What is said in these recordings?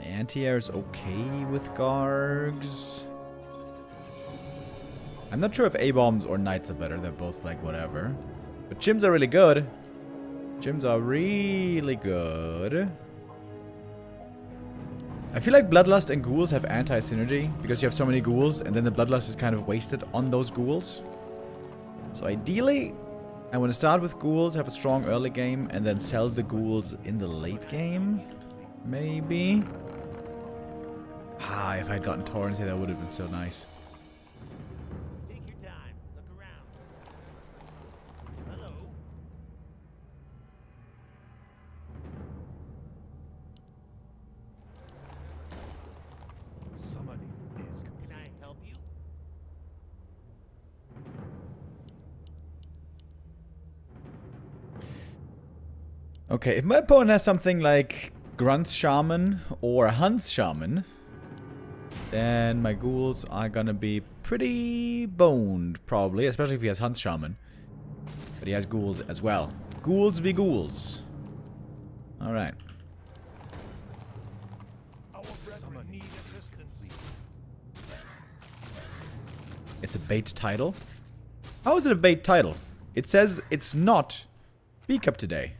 My anti-air is okay with Gargs. I'm not sure if A-bombs or knights are better. They're both like whatever. But gyms are really good. Gyms are really good. I feel like Bloodlust and Ghouls have anti-synergy because you have so many Ghouls and then the Bloodlust is kind of wasted on those Ghouls. So ideally, I want to start with Ghouls, have a strong early game, and then sell the Ghouls in the late game. Maybe. Ah, if I had gotten Torrents here, that would have been so nice. Take your time. Look around. Hello. Somebody is. Can I help you? Okay, if my opponent has something like Grunt's Shaman or Hunt's Shaman, then my Ghouls are gonna be pretty boned, probably. Especially if he has Hunt's Shaman. But he has Ghouls as well. Ghouls v Ghouls. Alright. It's a bait title? How is it a bait title? It says it's not B-Cup today.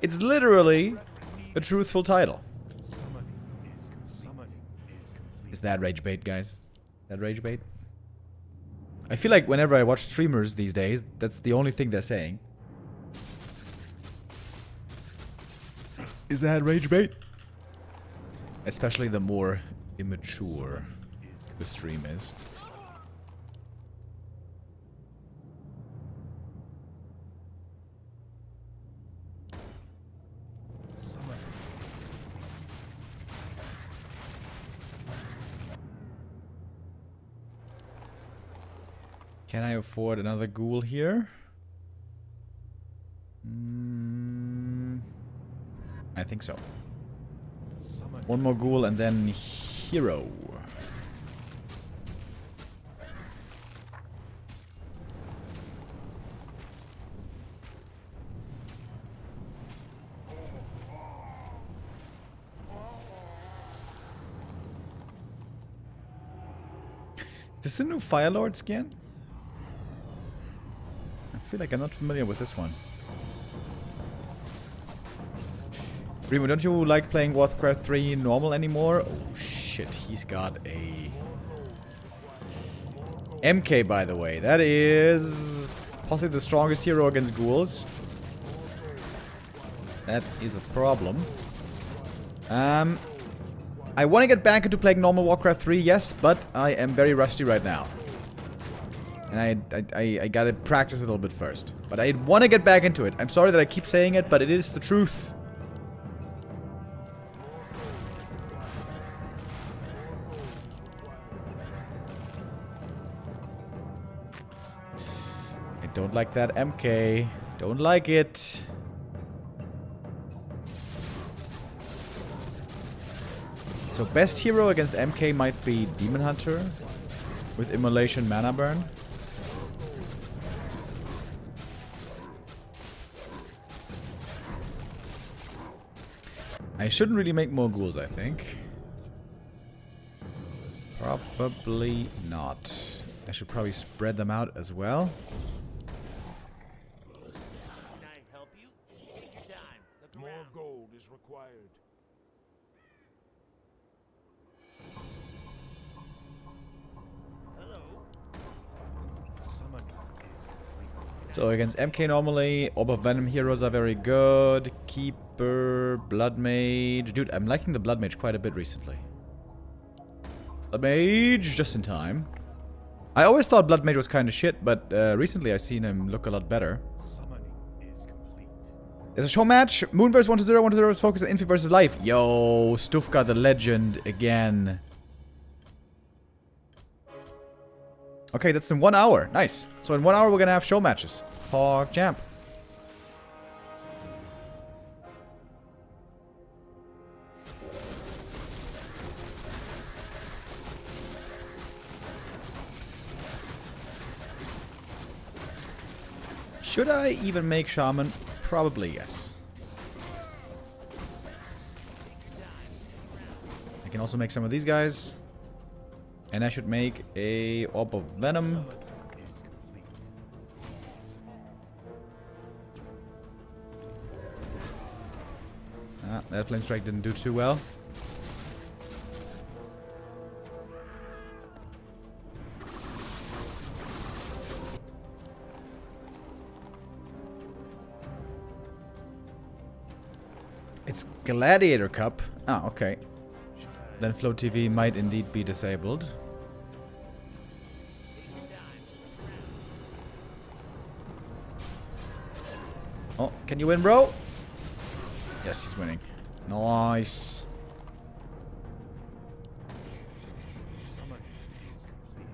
It's literally a truthful title. Is that rage bait, guys? That rage bait? I feel like whenever I watch streamers these days, that's the only thing they're saying. Is that rage bait? Especially the more immature the stream is. Can I afford another ghoul here? I think so. One more ghoul and then hero. Is this a new Firelord skin? I feel like I'm not familiar with this one. Remo, don't you like playing Warcraft 3 normal anymore? Oh shit, he's got a MK, by the way. That is possibly the strongest hero against ghouls. That is a problem. I want to get back into playing normal Warcraft 3, yes, but I am very rusty right now. And I gotta practice a little bit first. But I want to get back into it. I'm sorry that I keep saying it, but it is the truth. I don't like that MK. Don't like it. So best hero against MK might be Demon Hunter with Immolation Mana Burn. I shouldn't really make more ghouls, I think. Probably not. I should probably spread them out as well. Can I help you? Take your time. Look More around. gold is required. Hello. Summoning is complete. So against MK normally, Orb of Venom heroes are very good. Keeper, Blood Mage. Dude, I'm liking the Blood Mage quite a bit recently. Blood Mage, just in time. I always thought Blood Mage was kind of shit, but recently I've seen him look a lot better. Summoning is complete. There's a show match. Moon vs 1-0, 1-0 is focused on Infy versus Life. Yo, Stufka the legend again. Okay, that's in 1 hour. Nice. So in 1 hour we're gonna have show matches. Hog champ. Should I even make Shaman? Probably yes. I can also make some of these guys. And I should make a Orb of Venom. Summoning is complete. Ah, that Flame Strike didn't do too well. It's Gladiator Cup. Ah, okay. Then Flow TV might indeed be disabled. Oh, can you win, bro? Yes, he's winning. Nice. Summoning is complete.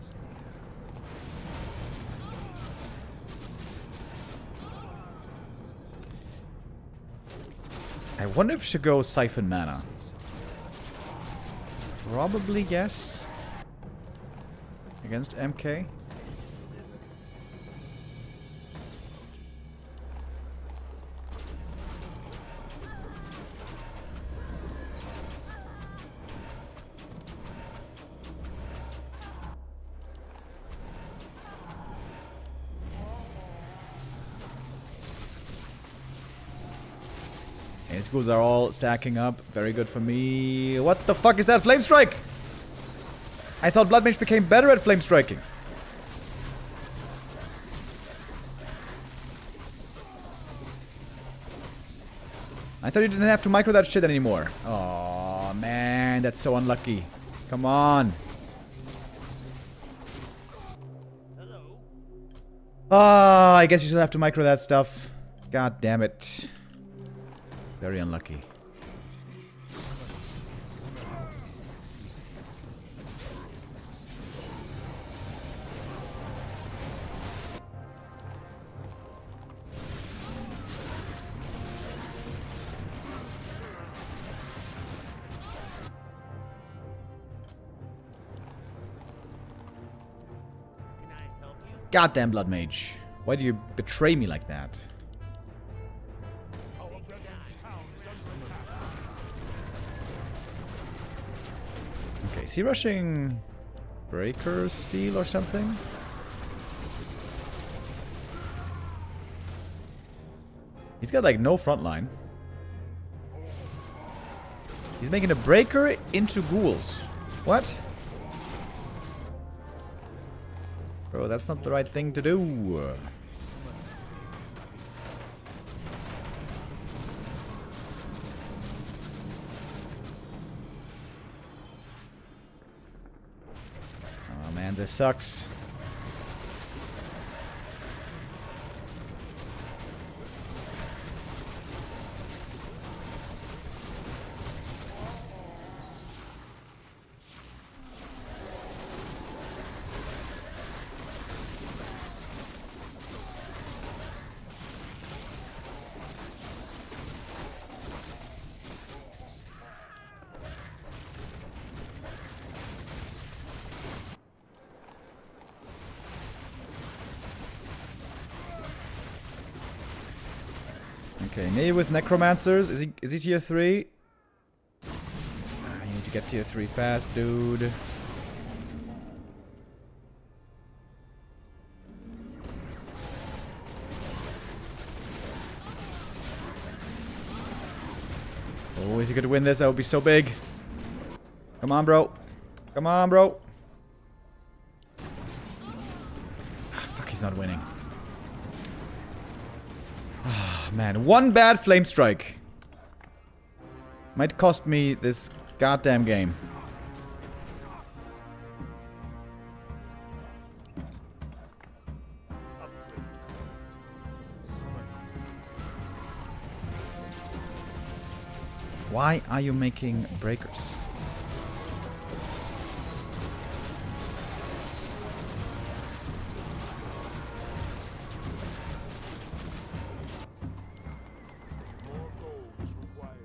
I wonder if we should go Siphon Mana. Probably yes. Against MK. Okay, schools are all stacking up. Very good for me. What the fuck is that? Flame Strike! I thought Blood Mage became better at flame striking. I thought you didn't have to micro that shit anymore. Oh man, that's so unlucky. Come on. Hello. Ah, I guess you still have to micro that stuff. God damn it. Very unlucky. Can I help you? Goddamn Blood Mage. Why do you betray me like that? Our brethren's town is under attack. Okay, is he rushing Breaker Steel or something? He's got like no front line. He's making a Breaker into Ghouls. What? Bro, that's not the right thing to do. Oh man, this sucks. Okay, maybe with Necromancers. Is he tier 3? You need to get tier 3 fast, dude. Oh, if you could win this, that would be so big. Come on, bro. Come on, bro. Ah, fuck, he's not winning. Ah, man, one bad flame strike might cost me this goddamn game. Why are you making breakers? More gold is required.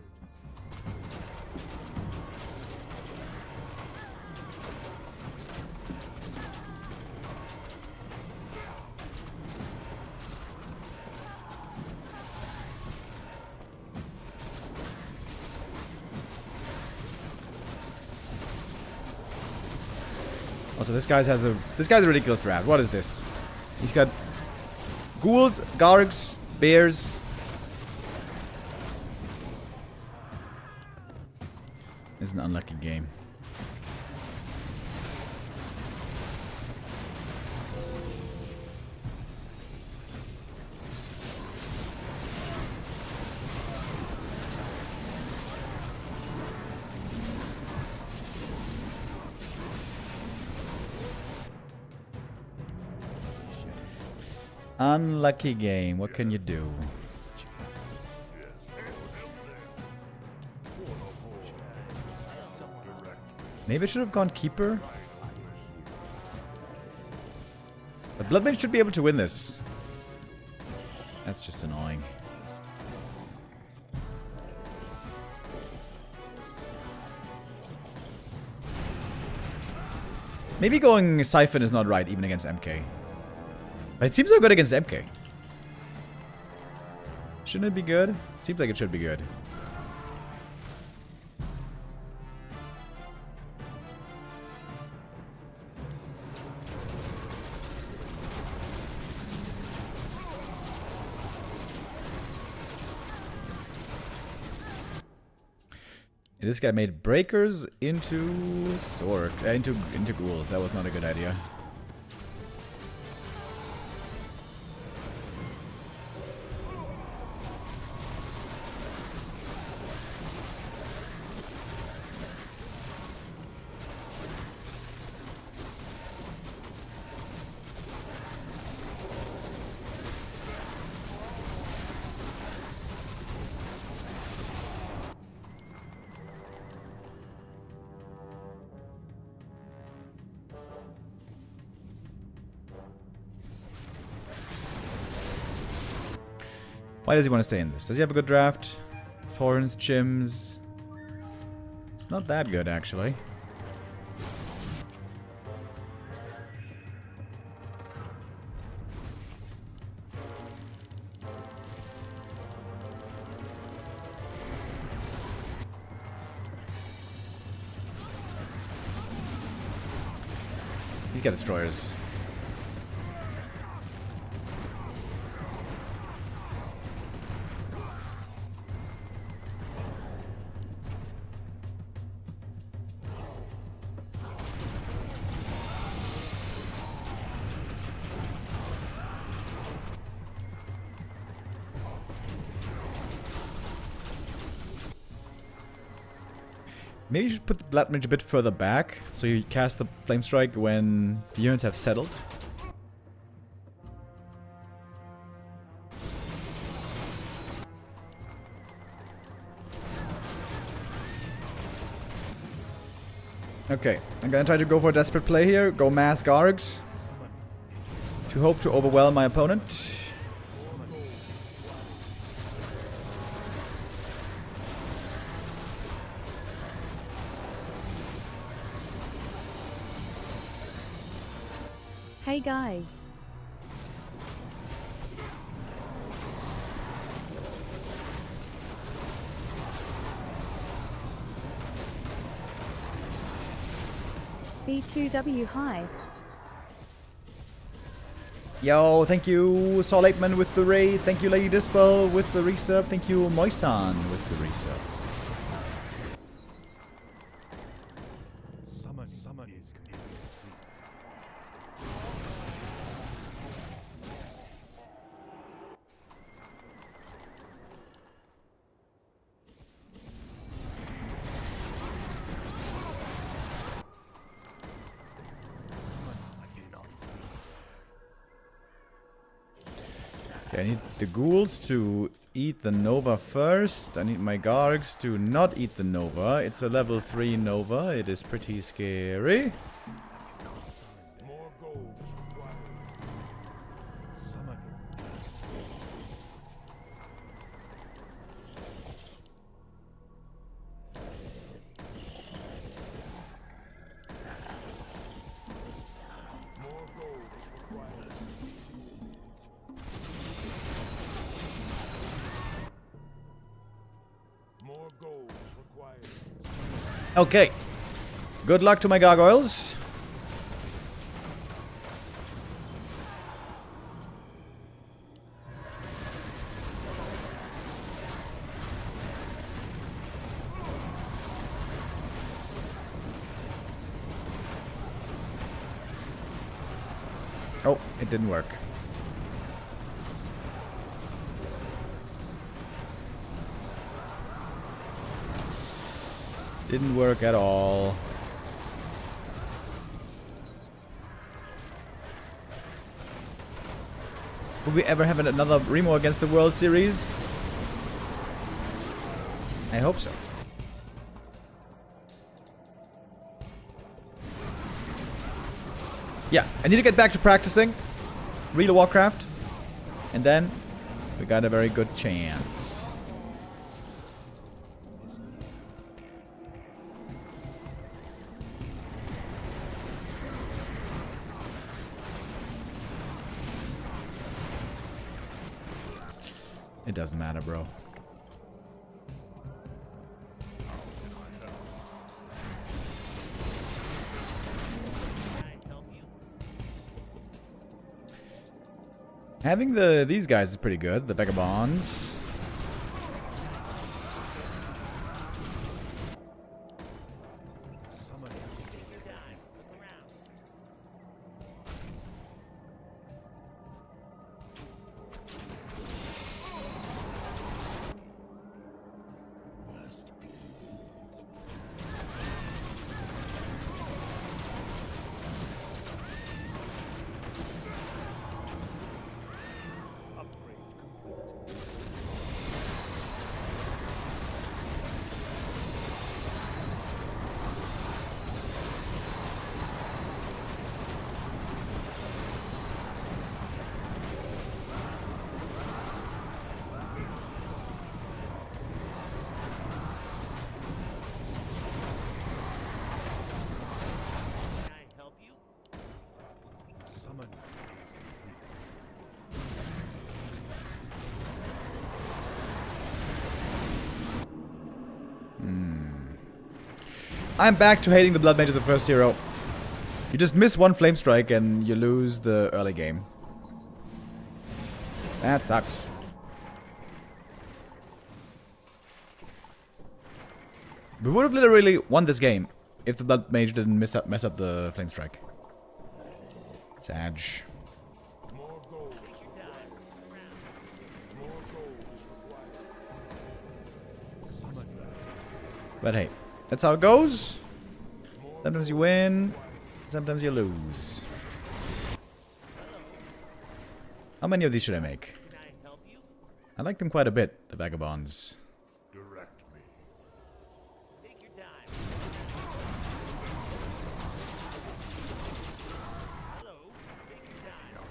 Also, this guy's a ridiculous draft. What is this? He's got ghouls, gargs, bears. It's an unlucky game. Unlucky game. What can you do? Maybe I should have gone Keeper. But Bloodmage should be able to win this. That's just annoying. Maybe going Siphon is not right even against MK. But it seems so good against MK. Shouldn't it be good? Seems like it should be good. This guy made breakers into sword, into ghouls. That was not a good idea. Why does he want to stay in this? Does he have a good draft? Torrents, Chims. It's not that good, actually. He's got destroyers. Maybe you should put the Blood Mage a bit further back, so you cast the Flame Strike when the units have settled. Okay, I'm gonna try to go for a desperate play here, go mass Gargs, to hope to overwhelm my opponent. Hey guys. B2W hi. Yo, thank you Saul Apeman with the raid, thank you Lady Dispel with the resub, thank you Moisan with the resub. Summon is complete. Okay, I need the ghouls to eat the Nova first. I need my Gargs to not eat the Nova. It's a level 3 Nova. It is pretty scary. More gold is required. Summon. More gold is required. More gold is required. Okay. Good luck to my gargoyles. Oh, it didn't work. Didn't work at all. Will we ever have another Remo against the World Series? I hope so. Yeah, I need to get back to practicing real Warcraft, and then we got a very good chance. It doesn't matter, bro. Having these guys is pretty good, the vagabonds. I'm back to hating the Blood Mage as a first hero. You just miss one Flame Strike and you lose the early game. That sucks. We would have literally won this game if the Blood Mage didn't mess up the Flame Strike. Sag. More gold is required. More gold is required. Summon. But hey, that's how it goes. Sometimes you win, sometimes you lose. How many of these should I make? I like them quite a bit, the vagabonds. Direct me. Take your time. Hello. Take your time.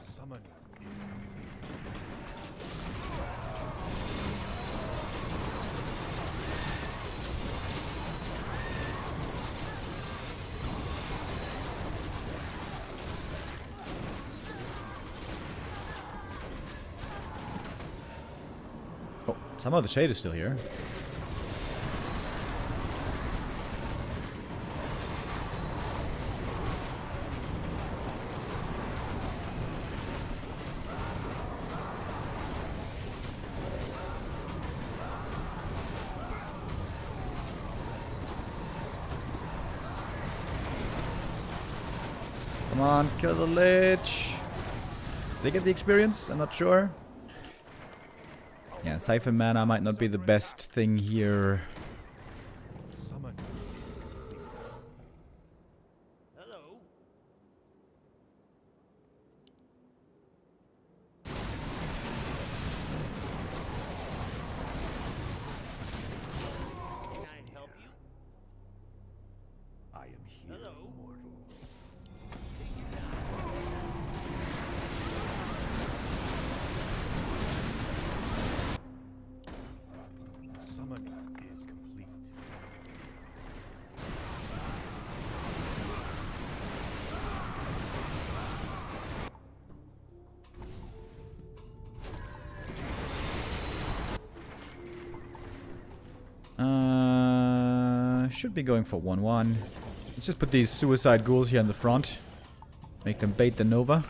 Summon is complete. Oh, some of the shade is still here. Come on, kill the Lich. Did they get the experience? I'm not sure. Yeah, Siphon Mana might not be the best thing here. Summon is complete. Hello. Can I help you? I am here, Hello. mortal. Take your time. Summon is complete. Should be going for 1-1. Let's just put these suicide ghouls here in the front. Make them bait the Nova.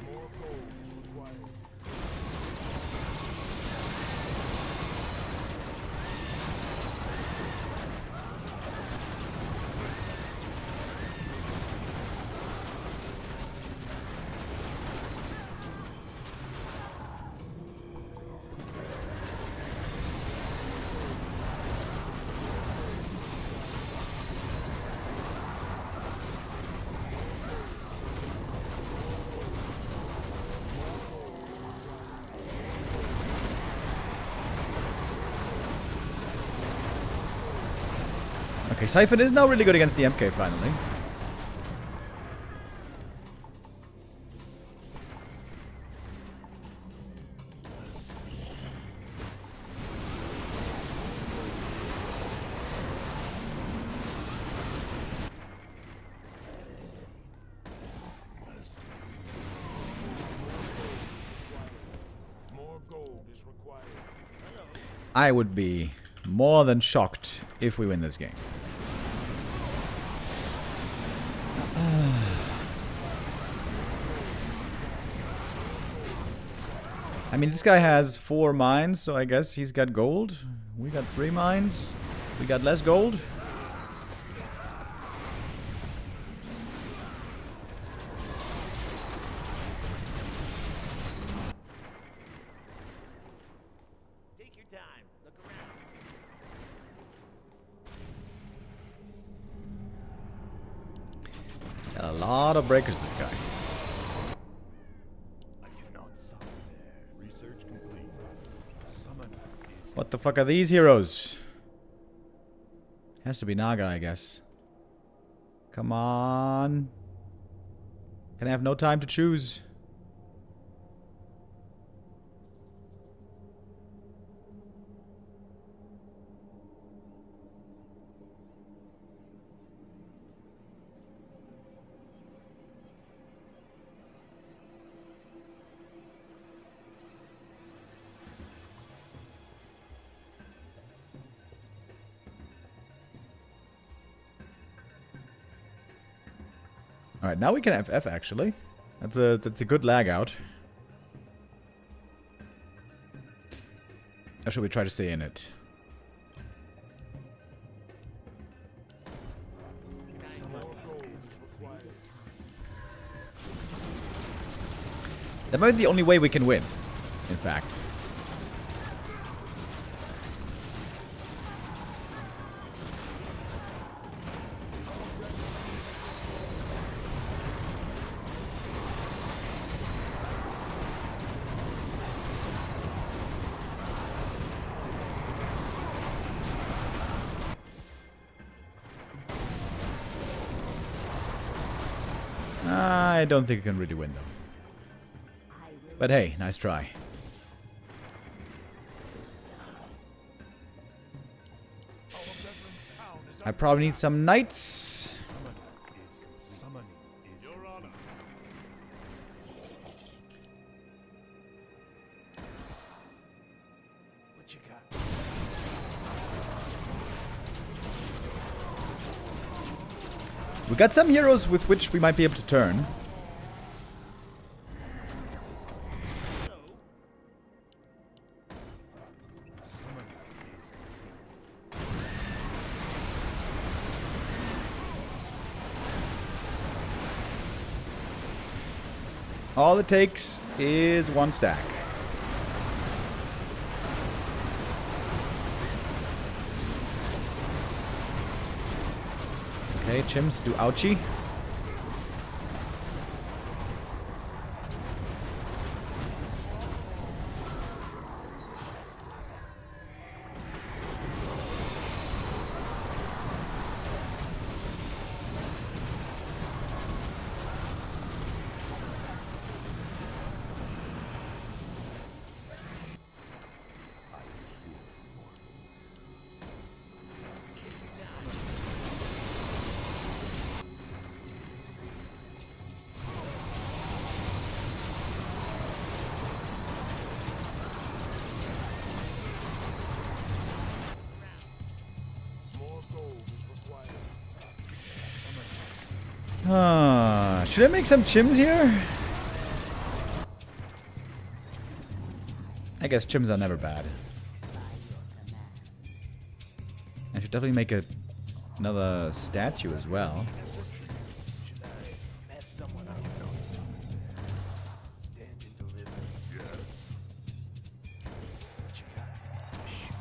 More gold is required. Okay, Siphon is now really good against the MK finally. More gold is required. I would be more than shocked if we win this game. I mean, this guy has 4 mines, so I guess he's got gold. We got 3 mines. We got less gold. Take your time. Look around. Got a lot of breakers, this guy. I cannot summon there. Research complete. Summon is What the fuck are these heroes? Has to be Naga, I guess. Come on. Can I have no time to choose? Alright, now we can FF actually. That's a good lag out. Or should we try to stay in it? That might be the only way we can win, in fact. I don't think we can really win, though. But hey, nice try. I probably need some knights. summoning is Your honor. what you got. We got some heroes with which we might be able to turn. Summoning is complete. All it takes is 1 stack. Okay, chimps, do ouchie. More gold is required. Should I make some chims here? I guess chims are never bad. I should definitely make another statue as well. Should I mess someone up? No. Stand and deliver. Yes. What you got? Shoot.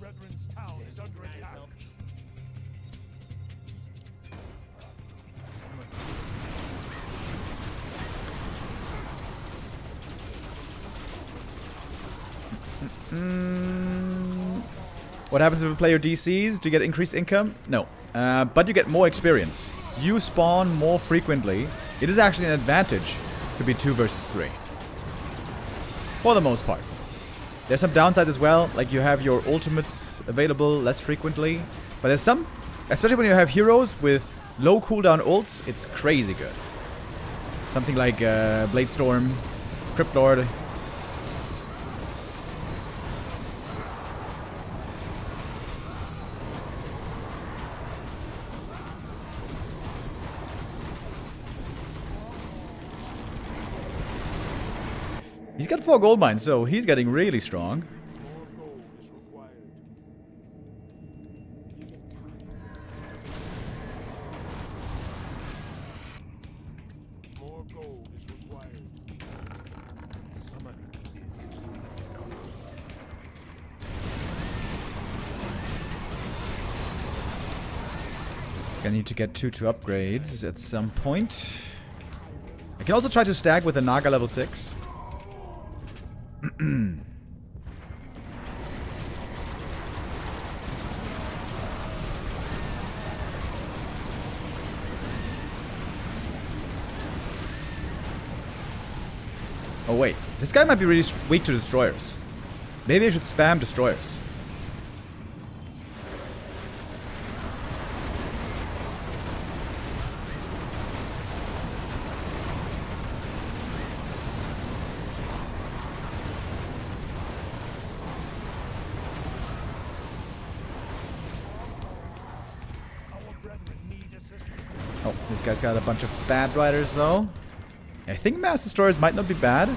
brethren's town is under attack. What happens if a player DCs? Do you get increased income? No. But you get more experience. You spawn more frequently. It is actually an advantage to be 2 versus 3. For the most part. There's some downsides as well, like you have your ultimates available less frequently. But there's some, especially when you have heroes with low cooldown ults, it's crazy good. Something like Bladestorm, Cryptlord. He's got 4 gold mines, so he's getting really strong. More gold is required. More gold is required. Summoning is I need to get 2 upgrades at some point. I can also try to stack with a Naga level 6. Oh wait, this guy might be really weak to destroyers. Maybe I should spam destroyers. Oh, this guy's got a bunch of bad riders though. I think mass destroyers might not be bad.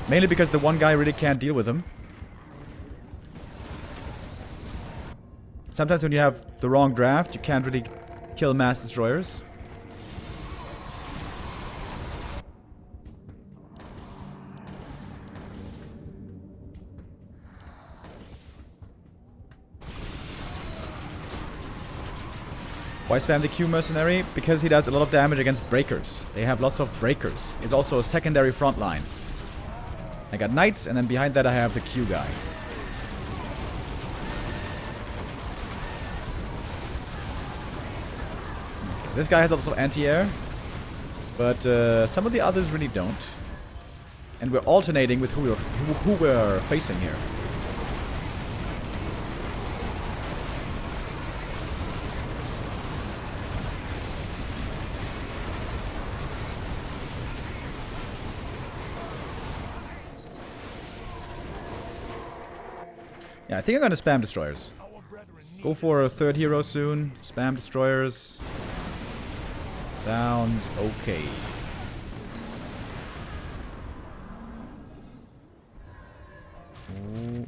Mainly because the one guy really can't deal with them. Sometimes when you have the wrong draft, you can't really kill mass destroyers. Why spam the Q mercenary? Because he does a lot of damage against breakers. They have lots of breakers. It's also a secondary front line. I got knights, and then behind that I have the Q guy. This guy has lots of anti-air, but some of the others really don't. And we're alternating with who we're facing here. Yeah, I think I'm gonna spam destroyers. Go for a 3rd hero soon. Spam destroyers. Sounds okay. Ooh.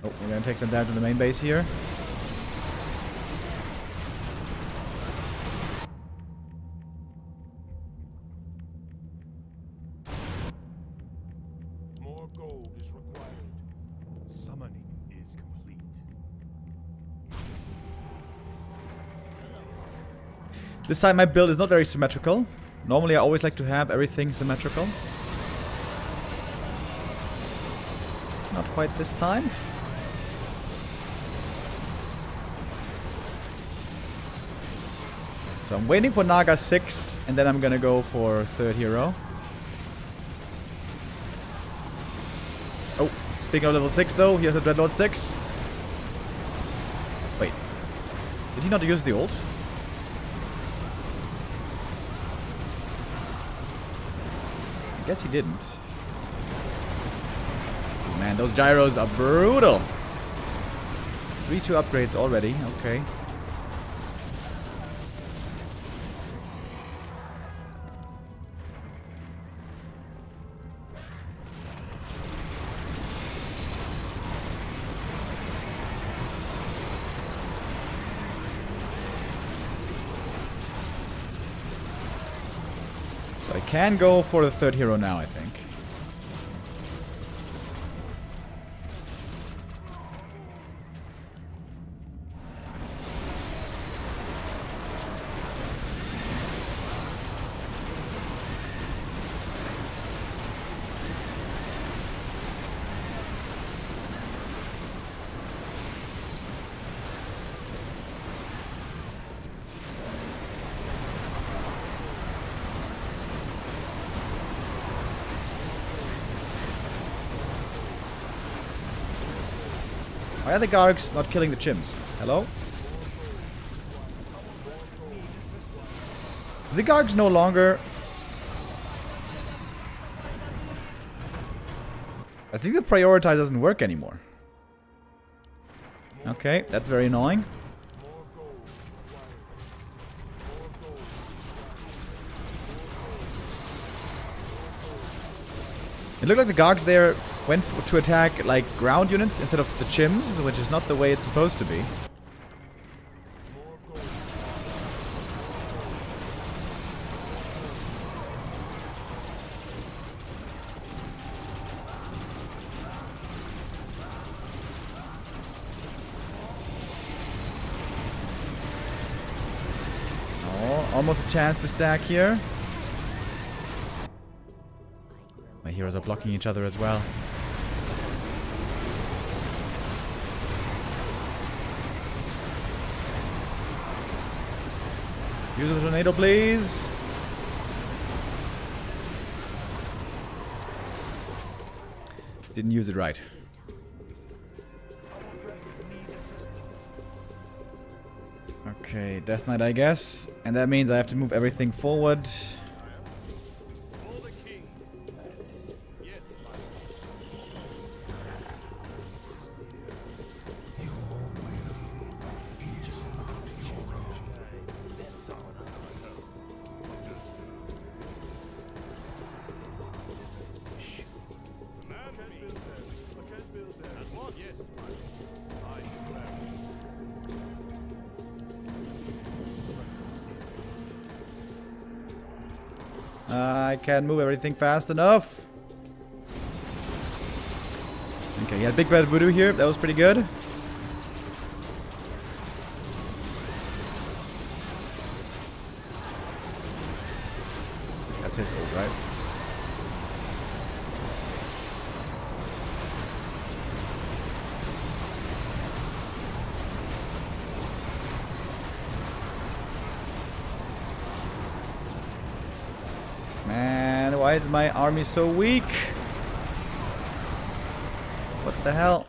Oh, we're gonna take some damage to the main base here. More gold is required. Summoning is complete. This time my build is not very symmetrical. Normally I always like to have everything symmetrical. Not quite this time. So I'm waiting for Naga 6 and then I'm gonna go for 3rd hero. Oh, speaking of level 6 though, he has a Dreadlord 6. Wait. Did he not use the ult? I guess he didn't. Man, those gyros are brutal. 3-2 upgrades already, okay. So I can go for the 3rd hero now, I think. Why are the Gargs not killing the chimps? Hello? The Gargs no longer... I think the prioritize doesn't work anymore. Okay, that's very annoying. It looked like the Gargs there went to attack like ground units instead of the chimps, which is not the way it's supposed to be. Oh, almost a chance to stack here. My heroes are blocking each other as well. Use the tornado, please. Didn't use it right. Okay, Death Knight, I guess. And that means I have to move everything forward. I can't move everything fast enough. Okay, he had Big Bad Voodoo here. That was pretty good. That's his ult, right? Man, why is my army so weak? What the hell?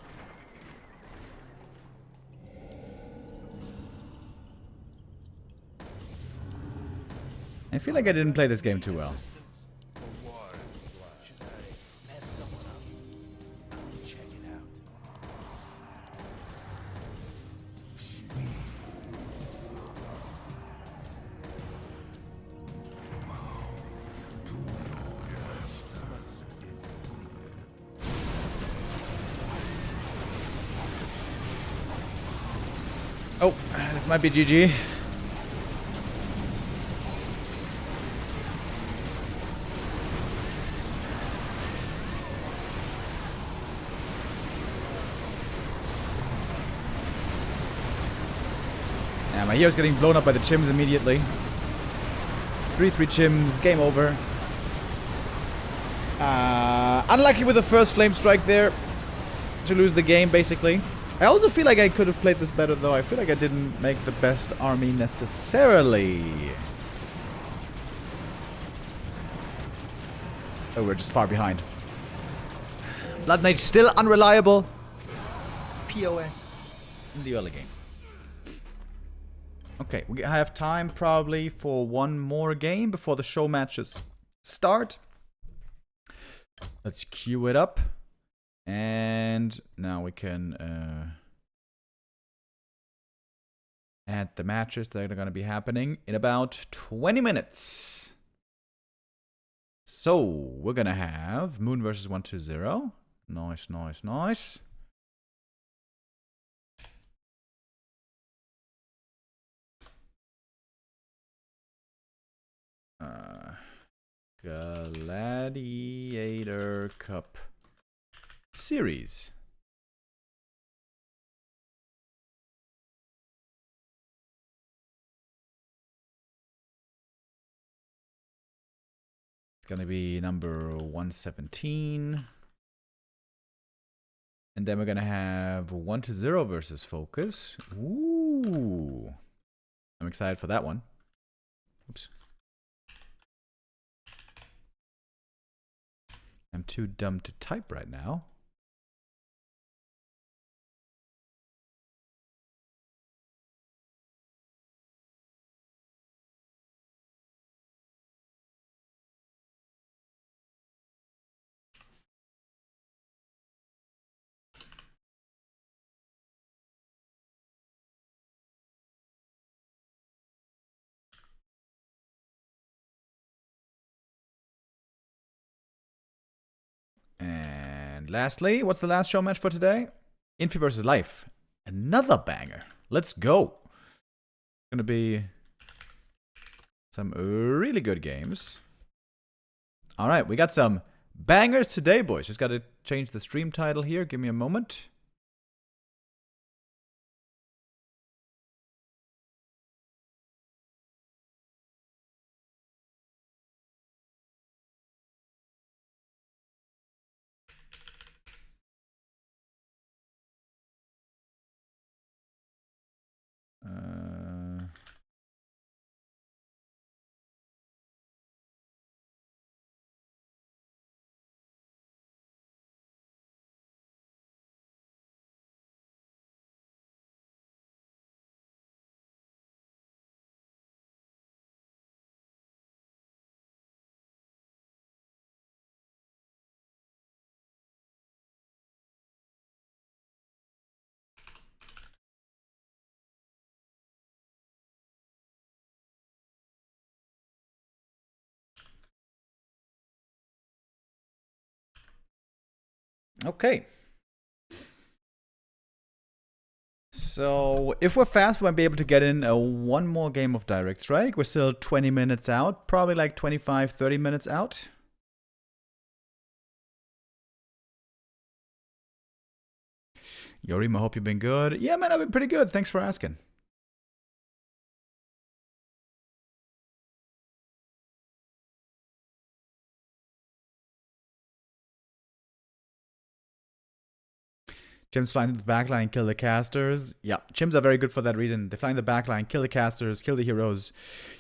I feel like I didn't play this game too well. Should I mess someone up? I'll check it out. Oh, this might be GG. Yeah, my hero's getting blown up by the chimps immediately. 3-3 chimps, game over. Unlucky with the first flame strike there to lose the game, basically. I also feel like I could have played this better, though. I feel like I didn't make the best army necessarily. Oh, we're just far behind. Blood Mage still unreliable. POS in the early game. Okay, we have time probably for one more game before the show matches start. Let's queue it up. And now we can add the matches that are going to be happening in about 20 minutes. So, we're going to have Moon versus 120. Nice, nice, nice. Gladiator Cup Series. It's gonna be number 117. And then we're gonna have 120 versus Focus. Ooh. I'm excited for that one. Oops. I'm too dumb to type right now. And lastly, what's the last show match for today? Infy versus Life. Another banger. Let's go. Gonna be some really good games. Alright, we got some bangers today, boys. Just gotta change the stream title here. Give me a moment. Okay. So, if we're fast, we might be able to get in one more game of Direct Strike. We're still 20 minutes out, probably like 25, 30 minutes out. Yorim, I hope you've been good. Yeah, man, I've been pretty good. Thanks for asking. Chimps flying into the backline, kill the casters. Yeah, chimps are very good for that reason. They fly in the backline, kill the casters, kill the heroes.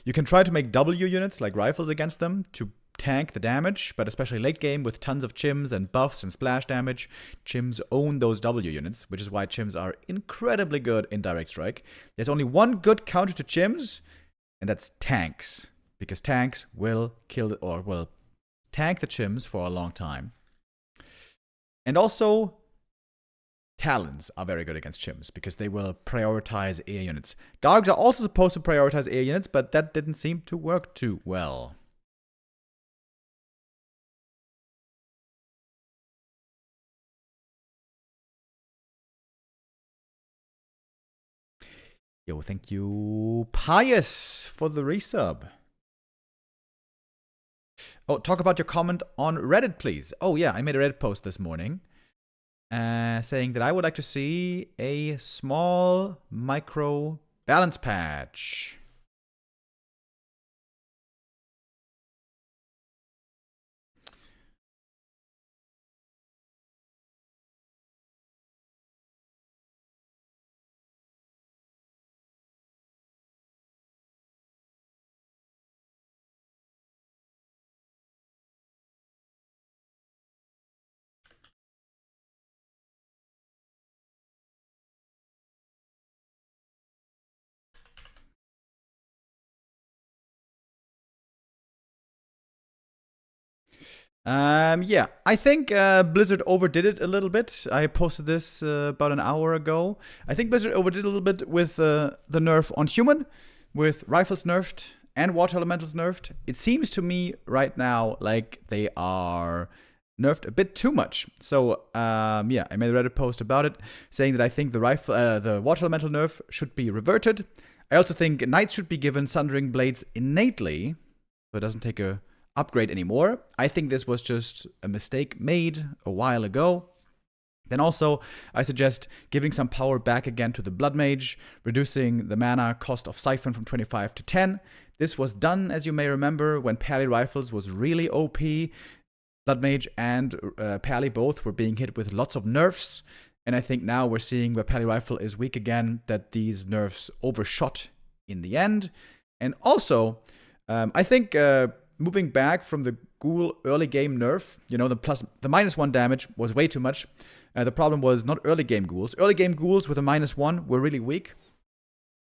You can try to make W units, like rifles, against them to tank the damage, but especially late game with tons of chims and buffs and splash damage, chimps own those W units, which is why chimps are incredibly good in Direct Strike. There's only one good counter to chimps, and that's tanks. Because tanks will kill or will tank the chimps for a long time. And also, Talons are very good against chimps because they will prioritize air units. Gargs are also supposed to prioritize air units, but that didn't seem to work too well. Yo, thank you, Pius, for the resub. Oh, talk about your comment on Reddit, please. Oh, yeah, I made a Reddit post this morning. Saying that I would like to see a small micro balance patch. Yeah, I think Blizzard overdid it a little bit. I posted this about an hour ago. I think Blizzard overdid a little bit with the nerf on human, with rifles nerfed and water elementals nerfed. It seems to me right now like they are nerfed a bit too much. So yeah, I made a Reddit post about it, saying that I think the water elemental nerf should be reverted. I also think knights should be given sundering blades innately, so it doesn't take a upgrade anymore. I think this was just a mistake made a while ago. Then also, I suggest giving some power back again to the Blood Mage, reducing the mana cost of Siphon from 25 to 10. This was done, as you may remember, when Pally Rifles was really OP. Blood Mage and Pally both were being hit with lots of nerfs. And I think now we're seeing where Pally Rifle is weak again, that these nerfs overshot in the end. And also, I think moving back from the Ghoul early game nerf, you know, the -1 damage was way too much. The problem was not early game ghouls. Early game ghouls with a -1 were really weak,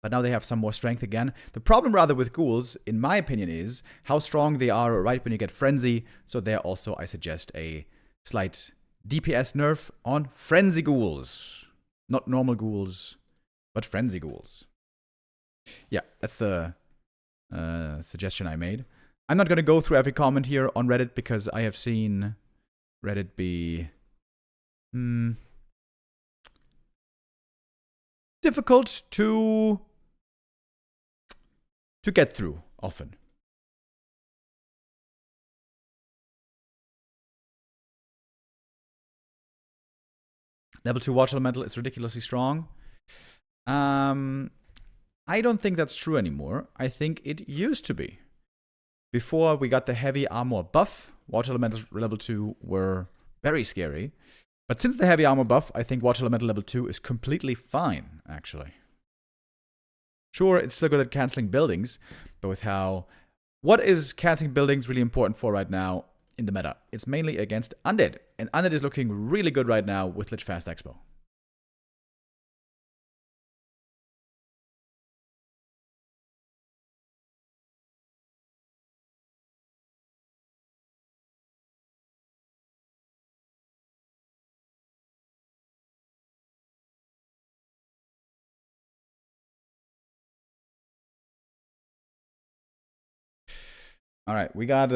but now they have some more strength again. The problem rather with ghouls, in my opinion, is how strong they are right when you get Frenzy. So there also I suggest a slight DPS nerf on Frenzy ghouls. Not normal ghouls, but Frenzy ghouls. Yeah, that's the suggestion I made. I'm not going to go through every comment here on Reddit because I have seen Reddit be difficult to get through often. Level 2 Watch Elemental is ridiculously strong. I don't think that's true anymore. I think it used to be. Before we got the heavy armor buff, Watch Elementals level 2 were very scary. But since the heavy armor buff, I think Watch Elemental level 2 is completely fine, actually. Sure, it's still good at canceling buildings, but with how... What is canceling buildings really important for right now in the meta? It's mainly against Undead. And Undead is looking really good right now with Lich Fast Expo. All right, we got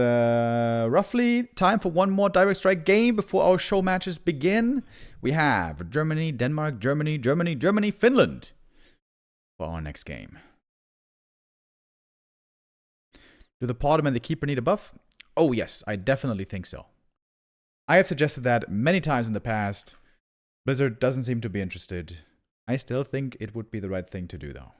roughly time for one more Direct Strike game before our show matches begin. We have Germany, Denmark, Germany, Germany, Germany, Finland for our next game. Do the Podem and the Keeper need a buff? Oh yes, I definitely think so. I have suggested that many times in the past. Blizzard doesn't seem to be interested. I still think it would be the right thing to do though.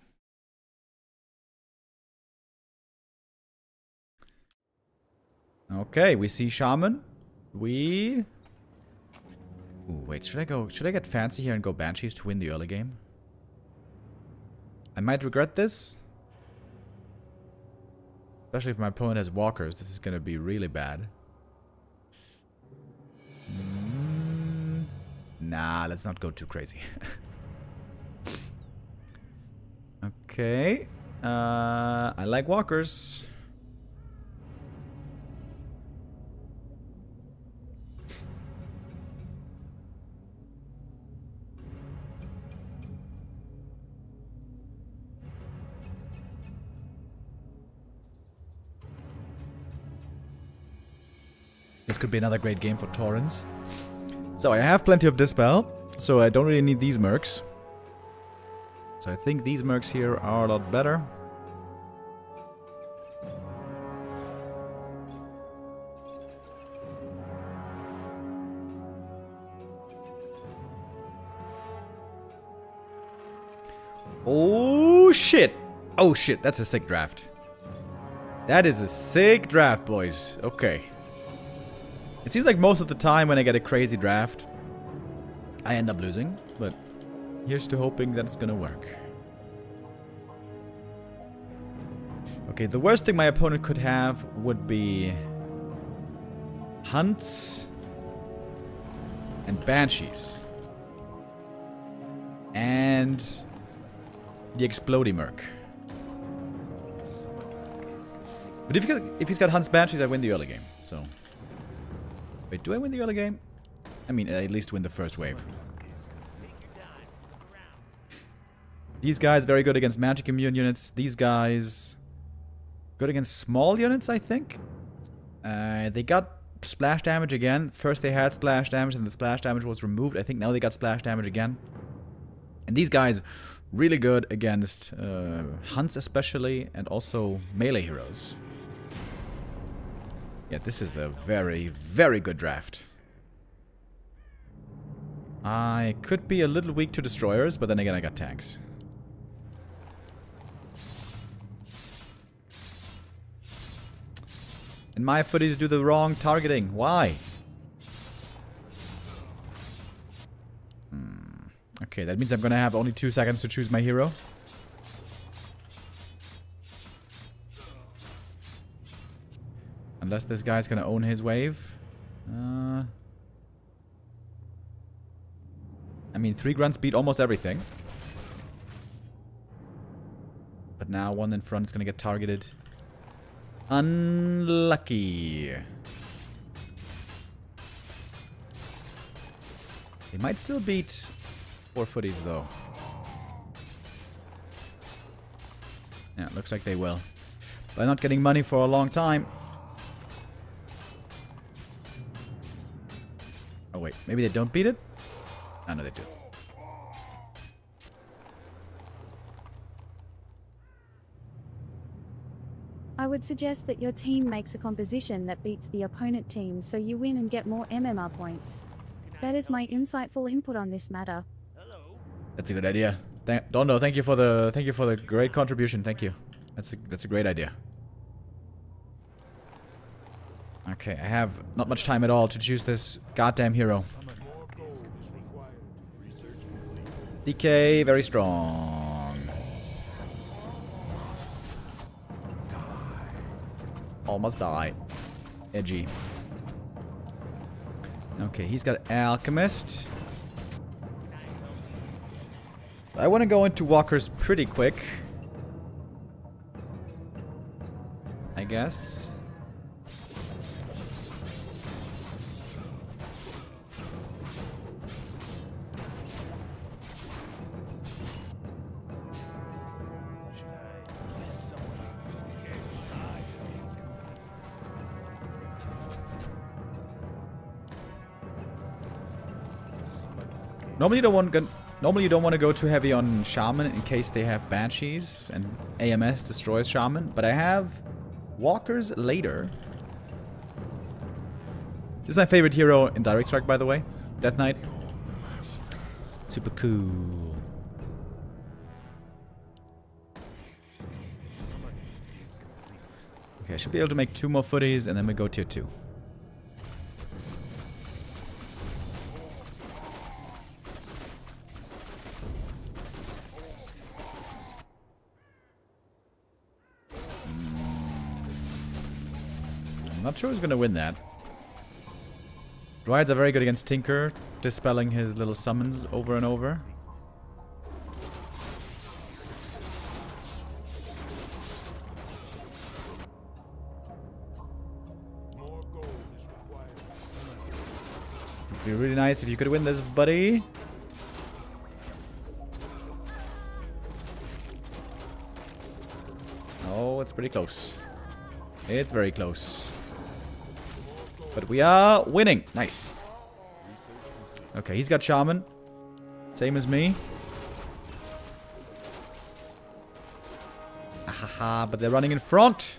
Okay, we see Shaman. Ooh, wait, should I get fancy here and go Banshees to win the early game? I might regret this. Especially if my opponent has walkers, this is gonna be really bad. Nah, let's not go too crazy. Okay. I like walkers. This could be another great game for Torrens. So I have plenty of Dispel, so I don't really need these mercs. So I think these mercs here are a lot better. Oh shit! Oh shit, that's a sick draft. That is a sick draft, boys. Okay. It seems like most of the time when I get a crazy draft, I end up losing, but here's to hoping that it's gonna work. Okay, the worst thing my opponent could have would be Hunts and Banshees. And the Explodey Merc. But if he's got Hunts Banshees, I win the early game, so... Wait, do I win the early game? I mean, at least win the first wave. These guys very good against magic immune units. These guys good against small units, I think. They got splash damage again. First they had splash damage and the splash damage was removed. I think now they got splash damage again. And these guys really good against hunts especially and also melee heroes. Yeah, this is a very, very good draft. I could be a little weak to destroyers, but then again I got tanks. And my footies do the wrong targeting. Why? Okay, that means I'm gonna have only 2 seconds to choose my hero. Unless this guy's gonna own his wave. I mean, 3 grunts beat almost everything. But now one in front is gonna get targeted. Unlucky. They might still beat 4 footies though. Yeah, looks like they will. By not getting money for a long time. Oh wait, maybe they don't beat it? I know they do. I would suggest that your team makes a composition that beats the opponent team so you win and get more MMR points. That is my insightful input on this matter. That's a good idea. Dondo, thank you for the great contribution. Thank you. That's a great idea. Okay, I have not much time at all to choose this goddamn hero. DK, very strong. Almost died. Edgy. Okay, he's got Alchemist. I want to go into walkers pretty quick, I guess. Normally you don't want to go too heavy on Shaman in case they have Banshees and AMS destroys Shaman, but I have Walkers later. This is my favorite hero in Direct Strike, by the way. Death Knight. Super cool. Okay, I should be able to make 2 more footies and then we go tier 2. Not sure who's gonna win that. Dryads are very good against Tinker, dispelling his little summons over and over. It'd be really nice if you could win this, buddy. Oh, it's pretty close. It's very close. But we are winning. Nice. Okay, he's got Shaman. Same as me. Ahaha, but they're running in front.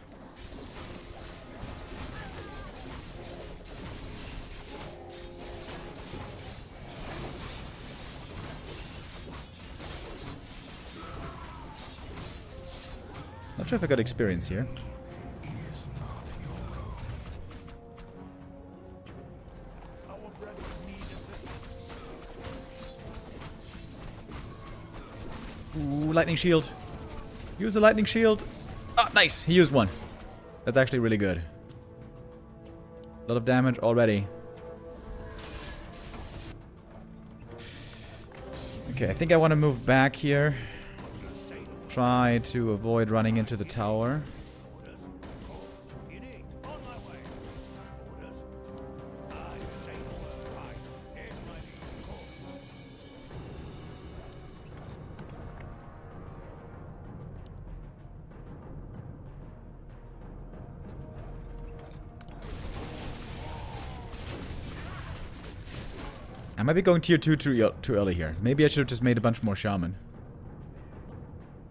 Not sure if I got experience here. Ooh, lightning shield. Use the lightning shield. Ah, nice. He used one. That's actually really good. A lot of damage already. Okay, I think I want to move back here. Try to avoid running into the tower. I might be going tier 2 too early here. Maybe I should have just made a bunch more Shaman.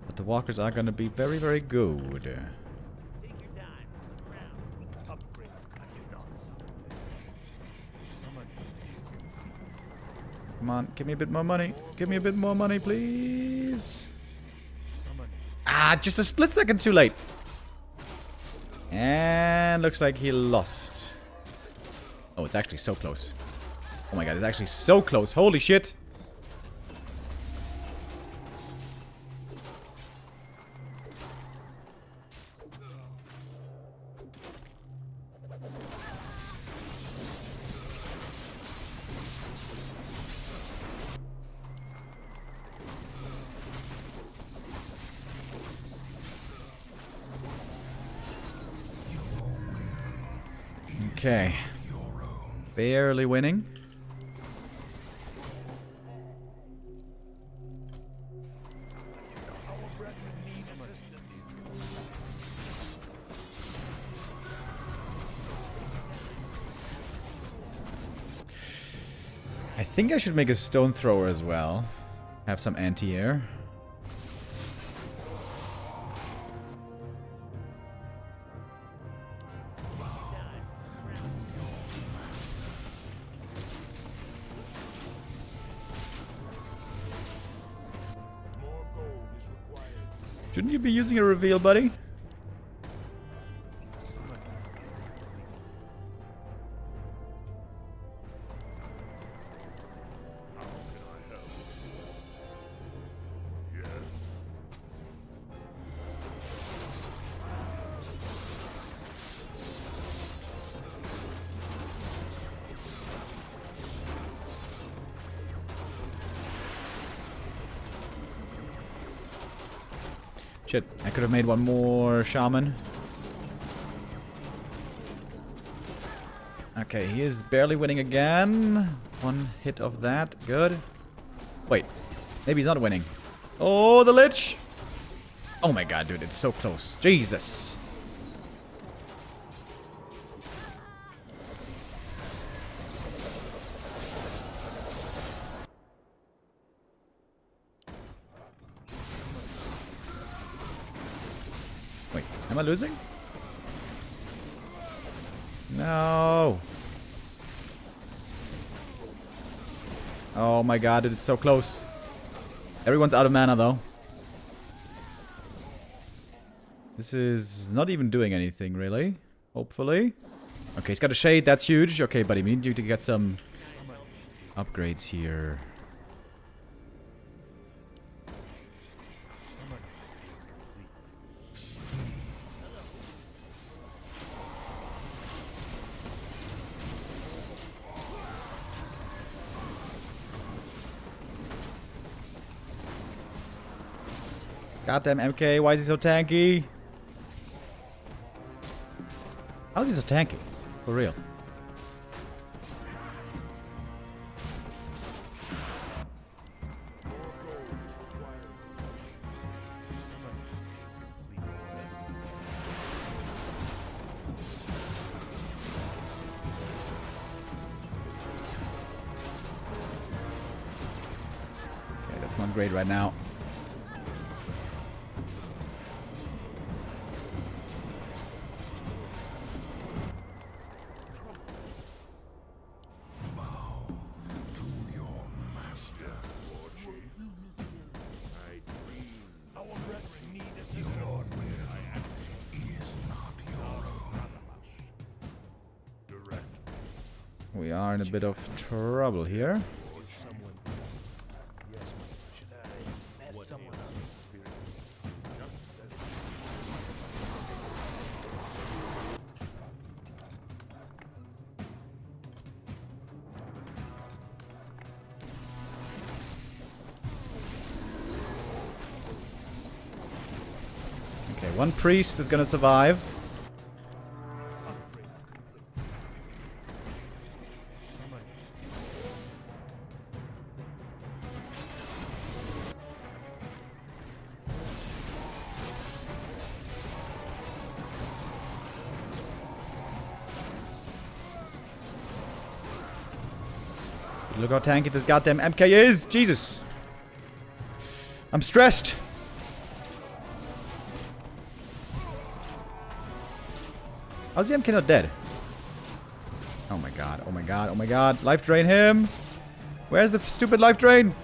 But the walkers are gonna be very, very good. Take your time. Round. Upgrade. I cannot summon Come on, give me a bit more money. Give me a bit more money, please. Ah, just a split second too late. And looks like he lost. Oh, it's actually so close. Oh my god, it's actually so close. Holy shit. Okay. Barely winning. I think I should make a stone thrower as well. Have some anti-air. Shouldn't you be using a reveal, buddy? Shit, I could have made one more shaman. Okay, he is barely winning again. One hit of that. Good. Wait, maybe he's not winning. Oh, the Lich! Oh my god, dude, it's so close. Jesus! Wait, am I losing? No! Oh my god, dude, it's so close. Everyone's out of mana, though. This is not even doing anything, really. Hopefully. Okay, he's got a shade. That's huge. Okay, buddy, we need you to get some upgrades here. Goddamn MK, why is he so tanky? How is he so tanky? For real. Okay, that's not great right now. We are in a bit of trouble here. Okay, one priest is gonna survive. Look how tanky this goddamn MK is! Jesus! I'm stressed! How's the MK not dead? Oh my god, oh my god, oh my god. Life drain him! Where's the stupid life drain?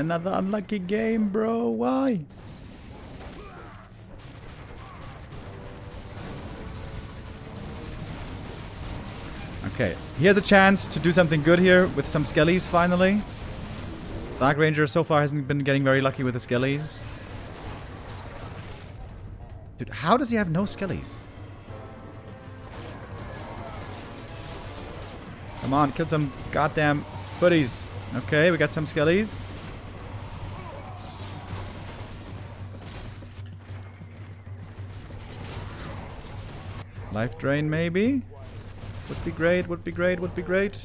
Another unlucky game, bro. Why? Okay, he has a chance to do something good here with some skellies finally. Dark Ranger so far hasn't been getting very lucky with the skellies. Dude, how does he have no skellies? Come on, kill some goddamn footies. Okay, we got some skellies. Life drain maybe? Would be great, would be great, would be great.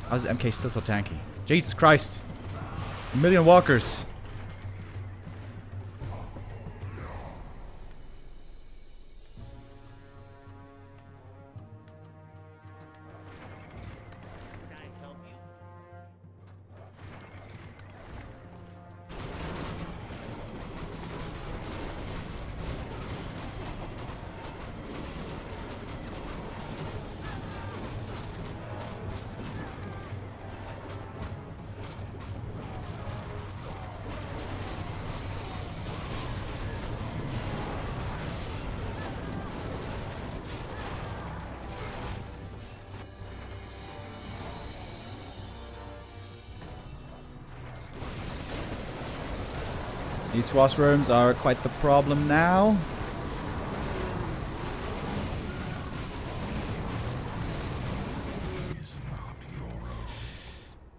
How's the MK still so tanky? Jesus Christ. A million walkers. Can I help you? These frost worms are quite the problem now.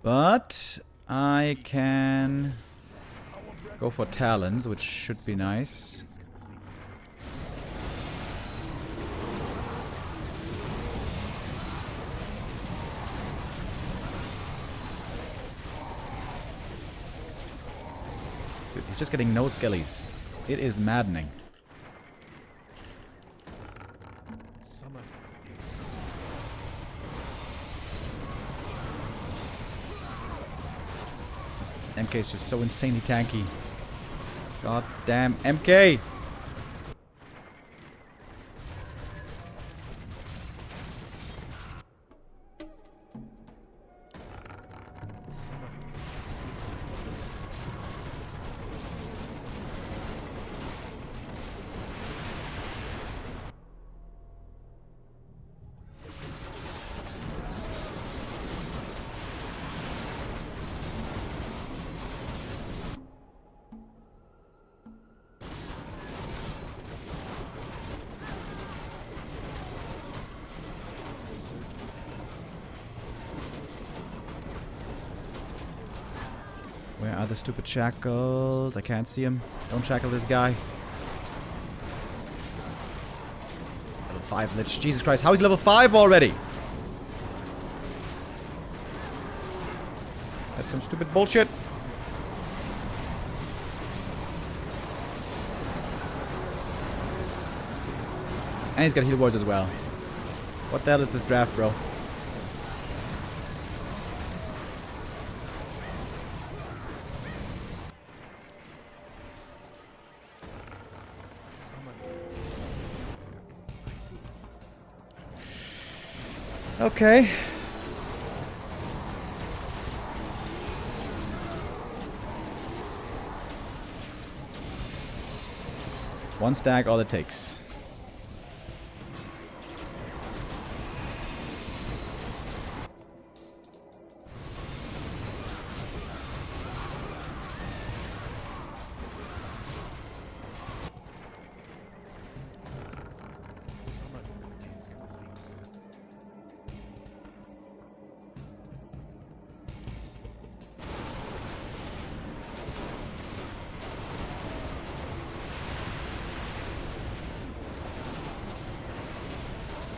But I can go for talons, which should be nice. Dude, he's just getting no skellies. It is maddening. This MK is just so insanely tanky. God damn MK! Where are the stupid shackles? I can't see him. Don't shackle this guy. Level 5 Lich. Jesus Christ, how is he level 5 already? That's some stupid bullshit. And he's got heal wards as well. What the hell is this draft, bro? Okay. One stack, all it takes.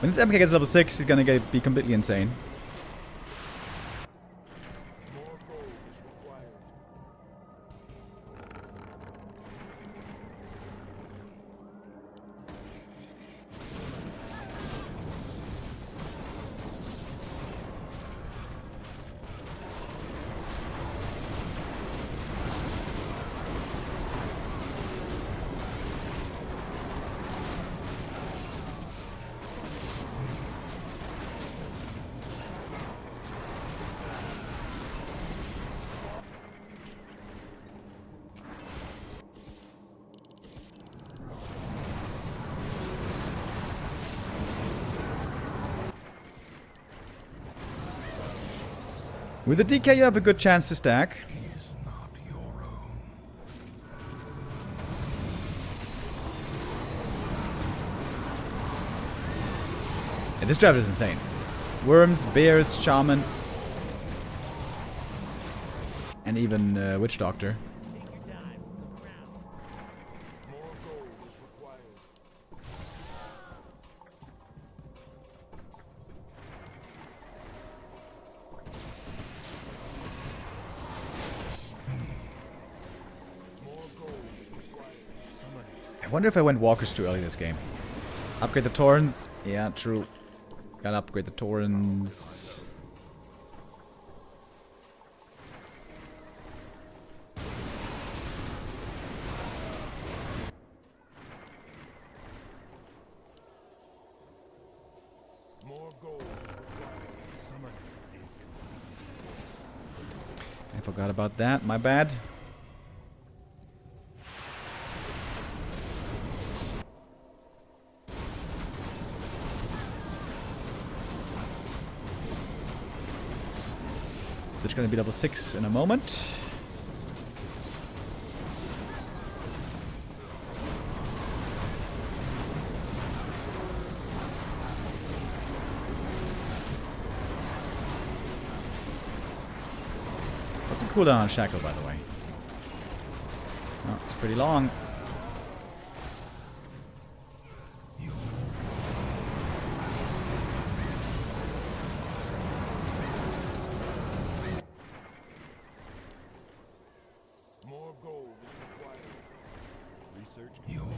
When this MK gets level 6, he's gonna be completely insane. With the DK, you have a good chance to stack. Is not your own. Yeah, this draft is insane. Worms, bears, shaman, and even witch doctor. Take your time. Around. More gold is required. More gold is required. Someone I wonder if I went walkers too early this game. Upgrade the Torrens. Yeah, true. Gotta upgrade the Torrens. more gold is required. Someone is I forgot about that. My bad. It's gonna be level 6 in a moment. What's the cooldown on Shackle, by the way? Oh, it's pretty long. more gold is required. Research Your will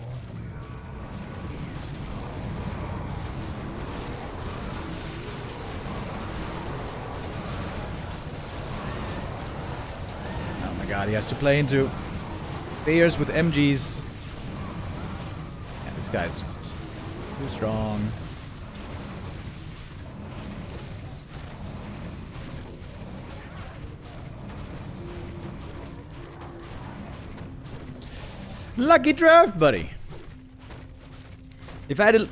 Oh my god, he has to play into Bears with MGs. Yeah, this guy's just too strong. Lucky draft, buddy. If I had,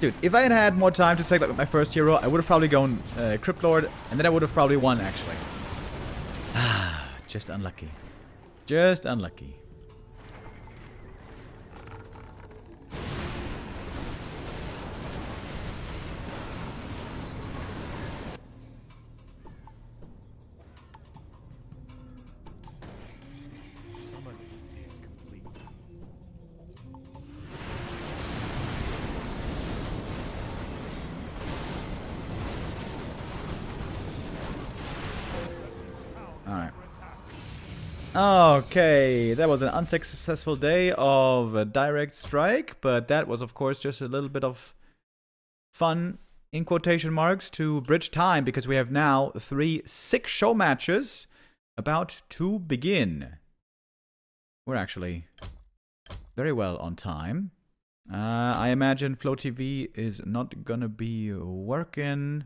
dude, if I had had more time to select like my first hero, I would have probably gone Crypt Lord, and then I would have probably won actually. Ah, just unlucky. Just unlucky. summon is complete. Alright. Okay, that was an unsuccessful day of a direct strike, but that was of course just a little bit of fun, in quotation marks, to bridge time, because we have now 3 6 show matches about to begin. We're actually very well on time. I imagine Flow TV is not gonna be working.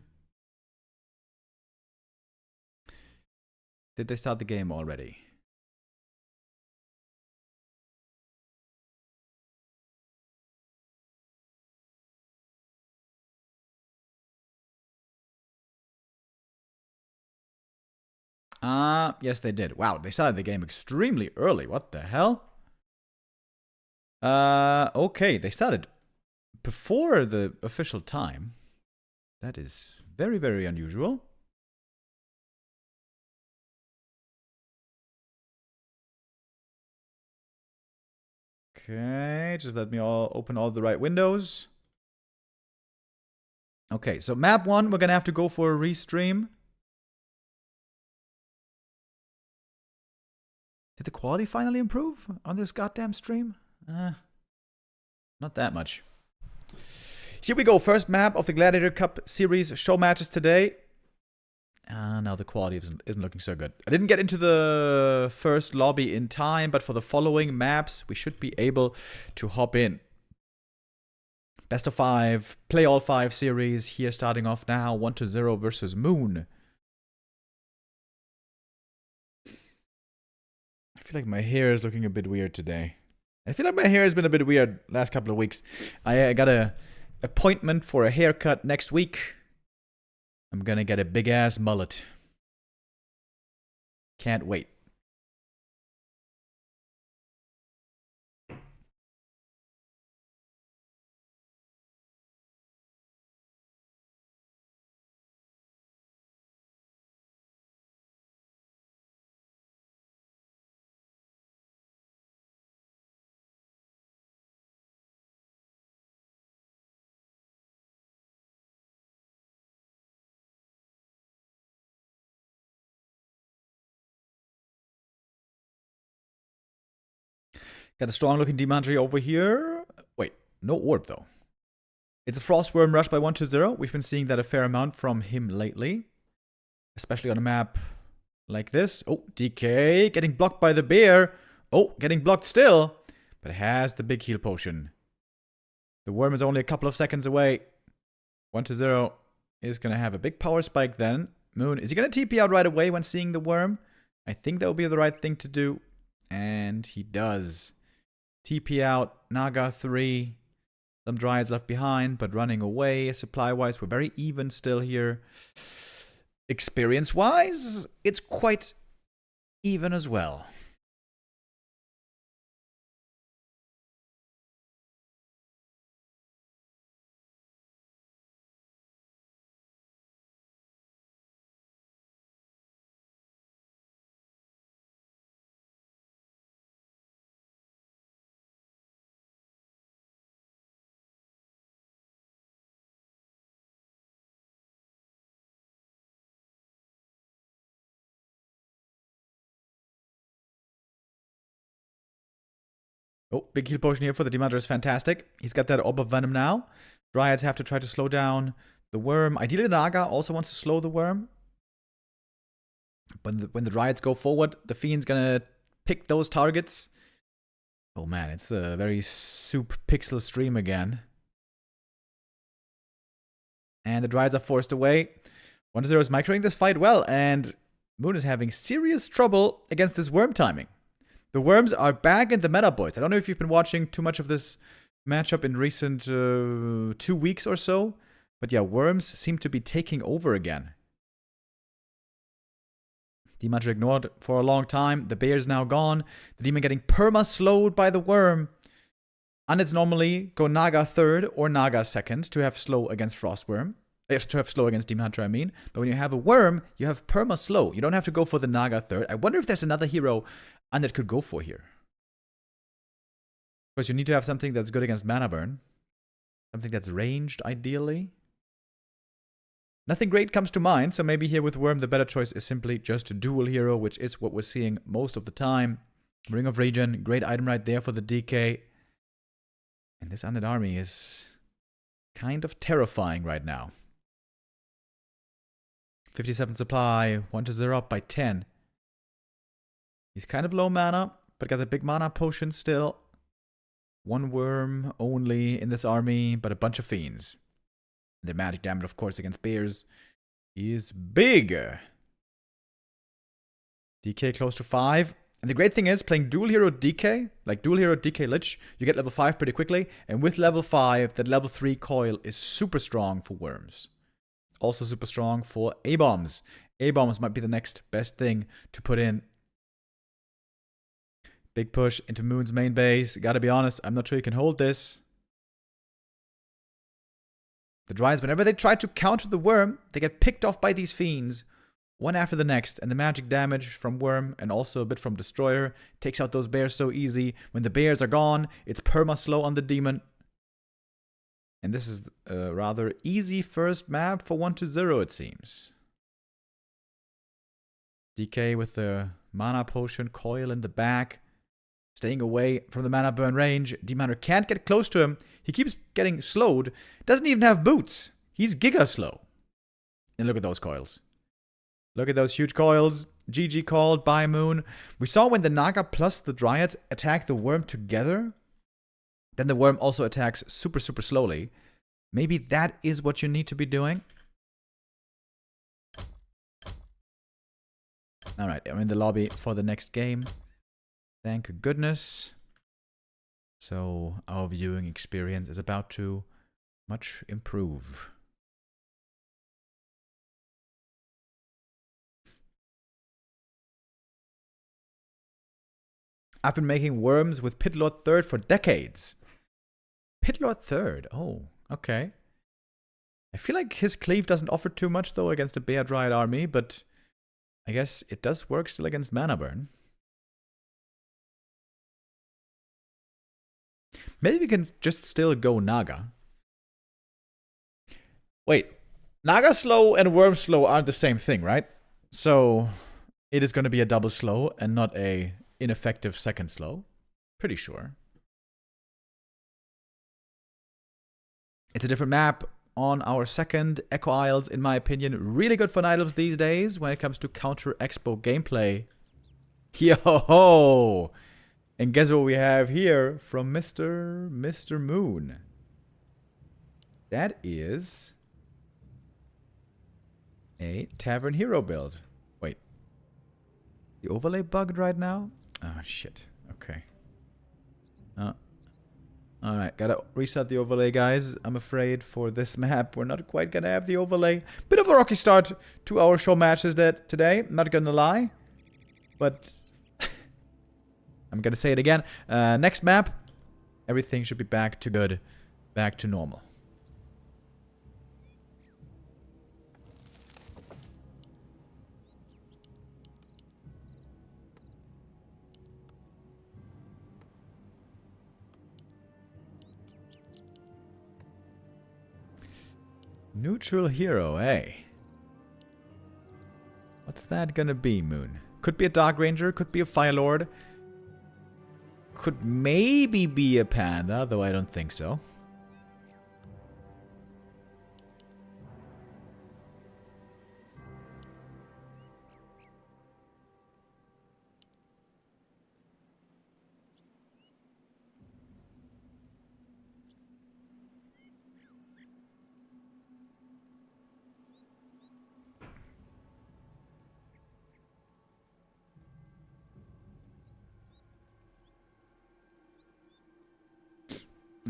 Did they start the game already? Yes they did. Wow, they started the game extremely early. What the hell? Okay, they started before the official time. That is very, very unusual. Okay, just let me open all the right windows. Okay, so map 1, we're gonna have to go for a restream. Did the quality finally improve on this goddamn stream? Not that much. Here we go, first map of the Gladiator Cup Series show matches today. Now the quality isn't looking so good. I didn't get into the first lobby in time, but for the following maps, we should be able to hop in. Best of 5, play all 5 series. Here starting off now, 1-0 versus Moon. I feel like my hair is looking a bit weird today. I feel like my hair has been a bit weird last couple of weeks. I got a appointment for a haircut next week. I'm gonna get a big ass mullet. Can't wait. Got a strong looking Demon Tree over here. Wait, no orb though. It's a Frostworm rush by 120. We've been seeing that a fair amount from him lately. Especially on a map like this. Oh, DK getting blocked by the bear. Oh, getting blocked still. But it has the big heal potion. The worm is only a couple of seconds away. 120 is going to have a big power spike then. Moon, is he going to TP out right away when seeing the worm? I think that would be the right thing to do. And he does. TP out, Naga 3. Some Dryads left behind, but running away. Supply-wise, we're very even still here. Experience-wise, it's quite even as well. Oh, big heal potion here for the Demanter is fantastic. He's got that Orb of Venom now. Dryads have to try to slow down the worm. Ideally, Naga also wants to slow the worm. When the Dryads go forward, the Fiend's gonna pick those targets. Oh man, it's a very soup pixel stream again. And the Dryads are forced away. 1-0 is microing this fight well, and Moon is having serious trouble against this worm timing. The worms are back in the meta, boys. I don't know if you've been watching too much of this matchup in recent 2 weeks or so. But yeah, worms seem to be taking over again. Demon ignored for a long time. The bear's now gone. The demon getting perma-slowed by the worm. And it's normally go Naga 3rd or Naga 2nd to have slow against Frostworm. To have slow against Demon Hunter, I mean. But when you have a worm, you have perma-slow. You don't have to go for the Naga 3rd. I wonder if there's another hero Undead could go for here. Because you need to have something that's good against mana burn. Something that's ranged, ideally. Nothing great comes to mind, so maybe here with Worm the better choice is simply just a dual hero, which is what we're seeing most of the time. Ring of Regen, great item right there for the DK. And this Undead army is kind of terrifying right now. 57 supply, 1-0 up by 10. He's kind of low mana, but got the big mana potion still. One worm only in this army, but a bunch of fiends. The magic damage, of course, against bears is big. DK close to 5. And the great thing is, playing dual hero DK, like dual hero DK Lich, you get level 5 pretty quickly. And with level 5, that level 3 coil is super strong for worms. Also super strong for A-bombs. A-bombs might be the next best thing to put in. Big push into Moon's main base. Gotta be honest, I'm not sure you can hold this. The Dryads, whenever they try to counter the worm, they get picked off by these fiends, one after the next, and the magic damage from Worm and also a bit from Destroyer takes out those bears so easy. When the bears are gone, it's perma-slow on the demon. And this is a rather easy first map for 1-0, it seems. DK with the mana potion, coil in the back. Staying away from the mana burn range. Demon Hunter can't get close to him. He keeps getting slowed. Doesn't even have boots. He's giga slow. And look at those coils. Look at those huge coils. GG called by Moon. We saw when the Naga plus the Dryads attack the worm together, then the worm also attacks super, super slowly. Maybe that is what you need to be doing. Alright, I'm in the lobby for the next game. Thank goodness. So our viewing experience is about to much improve. I've been making worms with Pitlord III for decades. Pitlord III? Oh, okay. I feel like his cleave doesn't offer too much, though, against a Bear Dryad army, but I guess it does work still against Mana Burn. Maybe we can just still go Naga. Wait, Naga slow and Worm slow aren't the same thing, right? So it is going to be a double slow and not a ineffective second slow. Pretty sure. It's a different map on our second. Echo Isles, in my opinion, really good for Night Elves these days when it comes to counter expo gameplay. Yo-ho! And guess what we have here from Mr. Moon? That is a Tavern Hero build. Wait. The overlay bugged right now? Oh, shit. Okay. Alright, gotta reset the overlay, guys. I'm afraid for this map, we're not quite gonna have the overlay. Bit of a rocky start to our show matches today, not gonna lie. But I'm gonna say it again. Next map, everything should be back to good, back to normal. Neutral hero, eh? What's that gonna be, Moon? Could be a Dark Ranger, could be a Fire Lord. Could maybe be a Panda, though I don't think so.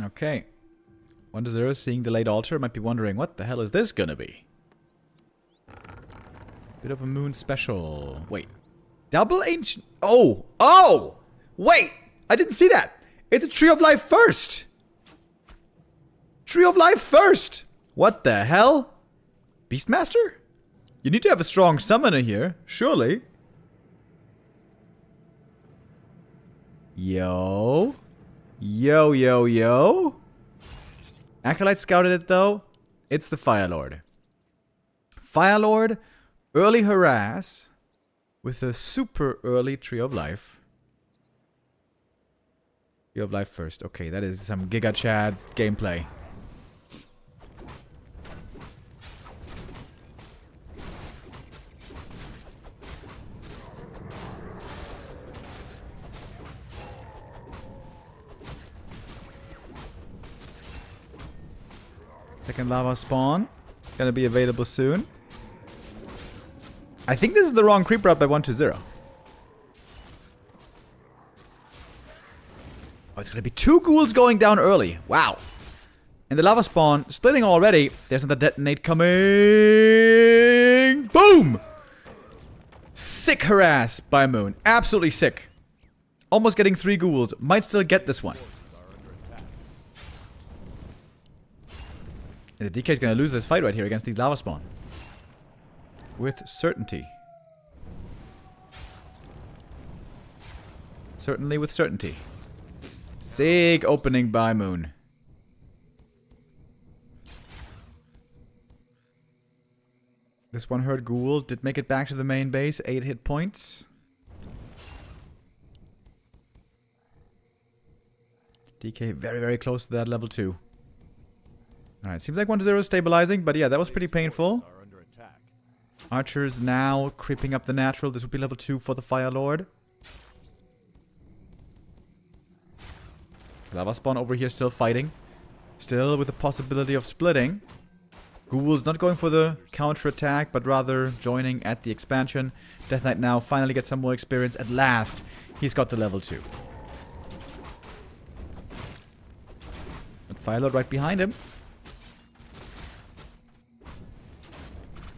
Okay. 1-0, seeing the late altar, might be wondering, what the hell is this gonna be? Bit of a Moon special. Wait. Double ancient... Oh! Oh! Wait! I didn't see that! It's a Tree of Life first! Tree of Life first! What the hell? Beastmaster? You need to have a strong summoner here, surely. Yo. Yo, yo, yo. Acolyte scouted it, though. It's the Fire Lord. Fire Lord, early harass, with a super early Tree of Life. Tree of Life first. Okay, that is some Giga Chad gameplay. Second lava spawn. Gonna be available soon. I think this is the wrong creep route by 1-0. Oh, it's gonna be 2 ghouls going down early. Wow. And the lava spawn splitting already. There's another detonate coming. Boom! Sick harass by Moon. Absolutely sick. Almost getting 3 ghouls. Might still get this one. And the DK is going to lose this fight right here against these lava spawn. With certainty. Certainly with certainty. Sick opening by Moon. This one hurt ghoul did make it back to the main base. 8 hit points. DK very, very close to that level 2. Alright, seems like 1-0 is stabilizing, but yeah, that was pretty painful. Archers now creeping up the natural. This would be level 2 for the Fire Lord. Lava spawn over here still fighting. Still with the possibility of splitting. Ghouls not going for the counter attack, but rather joining at the expansion. Death Knight now finally gets some more experience. At last, he's got the level 2. But Fire Lord right behind him.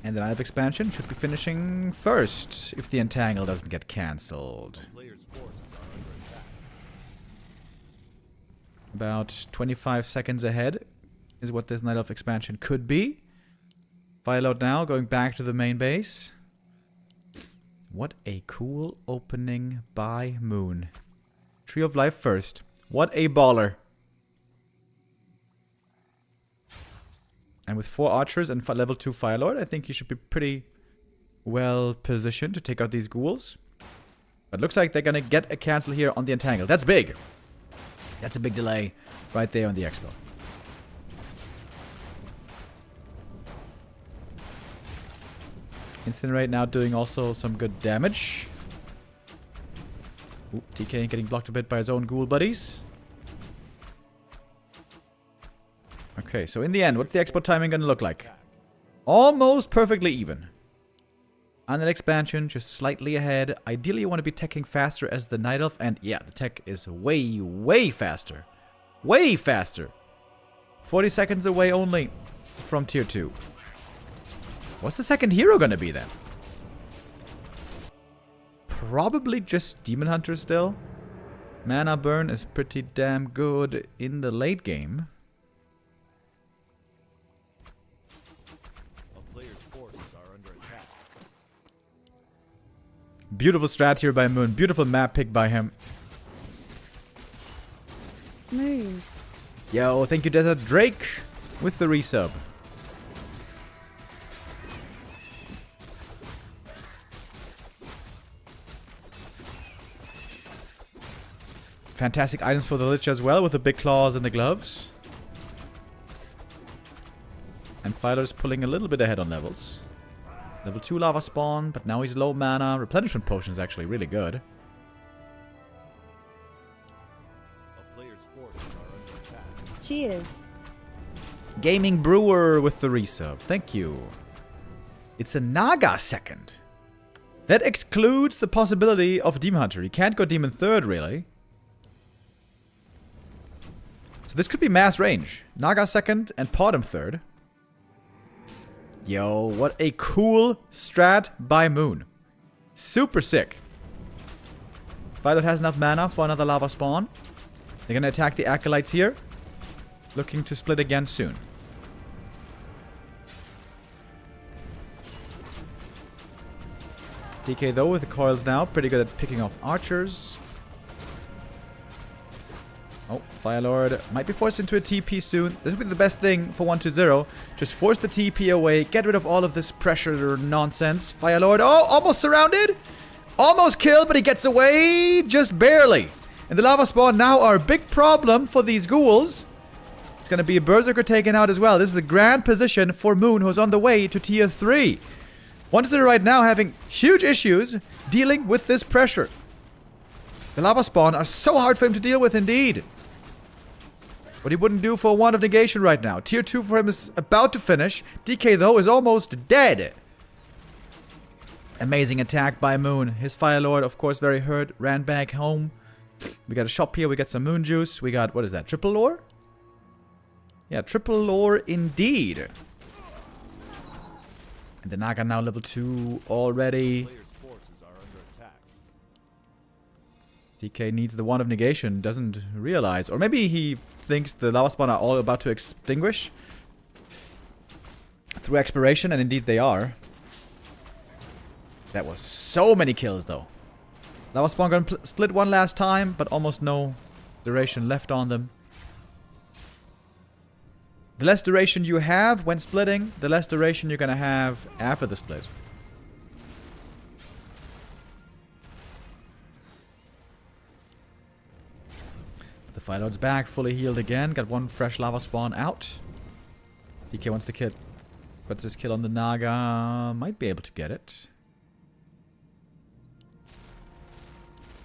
And the Night of Expansion should be finishing first, if the Entangle doesn't get cancelled. About 25 seconds ahead is what this Night Elf expansion could be. Fire load now, going back to the main base. What a cool opening by Moon. Tree of Life first. What a baller. And with 4 archers and level 2 Fire Lord, I think you should be pretty well positioned to take out these ghouls. But looks like they're gonna get a cancel here on the Entangle. That's big. That's a big delay right there on the Expo. Incinerate now doing also some good damage. Ooh, TK getting blocked a bit by his own ghoul buddies. Okay, so in the end, what's the Expo timing gonna look like? Almost perfectly even. On that expansion, just slightly ahead. Ideally, you want to be teching faster as the Night Elf. And yeah, the tech is way, way faster. Way faster. 40 seconds away only from tier 2. What's the second hero gonna be then? Probably just Demon Hunter still. Mana burn is pretty damn good in the late game. Beautiful strat here by Moon. Beautiful map pick by him. Moon. Yo, thank you, Desert Drake, with the resub. Fantastic items for the Lich as well, with the big claws and the gloves. And Filer's pulling a little bit ahead on levels. Level 2 lava spawn, but now he's low mana. Replenishment potion is actually really good. A player's forces are under attack. Cheers. Gaming Brewer with the resub. Thank you. It's a Naga second. That excludes the possibility of Demon Hunter. He can't go Demon third, really. So this could be mass range. Naga second and Podem third. Yo, what a cool strat by Moon. Super sick. Violet has enough mana for another lava spawn. They're gonna attack the Acolytes here. Looking to split again soon. DK though with the coils now. Pretty good at picking off archers. Oh, Firelord might be forced into a TP soon. This would be the best thing for 1-2-0. Just force the TP away. Get rid of all of this pressure nonsense. Firelord, oh, almost surrounded. Almost killed, but he gets away just barely. And the lava spawn now are a big problem for these ghouls. It's going to be a Berserker taken out as well. This is a grand position for Moon, who's on the way to tier 3. 1-0 right now having huge issues dealing with this pressure. The lava spawn are so hard for him to deal with indeed. What he wouldn't do for a Wand of Negation right now. Tier 2 for him is about to finish. DK, though, is almost dead. Amazing attack by Moon. His Firelord, of course, very hurt. Ran back home. We got a shop here. We got some Moon Juice. We got, what is that? Triple lore? Yeah, triple lore indeed. And the Naga now level 2 already. Player's forces are under attack. DK needs the Wand of Negation. Doesn't realize. Or maybe he thinks the lava spawn are all about to extinguish through expiration, and indeed they are. That was so many kills though. Lava spawn gonna split one last time, but almost no duration left on them. The less duration you have when splitting, the less duration you're gonna have after the split. The Firelord's back, fully healed again. Got one fresh lava spawn out. DK wants to kill. What's this kill on the Naga? Might be able to get it.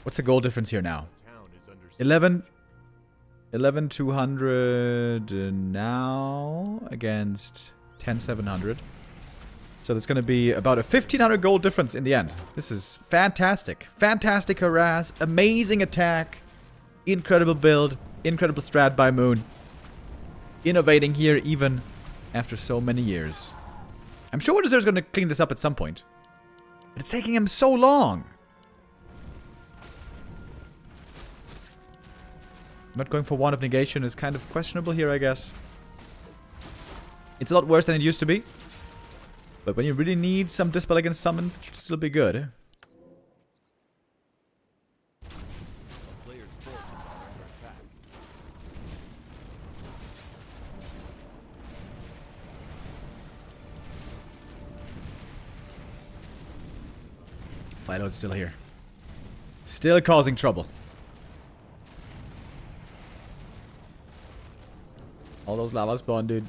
What's the goal difference here now? 11,200 now against 10,700. So there's going to be about a 1,500 gold difference in the end. This is fantastic. Fantastic harass. Amazing attack. Incredible build. Incredible strat by Moon. Innovating here even after so many years. I'm sure Wizard's going to clean this up at some point. But it's taking him so long. Not going for Wand of Negation is kind of questionable here, I guess. It's a lot worse than it used to be. But when you really need some Dispel against summons, it should still be good. Phyllo's still here. Still causing trouble. All those lava spawn, dude.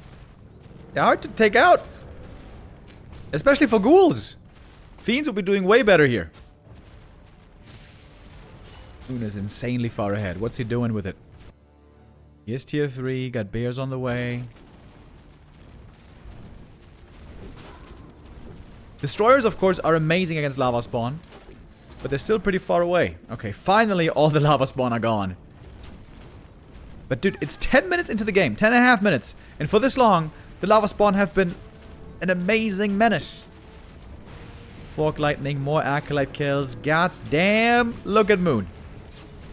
They're hard to take out. Especially for ghouls. Fiends will be doing way better here. Moon is insanely far ahead. What's he doing with it? He is tier 3. Got bears on the way. Destroyers, of course, are amazing against lava spawn. But they're still pretty far away. Okay, finally all the lava spawn are gone. But dude, it's 10 minutes into the game. 10.5 minutes. And for this long, the lava spawn have been an amazing menace. Fork lightning, more acolyte kills. God damn. Look at Moon.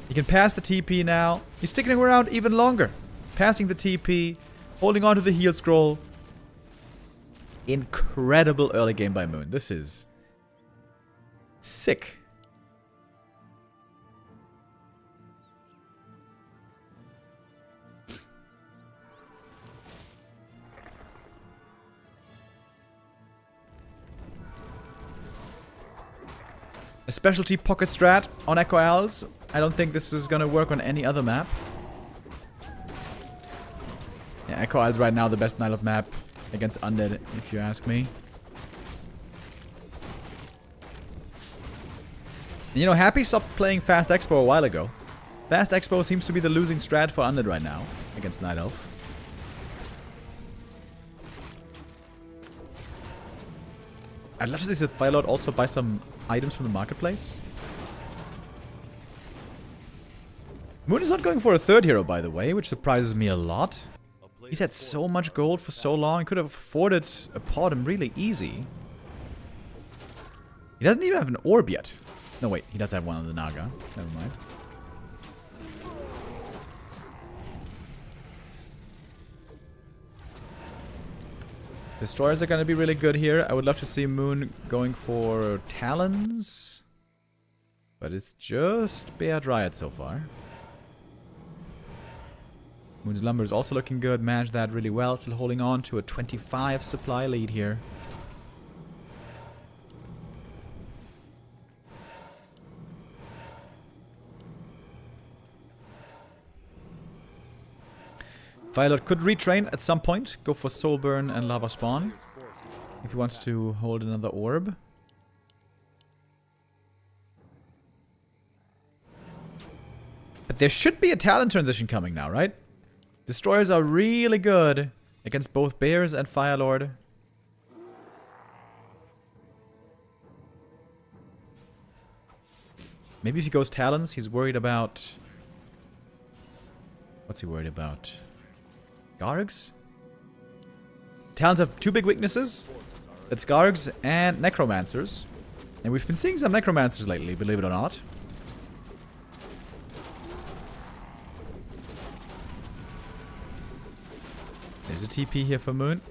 He can pass the TP now. He's sticking around even longer. Passing the TP. Holding on to the heal scroll. Incredible early game by Moon. This is sick. A specialty pocket strat on Echo Owls. I don't think this is gonna work on any other map. Yeah, Echo Owls right now the best Night of map against Undead, if you ask me. And you know, Happy stopped playing Fast Expo a while ago. Fast Expo seems to be the losing strat for Undead right now against Night Elf. I'd love to see the Firelord also buy some items from the marketplace. Moon is not going for a third hero, by the way, which surprises me a lot. He's had so much gold for so long. He could have afforded a Podem really easy. He doesn't even have an orb yet. No, wait. He does have one on the Naga. Never mind. Destroyers are going to be really good here. I would love to see Moon going for Talons. But it's just Bear Dryad so far. Moon's Lumber is also looking good. Managed that really well. Still holding on to a 25 supply lead here. Violet could retrain at some point. Go for Soulburn and Lava Spawn. If he wants to hold another orb. But there should be a talent transition coming now, right? Destroyers are really good against both Bears and Firelord. Maybe if he goes Talons, he's worried about... What's he worried about? Gargs? Talons have two big weaknesses. It's Gargs and Necromancers. And we've been seeing some Necromancers lately, believe it or not. There's a TP here for Moon.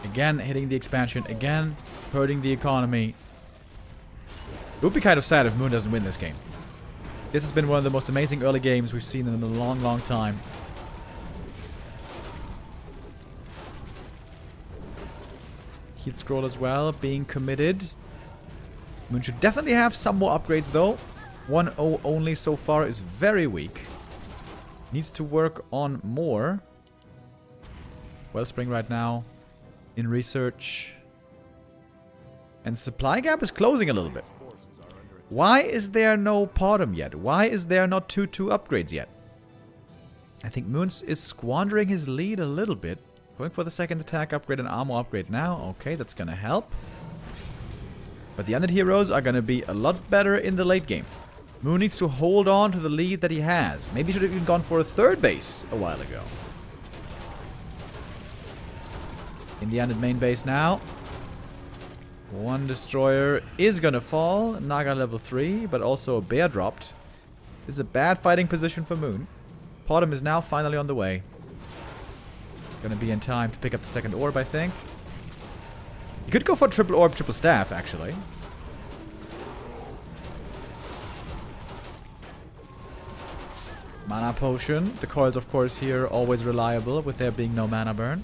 Again, hitting the expansion. Again, hurting the economy. It would be kind of sad if Moon doesn't win this game. This has been one of the most amazing early games we've seen in a long, long time. Heal scroll as well, being committed. Moon should definitely have some more upgrades though. 1-0 only so far is very weak. Needs to work on more. Wellspring right now in research. And supply gap is closing a little bit. Why is there no Podem yet? Why is there not 2-2 upgrades yet? I think Moons is squandering his lead a little bit. Going for the second attack upgrade and armor upgrade now. Okay, that's gonna help. But the Undead heroes are gonna be a lot better in the late game. Moon needs to hold on to the lead that he has. Maybe he should have even gone for a third base a while ago. In the Undead main base now. One destroyer is gonna fall. Naga level 3, but also a bear dropped. This is a bad fighting position for Moon. Potem is now finally on the way. Gonna be in time to pick up the second orb, I think. You could go for triple orb, triple staff, actually. Mana potion. The coils, of course, here always reliable with there being no mana burn.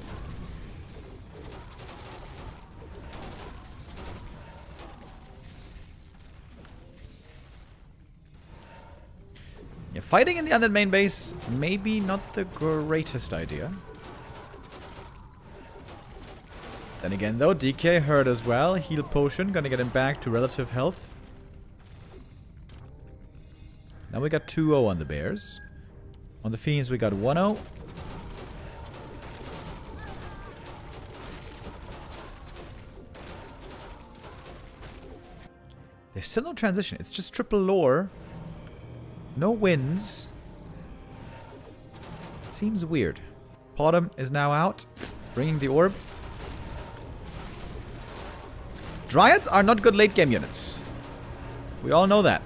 Yeah, fighting in the undead main base, maybe not the greatest idea. Then again, though, DK hurt as well. Heal potion, gonna get him back to relative health. Now we got 2-0 on the bears. On the fiends, we got 1-0. There's still no transition. It's just triple lore. No wins. It seems weird. Potem is now out, bringing the orb. Dryads are not good late game units. We all know that.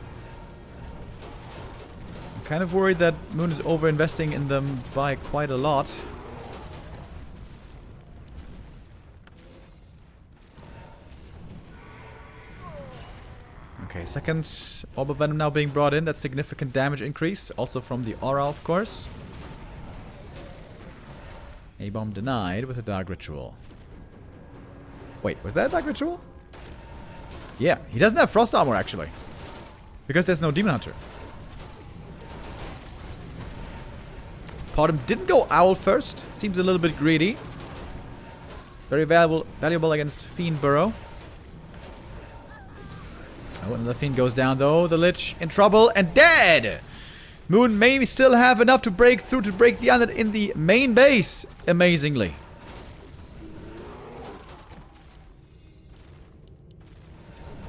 I'm kind of worried that Moon is over-investing in them by quite a lot. Okay, second Orb of Venom now being brought in. That's significant damage increase. Also from the aura, of course. A-bomb denied with a Dark Ritual. Wait, was that a Dark Ritual? Yeah, he doesn't have Frost Armor, actually. Because there's no Demon Hunter. Potem didn't go Owl first. Seems a little bit greedy. Very valuable against Fiend Burrow. Oh, when the Fiend goes down, though, the Lich in trouble and dead! Moon may still have enough to break through to break the Undead in the main base, amazingly.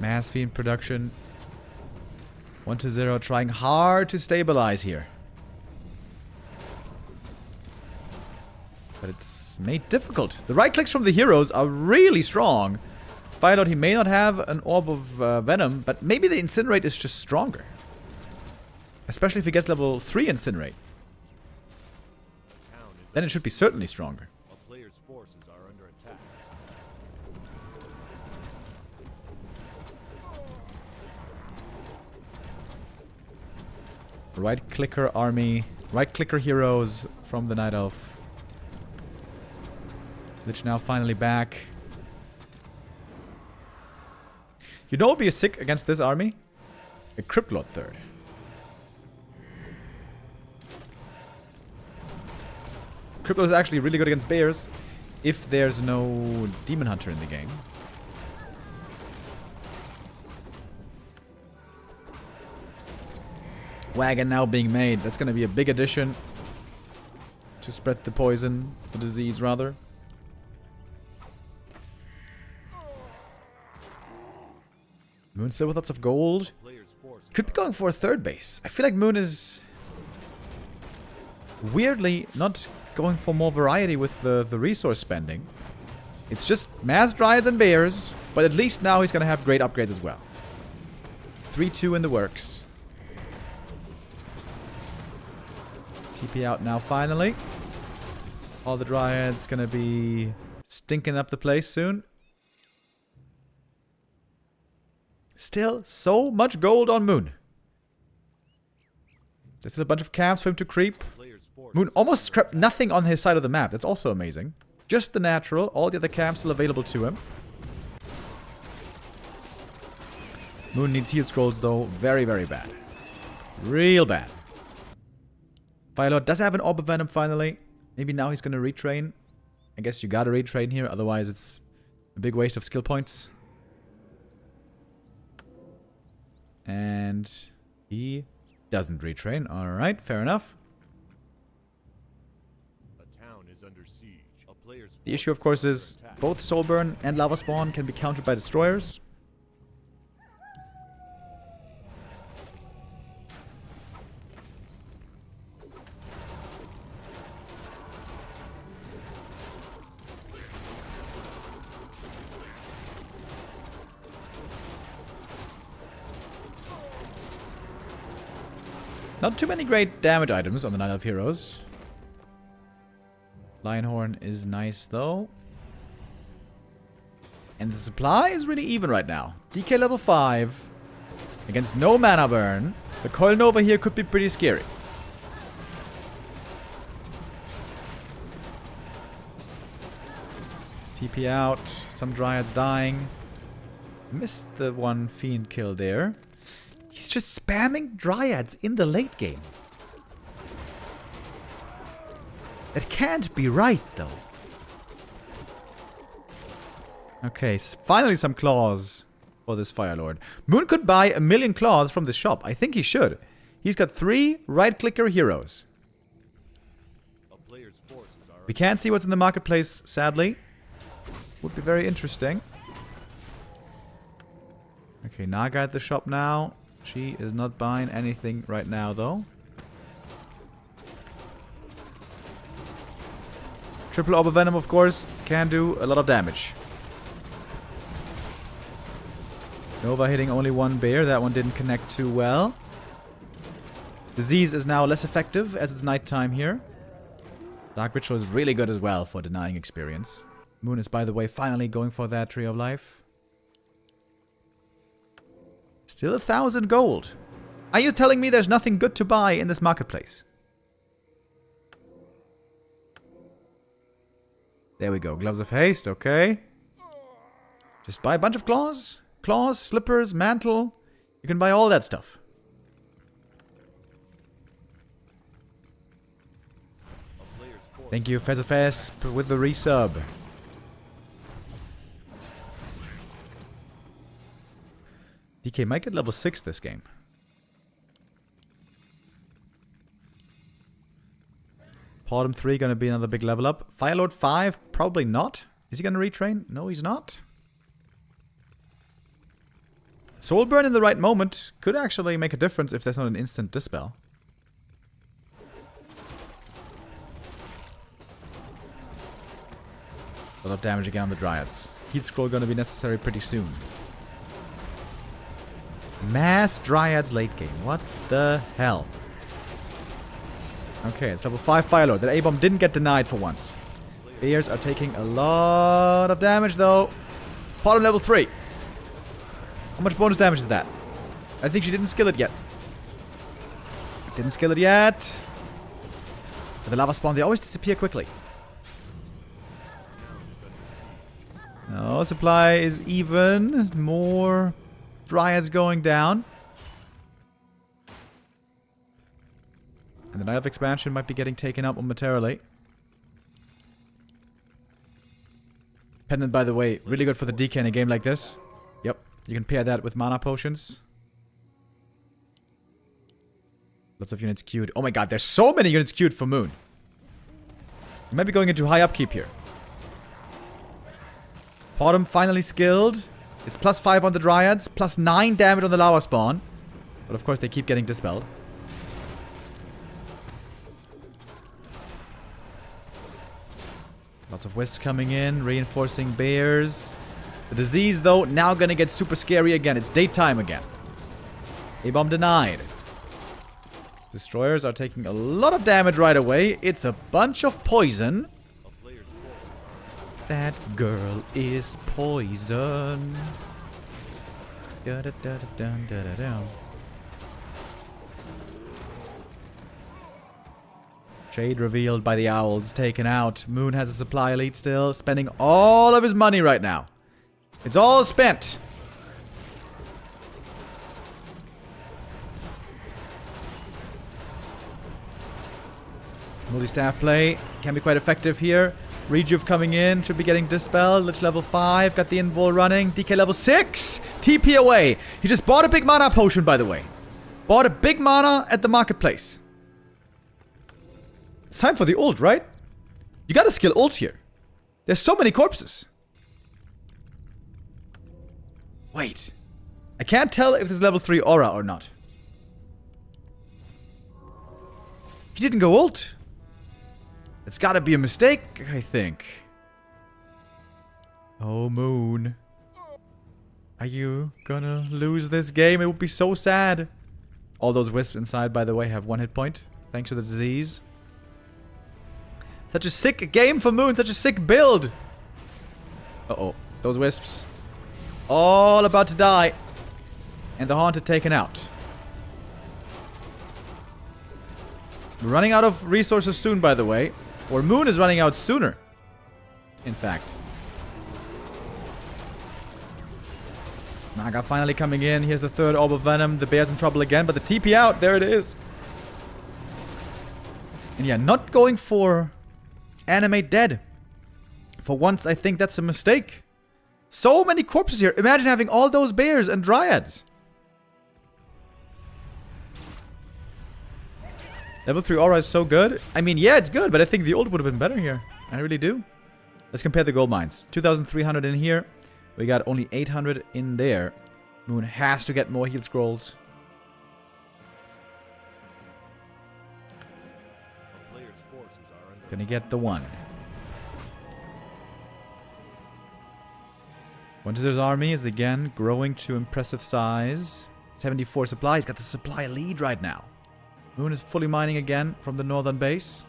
Mass Fiend production. 1-0, trying hard to stabilize here. But it's made difficult. The right clicks from the heroes are really strong. Firelord, he may not have an Orb of Venom, but maybe the Incinerate is just stronger. Especially if he gets level 3 Incinerate. Then it should be certainly stronger. A player's forces are under attack. Right clicker army. Right clicker heroes from the Night Elf. Lich now finally back. You know what would be sick against this army? A Cryptlord third. Cryptlord is actually really good against bears if there's no Demon Hunter in the game. Wagon now being made. That's going to be a big addition to spread the poison, the disease rather. Moon still with lots of gold. Could be going for a third base. I feel like Moon is weirdly not going for more variety with the resource spending. It's just mass dryads and bears, but at least now he's going to have great upgrades as well. 3-2 in the works. TP out now finally. All the dryads going to be stinking up the place soon. Still, so much gold on Moon. There's still a bunch of camps for him to creep. Moon almost scrapped nothing on his side of the map. That's also amazing. Just the natural. All the other camps still available to him. Moon needs heal scrolls, though. Very, very bad. Real bad. Firelord does have an Orb of Venom, finally. Maybe now he's going to retrain. I guess you gotta retrain here. Otherwise, it's a big waste of skill points. And he doesn't retrain. Alright, fair enough. A town is under siege. A player's The issue, of course, is both Soulburn and Lava Spawn can be countered by destroyers. Not too many great damage items on the Night of Heroes. Lionhorn is nice though. And the supply is really even right now. DK level 5 against no mana burn. The Coil Nova here could be pretty scary. TP out. Some Dryads dying. Missed the one Fiend kill there. He's just spamming Dryads in the late game. That can't be right, though. Okay, finally some claws for this Fire Lord. Moon could buy 1,000,000 claws from this shop. I think he should. He's got 3 right-clicker heroes. We can't see what's in the marketplace, sadly. Would be very interesting. Okay, Naga at the shop now. She is not buying anything right now, though. Triple Orb of Venom, of course, can do a lot of damage. Nova hitting only one bear. That one didn't connect too well. Disease is now less effective as it's nighttime here. Dark Ritual is really good as well for denying experience. Moon is, by the way, finally going for that Tree of Life. Still 1,000 gold. Are you telling me there's nothing good to buy in this marketplace? There we go. Gloves of Haste, okay. Just buy a bunch of claws. Claws, slippers, mantle. You can buy all that stuff. Thank you, Fezofesp, with the resub. DK might get level 6 this game. Podum 3 gonna be another big level up. Firelord 5, probably not. Is he gonna retrain? No, he's not. Soulburn in the right moment could actually make a difference if there's not an instant dispel. A lot of damage again on the Dryads. Heat Scroll gonna be necessary pretty soon. Mass Dryads late game. What the hell? Okay, it's level 5 Firelord. That A-bomb didn't get denied for once. Bears are taking a lot of damage though. Bottom level 3. How much bonus damage is that? I think she didn't skill it yet. Didn't skill it yet. But the lava spawn, they always disappear quickly. No, supply is even. More Dryads going down. And the Night of Expansion might be getting taken up momentarily. Pendant, by the way, really good for the DK in a game like this. Yep, you can pair that with mana potions. Lots of units queued. Oh my god, there's so many units queued for Moon. You might be going into high upkeep here. Podum finally skilled. It's plus 5 on the Dryads, plus 9 damage on the lava spawn. But of course they keep getting dispelled. Lots of Wisps coming in, reinforcing bears. The disease, though, now gonna get super scary again. It's daytime again. A-bomb denied. Destroyers are taking a lot of damage right away. It's a bunch of poison. That girl is poison. Da-da-da-da-dun-da-da-dun. Shade revealed by the owls, taken out. Moon has a supply elite still, spending all of his money right now. It's all spent. Multi-staff play can be quite effective here. Rejuve coming in, should be getting dispelled. Lich level 5, got the invul running. DK level 6, TP away. He just bought a big mana potion, by the way. Bought a big mana at the marketplace. It's time for the ult, right? You gotta skill ult here. There's so many corpses. Wait. I can't tell if this is level 3 aura or not. He didn't go ult. It's gotta be a mistake, I think. Oh, Moon. Are you gonna lose this game? It would be so sad. All those wisps inside, by the way, have 1 hit point. Thanks to the disease. Such a sick game for Moon. Such a sick build. Uh-oh. Those wisps. All about to die. And the Haunted taken out. We're running out of resources soon, by the way. Or Moon is running out sooner. In fact. Naga finally coming in. Here's the 3rd Orb of Venom. The bear's in trouble again, but the TP out. There it is. And yeah, not going for Animate Dead. For once, I think that's a mistake. So many corpses here. Imagine having all those bears and dryads. Level 3 aura is so good. I mean, yeah, it's good, but I think the ult would have been better here. I really do. Let's compare the gold mines. 2,300 in here. We got only 800 in there. Moon has to get more heal scrolls. Gonna get the 1. Wonders' army is again growing to impressive size. 74 supplies. Got the supply lead right now. Moon is fully mining again from the northern base.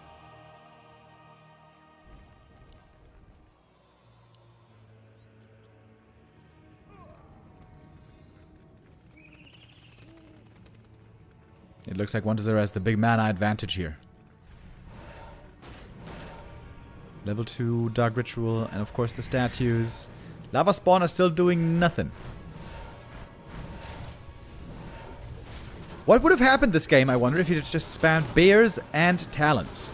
It looks like Wonders has the big mana advantage here. Level 2 Dark Ritual and of course the statues. Lava Spawn are still doing nothing. What would have happened this game, I wonder, if you just spammed Bears and Talons?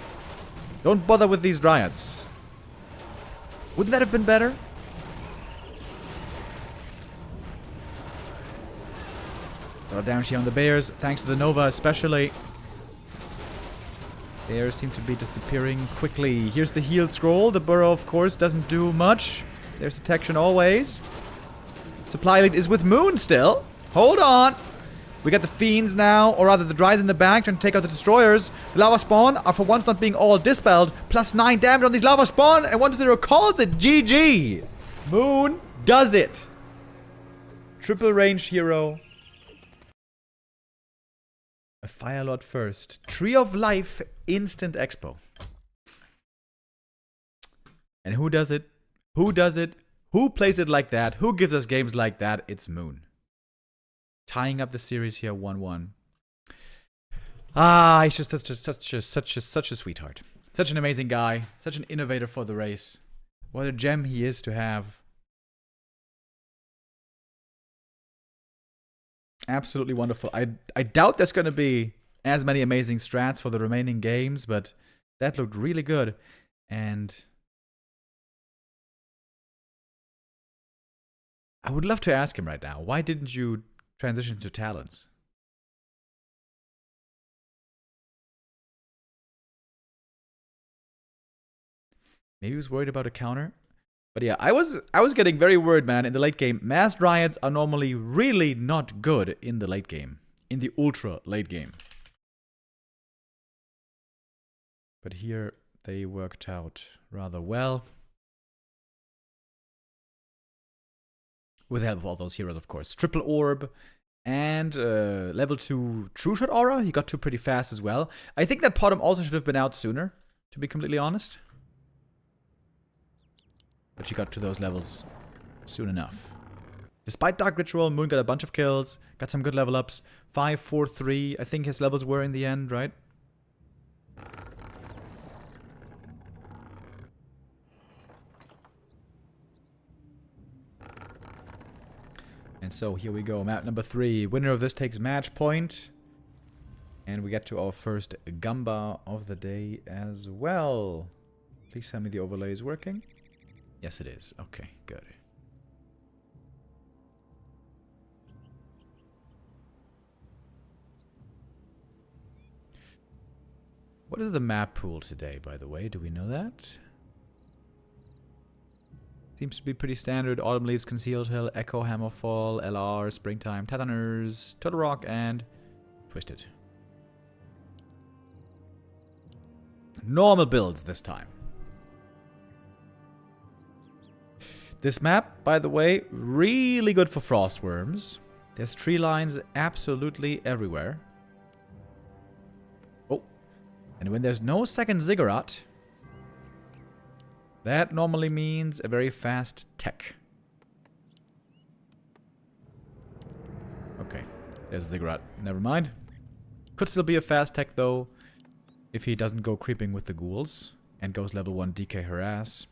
Don't bother with these Dryads. Wouldn't that have been better? A lot of damage here on the Bears, thanks to the Nova especially. Bears seem to be disappearing quickly. Here's the heal scroll. The Burrow, of course, doesn't do much. There's detection always. Supply lead is with Moon still. Hold on. We got the Fiends now, or rather the Dryads in the back, trying to take out the Destroyers. The Lava Spawn are for once not being all dispelled. Plus 9 damage on these Lava Spawn, and 1-0 calls it GG. Moon does it. Triple range hero. A Fire Lord first. Tree of Life instant expo. And who does it? Who does it? Who plays it like that? Who gives us games like that? It's Moon. Tying up the series here 1-1. Ah, he's just such a sweetheart. Such an amazing guy. Such an innovator for the race. What a gem he is to have. Absolutely wonderful. I doubt there's going to be as many amazing strats for the remaining games, but that looked really good. And I would love to ask him right now, why didn't you transition to Talons? Maybe he was worried about a counter. But yeah, I was getting very worried, man, in the late game. Mass Dryads are normally really not good in the late game. In the ultra late game. But here they worked out rather well. With the help of all those heroes, of course. Triple Orb and level 2 True Shot Aura. He got to pretty fast as well. I think that Potom also should have been out sooner, to be completely honest. But she got to those levels soon enough. Despite Dark Ritual, Moon got a bunch of kills, got some good level ups. 5, 4, 3, I think his levels were in the end, right? And so here we go, map number 3. Winner of this takes match point. And we get to our first Gamba of the day as well. Please tell me the overlay is working. Yes, it is. Okay, good. What is the map pool today, by the way? Do we know that? Seems to be pretty standard. Autumn Leaves, Concealed Hill, Echo, Hammerfall, LR, Springtime, Tathaners, Turtle Rock, and Twisted. Normal builds this time. This map, by the way, really good for Frostworms. There's tree lines absolutely everywhere. And when there's no second ziggurat, that normally means a very fast tech. Okay, there's ziggurat. Never mind. Could still be a fast tech though, if he doesn't go creeping with the ghouls and goes level 1 DK harass.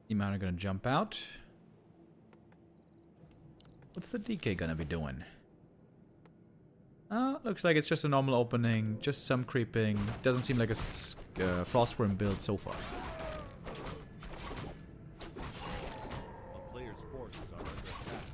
Demon are gonna jump out. What's the DK gonna be doing? Looks like it's just a normal opening, just some creeping. Doesn't seem like a Frostworm build so far. A player's forces are under attack.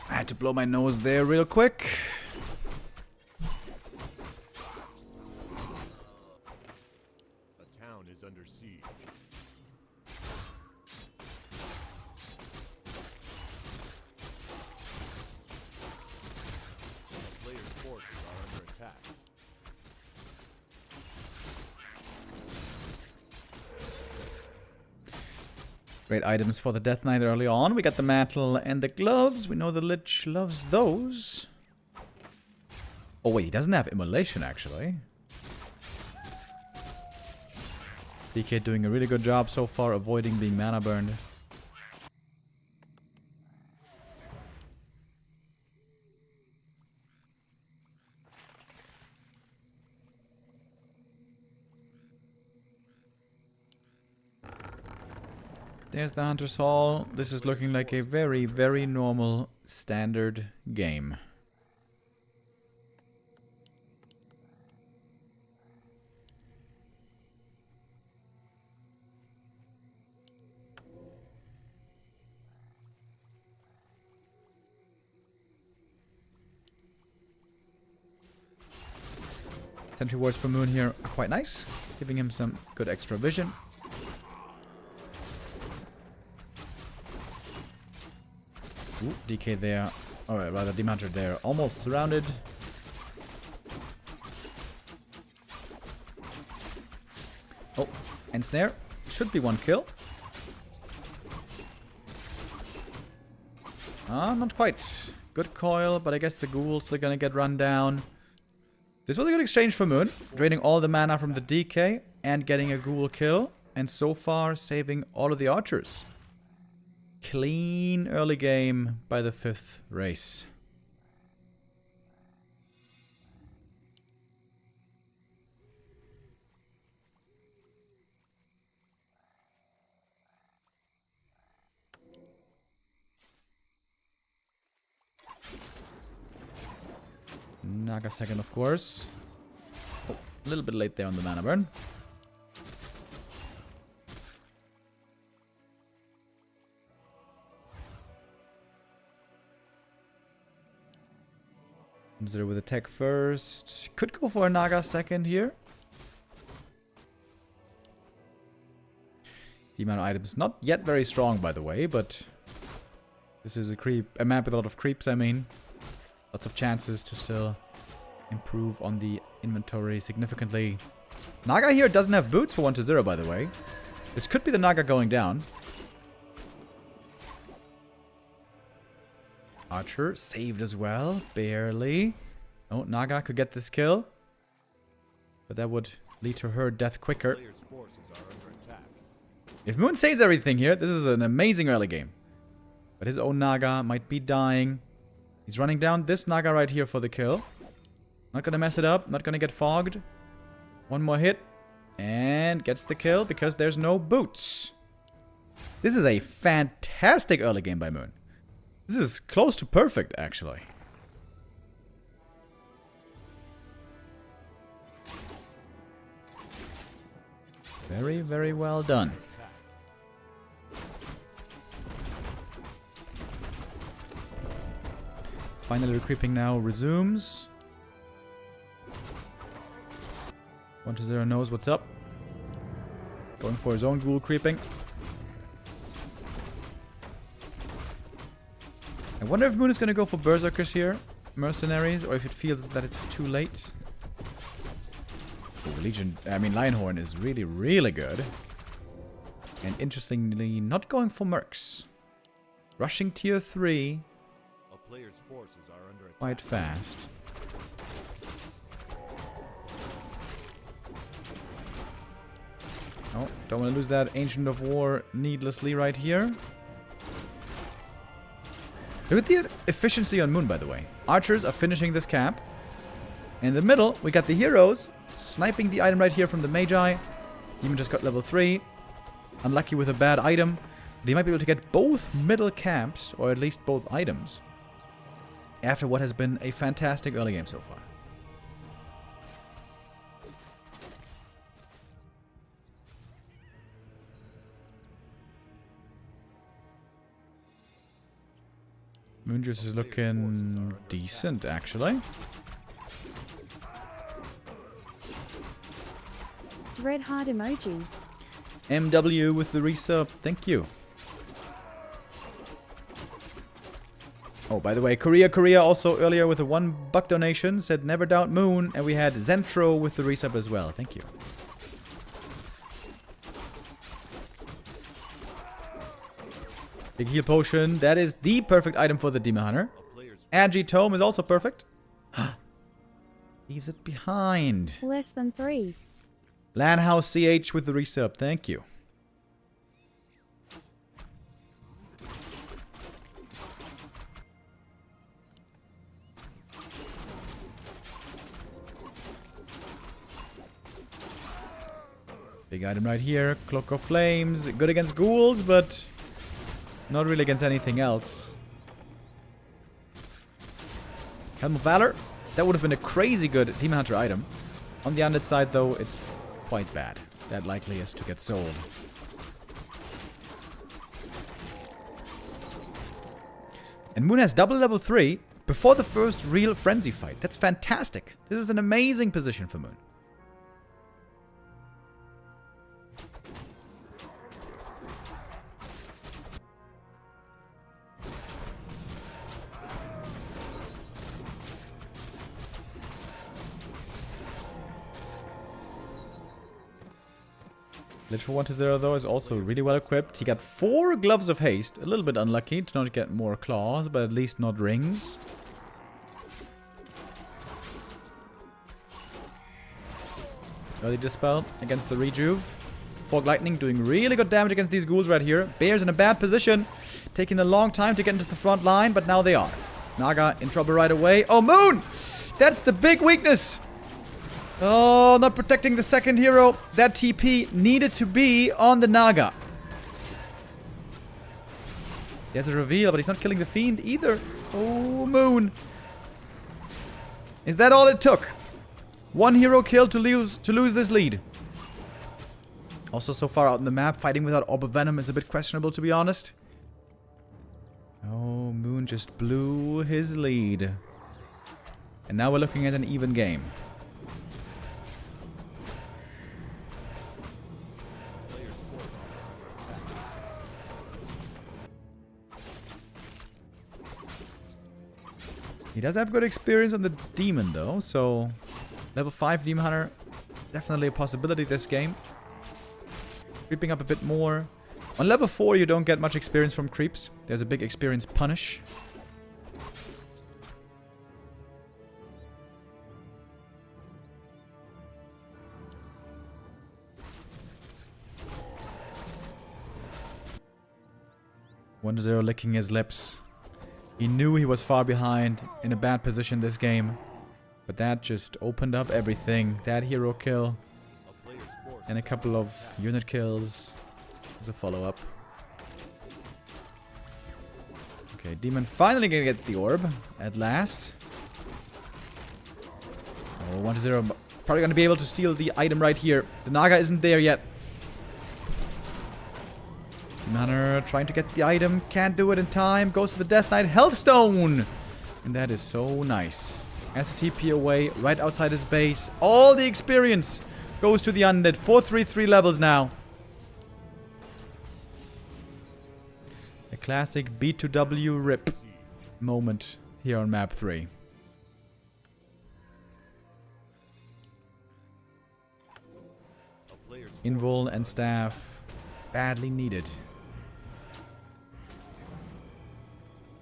I had to blow my nose there real quick. A town is under siege. A player's forces are under attack. Great items for the Death Knight early on. We got the mantle and the gloves. We know the Lich loves those. Oh wait, he doesn't have immolation actually. DK doing a really good job so far avoiding being mana burned. There's the Hunter's Hall. This is looking like a very, very normal standard game. Sentry wards for Moon here are quite nice, giving him some good extra vision. Ooh, DK there, or rather Demon Hunter there, almost surrounded. Oh, and snare. Should be one kill. Not quite. Good coil, but I guess the ghouls are gonna get run down. This was a good exchange for Moon, draining all the mana from the DK and getting a ghoul kill, and so far saving all of the archers. Clean early game by the 5th race. Naga second, of course. Oh, a little bit late there on the mana burn. Zero with attack first. Could go for a Naga second here. The amount of items not yet very strong, by the way, but this is a map with a lot of creeps, I mean. Lots of chances to still improve on the inventory significantly. Naga here doesn't have boots for 1-0, by the way. This could be the Naga going down. Archer saved as well, barely. Oh, Naga could get this kill. But that would lead to her death quicker. Player's forces are under attack. If Moon saves everything here, this is an amazing early game. But his own Naga might be dying. He's running down this Naga right here for the kill. Not gonna mess it up, not gonna get fogged. One more hit. And gets the kill because there's no boots. This is a fantastic early game by Moon. This is close to perfect, actually. Very, very well done. Finally, the creeping now resumes. 1-0 knows what's up. Going for his own ghoul creeping. I wonder if Moon is going to go for Berserkers here, Mercenaries, or if it feels that it's too late. Oh, Lionhorn is really, really good. And interestingly, not going for Mercs. Rushing tier 3 A player's forces are under attack. quite fast. Oh, don't want to lose that Ancient of War needlessly right here. Look at the efficiency on Moon, by the way. Archers are finishing this camp. In the middle, we got the heroes sniping the item right here from the Magi. Demon just got level 3. Unlucky with a bad item. But he might be able to get both middle camps, or at least both items, after what has been a fantastic early game so far. Moonjuice is looking decent, actually. Red heart emoji. MW with the resub, thank you. Oh, by the way, Korea also earlier with a $1 donation said never doubt Moon, and we had Zentro with the resub as well. Thank you. Big heal potion, that is the perfect item for the Demon Hunter. Agi Tome is also perfect. Leaves it behind. Less than 3. Landhouse CH with the resub, thank you. Big item right here, Cloak of Flames, good against ghouls, but not really against anything else. Helm of Valor, that would have been a crazy good Demon Hunter item. On the undead side though, it's quite bad. That likely is to get sold. And Moon has double level 3 before the first real frenzy fight. That's fantastic. This is an amazing position for Moon. Lich for 1-0 though is also really well equipped. He got 4 Gloves of Haste. A little bit unlucky to not get more claws, but at least not rings. Early Dispel against the Rejuve. Fog Lightning doing really good damage against these ghouls right here. Bears in a bad position. Taking a long time to get into the front line, but now they are. Naga in trouble right away. Oh, Moon! That's the big weakness! Oh, not protecting the second hero. That TP needed to be on the Naga. He has a reveal, but he's not killing the Fiend either. Oh, Moon. Is that all it took? One hero kill to lose this lead. Also, so far out in the map, fighting without Orb of Venom is a bit questionable, to be honest. Oh, Moon just blew his lead. And now we're looking at an even game. He does have good experience on the Demon though, so level 5 Demon Hunter, definitely a possibility this game. Creeping up a bit more. On level 4 you don't get much experience from creeps. There's a big experience punish. One to 0 licking his lips. He knew he was far behind, in a bad position this game. But that just opened up everything. That hero kill. And a couple of unit kills as a follow-up. Okay, Demon finally gonna get the orb at last. Oh, 1-0. Probably gonna be able to steal the item right here. The Naga isn't there yet. Nunner trying to get the item. Can't do it in time. Goes to the Death Knight Healthstone. And that is so nice. Has a TP away right outside his base. All the experience goes to the undead. 433 levels now. A classic B2W rip moment here on map 3. Invul and staff badly needed.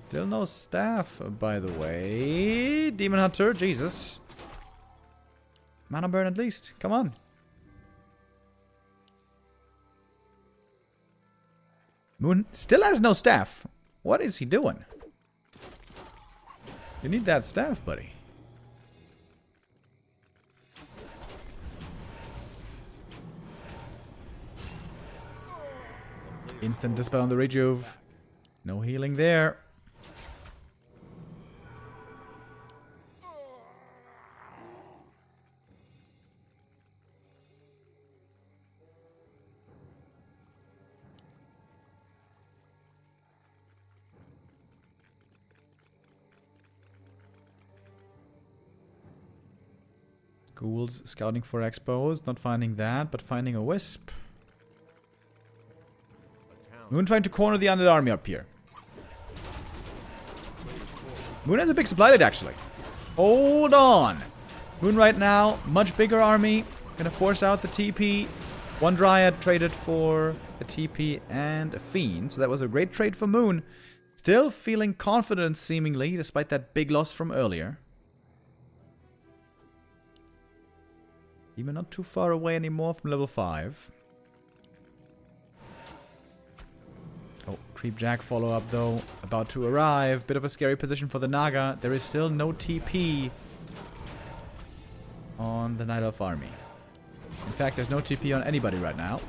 Still no staff, by the way. Demon Hunter, Jesus. Mana burn at least. Come on. Moon still has no staff. What is he doing? You need that staff, buddy. Instant dispel on the rejuve. No healing there. Ghouls scouting for expos, not finding that, but finding a wisp. Moon trying to corner the undead army up here. Moon has a big supply lead, actually. Hold on. Moon right now, much bigger army. Gonna force out the TP. One Dryad traded for a TP and a Fiend. So that was a great trade for Moon. Still feeling confident, seemingly, despite that big loss from earlier. Even not too far away anymore from level 5. Oh, Creep Jack follow-up though. About to arrive. Bit of a scary position for the Naga. There is still no TP on the Night Elf army. In fact, there's no TP on anybody right now.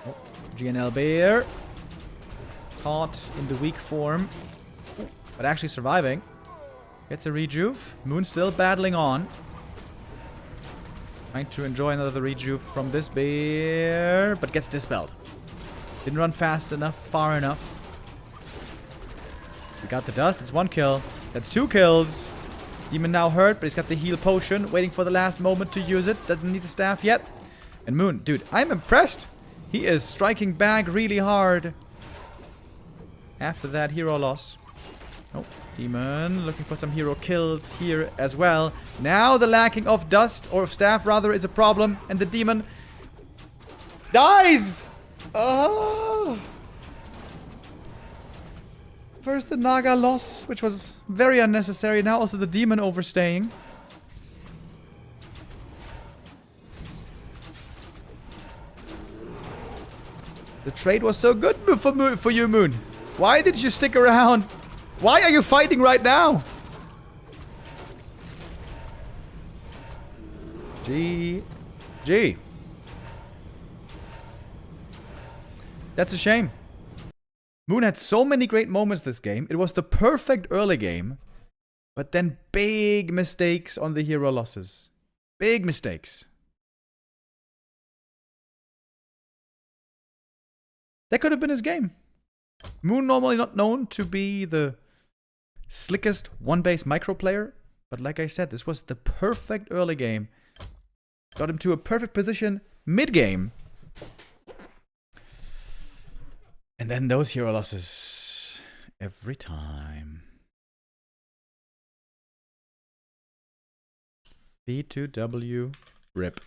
Oh, GNL Bear. Caught in the weak form. Ooh, but actually surviving. Gets a rejuve. Moon still battling on. Trying to enjoy another rejuve from this bear, but gets dispelled. Didn't run fast enough, far enough. We got the dust. It's 1 kill. That's 2 kills. Demon now hurt, but he's got the heal potion. Waiting for the last moment to use it. Doesn't need the staff yet. And Moon, dude, I'm impressed. He is striking back really hard. After that hero loss. Oh, Demon looking for some hero kills here as well. Now the lacking of dust, or of staff rather, is a problem. And the Demon dies! Oh! First the Naga loss, which was very unnecessary. Now also the Demon overstaying. The trade was so good for you, Moon. Why did you stick around? Why are you fighting right now? G. That's a shame. Moon had so many great moments this game. It was the perfect early game. But then big mistakes on the hero losses. Big mistakes. That could have been his game. Moon normally not known to be the slickest one-base micro player. But like I said, this was the perfect early game. Got him to a perfect position mid-game. And then those hero losses every time. B2W rip.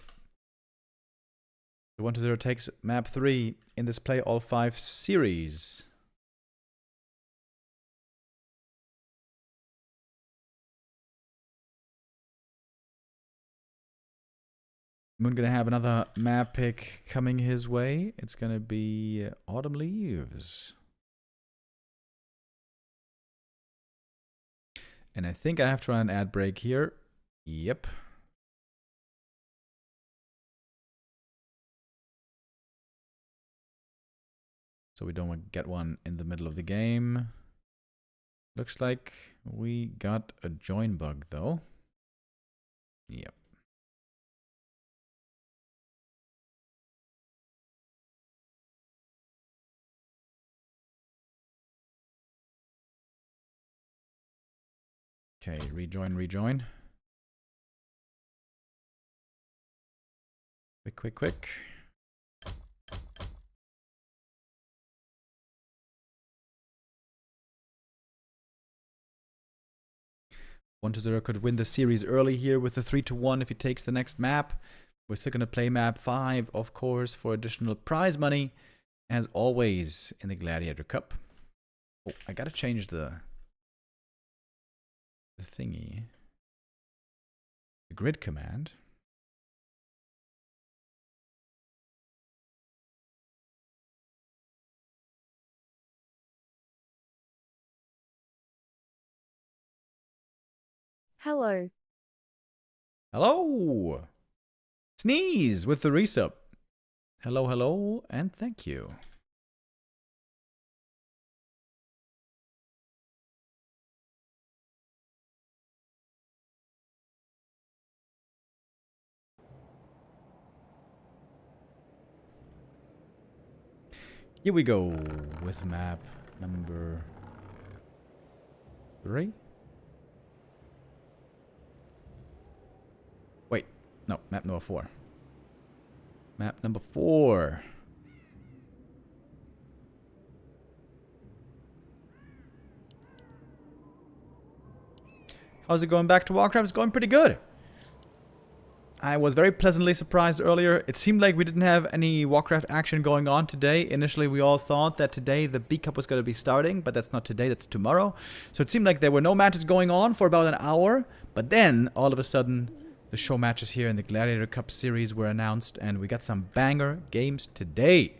The 1-0 takes map 3 in this Play All 5 series. Moon gonna have another map pick coming his way. It's gonna be Autumn Leaves. And I think I have to run an ad break here. Yep. So we don't get one in the middle of the game. Looks like we got a join bug though. Yep. Okay, rejoin, rejoin. Quick, quick, quick. One to 0 could win the series early here with the 3-1 if he takes the next map. We're still gonna play map 5, of course, for additional prize money, as always in the Gladiator Cup. Oh, I gotta change the thingy, the grid command. Hello. Hello! Sneeze with the resub. Hello, hello, and thank you. Here we go with map number 3. Wait, no, map number 4. Map number 4. How's it going back to Warcraft? It's going pretty good. I was very pleasantly surprised earlier. It seemed like we didn't have any Warcraft action going on today. Initially, we all thought that today the B Cup was going to be starting, but that's not today, that's tomorrow. So it seemed like there were no matches going on for about an hour. But then, all of a sudden, the show matches here in the Gladiator Cup series were announced, and we got some banger games today.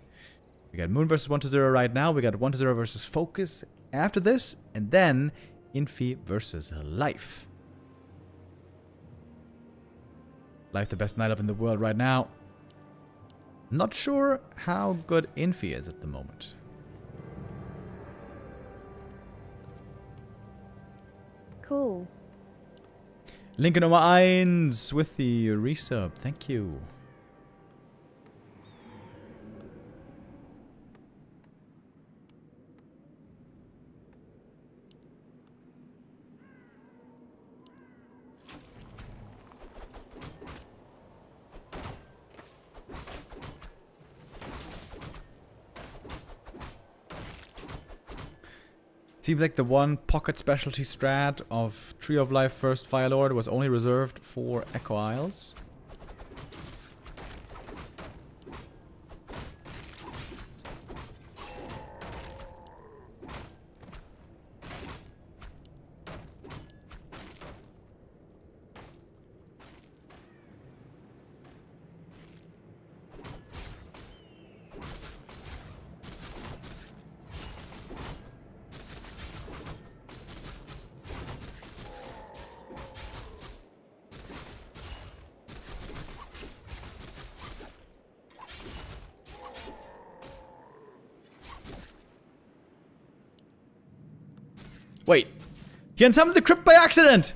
We got Moon versus 1-0 right now. We got 1-0 versus Focus after this, and then Infy versus Life. Life, the best night up in the world right now. Not sure how good Infy is at the moment. Cool. Lincoln Nummer 1 with the resub. Thank you. Seems like the one pocket specialty strat of Tree of Life First Fire Lord was only reserved for Echo Isles. Wait, he unsummoned the crypt by accident!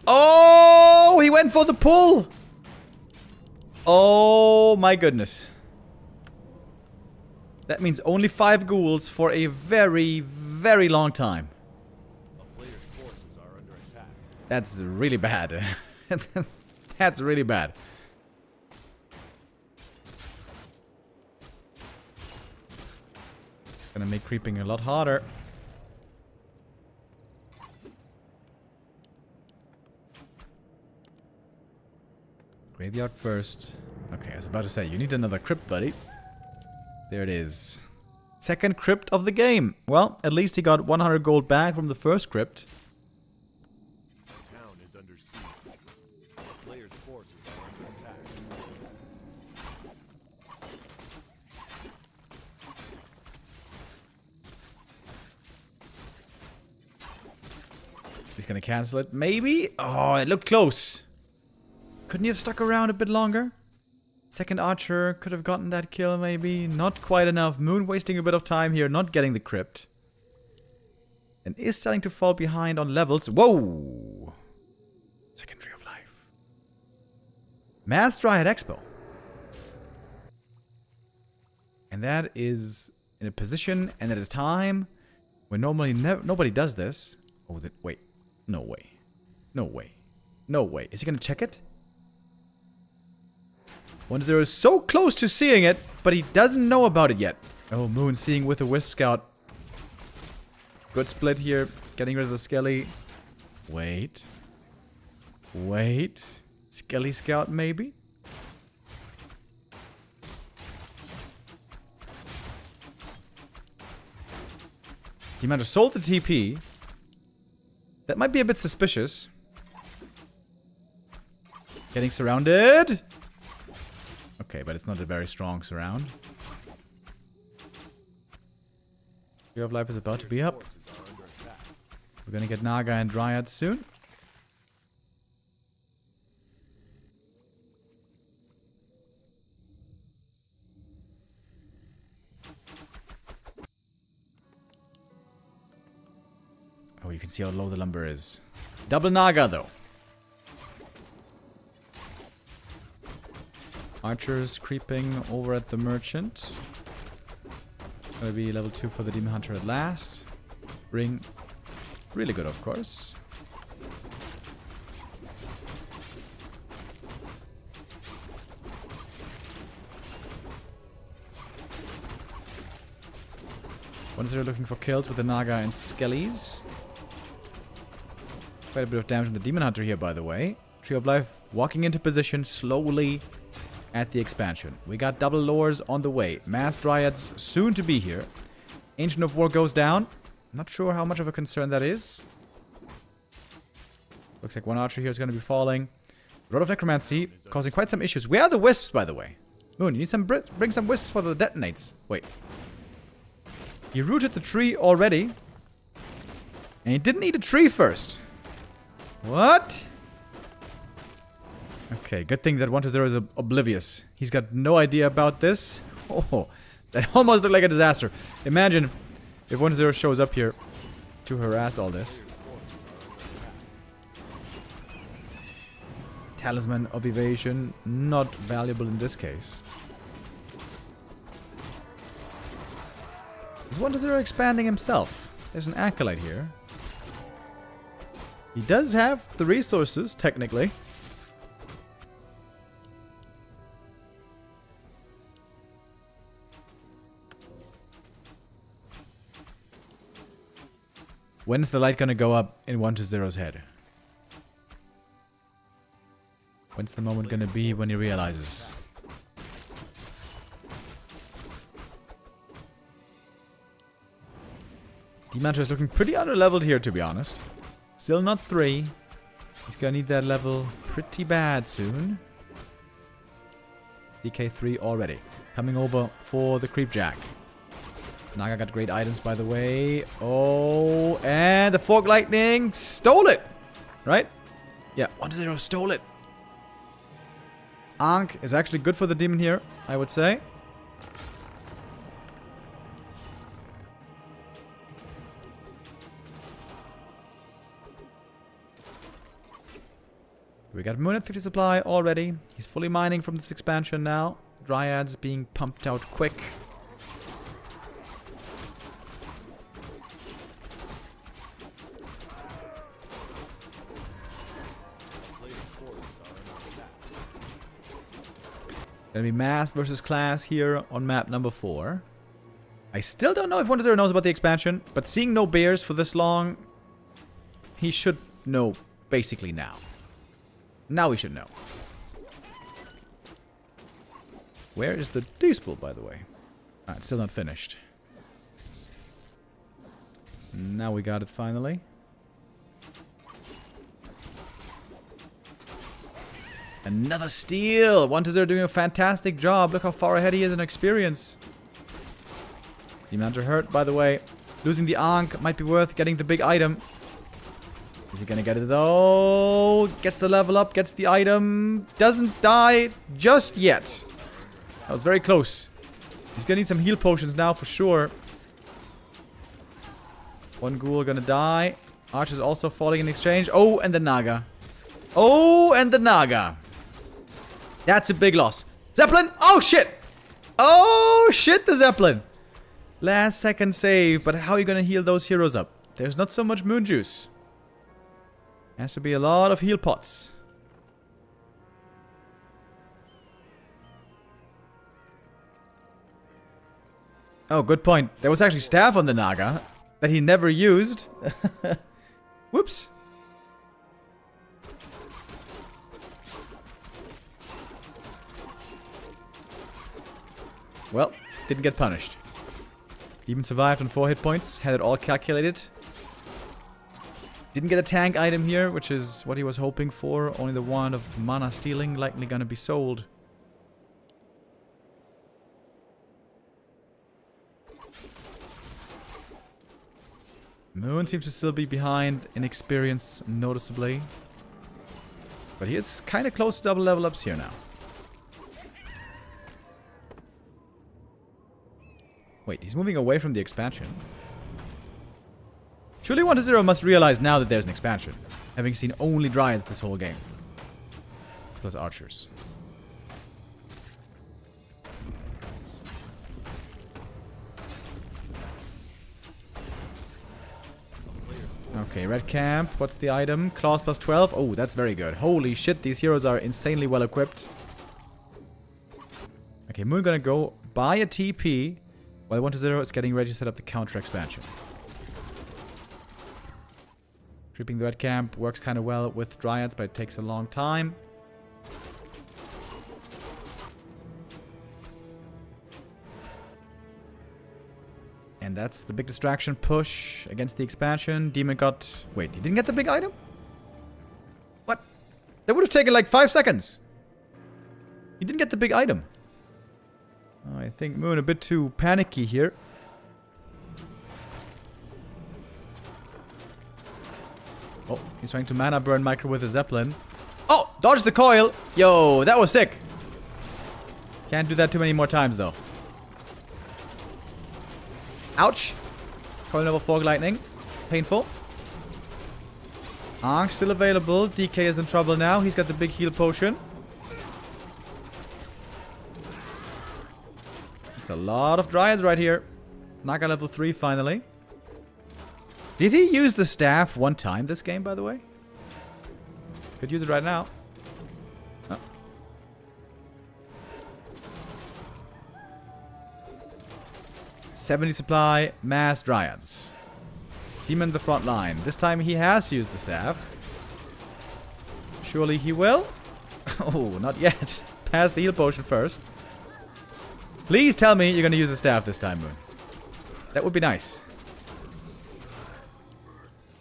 Oh, he went for the pull! Oh my goodness. That means only 5 ghouls for a very, very long time. A player's forces are under attack. That's really bad. That's really bad. Gonna make creeping a lot harder. Graveyard first. Okay, I was about to say, you need another crypt, buddy. There it is. Second crypt of the game. Well, at least he got 100 gold back from the first crypt. The town is under siege. A player's forces are under attack. He's gonna cancel it. Maybe? Oh, it looked close. Couldn't you have stuck around a bit longer? Second archer could have gotten that kill, maybe. Not quite enough. Moon wasting a bit of time here, not getting the crypt. And is starting to fall behind on levels. Whoa! Second Tree of Life. Mass Dryad Expo. And that is in a position and at a time when normally nobody does this. Oh, wait. No way. No way. No way. Is he gonna check it? 1-0 is so close to seeing it, but he doesn't know about it yet. Oh, Moon seeing with a Wisp Scout. Good split here. Getting rid of the Skelly. Wait. Wait. Skelly Scout, maybe? He might have sold the TP. That might be a bit suspicious. Getting surrounded. Okay, but it's not a very strong surround. Tree of Life is about to be up. We're gonna get Naga and Dryad soon. Oh, you can see how low the lumber is. Double Naga, though. Archers creeping over at the merchant. Gonna be level 2 for the Demon Hunter at last. Ring. Really good, of course. Once they're looking for kills with the Naga and Skellies. Quite a bit of damage on the Demon Hunter here, by the way. Tree of Life walking into position slowly at the expansion. We got double lures on the way. Mass Dryads soon to be here. Ancient of War goes down. Not sure how much of a concern that is. Looks like one archer here is going to be falling. Rod of Necromancy causing quite some issues. Where are the wisps, by the way? Moon, you need some bring some wisps for the detonates. Wait. He rooted the tree already. And he didn't need a tree first. What? Okay, good thing that 1-0 is oblivious. He's got no idea about this. Oh, that almost looked like a disaster. Imagine if 1-0 shows up here to harass all this. Talisman of Evasion, not valuable in this case. Is 1-0 expanding himself? There's an Acolyte here. He does have the resources, technically. When's the light gonna go up in 1-0's head? When's the moment gonna be when he realizes? Demanter is looking pretty under-leveled here, to be honest. Still not 3. He's gonna need that level pretty bad soon. DK3 already. Coming over for the Creepjack. Naga got great items, by the way. Oh, and the Fork Lightning stole it. Right? Yeah, 1-0 stole it. Ankh is actually good for the demon here, I would say. We got Moon at 50 supply already. He's fully mining from this expansion now. Dryads being pumped out quick. Gonna be mass versus class here on map number 4. I still don't know if 1-0 knows about the expansion, but seeing no bears for this long, he should know basically now. Now we should know. Where is the D-spool, by the way? Ah, it's still not finished. Now we got it finally. Another steal! 1-0 doing a fantastic job. Look how far ahead he is in experience. Demanter hurt, by the way. Losing the Ankh might be worth getting the big item. Is he gonna get it though? Gets the level up, gets the item. Doesn't die just yet. That was very close. He's gonna need some heal potions now for sure. One ghoul gonna die. Archer's also falling in exchange. Oh, and the Naga. Oh, and the Naga. That's a big loss. Zeppelin! Oh, shit! Oh, shit, the Zeppelin! Last second save, but how are you gonna heal those heroes up? There's not so much moon juice. Has to be a lot of heal pots. Oh, good point. There was actually staff on the Naga that he never used. Whoops. Well, didn't get punished. Even survived on 4 hit points. Had it all calculated. Didn't get a tank item here, which is what he was hoping for. Only the wand of mana stealing, likely gonna be sold. Moon seems to still be behind in experience noticeably. But he is kind of close to double level ups here now. Wait, he's moving away from the expansion. Surely 1-0 must realize now that there's an expansion, having seen only Dryads this whole game. Plus archers. Okay, red camp. What's the item? Claws plus 12. Oh, that's very good. Holy shit, these heroes are insanely well equipped. Okay, Moon gonna go buy a TP while 1-0 is getting ready to set up the counter expansion. Creeping the red camp works kind of well with Dryads, but it takes a long time. And that's the big distraction push against the expansion. Demon got... Wait, he didn't get the big item? What? That would have taken like 5 seconds. He didn't get the big item. Oh, I think Moon a bit too panicky here. Oh, he's trying to mana burn Micro with a Zeppelin. Oh, dodge the coil. Yo, that was sick. Can't do that too many more times though. Ouch. Coil level Fog Lightning. Painful. Ankh still available. DK is in trouble now. He's got the big heal potion. It's a lot of Dryads right here. Naga level 3 finally. Did he use the staff one time this game, by the way? Could use it right now. Oh. $70 supply, mass Dryads. Demon the front line. This time he has used the staff. Surely he will? Oh, not yet. Pass the heal potion first. Please tell me you're going to use the staff this time, Moon. That would be nice.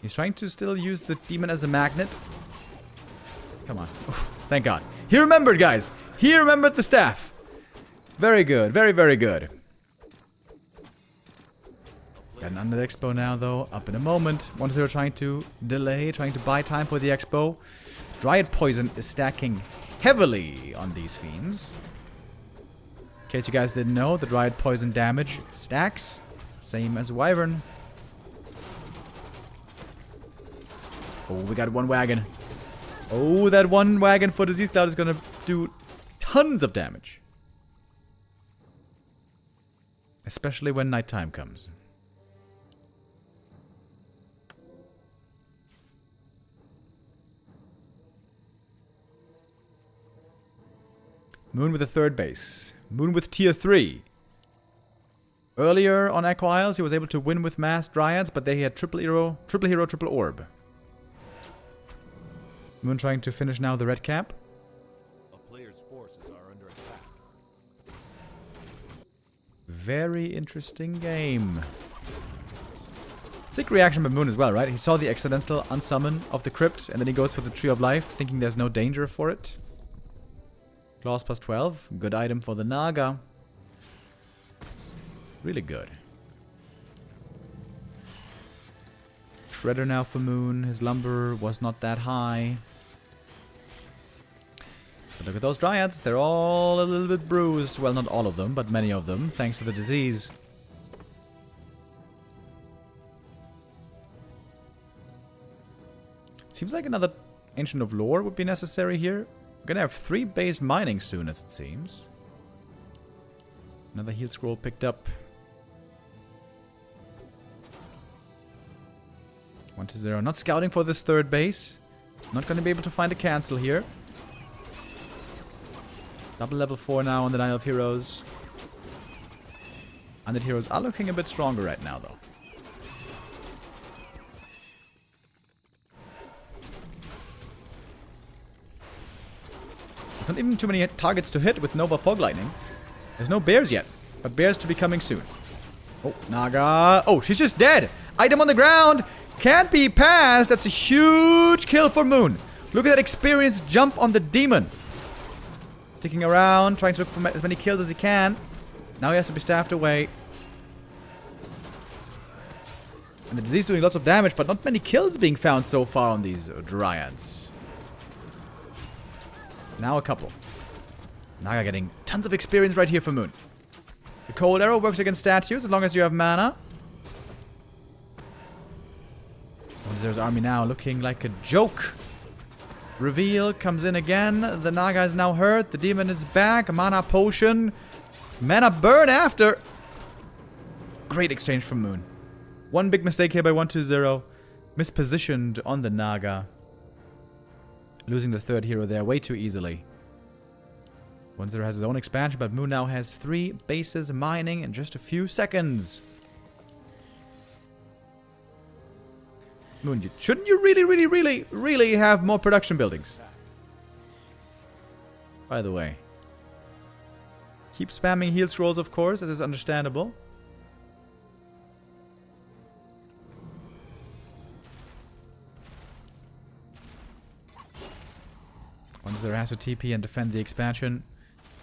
He's trying to still use the demon as a magnet. Come on. Oof, thank God. He remembered, guys. He remembered the staff. Very good. Very, very good. Got an under expo now, though. Up in a moment. 1-0 trying to delay, trying to buy time for the expo. Dryad Poison is stacking heavily on these fiends. In case you guys didn't know, the Dryad Poison damage stacks. Same as Wyvern. Oh, we got one wagon. Oh, that one wagon for Disease Cloud is going to do tons of damage. Especially when nighttime comes. Moon with the third base. Moon with tier 3. Earlier on Echo Isles, he was able to win with mass Dryads, but they had triple hero, triple orb. Moon trying to finish now the red cap. A player's forces are under attack. Very interesting game. Sick reaction by Moon as well, right? He saw the accidental unsummon of the crypt, and then he goes for the Tree of Life, thinking there's no danger for it. Claws plus 12. Good item for the Naga. Really good. Shredder now for Moon. His lumber was not that high. But look at those Dryads. They're all a little bit bruised. Well, not all of them, but many of them, thanks to the disease. Seems like another Ancient of Lore would be necessary here. We're gonna have 3 base mining soon, as it seems. Another heal scroll picked up. 1-0. Not scouting for this third base. Not going to be able to find a cancel here. Double level 4 now on the Nine Elf Heroes. Undead Heroes are looking a bit stronger right now, though. There's not even too many targets to hit with Nova Fog Lightning. There's no bears yet, but bears to be coming soon. Oh, Naga. Oh, she's just dead. Item on the ground. Can't be passed. That's a huge kill for Moon. Look at that experience jump on the demon. Sticking around, trying to look for as many kills as he can. Now he has to be staffed away. And the disease doing lots of damage, but not many kills being found so far on these Dryads. Now a couple. Naga getting tons of experience right here for Moon. The Cold Arrow works against statues as long as you have mana. There's army now looking like a joke. Reveal comes in again. The Naga is now hurt. The demon is back. Mana potion. Mana burn after. Great exchange from Moon. One big mistake here by 120. Mispositioned on the Naga. Losing the third hero there way too easily. 1-0 has his own expansion, but Moon now has 3 bases mining in just a few seconds. Moon, shouldn't you really have more production buildings? By the way. Keep spamming heal scrolls, of course, as is understandable. There has to TP and defend the expansion.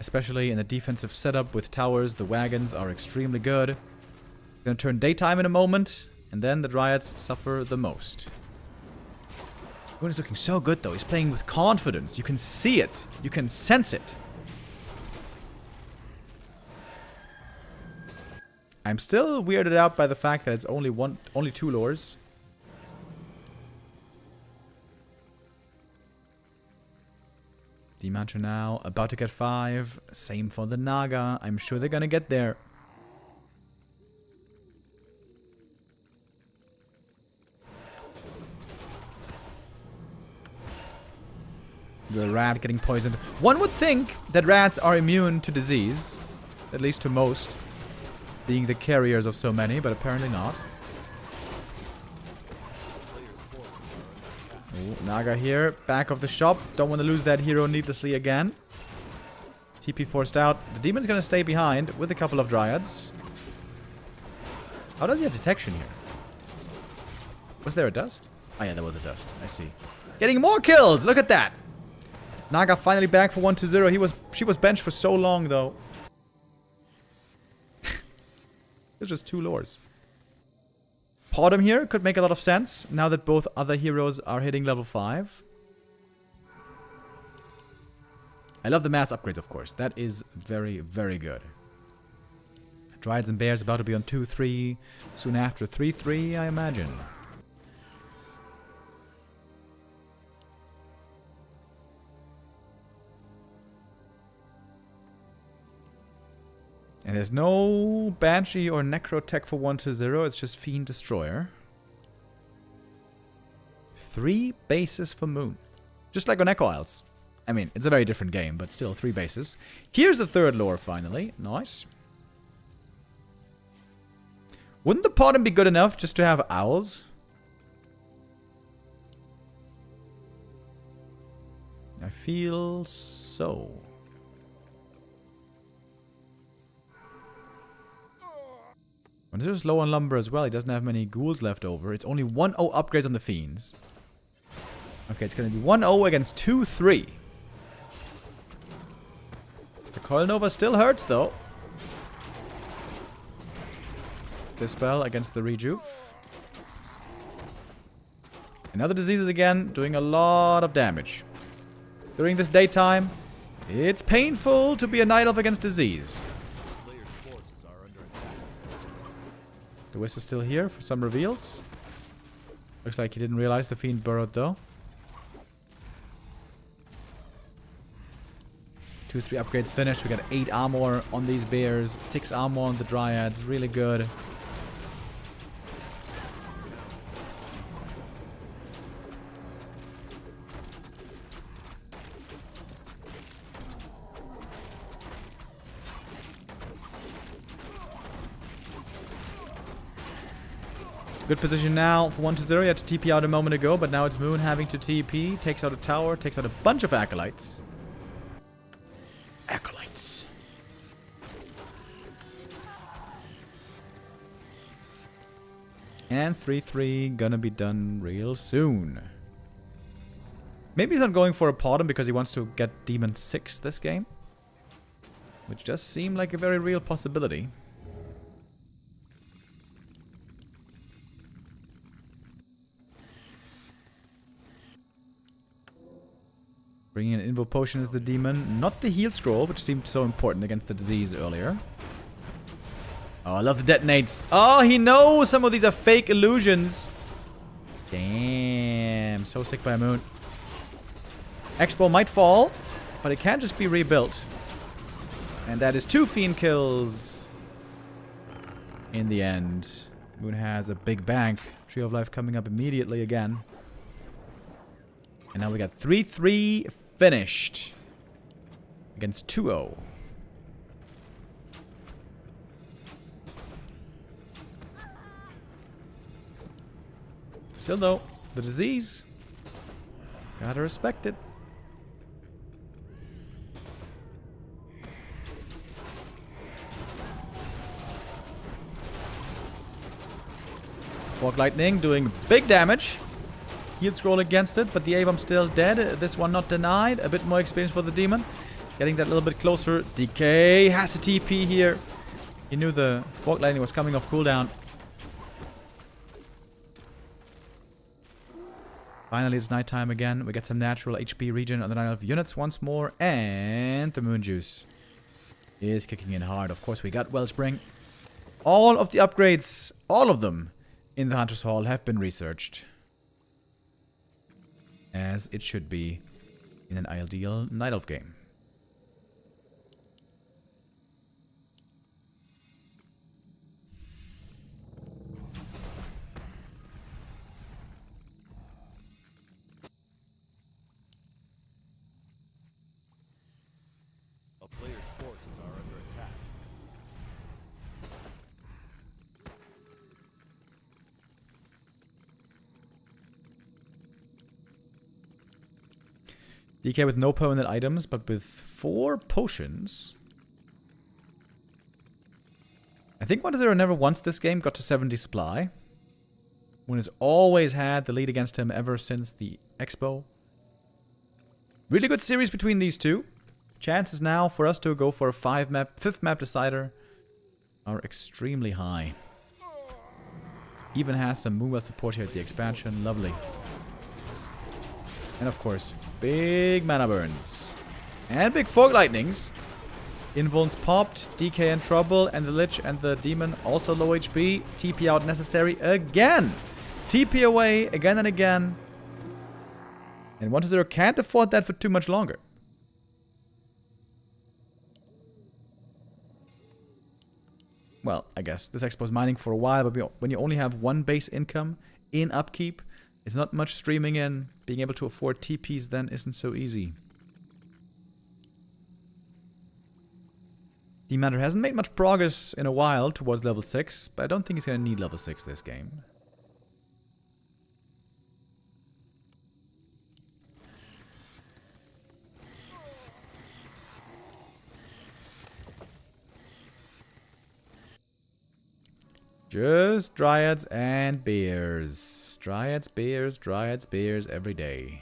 Especially in the defensive setup with towers, the wagons are extremely good. Gonna turn daytime in a moment, and then the Dryads suffer the most. Moon is looking so good though, he's playing with confidence. You can see it. You can sense it. I'm still weirded out by the fact that it's only 2 lures. Demancher now, about to get 5. Same for the Naga. I'm sure they're gonna get there. The rat getting poisoned. One would think that rats are immune to disease. At least to most. Being the carriers of so many, but apparently not. Ooh, Naga here, back of the shop. Don't want to lose that hero needlessly again. TP forced out. The demon's gonna stay behind with a couple of Dryads. How does he have detection here? Was there a dust? Oh yeah, there was a dust. I see. Getting more kills! Look at that! Naga finally back for 120. She was benched for so long though. There's just 2 lures. Podum here could make a lot of sense now that both other heroes are hitting level 5. I love the mass upgrades, of course. That is very, very good. Dryads and Bears about to be on 2-3. Soon after 3-3, I imagine. And there's no Banshee or Necrotech for 120. It's just Fiend Destroyer. 3 bases for Moon. Just like on Echo Isles. I mean, it's a very different game, but still 3 bases. Here's the third lore, finally. Nice. Wouldn't the Podum be good enough just to have owls? I feel so. When there's low on lumber as well, he doesn't have many ghouls left over. It's only 1-0 upgrades on the Fiends. Okay, it's going to be 1-0 against 2-3. The Coil Nova still hurts, though. Dispel against the Rejuve. And now the diseases again, doing a lot of damage. During this daytime, it's painful to be a Night Elf against disease. The Wisp is still here for some reveals. Looks like he didn't realize the Fiend burrowed, though. 2-3 upgrades finished. We got 8 armor on these bears, 6 armor on the Dryads. Really good. Good position now for 1-0. He had to TP out a moment ago, but now it's Moon having to TP. Takes out a tower, takes out a bunch of acolytes. Acolytes. And 3-3 gonna be done real soon. Maybe he's not going for a Potom because he wants to get Demon 6 this game. Which does seem like a very real possibility. Bringing an Invo Potion as the demon. Not the heal scroll, which seemed so important against the disease earlier. Oh, I love the detonates. Oh, he knows some of these are fake illusions. Damn. So sick by Moon. Expo might fall, but it can just be rebuilt. And that is 2 Fiend kills. In the end. Moon has a big bank. Tree of Life coming up immediately again. And now we got 3-3 finished. Against 2-0. Still though, the disease. Gotta respect it. Fog Lightning doing big damage. Heal scroll against it, but the A-bomb still dead. This one not denied. A bit more experience for the demon. Getting that a little bit closer. DK has a TP here. He knew the Fog Lightning was coming off cooldown. Finally, it's nighttime again. We get some natural HP regen on the 9 of units once more. And the Moon Juice is kicking in hard. Of course, we got Wellspring. All of the upgrades, all of them, in the Hunter's Hall have been researched. As it should be in an ideal Night Elf game. A player's forces are under attack. DK with no permanent items, but with 4 potions. I think 1-0 never once this game got to 70 supply. Moon has always had the lead against him ever since the Expo. Really good series between these two. Chances now for us to go for a 5th map decider are extremely high. Even has some Moonwell support here at the expansion. Lovely. And of course, big mana burns. And big Fog Lightnings. Invulns popped, DK in trouble, and the Lich and the Demon also low HP. TP out necessary again. TP away again and again. And 1-0 can't afford that for too much longer. Well, I guess this Expo's mining for a while, but when you only have 1 base income in upkeep, it's not much streaming in. Being able to afford TPs then isn't so easy. Demander hasn't made much progress in a while towards level 6, but I don't think he's going to need level 6 this game. Just Dryads and Bears. Dryads, Bears, Dryads, Bears every day.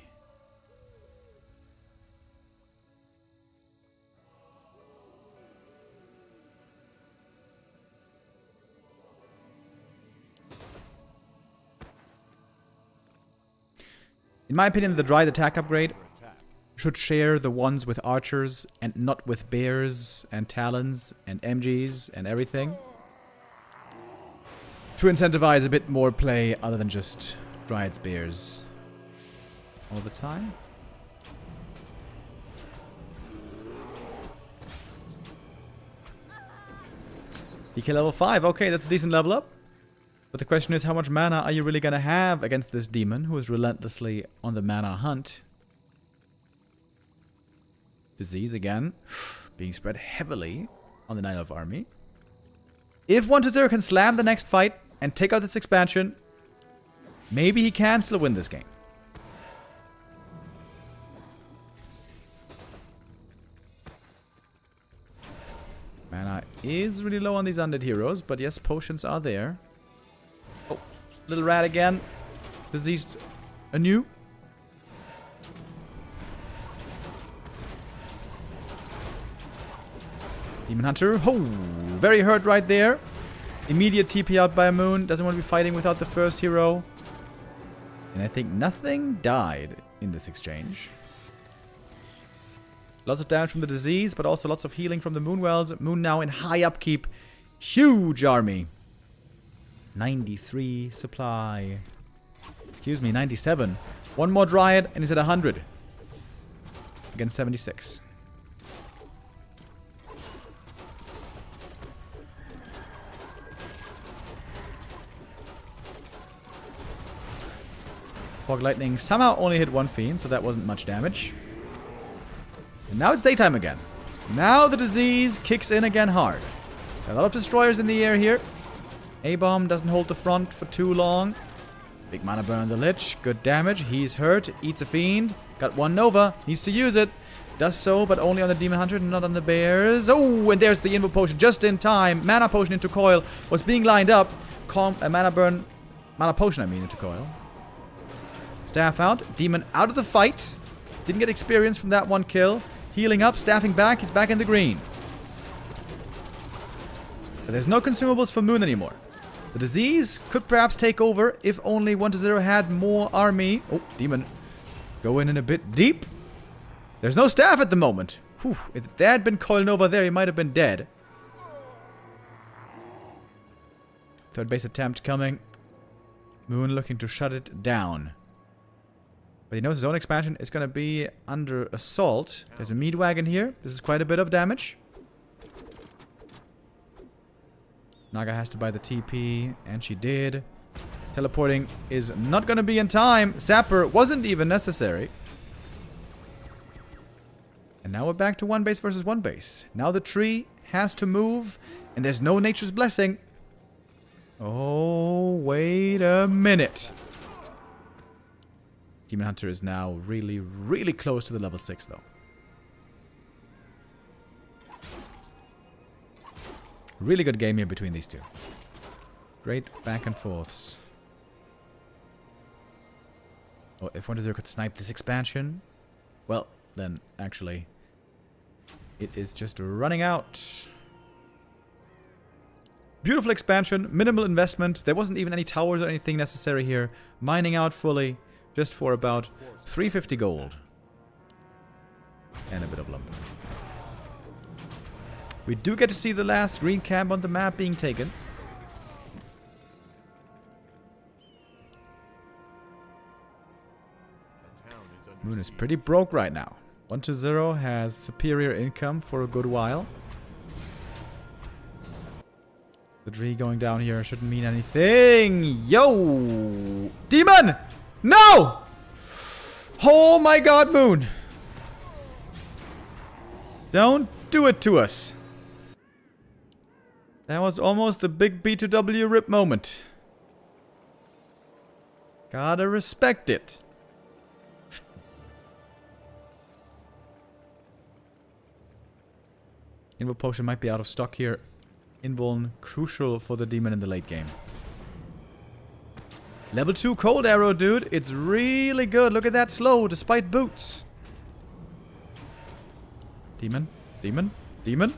In my opinion, the Dryad attack upgrade should share the ones with archers and not with bears and talons and MGs and everything. To incentivize a bit more play other than just Dryad Spears all the time. DK level 5, okay, that's a decent level up. But the question is, how much mana are you really going to have against this demon who is relentlessly on the mana hunt? Disease again, being spread heavily on the Night Elf army. If 1-0 can slam the next fight and take out this expansion, Maybe he can still win this game. Mana is really low on these undead heroes, but yes, potions are there. Oh, little rat again. Diseased anew. Demon Hunter. Oh, very hurt right there. Immediate TP out by a Moon. Doesn't want to be fighting without the first hero. And I think nothing died in this exchange. Lots of damage from the disease, but also lots of healing from the Moonwells. Moon now in high upkeep. Huge army. 93 supply. Excuse me, 97. One more Dryad and he's at 100. Against 76. Fog Lightning somehow only hit one Fiend, so that wasn't much damage. And now it's daytime again. Now the disease kicks in again hard. A lot of destroyers in the air here. A-Bomb doesn't hold the front for too long. Big mana burn on the Lich. Good damage. He's hurt. Eats a Fiend. Got one Nova. Needs to use it. Does so, but only on the Demon Hunter, not on the Bears. Oh, and there's the Invo Potion just in time. Mana Potion into Coil was being lined up. Mana Burn. Mana Potion, I mean, into Coil. Staff out. Demon out of the fight. Didn't get experience from that one kill. Healing up, staffing back. He's back in the green. But there's no consumables for Moon anymore. The disease could perhaps take over if only 1-0 had more army. Oh, Demon. Go in a bit deep. There's no staff at the moment. Whew. If there had been Coil Nova there, he might have been dead. Third base attempt coming. Moon looking to shut it down. But he knows his own expansion is going to be under assault. There's a meat wagon here. This is quite a bit of damage. Naga has to buy the TP, and she did. Teleporting is not going to be in time. Zapper wasn't even necessary. And now we're back to one base versus one base. Now the tree has to move, and there's no Nature's Blessing. Oh, wait a minute. Demon Hunter is now really, really close to the level 6, though. Really good game here between these two. Great back and forths. Oh, if 1-0 could snipe this expansion, well, then actually it is just running out. Beautiful expansion, minimal investment. There wasn't even any towers or anything necessary here. Mining out fully, just for about 350 gold. And a bit of lumber. We do get to see the last green camp on the map being taken. Moon is pretty broke right now. 1-0 has superior income for a good while. The tree going down here shouldn't mean anything. Yo! Demon! No! Oh my god, Moon! Don't do it to us. That was almost the big B2W rip moment. Gotta respect it. Invul Potion might be out of stock here. Invuln crucial for the demon in the late game. Level 2 Cold Arrow, dude. It's really good. Look at that slow, despite boots. Demon. Demon. Demon.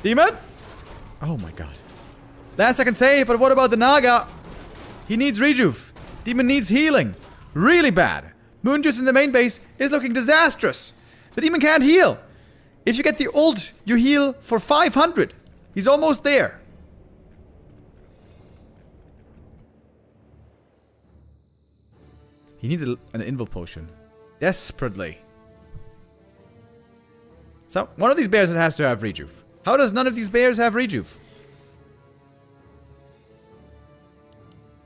Demon! Oh my god. Last I can say, but what about the Naga? He needs rejuve. Demon needs healing. Really bad. Moon Juice in the main base is looking disastrous. The demon can't heal. If you get the ult, you heal for 500. He's almost there. He needs an Invul Potion. Desperately. So, one of these bears has to have rejuve. How does none of these bears have rejuve?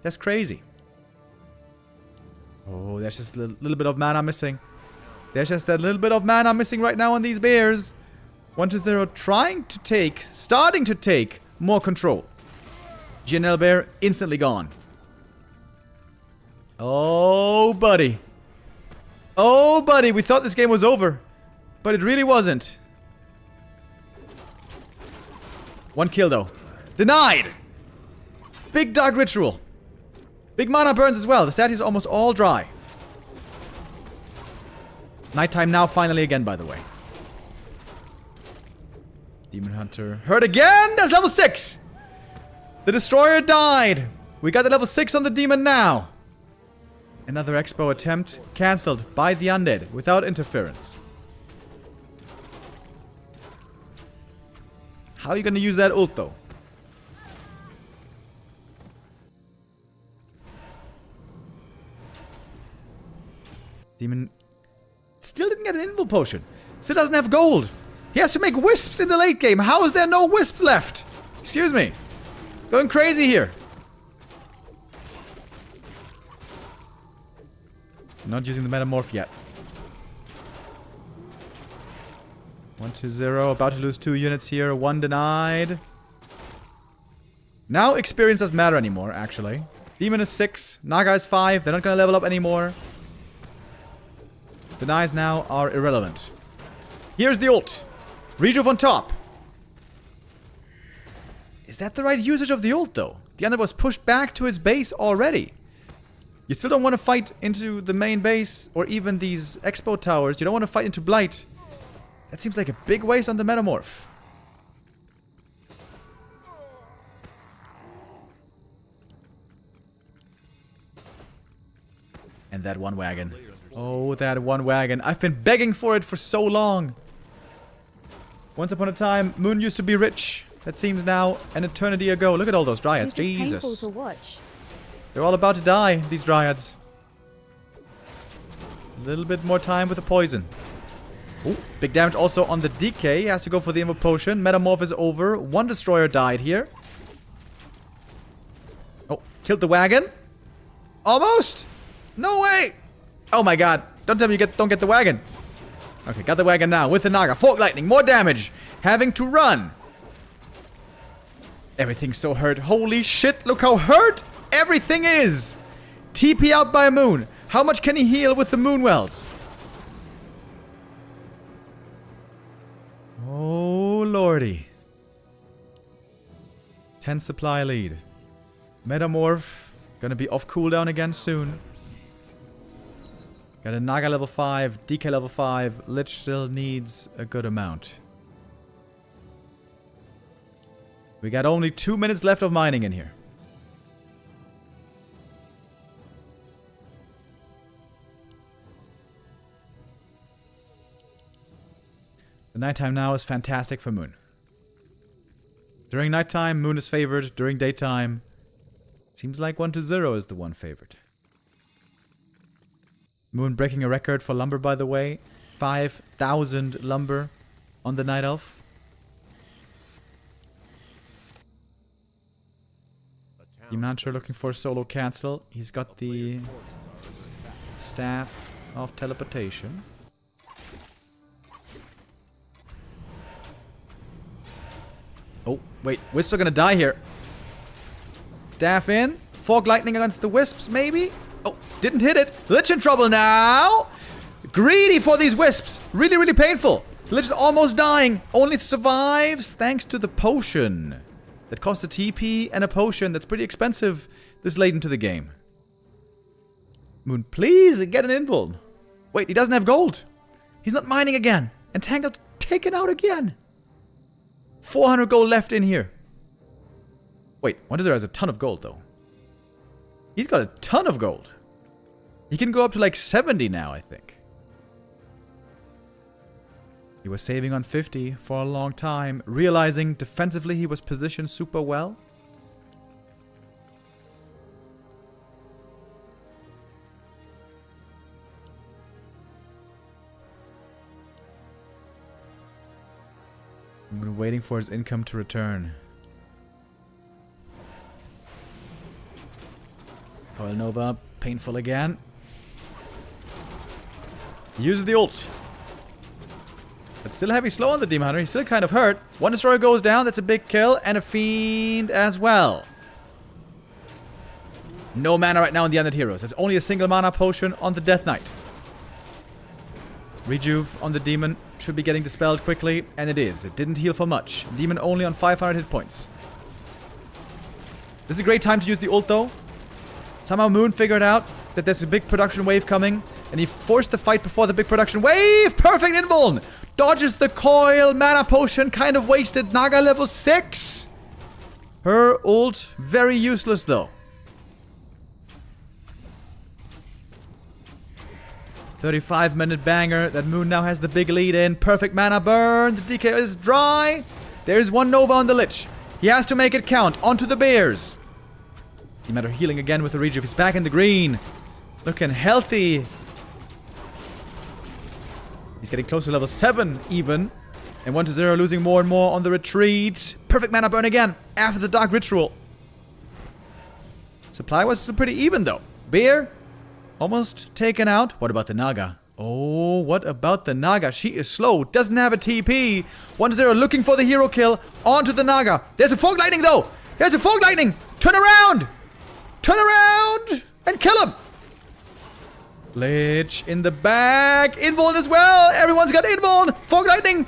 That's crazy. Oh, there's just a little bit of mana missing. There's just a little bit of mana missing right now on these bears. 1-0 trying to take, starting to take more control. GNL bear instantly gone. Oh, buddy. Oh, buddy. We thought this game was over. But it really wasn't. One kill, though. Denied! Big Dark Ritual. Big mana burns as well. The statue is almost all dry. Nighttime now finally again, by the way. Demon Hunter hurt again! That's level 6! The Destroyer died! We got the level 6 on the Demon now. Another Expo attempt cancelled by the Undead without interference. How are you gonna use that ult, though? Demon still didn't get an invul potion. Still doesn't have gold. He has to make wisps in the late game. How is there no wisps left? Excuse me. Going crazy here. Not using the metamorph yet. 1-2-0. About to lose 2 units here. 1 denied. Now experience doesn't matter anymore, actually. Demon is 6. Naga is 5. They're not going to level up anymore. Denies now are irrelevant. Here's the ult. Rejuve on top. Is that the right usage of the ult, though? The other was pushed back to his base already. You still don't want to fight into the main base or even these expo towers. You don't want to fight into Blight. That seems like a big waste on the metamorph. And that one wagon. Oh, that one wagon. I've been begging for it for so long. Once upon a time, Moon used to be rich. That seems now an eternity ago. Look at all those dryads. This is painful Jesus. to watch. They're all about to die, these dryads. A little bit more time with the poison. Ooh, big damage also on the DK. He has to go for the invul potion. Metamorph is over. One destroyer died here. Oh, killed the wagon. Almost. No way. Oh my god. Don't tell me you don't get the wagon. Okay, got the wagon now with the Naga. Fork lightning. More damage. Having to run. Everything's so hurt. Holy shit. Look how hurt everything is. TP out by a moon. How much can he heal with the moon wells? Oh, lordy. 10 supply lead. Metamorph. Gonna be off cooldown again soon. Got a Naga level 5, DK level 5. Lich still needs a good amount. We got only 2 minutes left of mining in here. The nighttime now is fantastic for Moon. During nighttime, Moon is favored. During daytime, seems like 1-0 is the one favored. Moon breaking a record for lumber, by the way. 5,000 lumber on the Night Elf. Demantra looking for a solo cancel. He's got the staff of teleportation. Oh, wait. Wisps are gonna die here. Staff in. Fog lightning against the wisps, maybe? Oh, didn't hit it. Lich in trouble now. Greedy for these wisps. Really, really painful. Lich is almost dying. Only survives thanks to the potion. That costs a TP and a potion that's pretty expensive this late into the game. Moon, please get an invul. Wait, he doesn't have gold. He's not mining again. Entangled taken out again. 400 gold left in here. Wait, Wonder has a ton of gold though. He's got a ton of gold. He can go up to like 70 now, I think. He was saving on 50 for a long time, realizing defensively he was positioned super well. I'm waiting for his income to return. Coil Nova, painful again. Use the ult. But still heavy slow on the Demon Hunter. He's still kind of hurt. One destroyer goes down. That's a big kill. And a fiend as well. No mana right now on the Undead Heroes. There's only a single mana potion on the Death Knight. Rejuve on the Demon should be getting dispelled quickly, and it is. It didn't heal for much. Demon only on 500 hit points. This is a great time to use the ult though. Somehow Moon figured out that there's a big production wave coming, and he forced the fight before the big production wave. Perfect invuln. Dodges the coil. Mana potion kind of wasted. Naga level 6. Her ult very useless though. 35-minute banger that Moon now has the big lead in. Perfect mana burn. The DK is dry. There's one Nova on the Lich. He has to make it count. Onto the Bears. No matter healing again with the Rejuve. He's back in the green. Looking healthy. He's getting close to level 7 even. And 1-0 losing more and more on the retreat. Perfect mana burn again after the Dark Ritual. Supply was pretty even though. Bear almost taken out. What about the Naga? Oh, what about the Naga? She is slow. Doesn't have a TP. 1-0 looking for the hero kill. Onto the Naga. There's a Fog Lightning though. There's a Fog Lightning. Turn around. Turn around. And kill him. Lich in the back. Invuln as well. Everyone's got Invuln. Fog Lightning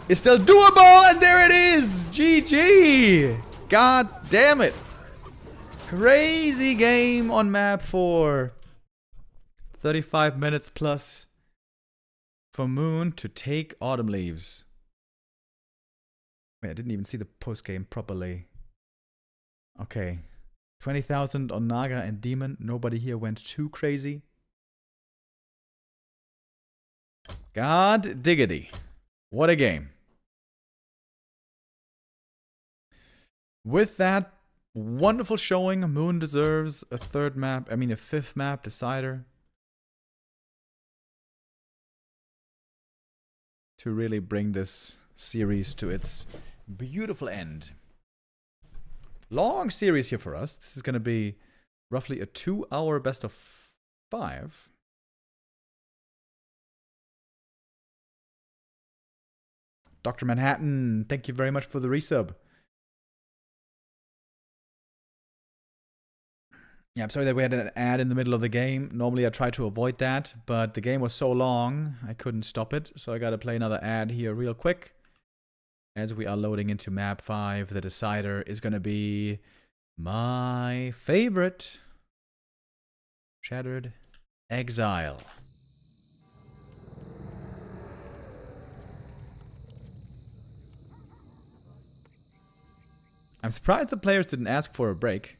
is still doable. And there it is. GG. God damn it. Crazy game on map 4. 35 minutes plus for Moon to take Autumn Leaves. Wait, I didn't even see the post game properly. Okay. 20,000 on Naga and Demon. Nobody here went too crazy. God diggity. What a game. With that wonderful showing, Moon deserves a fifth map decider. To really bring this series to its beautiful end. Long series here for us. This is going to be roughly a 2-hour best of 5. Dr. Manhattan, thank you very much for the resub. Yeah, I'm sorry that we had an ad in the middle of the game. Normally I try to avoid that, but the game was so long, I couldn't stop it. So I gotta play another ad here real quick. As we are loading into map 5, the decider is gonna be my favorite. Shattered Exile. I'm surprised the players didn't ask for a break.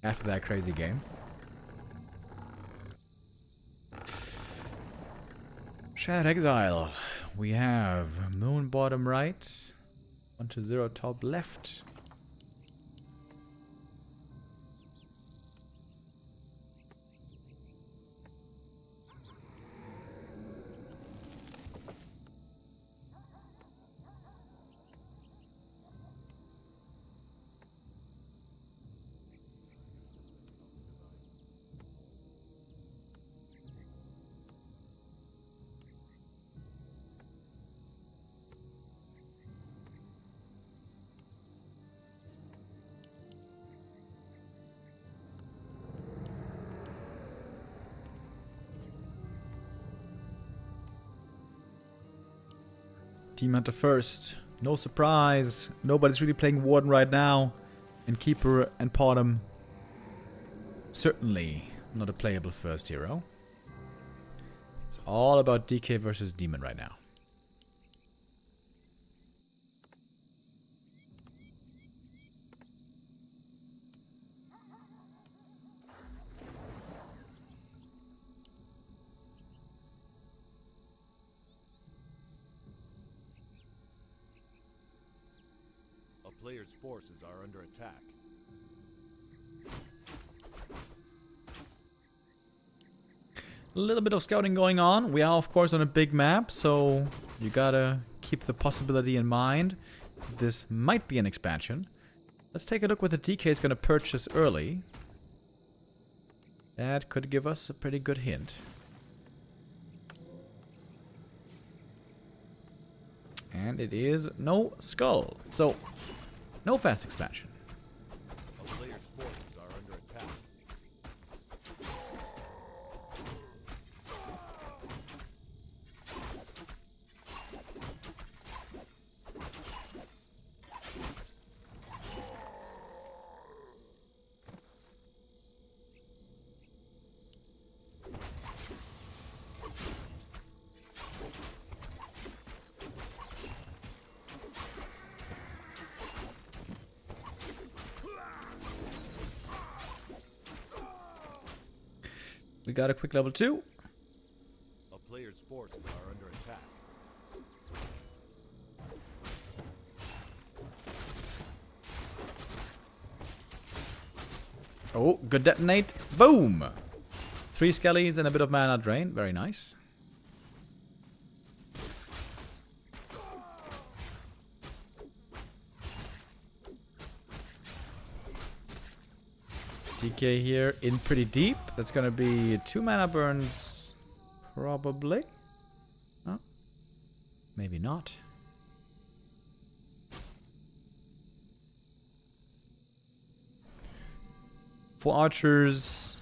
After that crazy game. Shattered Exile. We have Moon bottom right. 1-0 top left. Team Hunter first. No surprise. Nobody's really playing Warden right now. And Keeper and Potom. Certainly not a playable first hero. It's all about DK versus Demon right now. Player's forces are under attack. A little bit of scouting going on. We are, of course, on a big map, so you gotta keep the possibility in mind. This might be an expansion. Let's take a look what the DK is gonna purchase early. That could give us a pretty good hint. And it is no skull. So, no fast expansion. A player's forces are under attack. We got a quick level 2. A player's forces are under attack. Oh, good detonate. Boom! 3 skellies and a bit of mana drain. Very nice. DK here in pretty deep. That's gonna be 2 mana burns. Probably. Oh. Maybe not. For archers,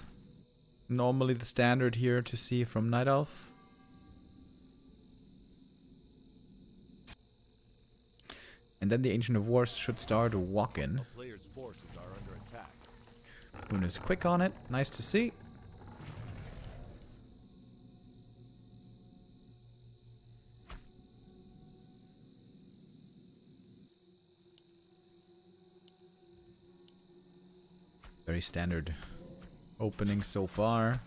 normally the standard here to see from Night Elf. And then the Ancient of Wars should start walking. A player's forces are under attack. Moon is quick on it. Nice to see. Very standard opening so far.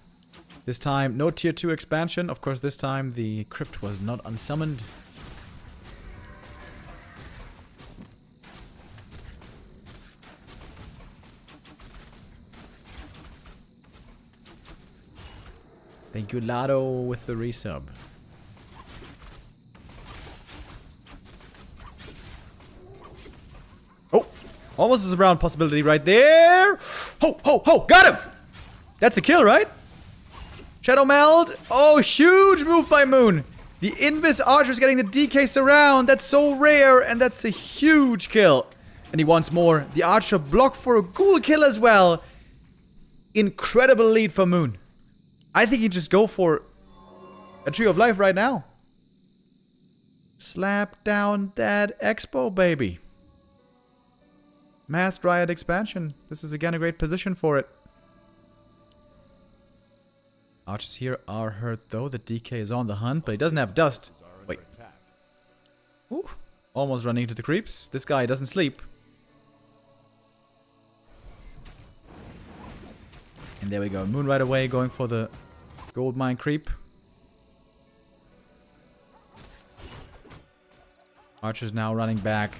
This time, no tier 2 expansion. Of course, this time the crypt was not unsummoned. Thank you, Lado, with the resub. Oh, almost a round possibility right there. Ho, ho, ho, got him! That's a kill, right? Shadow Meld. Oh, huge move by Moon. The Invis Archer's getting the DK surround. That's so rare, and that's a huge kill. And he wants more. The Archer blocked for a ghoul kill as well. Incredible lead for Moon. I think he just go for a Tree of Life right now. Slap down that Expo, baby. Masked Riot expansion. This is again a great position for it. Archers here are hurt though. The DK is on the hunt, but he doesn't have dust. Wait. Ooh, almost running into the creeps. This guy doesn't sleep. And there we go. Moon right away going for the gold mine creep. Archer's now running back.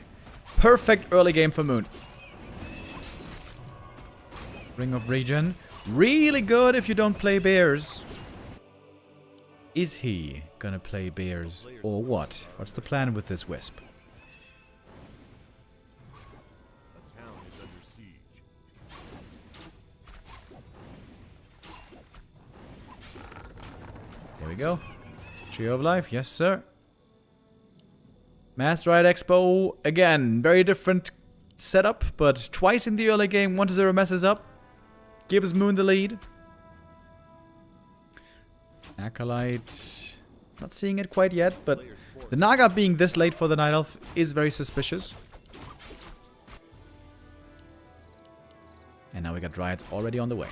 Perfect early game for Moon. Ring of Regen. Really good if you don't play bears. Is he gonna play bears or what? What's the plan with this Wisp? A town is under siege. There we go. Tree of Life, yes sir. Masked Riot Expo, again, very different setup, but twice in the early game, 1-0 messes up. Gives Moon the lead. Acolyte, not seeing it quite yet, but the Naga being this late for the Night Elf is very suspicious. And now we got Dryads already on the way.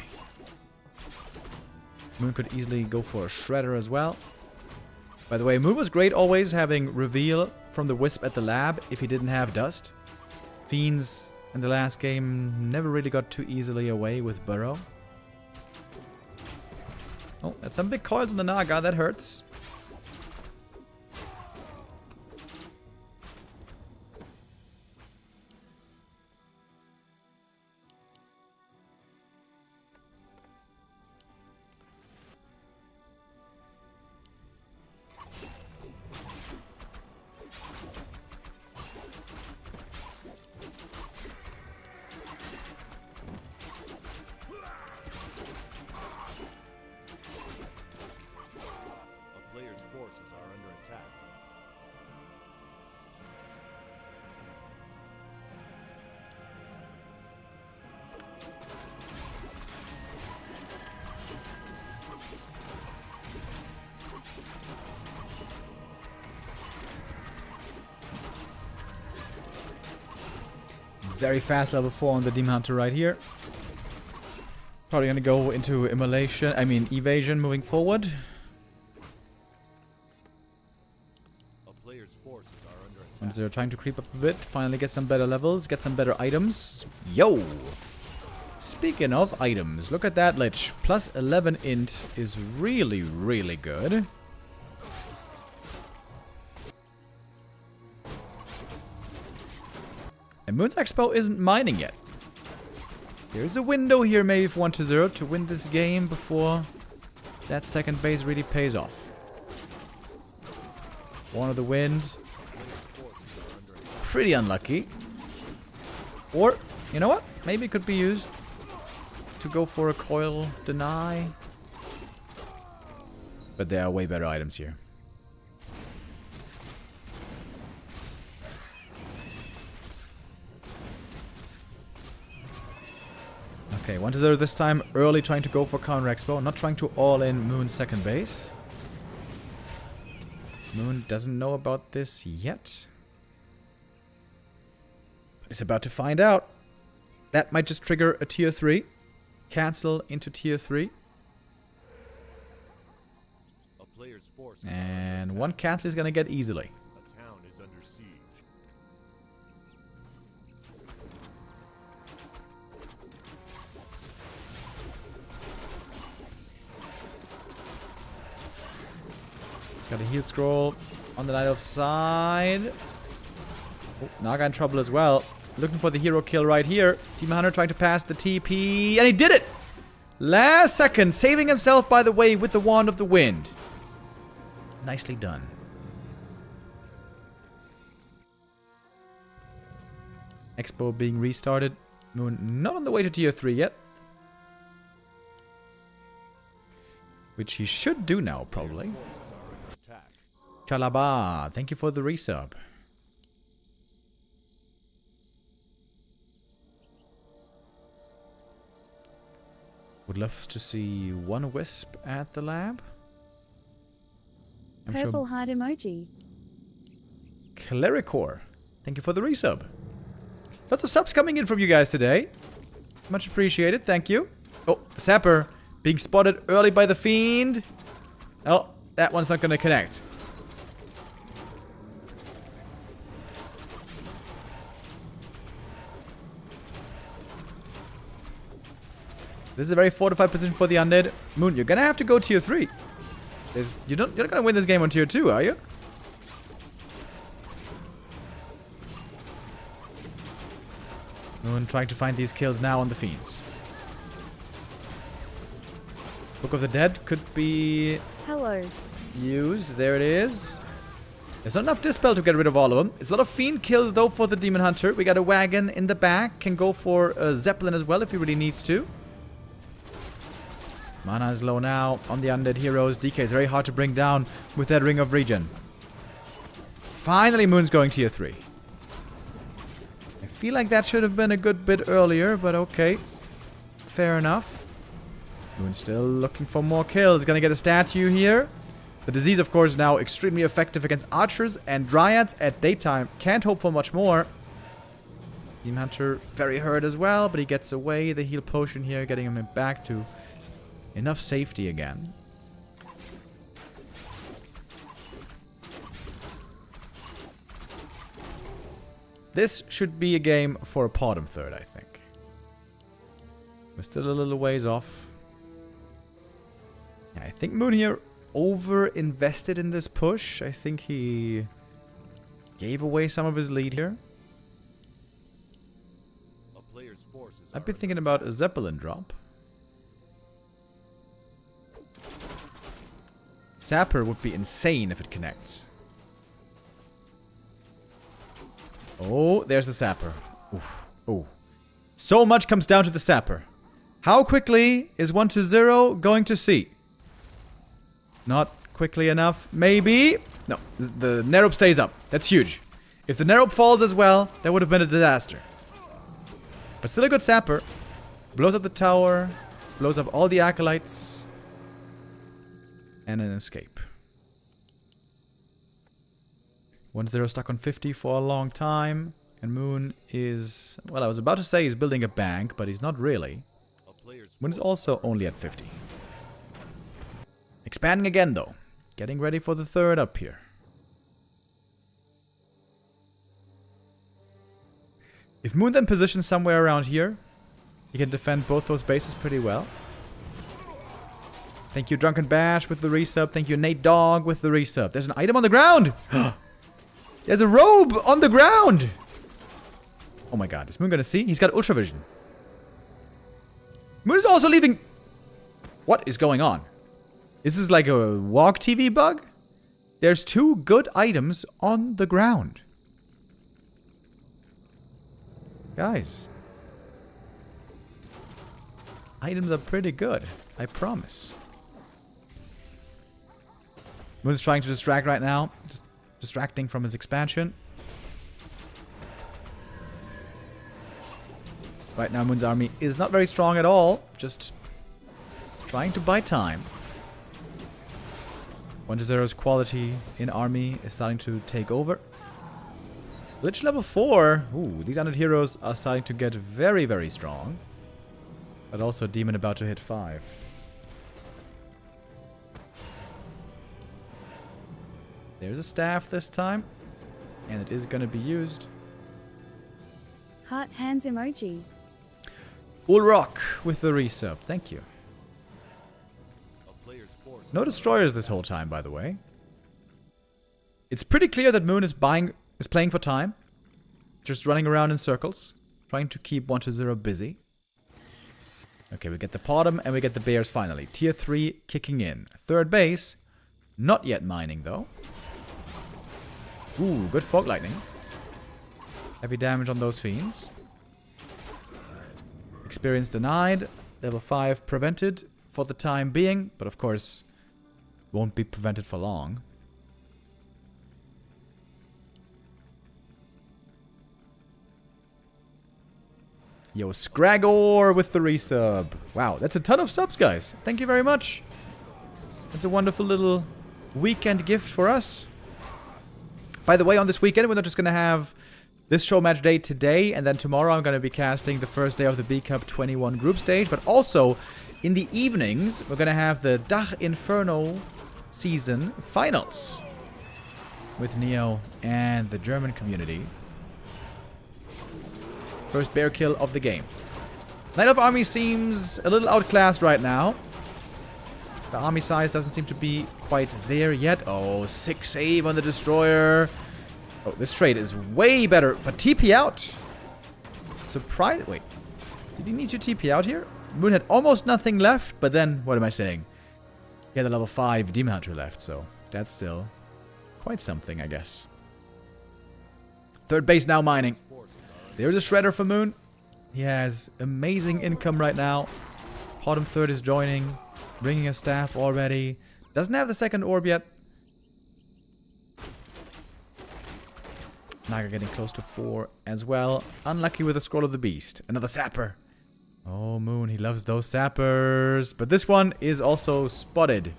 Moon could easily go for a Shredder as well. By the way, Moon was great always having reveal from the Wisp at the lab if he didn't have dust. Fiends in the last game never really got too easily away with Burrow. Oh, that's some big coils on the Naga, that hurts. A player's forces are under attack. Very fast level 4 on the Demon Hunter right here. Probably gonna go into evasion moving forward. A player's forces are under attack. Once they're trying to creep up a bit, finally get some better levels, get some better items. Yo! Speaking of items, look at that Lich. Plus 11 int is really, really good. And Moon's Expo isn't mining yet. There's a window here maybe for 1-0 to win this game before that second base really pays off. One of the wind. Pretty unlucky. Or, you know what? Maybe it could be used to go for a coil deny. But there are way better items here. Okay, 1-0 this time. Early trying to go for counter expo. Not trying to all in Moon's second base. Moon doesn't know about this yet. But it's about to find out. That might just trigger a tier 3. Cancel into tier 3. And one cancel is going to get easily. A town is under siege. Got a heal scroll on the Knight of side. Oh, Naga in trouble as well. Looking for the hero kill right here. Demon Hunter trying to pass the TP. And he did it! Last second. Saving himself, by the way, with the Wand of the Wind. Nicely done. Expo being restarted. Moon not on the way to tier 3 yet. Which he should do now, probably. Chalaba, thank you for the resub. Would love to see one Wisp at the lab. I'm Purple heart emoji. Clericor, thank you for the resub. Lots of subs coming in from you guys today. Much appreciated, thank you. Oh, Sapper being spotted early by the Fiend. Oh, that one's not going to connect. This is a very fortified position for the Undead. Moon, you're gonna have to go tier 3. You're not gonna win this game on tier 2, are you? Moon trying to find these kills now on the Fiends. Book of the Dead could be used. There it is. There's not enough Dispel to get rid of all of them. It's a lot of Fiend kills though for the Demon Hunter. We got a wagon in the back. Can go for a Zeppelin as well if he really needs to. Mana is low now on the undead heroes. DK is very hard to bring down with that Ring of Regen. Finally, Moon's going tier 3. I feel like that should have been a good bit earlier, but okay. Fair enough. Moon's still looking for more kills. Gonna get a statue here. The disease, of course, now extremely effective against archers and dryads at daytime. Can't hope for much more. Demon Hunter very hurt as well, but he gets away. The heal potion here, getting him back to enough safety again. This should be a game for a Potom third, I think. We're still a little ways off. Yeah, I think Moon here over-invested in this push. I think he gave away some of his lead here. I've been thinking about a Zeppelin drop. Sapper would be insane if it connects. Oh, there's the Sapper. Oof. Oh. So much comes down to the Sapper. How quickly is 1-0 going to see? Not quickly enough. Maybe. No, the Nerope stays up. That's huge. If the Nerope falls as well, that would have been a disaster. But still a good Sapper. Blows up the tower. Blows up all the Acolytes. And an escape. 1-0 stuck on 50 for a long time. And Moon is... Well, I was about to say he's building a bank, but he's not really. Moon is also only at 50. Expanding again, though. Getting ready for the third up here. If Moon then positions somewhere around here, He can defend both those bases pretty well. Thank you, Drunken Bash, with the resub. Thank you, Nate Dog, with the resub. There's an item on the ground! There's a robe on the ground! Oh my god, is Moon gonna see? He's got Ultra Vision. Moon is also leaving... What is going on? Is this like a Walk TV bug? There's 2 good items on the ground. Guys. Items are pretty good, I promise. Moon's trying to distract right now. Just distracting from his expansion. Right now, Moon's army is not very strong at all. Just trying to buy time. 1-0's quality in army is starting to take over. Lich level 4. Ooh, these undead heroes are starting to get very, very strong. But also Demon about to hit 5. There's a staff this time. And it is going to be used. Heart hands emoji. Ulrock with the resub. Thank you. No destroyers this whole time, by the way. It's pretty clear that Moon is playing for time. Just running around in circles. Trying to keep 1-0 busy. Okay, we get the Potom and we get the Bears finally. Tier 3 kicking in. Third base. Not yet mining, though. Ooh, good Fog Lightning. Heavy damage on those fiends. Experience denied. Level 5 prevented for the time being. But of course, won't be prevented for long. Yo, Scragor with the resub. Wow, that's a ton of subs, guys. Thank you very much. That's a wonderful little weekend gift for us. By the way, on this weekend, we're not just going to have this show match day today, and then tomorrow I'm going to be casting the first day of the B Cup 21 group stage, but also in the evenings, we're going to have the Dach Inferno season finals with Neo and the German community. First bear kill of the game. Knight of Army seems a little outclassed right now. The army size doesn't seem to be quite there yet. Oh, 6 save on the destroyer. Oh, this trade is way better. But TP out. Surprise. Wait. Did he need to TP out here? Moon had almost nothing left. But then, what am I saying? He had a level 5 Demon Hunter left. So that's still quite something, I guess. Third base now mining. There's a Shredder for Moon. He has amazing income right now. Potom third is joining. Bringing a staff already. Doesn't have the second orb yet. Naga getting close to 4 as well. Unlucky with the Scroll of the Beast. Another Sapper. Oh, Moon, he loves those Sappers. But this one is also spotted.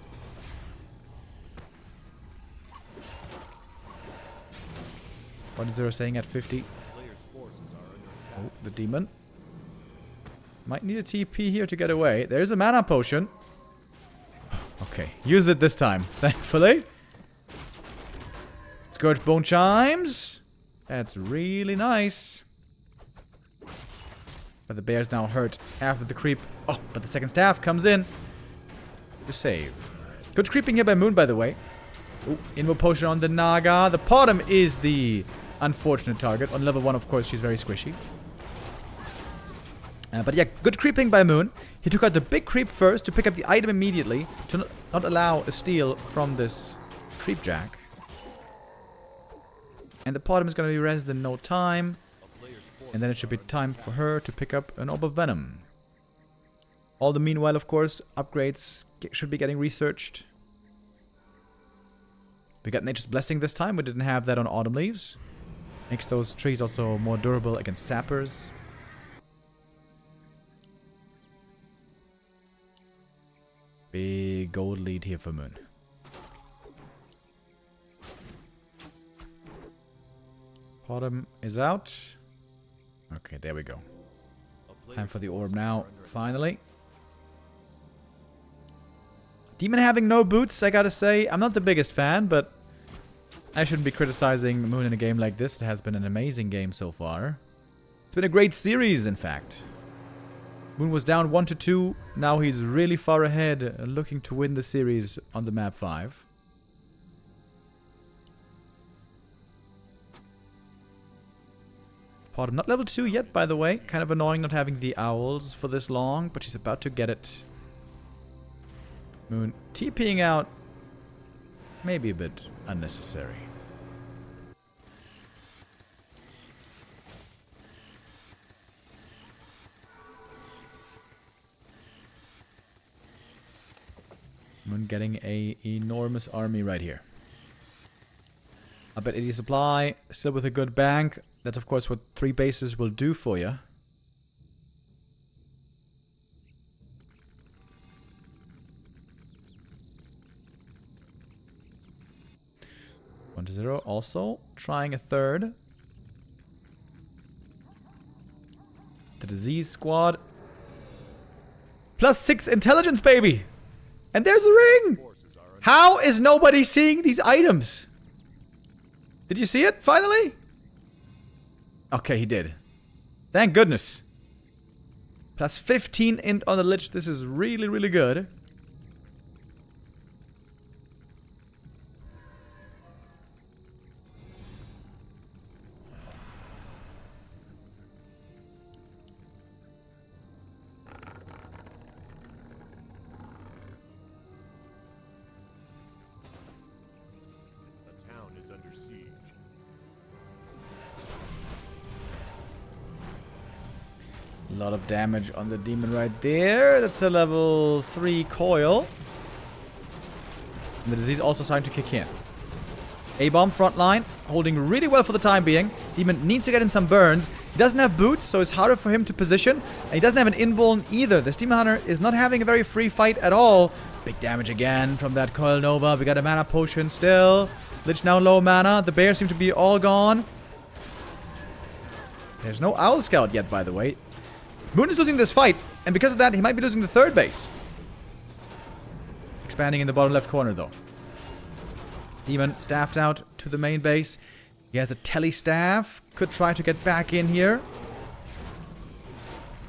What is Zero saying at 50? Oh, the Demon. Might need a TP here to get away. There's a mana potion. Okay, use it this time, thankfully. Scourge Bone Chimes. That's really nice. But the bear's now hurt after the creep. Oh, but the second staff comes in to save. Good creeping here by Moon, by the way. Ooh, Invo Potion on the Naga. The Potom is the unfortunate target. On level 1, of course, she's very squishy. But yeah, good creeping by Moon. He took out the big creep first to pick up the item immediately to not allow a steal from this creep jack. And the Potom is going to be rezzed in no time. And then it should be time for her to pick up an Orb of Venom. All the meanwhile, of course, upgrades should be getting researched. We got Nature's Blessing this time. We didn't have that on Autumn Leaves. Makes those trees also more durable against sappers. Big gold lead here for Moon. Potom is out. Okay, there we go. Time for the orb now, finally. Demon having no boots, I gotta say. I'm not the biggest fan, but I shouldn't be criticizing Moon in a game like this. It has been an amazing game so far. It's been a great series, in fact. Moon was down 1-2. Now he's really far ahead, looking to win the series on the map 5. Pot not level 2 yet, by the way. Kind of annoying not having the owls for this long, but she's about to get it. Moon TPing out. Maybe a bit unnecessary. Moon getting a enormous army right here. I bet 80 supply, still with a good bank. That's of course what 3 bases will do for you. One to 0. Also trying a third. The disease squad. +6 intelligence, baby! And there's a ring! How is nobody seeing these items? Did you see it, finally? Okay, he did. Thank goodness. +15 int on the Lich. This is really, really good. A lot of damage on the demon right there. That's a level 3 coil. And the disease also starting to kick in. A-bomb front line, holding really well for the time being. Demon needs to get in some burns. He doesn't have boots, so it's harder for him to position. And he doesn't have an invuln either. This Demon Hunter is not having a very free fight at all. Big damage again from that Coil Nova. We got a mana potion still. Lich now low mana. The bears seem to be all gone. There's no Owl Scout yet, by the way. Moon is losing this fight, and because of that, he might be losing the third base. Expanding in the bottom left corner, though. Demon staffed out to the main base. He has a tele staff. Could try to get back in here.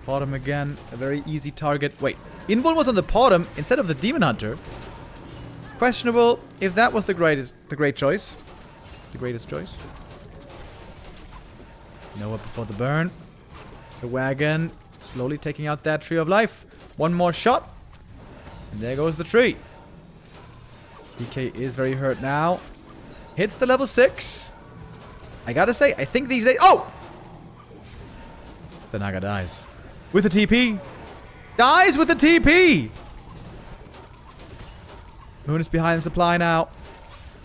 Bottom again, a very easy target. Wait, Invul was on the bottom instead of the Demon Hunter. Questionable if that was the great choice. The greatest choice. Noah before the burn. The wagon slowly taking out that Tree of Life. One more shot. And there goes the tree. DK is very hurt now. Hits the level 6. I gotta say, I think these days... Oh! The Naga dies. With a TP. Dies with a TP! Moon is behind the supply now.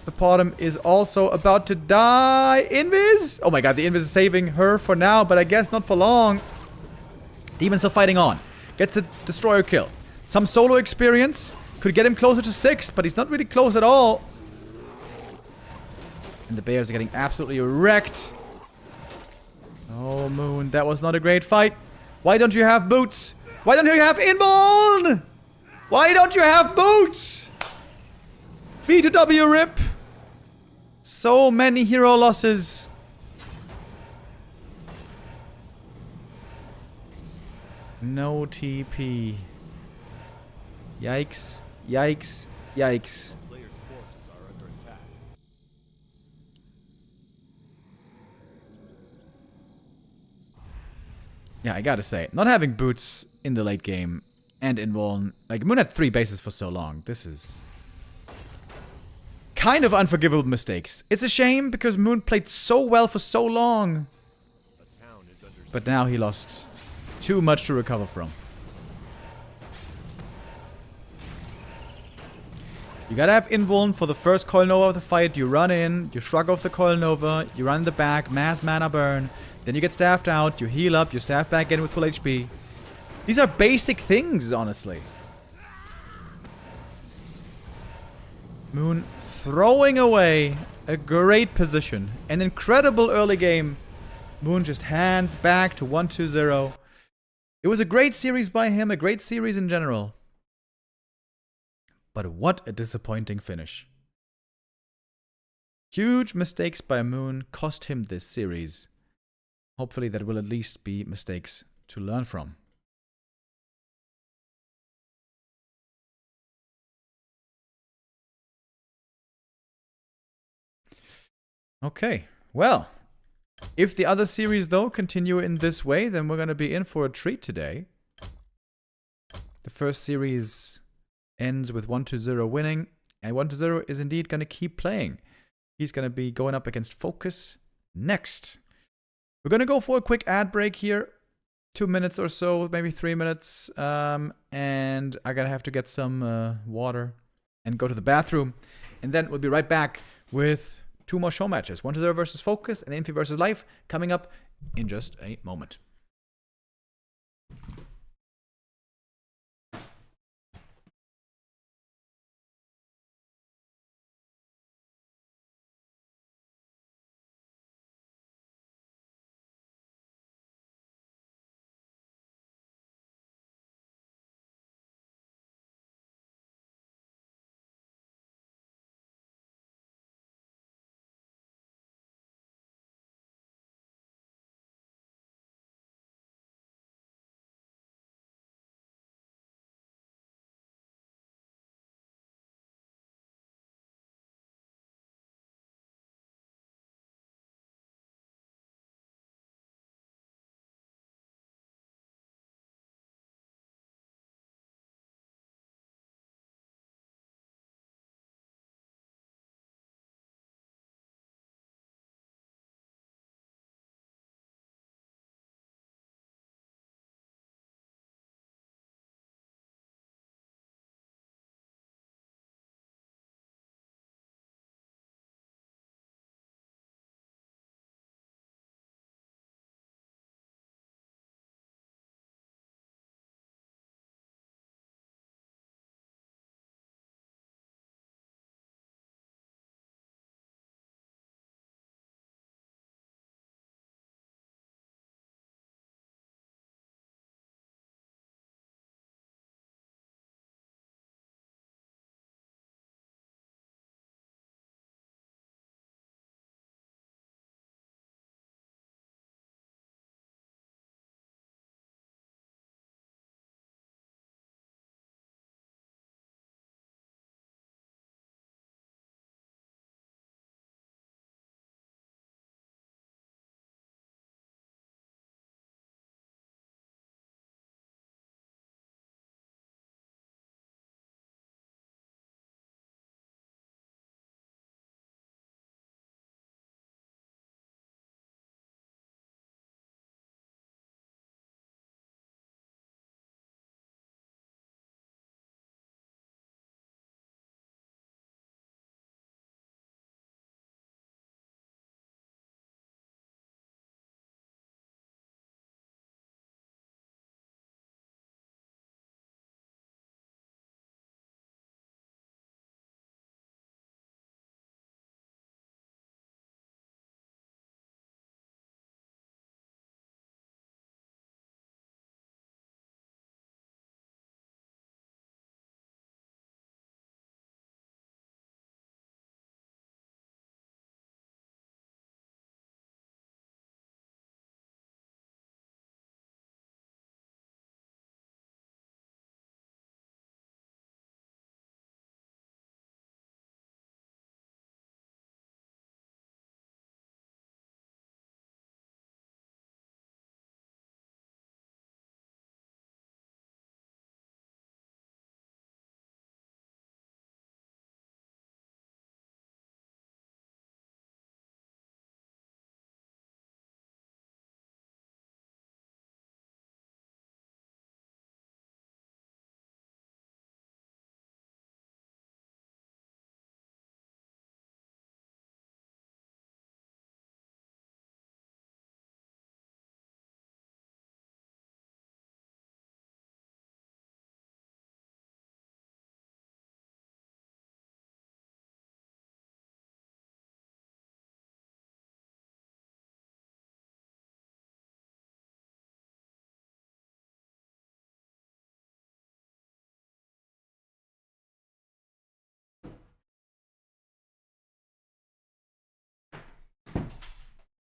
The bottom is also about to die. Invis! Oh my god, the Invis is saving her for now, but I guess not for long. Demon's still fighting on. Gets a destroyer kill. Some solo experience. Could get him closer to 6, but he's not really close at all. And the bears are getting absolutely wrecked. Oh, Moon, that was not a great fight. Why don't you have boots? Why don't you have Invuln? Why don't you have boots? B2W rip. So many hero losses. No TP. Yikes. Yikes. Yikes. Yeah, I gotta say, not having boots in the late game and Invuln, like Moon had 3 bases for so long. This is kind of unforgivable mistakes. It's a shame because Moon played so well for so long. But now he lost too much to recover from. You gotta have Invuln for the first Coil Nova of the fight. You run in, you shrug off the Coil Nova, you run in the back, mass mana burn. Then you get staffed out, you heal up, you staff back in with full HP. These are basic things, honestly. Moon throwing away a great position. An incredible early game. Moon just hands back to 1-2-0. It was a great series by him, a great series in general. But what a disappointing finish. Huge mistakes by Moon cost him this series. Hopefully that will at least be mistakes to learn from. Okay, well, if the other series, though, continue in this way, then we're going to be in for a treat today. The first series ends with 1-0 winning, and 1-0 is indeed going to keep playing. He's going to be going up against Focus next. We're going to go for a quick ad break here. 2 minutes or so, maybe 3 minutes. And I'm going to have to get some water and go to the bathroom. And then we'll be right back with 2 more show matches. 1-0 versus Focus and Infy versus Life coming up in just a moment.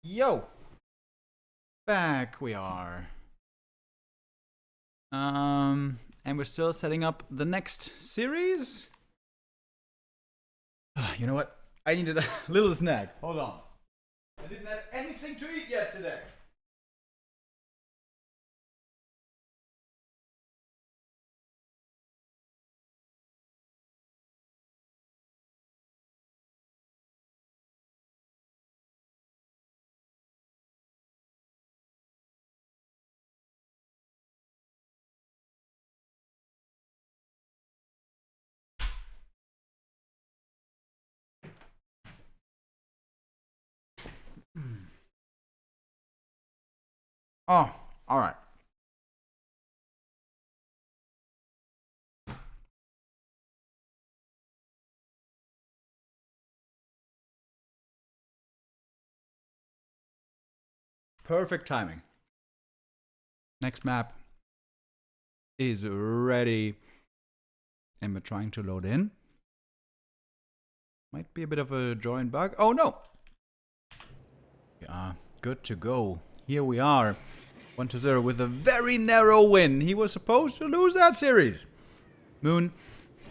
Yo! Back we are. And we're still setting up the next series. You know what? I needed a little snack. Hold on. I didn't have anything to eat yet today. Oh, all right. Perfect timing. Next map is ready. And we're trying to load in. Might be a bit of a join bug. Oh no! We are good to go. Here we are. 1-0 with a very narrow win. He was supposed to lose that series. Moon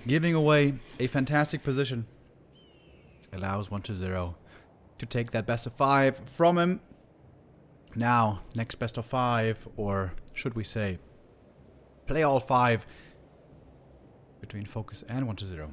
giving away a fantastic position. Allows 1-0 to take that best of 5 from him. Now, next best of 5, or should we say, play all 5 between Focus and 1-0.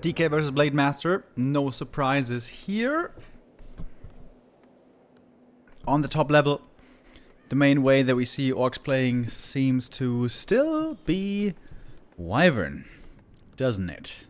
DK versus Blade Master. No surprises here. On the top level, the main way that we see Orcs playing seems to still be Wyvern, doesn't it?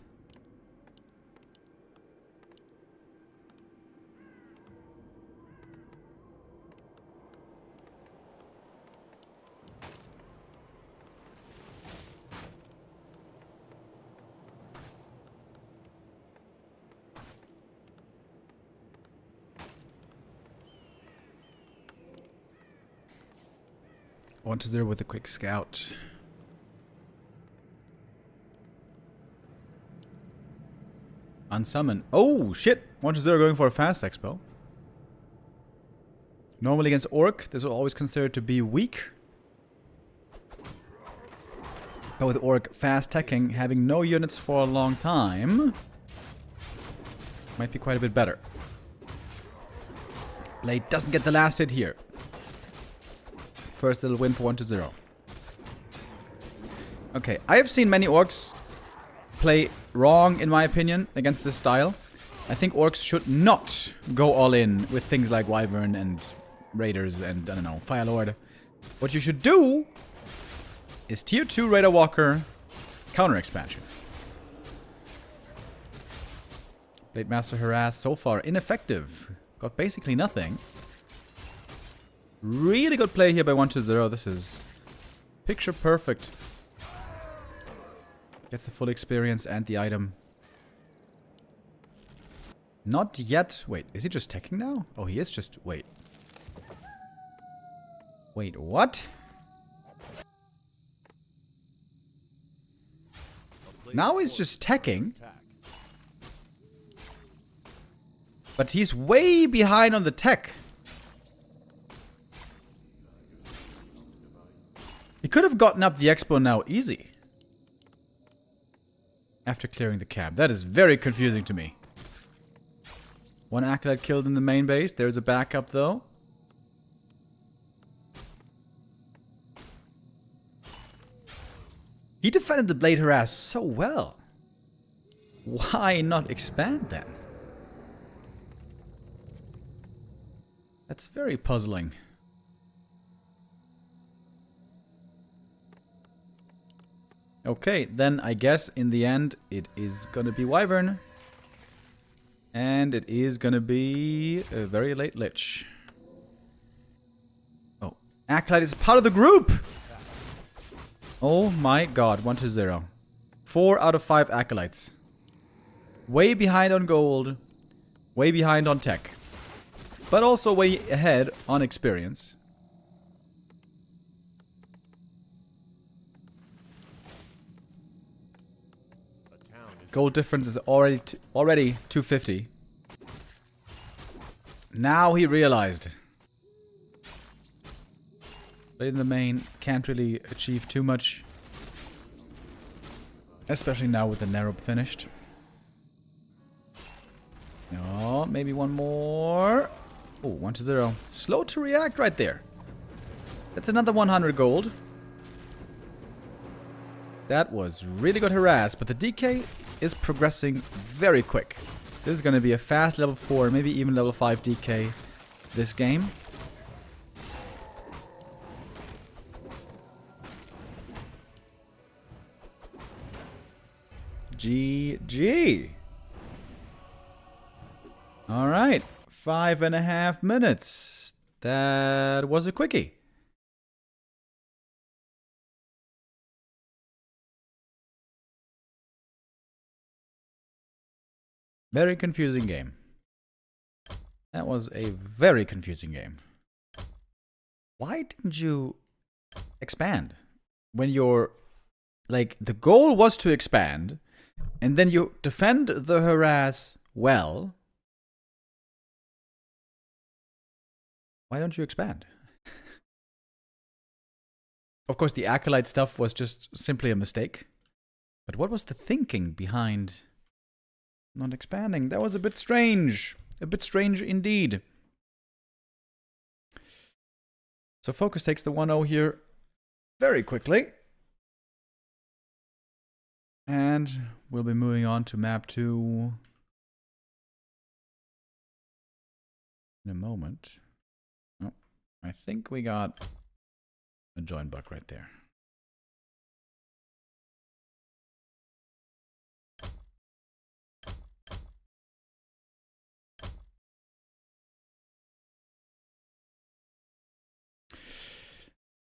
One to zero with a quick scout. Unsummon. Oh, shit. 1-0 going for a fast expo. Normally against Orc, this will always considered to be weak. But with Orc fast teching, having no units for a long time, might be quite a bit better. Blade doesn't get the last hit here. First little win for 1-0. Okay, I have seen many Orcs play wrong, in my opinion, against this style. I think Orcs should not go all in with things like Wyvern and Raiders and, I don't know, Firelord. What you should do is Tier 2 Raider Walker counter expansion. Blade Master Harass so far ineffective. Got basically nothing. Really good play here by 1-0. This is picture perfect. Gets the full experience and the item. Not yet. Wait, is he just teching now? Oh, he is just... Wait. Wait, what? Now he's just teching. But he's way behind on the tech. He could have gotten up the expo now easy. After clearing the camp. That is very confusing to me. One Acolyte killed in the main base. There's a backup though. He defended the Blade Harass so well. Why not expand then? That's very puzzling. Okay, then I guess in the end it is gonna be Wyvern. And it is gonna be a very late Lich. Oh, Acolyte is part of the group! Oh my god, 1-0. 4 out of 5 Acolytes. Way behind on gold. Way behind on tech. But also way ahead on experience. Gold difference is already 250. Now he realized. But in the main, can't really achieve too much. Especially now with the narrow finished. Oh, maybe one more. Oh, 1-0. Slow to react right there. That's another 100 gold. That was really good harass, but the DK is progressing very quick. This is going to be a fast level 4, maybe even level 5 DK this game. GG. Alright, 5.5 minutes. That was a quickie. Very confusing game. That was a very confusing game. Why didn't you expand? When you're... Like, the goal was to expand, and then you defend the harass well. Why don't you expand? Of course, the Acolyte stuff was just simply a mistake. But what was the thinking behind not expanding? That was a bit strange. A bit strange indeed. So Focus takes the 1-0 here very quickly. And we'll be moving on to map 2 in a moment. Oh, I think we got a join bug right there.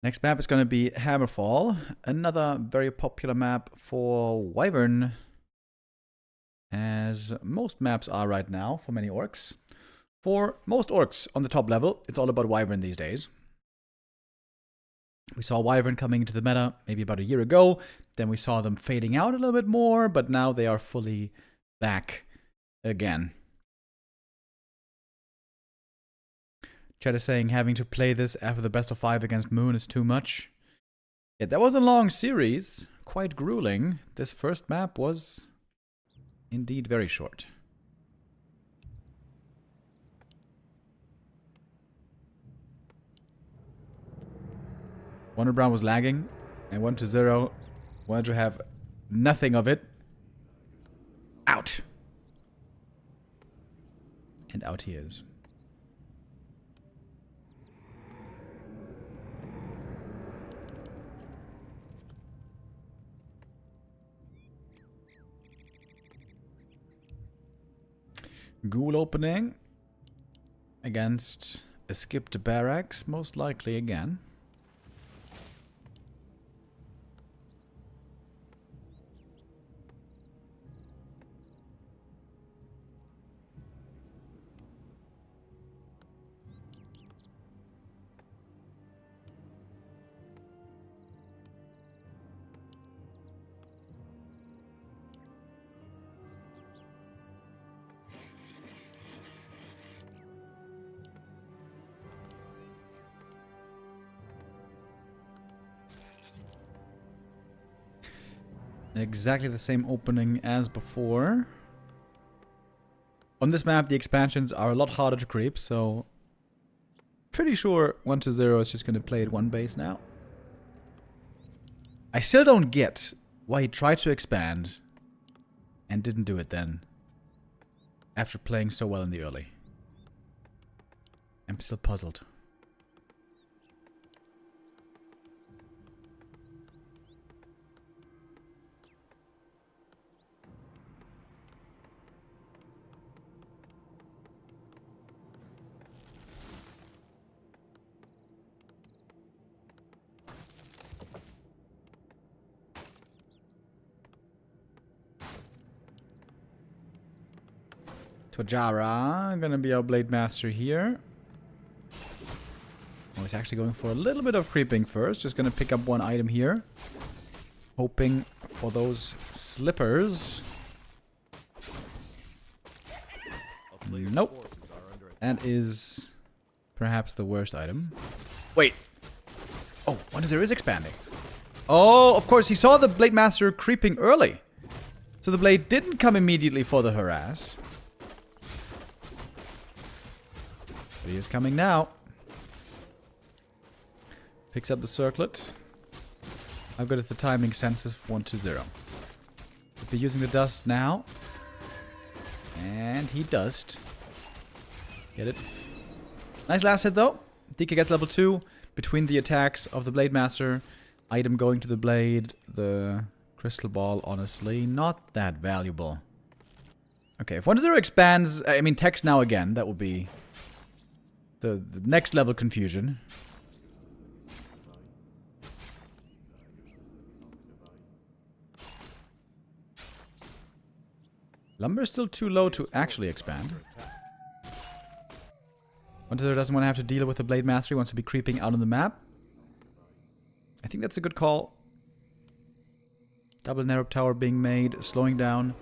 Next map is going to be Hammerfall, another very popular map for Wyvern, as most maps are right now for many orcs. For most orcs on the top level, it's all about Wyvern these days. We saw Wyvern coming into the meta maybe about a year ago, then we saw them fading out a little bit more, but now they are fully back again. Chat is saying having to play this after the best of 5 against Moon is too much. Yeah, that was a long series. Quite grueling. This first map was indeed very short. Wonder Brown was lagging. And 1-0. Wanted to have nothing of it. Out. And out he is. Ghoul opening against a skipped barracks, most likely again. Exactly the same opening as before. On this map, the expansions are a lot harder to creep, so pretty sure 1-0 is just going to play at one base now. I still don't get why he tried to expand and didn't do it then, after playing so well in the early. I'm still puzzled. Tojara, gonna be our Blade Master here. Oh, he's actually going for a little bit of creeping first. Just gonna pick up one item here. Hoping for those slippers. Nope. That is perhaps the worst item. Wait. Oh, Wonder Zero is expanding. Oh, of course, he saw the Blade Master creeping early. So the blade didn't come immediately for the harass. But he is coming now. Picks up the circlet. How good is the timing senses for 1-0? Be using the dust now. And he dust. Get it? Nice last hit though. DK gets level 2. Between the attacks of the Blade Master. Item going to the blade. The crystal ball, honestly, not that valuable. Okay, if 1-0 expands, I mean text now again, that would be the next level confusion. Lumber is still too low to actually expand. 1-0 doesn't want to have to deal with the Blade Master, he wants to be creeping out on the map. I think that's a good call. Double narrow tower being made, slowing down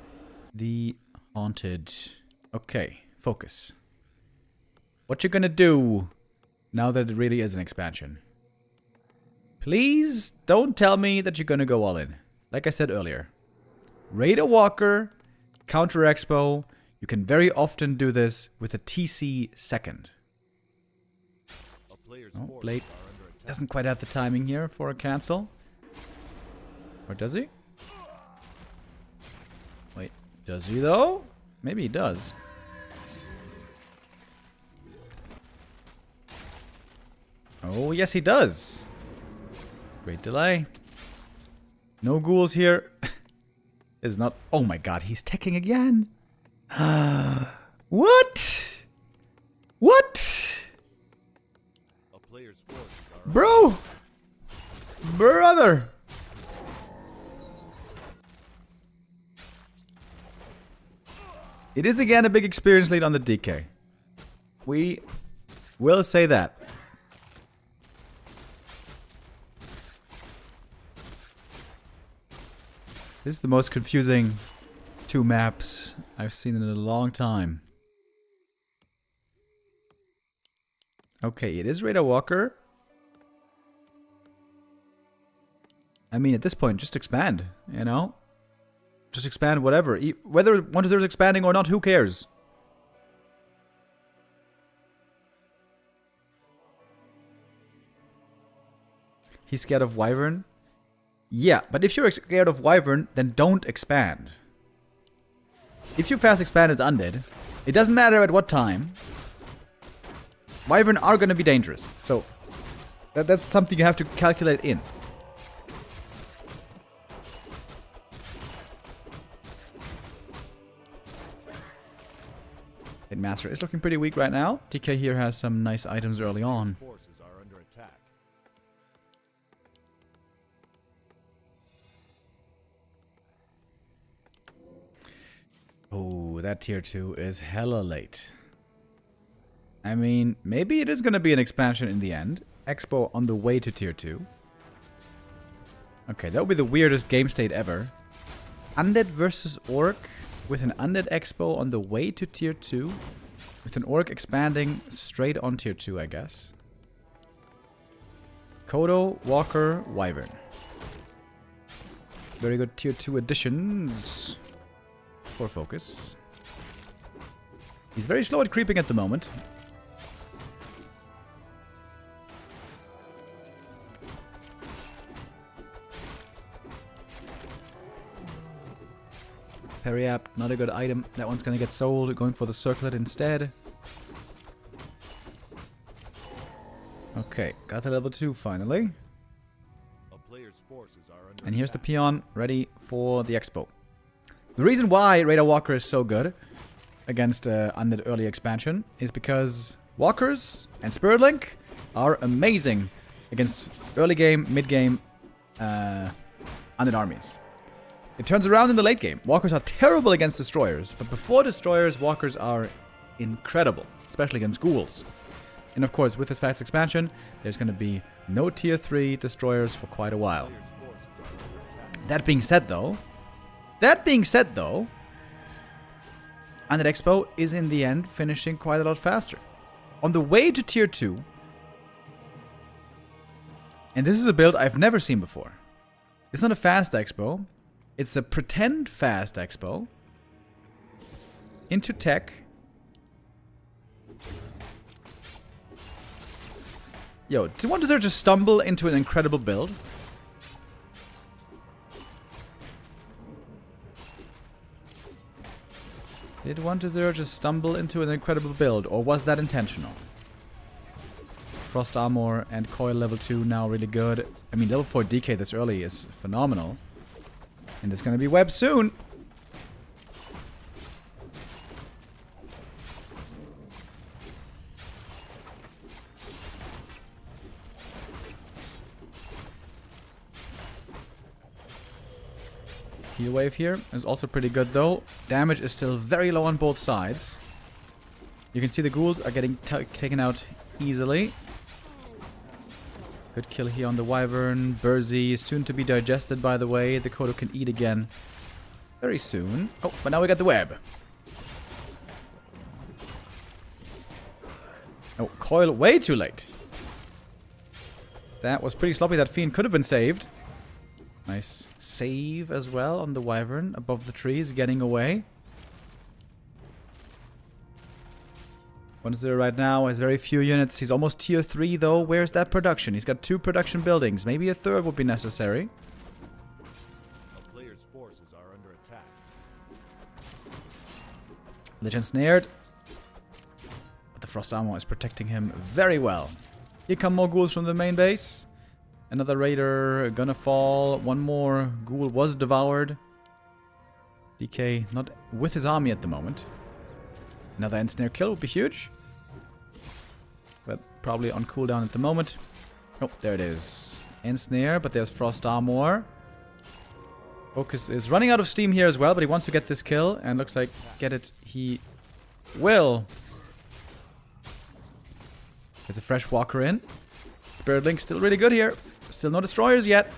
the haunted. Okay, focus. What you gonna do now that it really is an expansion? Please don't tell me that you're gonna go all in. Like I said earlier. Raider Walker, Counter Expo. You can very often do this with a TC second. Oh, Blade doesn't quite have the timing here for a cancel. Or does he? Wait, does he though? Maybe he does. Oh, yes he does. Great delay. No ghouls here. Is not... Oh my god, he's teching again. What? What? Bro! Brother! It is again a big experience lead on the DK. We will say that. This is the most confusing 2 maps I've seen in a long time. Okay, it is Raider Walker. I mean, at this point, just expand, you know? Just expand whatever. Whether 1-0 is expanding or not, who cares? He's scared of Wyvern? Yeah, but if you're scared of Wyvern, then don't expand. If you fast expand as undead, it doesn't matter at what time. Wyvern are going to be dangerous. So, that's something you have to calculate in. Master is looking pretty weak right now. TK here has some nice items early on. Forces are under attack. Oh, that tier 2 is hella late. I mean, maybe it is going to be an expansion in the end. Expo on the way to tier 2. Okay, that would be the weirdest game state ever. Undead versus Orc with an Undead Expo on the way to tier 2. With an Orc expanding straight on tier 2, I guess. Kodo, Walker, Wyvern. Very good tier 2 additions for focus. He's very slow at creeping at the moment. Parry app, not a good item. That one's gonna get sold. Going for the circlet instead. Okay, got the level 2 finally. And here's the peon ready for the expo. The reason why Raider Walker is so good against Undead early expansion is because Walkers and Spirit Link are amazing against early game, mid game Undead armies. It turns around in the late game. Walkers are terrible against destroyers, but before destroyers, walkers are incredible, especially against ghouls. And of course, with this fast expansion, there's going to be no tier 3 destroyers for quite a while. That being said though, Undead Expo is in the end finishing quite a lot faster. On the way to tier 2, and this is a build I've never seen before. It's not a fast expo. It's a pretend fast expo. Into tech. Yo, did one deserve to stumble into an incredible build? Did one deserve to stumble into an incredible build, or was that intentional? Frost Armor and Coil level 2 now really good. I mean, level 4 DK this early is phenomenal. And it's gonna be web soon. Heal wave here is also pretty good though. Damage is still very low on both sides. You can see the ghouls are getting taken out easily. Good kill here on the Wyvern. Burzy is soon to be digested, by the way. The Kodo can eat again very soon. Oh, but now we got the web. Oh, Coil way too late. That was pretty sloppy. That Fiend could have been saved. Nice save as well on the Wyvern above the trees, getting away. 1-0 right now, has very few units. He's almost tier 3 though. Where's that production? He's got 2 production buildings. Maybe a third would be necessary. A player's forces are under attack. Lich ensnared. But the Frost Armor is protecting him very well. Here come more ghouls from the main base. Another raider gonna fall. One more ghoul was devoured. DK not with his army at the moment. Another ensnare kill would be huge. But probably on cooldown at the moment. Oh, there it is. Ensnare, but there's Frost Armor. Focus is running out of steam here as well, but he wants to get this kill. And looks like get it, he will. Gets a fresh walker in. Spirit Link still really good here. Still no destroyers yet.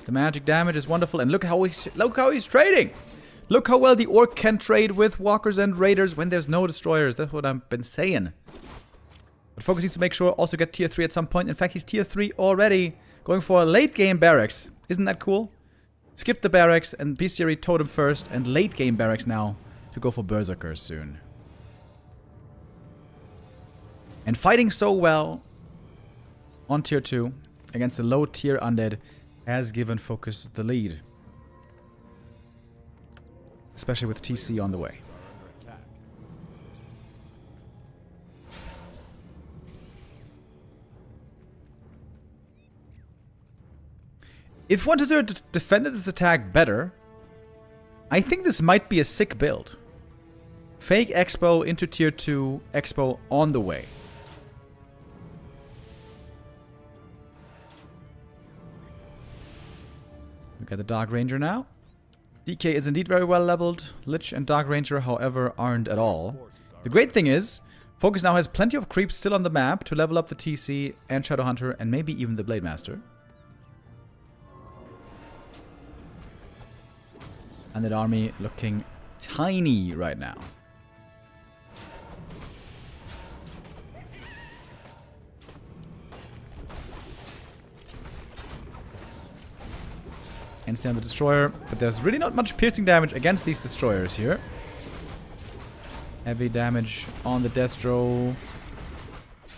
The magic damage is wonderful. And look how he's trading. Look how well the Orc can trade with walkers and raiders when there's no destroyers. That's what I've been saying. But Focus needs to make sure also get tier 3 at some point. In fact, he's tier 3 already. Going for a late game barracks. Isn't that cool? Skip the barracks and bestiary totem first. And late game barracks now to go for berserkers soon. And fighting so well on tier 2 against the low tier undead has given Focus the lead. Especially with TC on the way. If one deserved defended this attack better, I think this might be a sick build. Fake Expo into tier 2, Expo on the way. We got the Dark Ranger now. DK is indeed very well leveled. Lich and Dark Ranger, however, aren't at all. The great thing is, Focus now has plenty of creeps still on the map to level up the TC and Shadowhunter and maybe even the Blade Master. And that army looking tiny right now. And stand the destroyer, but there's really not much piercing damage against these destroyers here. Heavy damage on the Destro.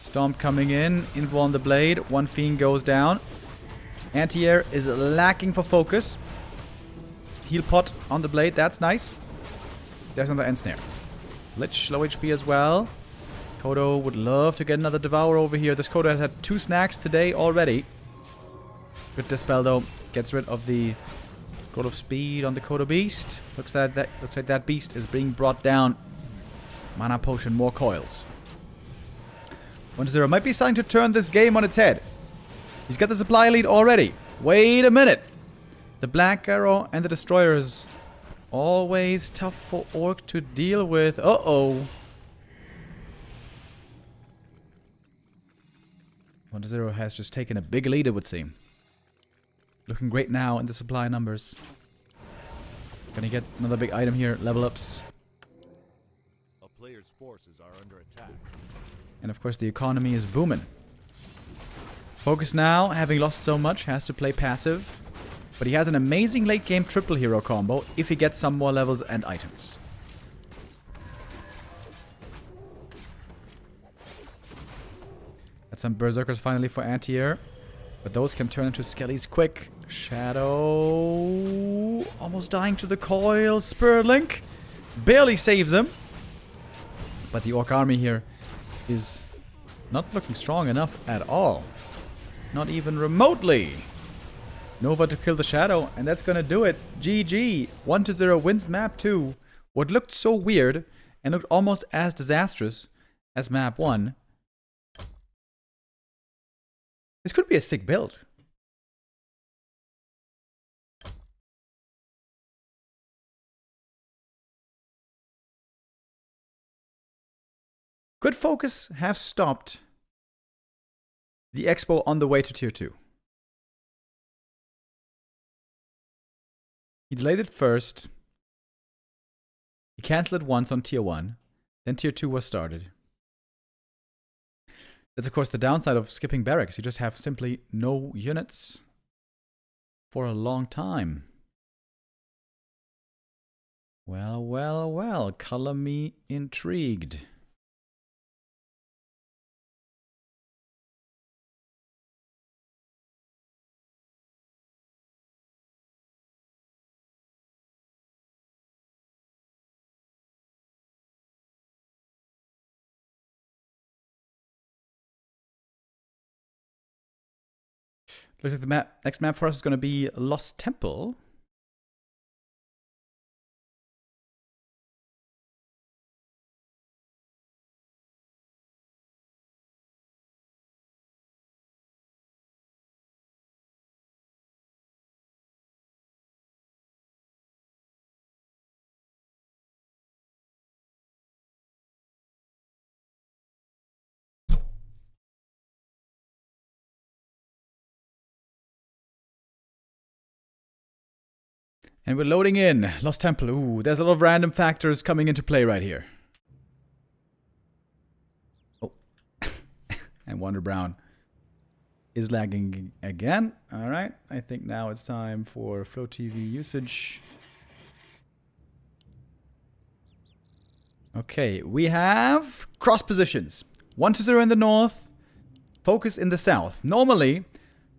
Stomp coming in, Invo on the blade, one fiend goes down. Anti-air is lacking for Focus. Heal pot on the blade, that's nice. There's another ensnare. Lich, low HP as well. Kodo would love to get another Devour over here. This Kodo has had 2 snacks today already. Good dispel though, gets rid of the Gold of Speed on the Kodo Beast. Looks like that beast is being brought down. Mana Potion, more coils. 1-0 might be starting to turn this game on its head. He's got the supply lead already. Wait a minute. The Black Arrow and the Destroyers. Always tough for Orc to deal with. Uh-oh. 1-0 has just taken a big lead, it would seem. Looking great now in the supply numbers. Gonna get another big item here. Level ups. A player's forces are under attack. And of course the economy is booming. Focus now, having lost so much, has to play passive. But he has an amazing late game triple hero combo if he gets some more levels and items. Got some Berserkers finally for anti-air. But those can turn into skellies quick. Shadow almost dying to the coil. Spirit Link barely saves him. But the Orc army here is not looking strong enough at all. Not even remotely. Nova to kill the Shadow, and that's gonna do it. GG. 1-0 wins map 2. What looked so weird and looked almost as disastrous as map 1. This could be a sick build. Could Focus have stopped the Expo on the way to tier 2? He delayed it first. He cancelled it once on tier 1. Then tier 2 was started. That's of course the downside of skipping barracks. You just have simply no units for a long time. Well, well, well. Color me intrigued. Looks like the next map for us is going to be Lost Temple. And we're loading in. Lost Temple. Ooh, there's a lot of random factors coming into play right here. Oh. And Wonder Brown is lagging again. Alright, I think now it's time for Flow TV usage. Okay, we have cross positions. 1-0 in the north, Focus in the south. Normally,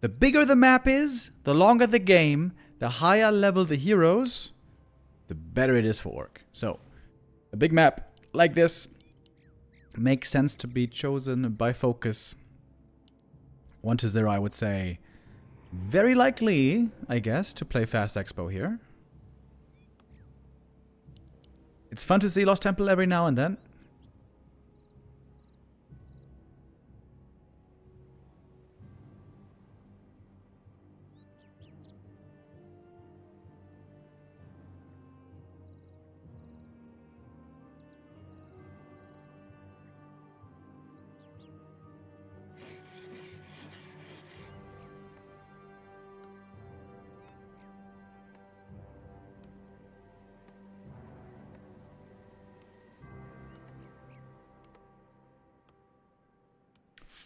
the bigger the map is, the longer the game, the higher level the heroes, the better it is for Orc. So, a big map like this makes sense to be chosen by Focus. 1-0, I would say. Very likely, I guess, to play Fast Expo here. It's fun to see Lost Temple every now and then.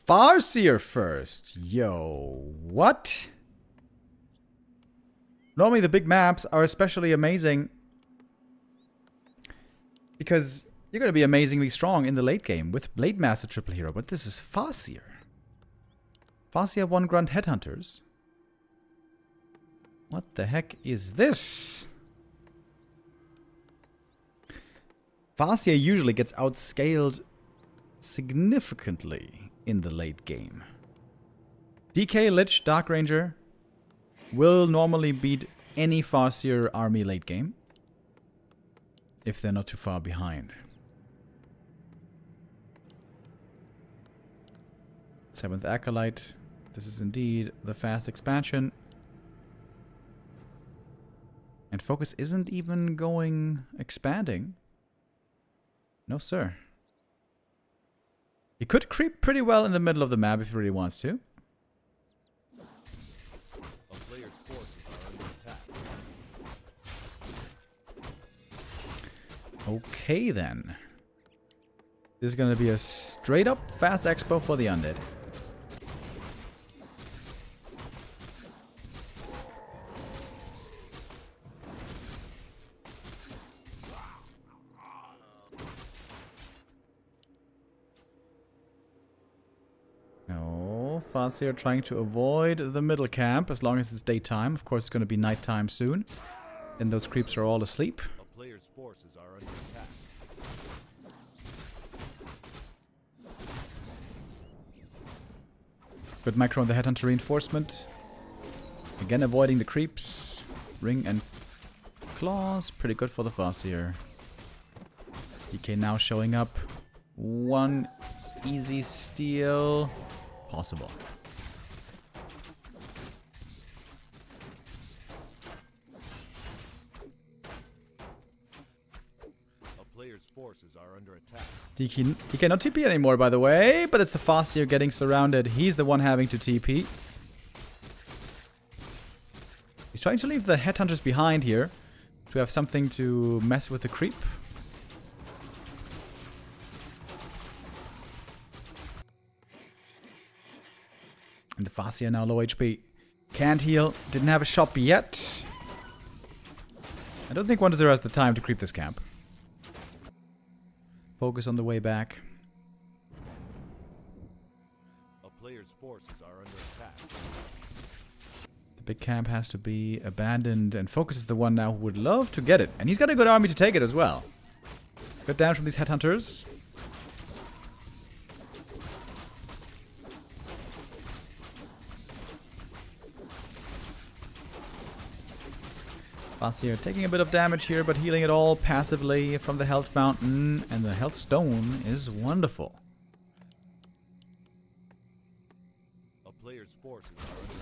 Farseer first. Yo, what? Normally the big maps are especially amazing because you're going to be amazingly strong in the late game with Blade Master Triple Hero, but this is Farseer. Farseer 1 Grunt Headhunters. What the heck is this? Farseer usually gets outscaled significantly in the late game. DK Lich Dark Ranger will normally beat any Farseer army late game if they're not too far behind. 7th Acolyte. This is indeed the fast expansion. And focus isn't even expanding. No, sir. He could creep pretty well in the middle of the map if he really wants to. A player's forces are under attack. Okay, then. This is going to be a straight up fast expo for the undead. No, Farseer trying to avoid the middle camp as long as it's daytime. Of course, it's going to be nighttime soon. And those creeps are all asleep. A player's forces are under attack. Good micro on the Headhunter reinforcement. Again, avoiding the creeps. Ring and claws. Pretty good for the Farseer. DK now showing up. One easy steal. Possible. A player's forces are under attack. DK not TP anymore, by the way, but it's the Farseer getting surrounded. He's the one having to TP. He's trying to leave the Headhunters behind here to have something to mess with the creep. And the Farseer now low HP. Can't heal. Didn't have a shop yet. I don't think 1-0 has the time to creep this camp. Focus on the way back. A player's forces are under attack. The big camp has to be abandoned, and Focus is the one now who would love to get it. And he's got a good army to take it as well. Good damage from these Headhunters. Farseer taking a bit of damage here, but healing it all passively from the health fountain. And the health stone is wonderful. A player's forces are under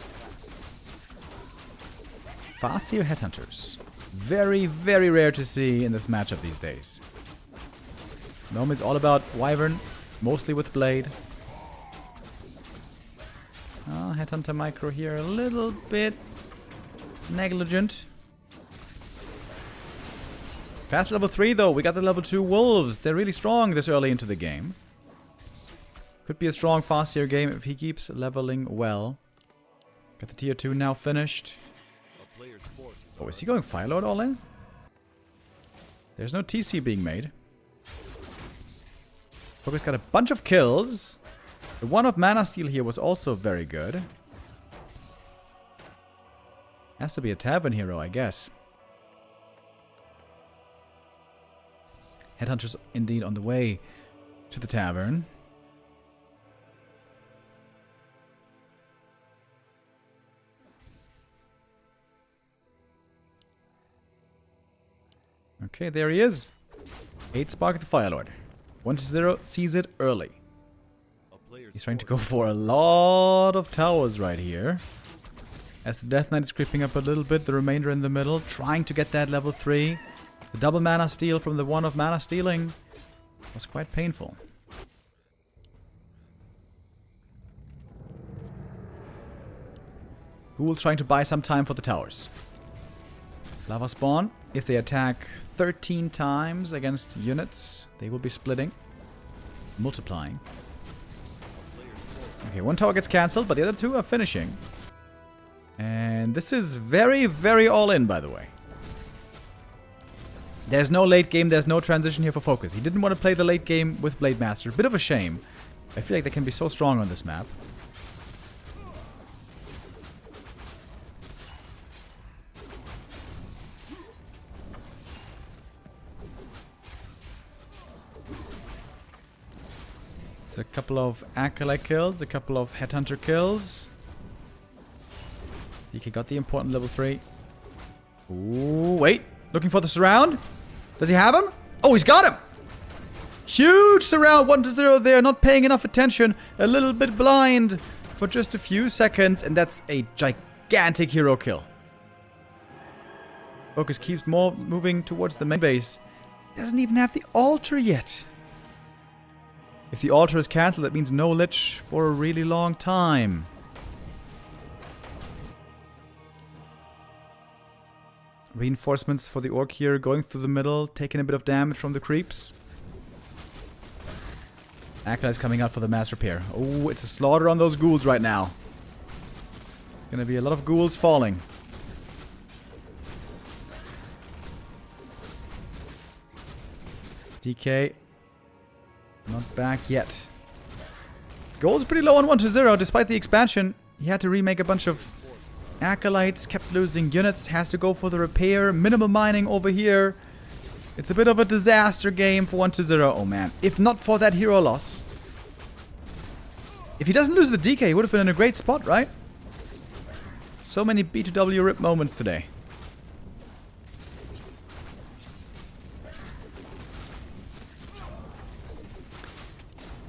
attack. Farseer Headhunters. Very, very rare to see in this matchup these days. Normally it's all about Wyvern, mostly with Blade. Oh, Headhunter micro here a little bit negligent. Past level 3 though, we got the level 2 Wolves. They're really strong this early into the game. Could be a strong Farseer game if he keeps leveling well. Got the tier 2 now finished. A player's forces Oh, is he going Firelord all in? There's no TC being made. Focus got a bunch of kills. The one of Mana Steal here was also very good. Has to be a Tavern hero, I guess. Headhunters indeed on the way to the tavern. Okay, there he is. 8 Spark the Firelord. 1-0 sees it early. He's trying to go for a lot of towers right here. As the Death Knight is creeping up a little bit, the remainder in the middle, trying to get that level 3. The double mana steal from the one of mana stealing was quite painful. Ghoul's trying to buy some time for the towers. Lava spawn. If they attack 13 times against units, they will be splitting. Multiplying. Okay, one tower gets cancelled, but the other two are finishing. And this is very, very all in, by the way. There's no late game, there's no transition here for Focus. He didn't want to play the late game with Blade Master. Bit of a shame. I feel like they can be so strong on this map. It's a couple of Acolyte kills, a couple of Headhunter kills. DK got the important level 3. Ooh, wait. Looking for the surround. Does he have him? Oh, he's got him. Huge surround. 1-0 there. Not paying enough attention. A little bit blind for just a few seconds. And that's a gigantic hero kill. Focus keeps moving towards the main base. Doesn't even have the altar yet. If the altar is cancelled, that means no Lich for a really long time. Reinforcements for the Orc here, going through the middle, taking a bit of damage from the creeps. Acolyte's coming out for the mass repair. Oh, it's a slaughter on those ghouls right now. Gonna be a lot of ghouls falling. DK. Not back yet. Gold's pretty low on 1-0 despite the expansion. He had to remake a bunch of acolytes, kept losing units, has to go for the repair. Minimal mining over here. It's a bit of a disaster game for 1-0. Oh man, if not for that hero loss. If he doesn't lose the DK, he would have been in a great spot, right? So many B2W rip moments today.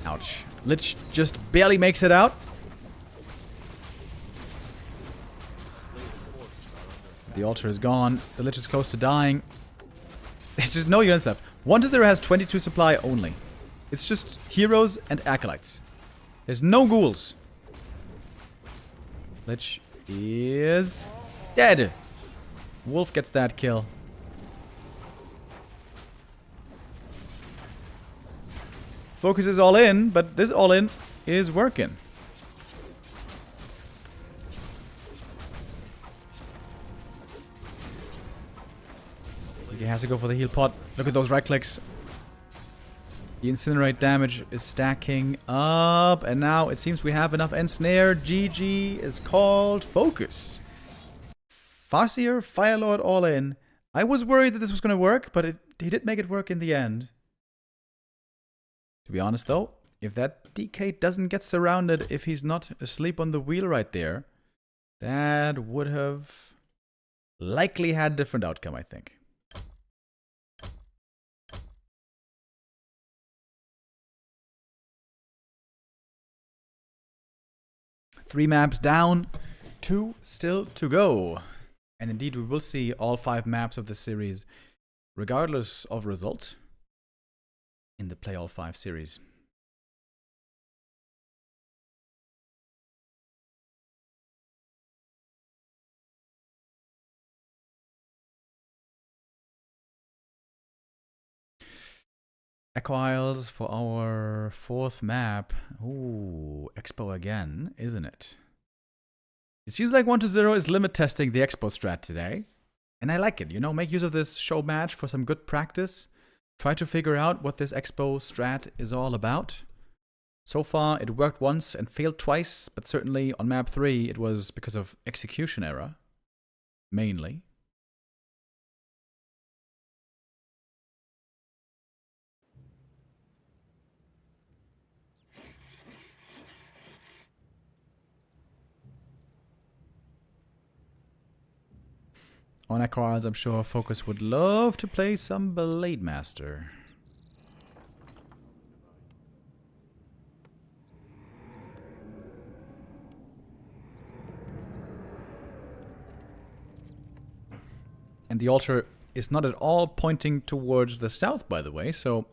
Ouch. Lich just barely makes it out. The altar is gone. The Lich is close to dying. There's just no units left. 1-0 has 22 supply only. It's just heroes and acolytes. There's no ghouls. Lich is dead. Wolf gets that kill. Focus is all in, but this all in is working. He has to go for the heal pot. Look at those right clicks. The incinerate damage is stacking up. And now it seems we have enough ensnare. GG is called. Focus. Farseer, Firelord all in. I was worried that this was going to work, but he did make it work in the end. To be honest though, if that DK doesn't get surrounded, if he's not asleep on the wheel right there, that would have likely had a different outcome, I think. Three maps down, 2 still to go. And indeed, we will see all 5 maps of the series, regardless of result, in the Play All 5 series. Echo Isles for our 4th map. Ooh, Expo again, isn't it? It seems like 1-0 is limit testing the Expo strat today. And I like it, you know, make use of this show match for some good practice. Try to figure out what this Expo strat is all about. So far, it worked once and failed twice, but certainly on map 3, it was because of execution error. Mainly. On Echo Isles, I'm sure Focus would love to play some Blade Master. And the altar is not at all pointing towards the south, by the way, so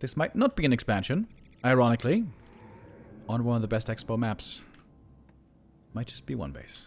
this might not be an expansion, ironically, on one of the best Expo maps. Might just be one base.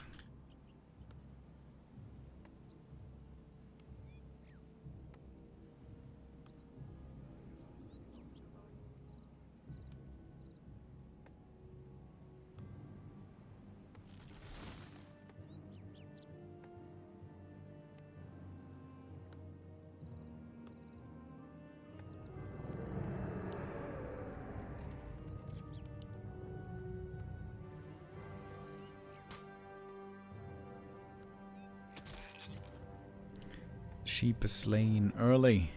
Sheep is slain early.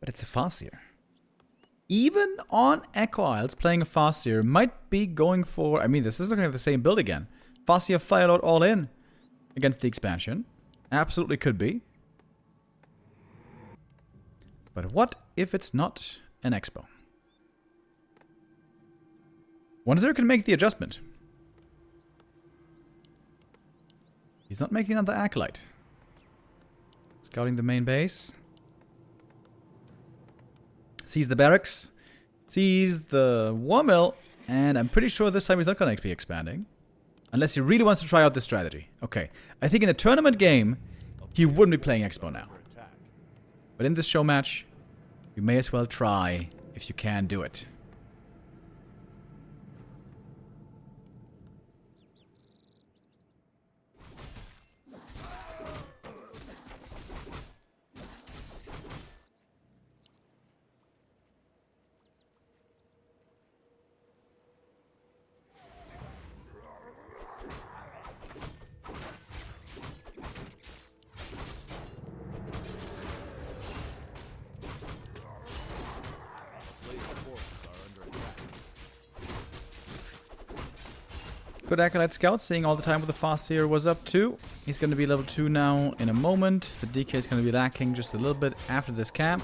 But it's a Farseer. Even on Echo Isles, playing a Farseer might be going for... I mean, this is looking at the same build again. Farseer Firelord all in against the expansion. Absolutely could be. But what if it's not an Expo? 1-0 can make the adjustment. He's not making another Acolyte. Scouting the main base. Sees the barracks. Sees the war mill. And I'm pretty sure this time he's not going to be expanding. Unless he really wants to try out this strategy. Okay. I think in a tournament game, he wouldn't be playing Expo now. But in this show match, you may as well try if you can do it. Good Acolyte Scout, seeing all the time what the Farseer was up to. He's going to be level 2 now in a moment. The DK is going to be lacking just a little bit after this camp.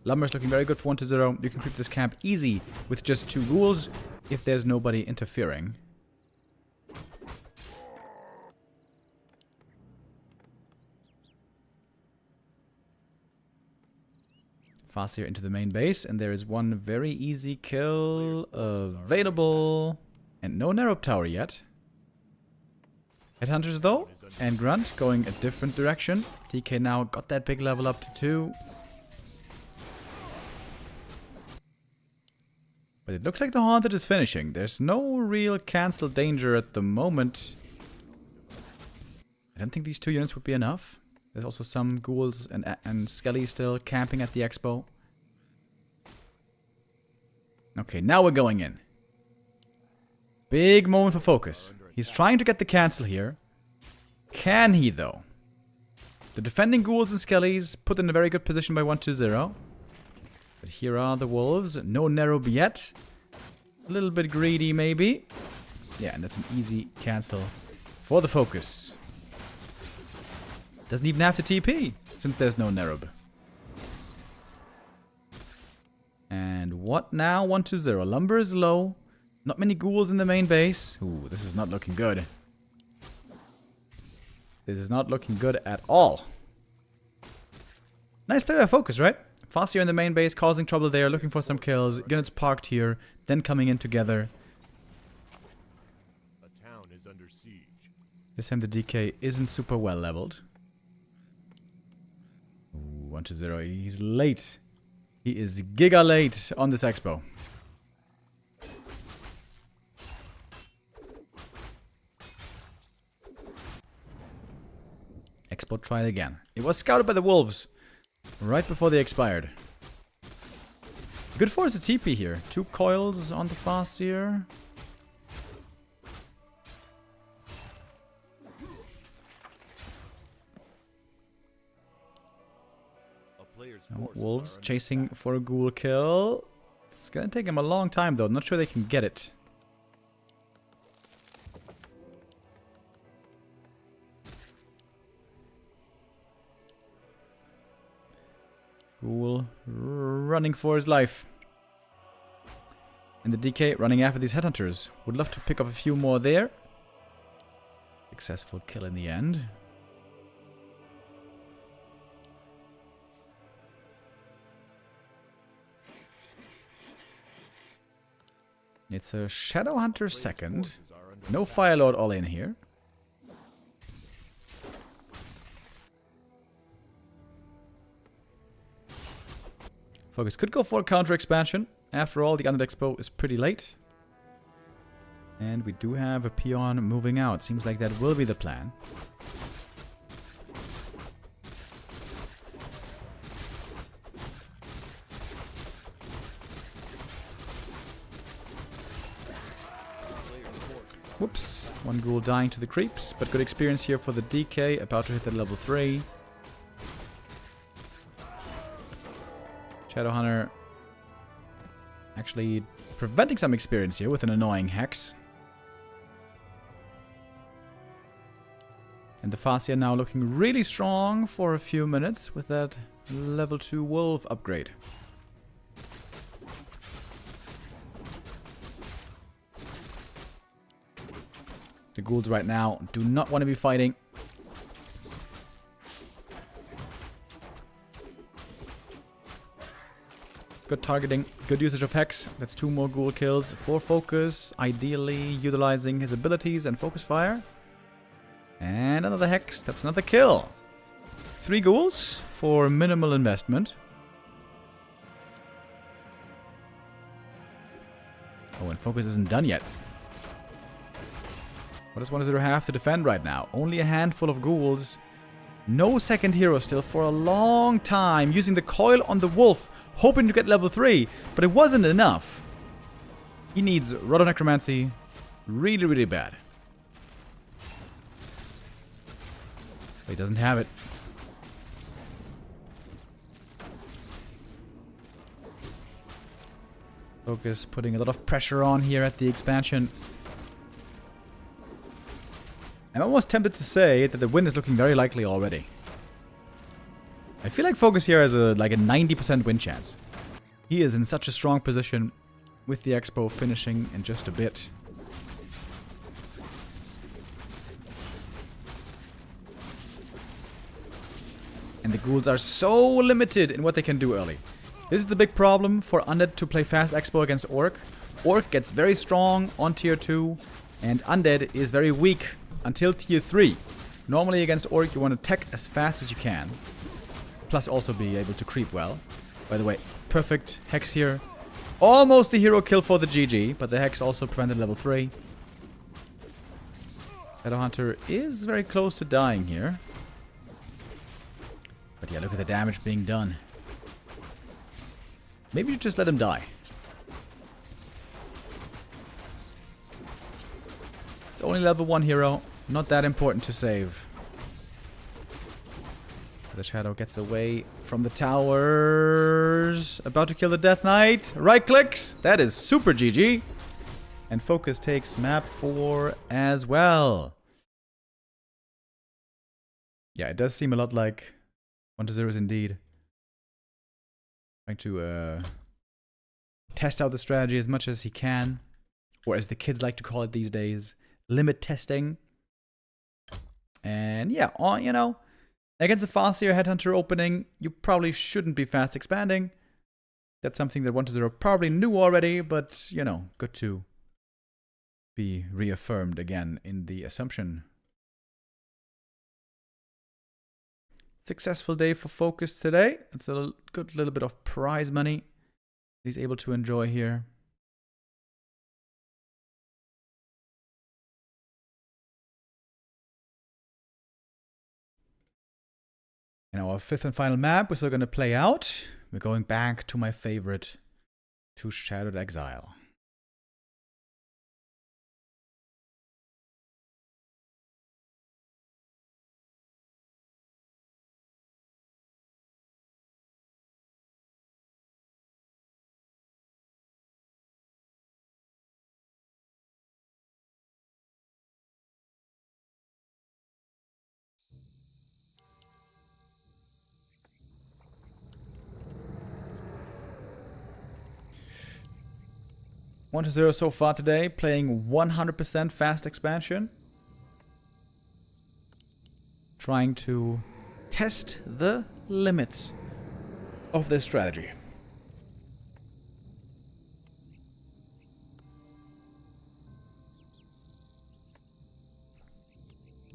Lumber's looking very good for 1-0. You can creep this camp easy with just 2 ghouls if there's nobody interfering. Farseer into the main base, and there is one very easy kill available. And no Narrow Tower yet. Headhunters though, and Grunt going a different direction. TK now got that big level up to 2. But it looks like the Haunted is finishing. There's no real cancel danger at the moment. I don't think these 2 units would be enough. There's also some ghouls and Skelly still camping at the expo. Okay, now we're going in. Big moment for focus. He's trying to get the cancel here. Can he, though? The defending ghouls and skellies put in a very good position by 1-0. But here are the wolves. No narrow yet. A little bit greedy, maybe. Yeah, and that's an easy cancel for the focus. Doesn't even have to TP, since there's no narrow. And what now? 1-0. Lumber is low. Not many ghouls in the main base. Ooh, this is not looking good. This is not looking good at all. Nice play by Focus, right? Farseer in the main base, causing trouble there, looking for some kills. Units parked here, then coming in together. A town is under siege. This time the DK isn't super well leveled. Ooh, 1-0. He's late. He is giga late on this expo. Expo tried again. It was scouted by the wolves right before they expired. Good for us a TP here. 2 coils on the Farseer. Wolves chasing for a ghoul kill. It's gonna take him a long time though. Not sure they can get it. Ghoul running for his life. And the DK running after these headhunters. Would love to pick up a few more there. Successful kill in the end. It's a Shadowhunter second. No Firelord all in here. Focus could go for a counter expansion. After all, the Undead Expo is pretty late. And we do have a peon moving out. Seems like that will be the plan. Whoops. One ghoul dying to the creeps, but good experience here for the DK. About to hit that level 3. Shadowhunter actually preventing some experience here with an annoying hex. And the Farseer now looking really strong for a few minutes with that level 2 wolf upgrade. The ghouls right now do not want to be fighting. Good targeting, good usage of Hex. That's 2 more ghoul kills. 4 focus, ideally utilizing his abilities and focus fire. And another Hex, that's another kill. 3 ghouls for minimal investment. Oh, and focus isn't done yet. What does 1-0 have to defend right now? Only a handful of ghouls. No second hero still for a long time. Using the coil on the wolf. Hoping to get level 3. But it wasn't enough. He needs Roto-Necromancy really, really bad. But he doesn't have it. Focus putting a lot of pressure on here at the expansion. I'm almost tempted to say that the win is looking very likely already. I feel like Focus here has like a 90% win chance. He is in such a strong position with the Expo finishing in just a bit. And the ghouls are so limited in what they can do early. This is the big problem for Undead to play fast Expo against Orc. Orc gets very strong on tier 2, and Undead is very weak until tier 3. Normally against Orc you want to tech as fast as you can. Plus also be able to creep well. By the way, perfect Hex here. Almost the hero kill for the GG, but the Hex also prevented level 3. Shadowhunter is very close to dying here. But yeah, look at the damage being done. Maybe you just let him die. It's only level 1 hero. Not that important to save. The Shadow gets away from the towers. About to kill the Death Knight. Right clicks. That is super GG. And Focus takes map 4 as well. Yeah, it does seem a lot like 1-0 is indeed trying to test out the strategy as much as he can. Or as the kids like to call it these days, limit testing. And yeah, you know, against a faster Headhunter opening, you probably shouldn't be fast expanding. That's something that 1-0 probably knew already, but, you know, good to be reaffirmed again in the assumption. Successful day for Focus today. It's a good little bit of prize money he's able to enjoy here. In our 5th and final map, we're still going to play out. We're going back to my favorite, to Shadowed Exile. One to 0 so far today, playing 100% fast expansion. Trying to test the limits of this strategy.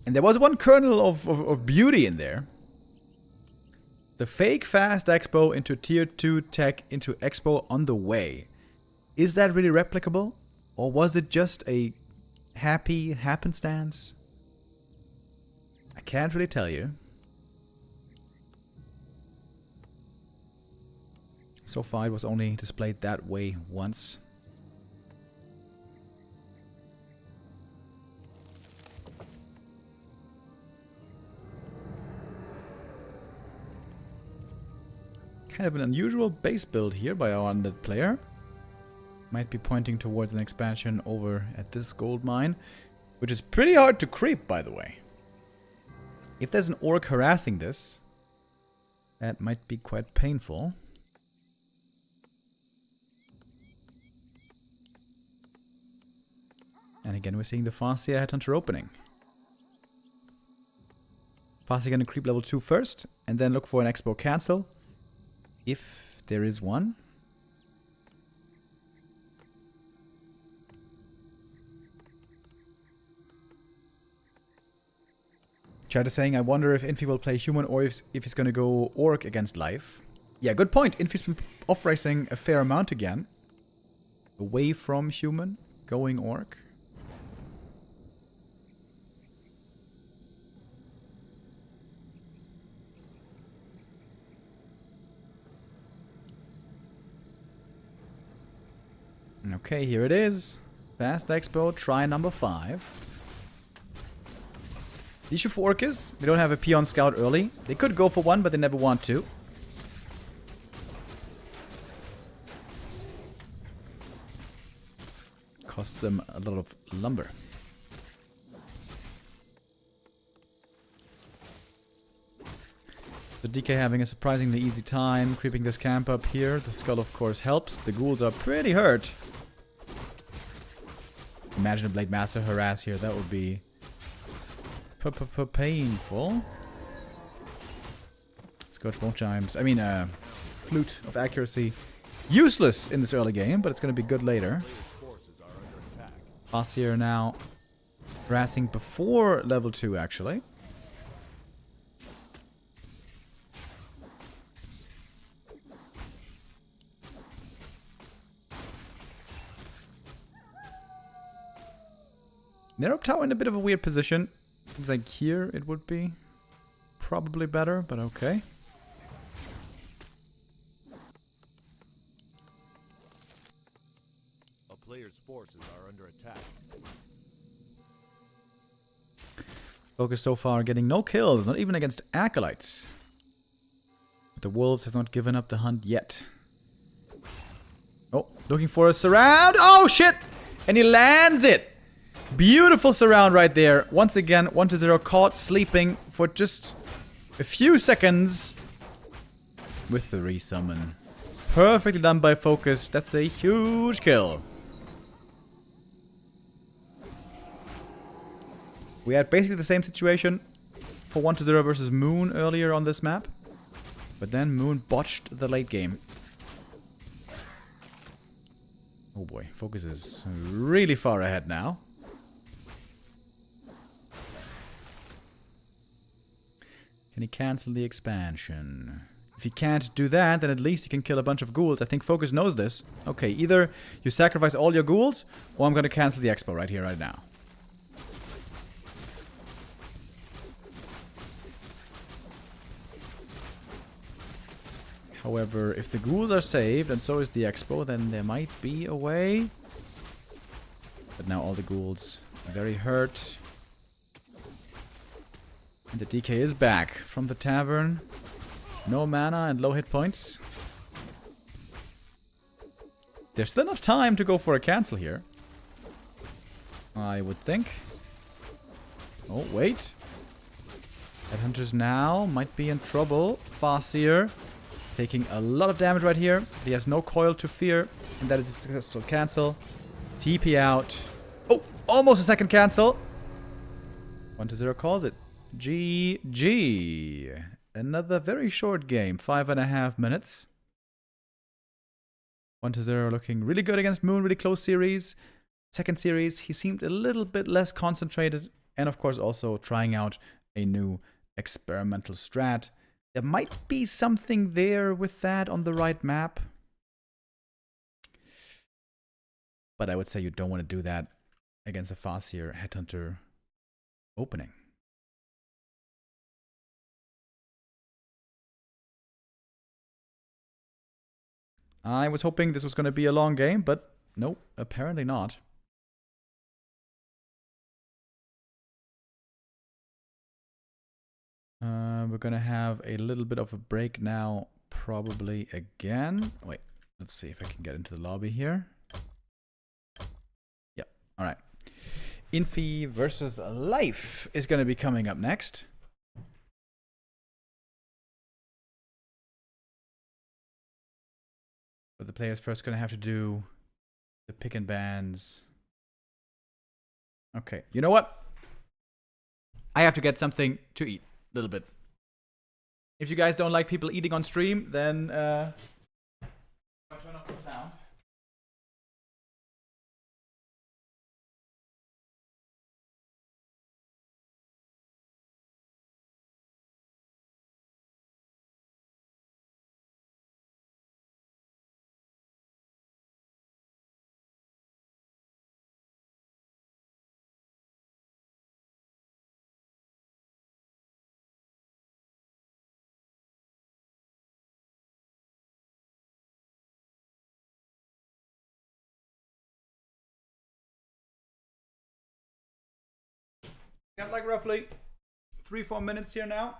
And there was one kernel of beauty in there. The fake fast expo into tier 2 tech into expo on the way. Is that really replicable? Or was it just a happy happenstance? I can't really tell you. So far it was only displayed that way once. Kind of an unusual base build here by our undead player. Might be pointing towards an expansion over at this gold mine, which is pretty hard to creep, by the way. If there's an orc harassing this, that might be quite painful. And again, we're seeing the Farseer Headhunter opening. Farseer gonna creep level 2 first, and then look for an expo cancel. If there is one. Chat is saying, I wonder if Infy will play human or if he's gonna go orc against life. Yeah, good point. Infy's been off-racing a fair amount again. Away from human, going orc. Okay, here it is. Fast Expo, try number 5. The issue for Orc is they don't have a Peon Scout early. They could go for one, but they never want to. Costs them a lot of lumber. The DK having a surprisingly easy time creeping this camp up here. The skull, of course, helps. The ghouls are pretty hurt. Imagine a Blade Master harass here. That would be painful. Scorch Bone Chimes. I mean, Flute of Accuracy. Useless in this early game, but it's going to be good later. Boss here now harassing before level 2, actually. Narrow Tower in a bit of a weird position. Seems like here it would be probably better, but okay. A player's forces are under attack. Focus so far getting no kills, not even against Acolytes. But the Wolves have not given up the hunt yet. Oh, looking for a surround. Oh, shit! And he lands it! Beautiful surround right there. Once again, 1-0 caught sleeping for just a few seconds with the resummon. Perfectly done by Focus. That's a huge kill. We had basically the same situation for 1-0 versus Moon earlier on this map. But then Moon botched the late game. Oh boy, Focus is really far ahead now. Can he cancel the expansion? If he can't do that, then at least he can kill a bunch of ghouls. I think Focus knows this. Okay, either you sacrifice all your ghouls, or I'm going to cancel the expo right here, right now. However, if the ghouls are saved, and so is the expo, then there might be a way. But now all the ghouls are very hurt. And the DK is back from the tavern. No mana and low hit points. There's still enough time to go for a cancel here, I would think. Oh, wait. Headhunters now might be in trouble. Farseer taking a lot of damage right here. He has no coil to fear, and that is a successful cancel. TP out. Oh, almost a second cancel. 1-0 calls it. GG. Another very short game, 5.5 minutes. 1-0 looking really good against Moon, really close series. Second series, he seemed a little bit less concentrated, and of course also trying out a new experimental strat. There might be something there with that on the right map. But I would say you don't want to do that against a Farseer Headhunter opening. I was hoping this was going to be a long game, but nope, apparently not. We're going to have a little bit of a break now, probably again. Wait, let's see if I can get into the lobby here. Yep, all right. Infy versus Life is going to be coming up next. But the player's first going to have to do the pick and bans. Okay, you know what? I have to get something to eat. A little bit. If you guys don't like people eating on stream, then I'll turn off the sound. Got like roughly 3-4 minutes here now.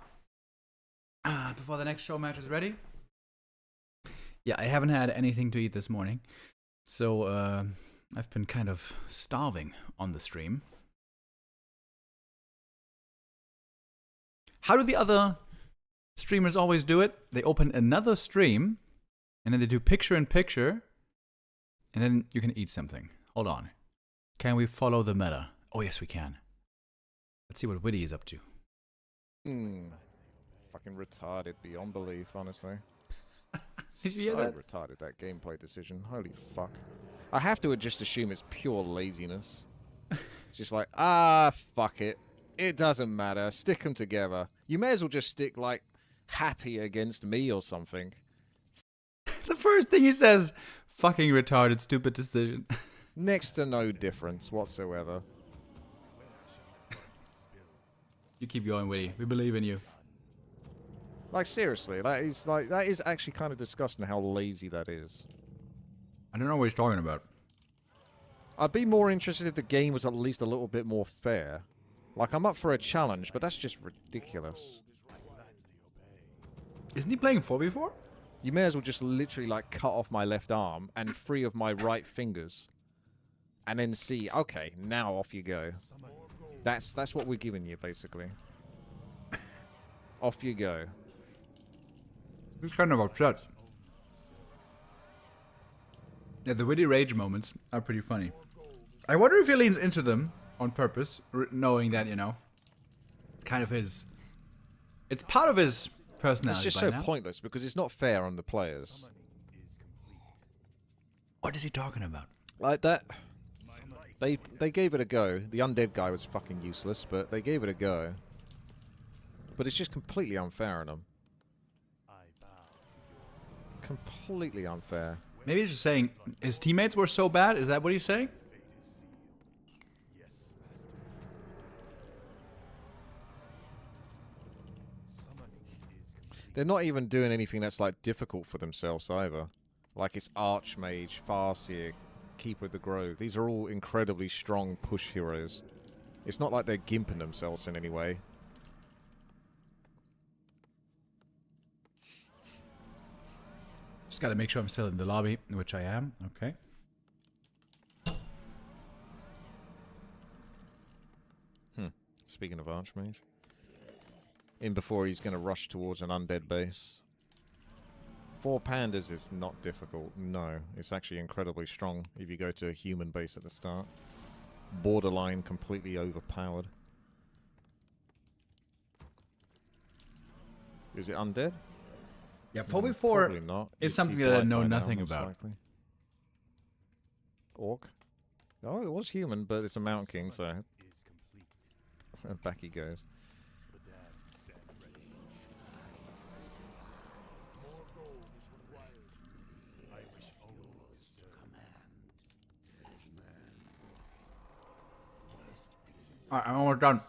Before the next show match is ready. Yeah, I haven't had anything to eat this morning. So I've been kind of starving on the stream. How do the other streamers always do it? They open another stream, and then they do picture in picture, and then you can eat something. Hold on. Can we follow the meta? Oh, yes, we can. Let's see what Witty is up to. Fucking retarded beyond belief, honestly. Did you hear So that? retarded, that gameplay decision. Holy fuck. I have to just assume it's pure laziness. It's just like, fuck it. It doesn't matter. Stick them together. You may as well just stick, like, happy against me or something. The first thing he says, fucking retarded, stupid decision. Next to no difference whatsoever. You keep going, Witty. We believe in you. Like, seriously, that is actually kind of disgusting how lazy that is. I don't know what he's talking about. I'd be more interested if the game was at least a little bit more fair. Like, I'm up for a challenge, but that's just ridiculous. Isn't he playing 4v4? You may as well just literally, like, cut off my left arm and 3 of my right fingers. And then see, okay, now off you go. That's what we're giving you, basically. Off you go. He's kind of upset. Yeah, the Witty rage moments are pretty funny. I wonder if he leans into them on purpose, knowing that, you know, it's kind of his... It's part of his personality. It's just so pointless, because it's not fair on the players. What is he talking about? Like that... They gave it a go. The undead guy was fucking useless, but they gave it a go. But it's just completely unfair on them. Completely unfair. Maybe he's just saying his teammates were so bad. Is that what he's saying? They're not even doing anything that's, like, difficult for themselves either. Like, it's Archmage, Farseer, Keeper of the Grove. These are all incredibly strong push heroes. It's not like they're gimping themselves in any way. Just gotta make sure I'm still in the lobby, which I am. Okay. Speaking of Archmage. In before he's going to rush towards an undead base. 4 pandas is not difficult. No, it's actually incredibly strong if you go to a human base at the start. Borderline completely overpowered. Is it undead? Yeah, Probably 4v4 not. is You'd see something that I blight know by now, nothing most about. likely. Orc? Oh, it was human, but it's a Mountain King, so... Back he goes. Alright, I'm almost done.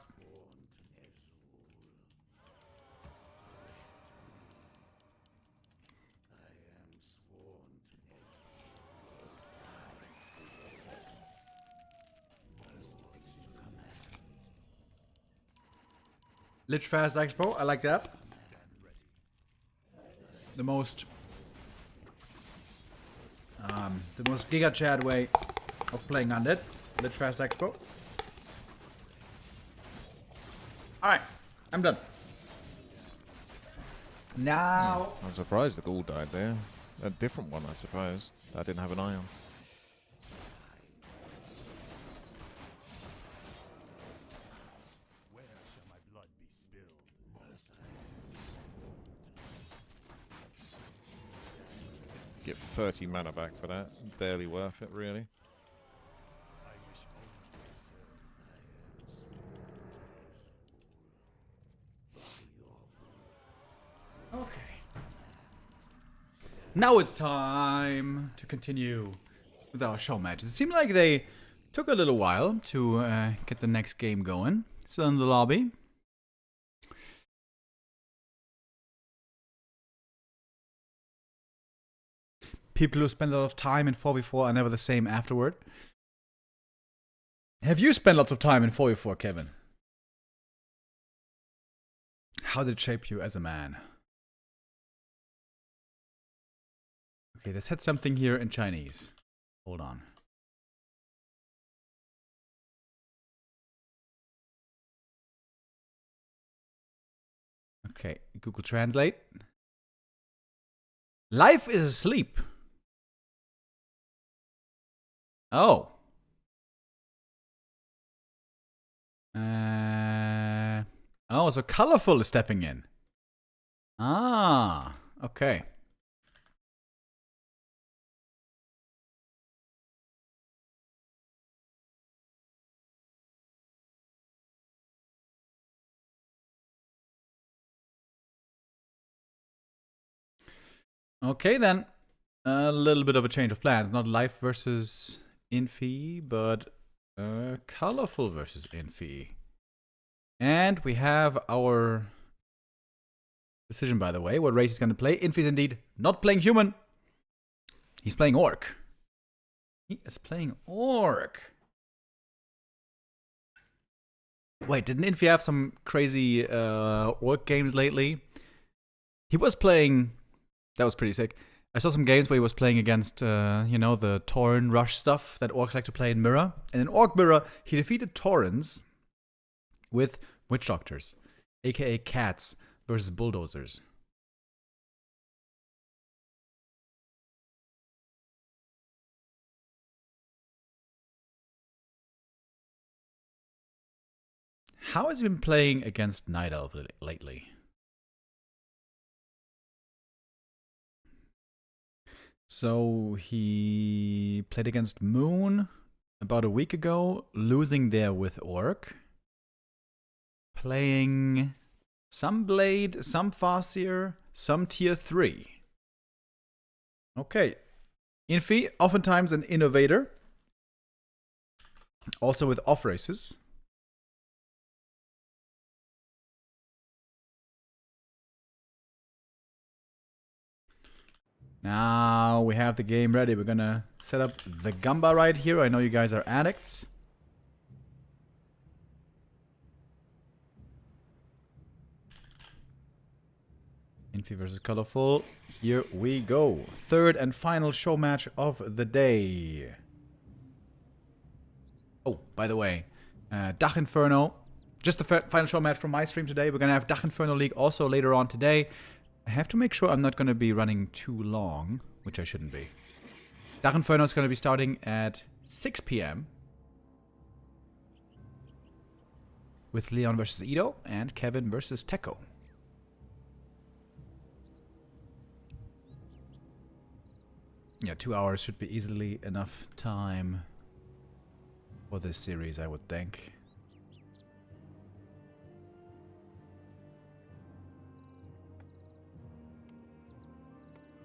Lich Fast Expo, I like that. The most Giga Chad way of playing Undead. Lich Fast Expo. Alright, I'm done. Now... I'm surprised the ghoul died there. A different one, I suppose. I didn't have an eye on. Where shall my blood be spilled? Get 30 mana back for that. Barely worth it, really. I wish only to serve. Okay. Now it's time to continue with our show matches. It seemed like they took a little while to get the next game going. Still in the lobby. People who spend a lot of time in 4v4 are never the same afterward. Have you spent lots of time in 4v4, Kevin? How did it shape you as a man? Okay, they said something here in Chinese. Hold on. Okay, Google Translate. Life is asleep. Oh. Oh, so colorful is stepping in. Ah, okay. Okay, then. A little bit of a change of plans. Not life versus Infy, but colorful versus Infy. And we have our decision, by the way, what race he's going to play. Infy is indeed not playing human. He's playing orc. He is playing orc. Wait, didn't Infy have some crazy orc games lately? He was playing... That was pretty sick. I saw some games where he was playing against, you know, the Tauren rush stuff that orcs like to play in Mirror. And in Orc Mirror, he defeated Taurens with witch doctors, aka cats versus bulldozers. How has he been playing against Night Elf lately? So he played against Moon about a week ago, losing there with Orc. Playing some Blade, some Farseer, some Tier 3. Okay. Infy, oftentimes an innovator. Also with off races. Now we have the game ready. We're gonna set up the Gamba right here. I know you guys are addicts. Infy versus Colorful. Here we go. Third and final show match of the day. Oh, by the way, Dach Inferno. Just the final show match from my stream today. We're gonna have Dach Inferno League also later on today. I have to make sure I'm not going to be running too long, which I shouldn't be. Dach Inferno is going to be starting at 6 p.m. with Leon versus Ido and Kevin versus Teko. Yeah, 2 hours should be easily enough time for this series, I would think.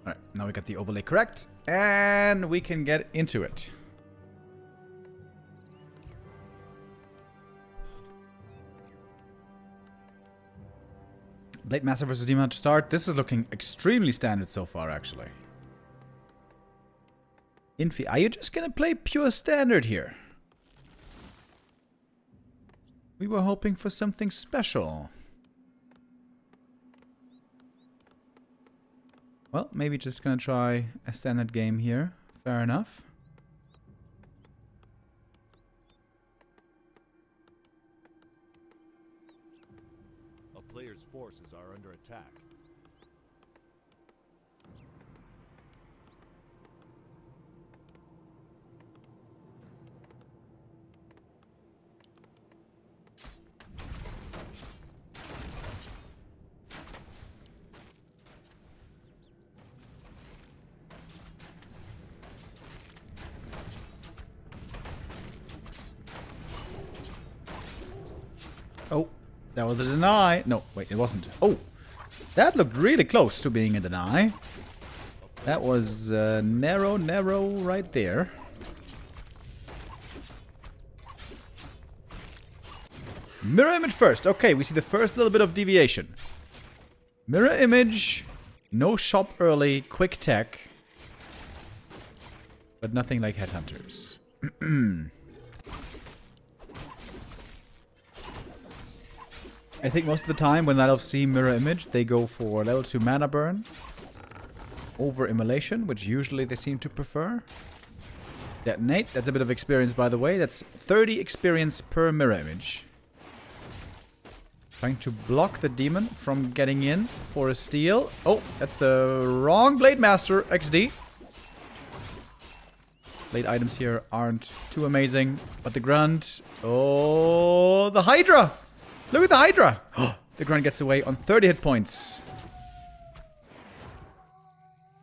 Alright, now we got the overlay correct, and we can get into it. Blade Master versus Demon to start. This is looking extremely standard so far, actually. Infy, are you just gonna play pure standard here? We were hoping for something special. Well, maybe just gonna try a standard game here. Fair enough. A player's forces are under attack. Oh, that was a deny. No, wait, it wasn't. Oh, that looked really close to being a deny. That was narrow right there. Mirror image first. Okay, we see the first little bit of deviation. Mirror image, no shop early, quick tech. But nothing like headhunters. I think most of the time when Knight of Sea mirror image, they go for level 2 mana burn over immolation, which usually they seem to prefer. Detonate, that's a bit of experience by the way. That's 30 experience per mirror image. Trying to block the demon from getting in for a steal. Oh, that's the wrong Blade Master XD. Blade items here aren't too amazing, but the Grunt... Oh, the Hydra! Look at the Hydra! The Grunt gets away on 30 hit points.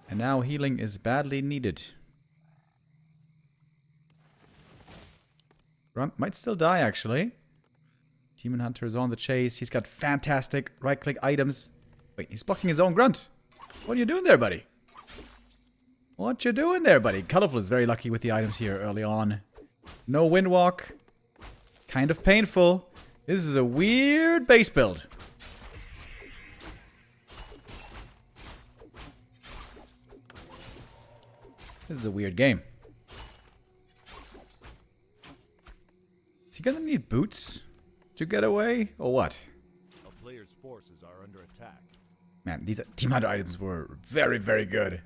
And now healing is badly needed. Grunt might still die, actually. Demon Hunter is on the chase. He's got fantastic right-click items. Wait, he's blocking his own Grunt. What are you doing there, buddy? What you doing there, buddy? Colorful is very lucky with the items here early on. No Windwalk. Kind of painful. This is a weird base build. This is a weird game. Is he gonna need boots to get away, or what? A player's forces are under attack. Man, these Demon Hunter items were very, very good.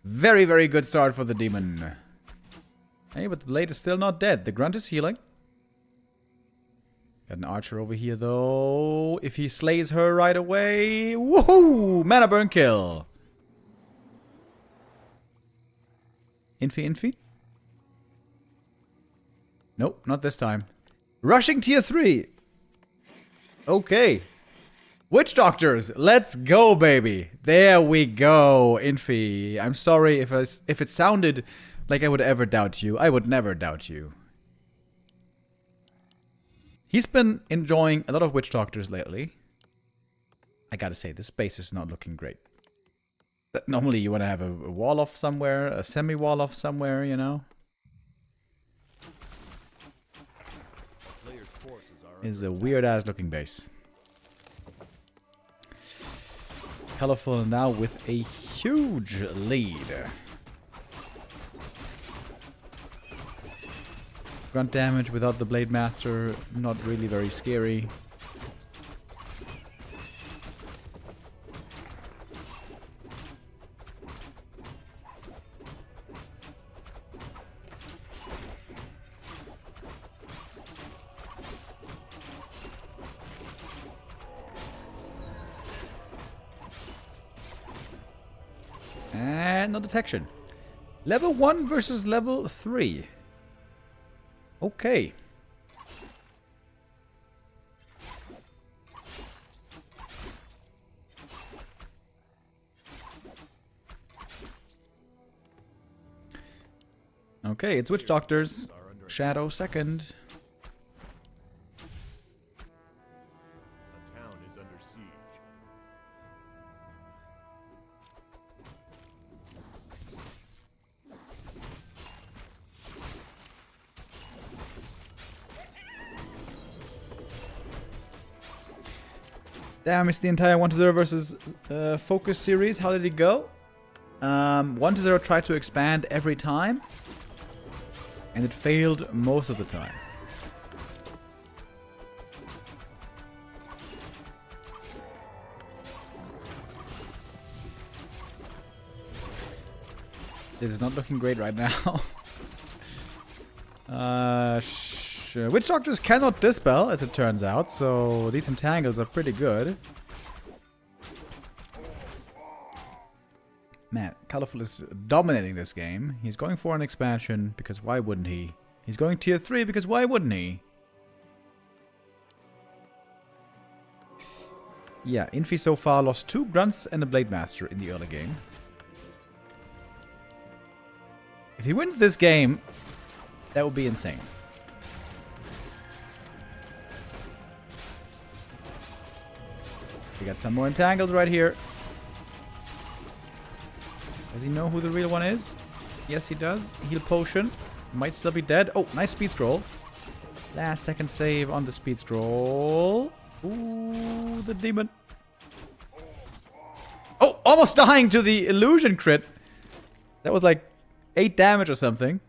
Very, very good start for the demon. Hey, but the blade is still not dead. The Grunt is healing. Got an archer over here, though. If he slays her right away... Woohoo! Mana burn kill. Infy? Nope, not this time. Rushing tier 3. Okay. Witch Doctors, let's go, baby. There we go, Infy. I'm sorry if it sounded like I would ever doubt you. I would never doubt you. He's been enjoying a lot of Witch Doctors lately. I gotta say, this base is not looking great. Normally you want to have a wall off somewhere, a semi-wall off somewhere, you know? Is a weird-ass looking base. Colorful now with a huge lead. Grunt damage without the Blade Master, not really very scary. And no detection. Level 1 versus level 3. Okay. Okay, it's Witch Doctors. Shadow second. A town is under siege. Damn, it's the entire 1-0 versus Focus series. How did it go? 1-0 tried to expand every time. And it failed most of the time. This is not looking great right now. Witch Doctors cannot dispel, as it turns out, so these entangles are pretty good. Man, Colorful is dominating this game. He's going for an expansion, because why wouldn't he? He's going tier 3, because why wouldn't he? Yeah, Infy so far lost 2 Grunts and a Blade Master in the early game. If he wins this game, that would be insane. We got some more entangles right here. Does he know who the real one is? Yes, he does. Heal potion. Might still be dead. Oh, nice speed scroll. Last second save on the speed scroll. Ooh, the demon. Oh, almost dying to the illusion crit. That was like 8 damage or something.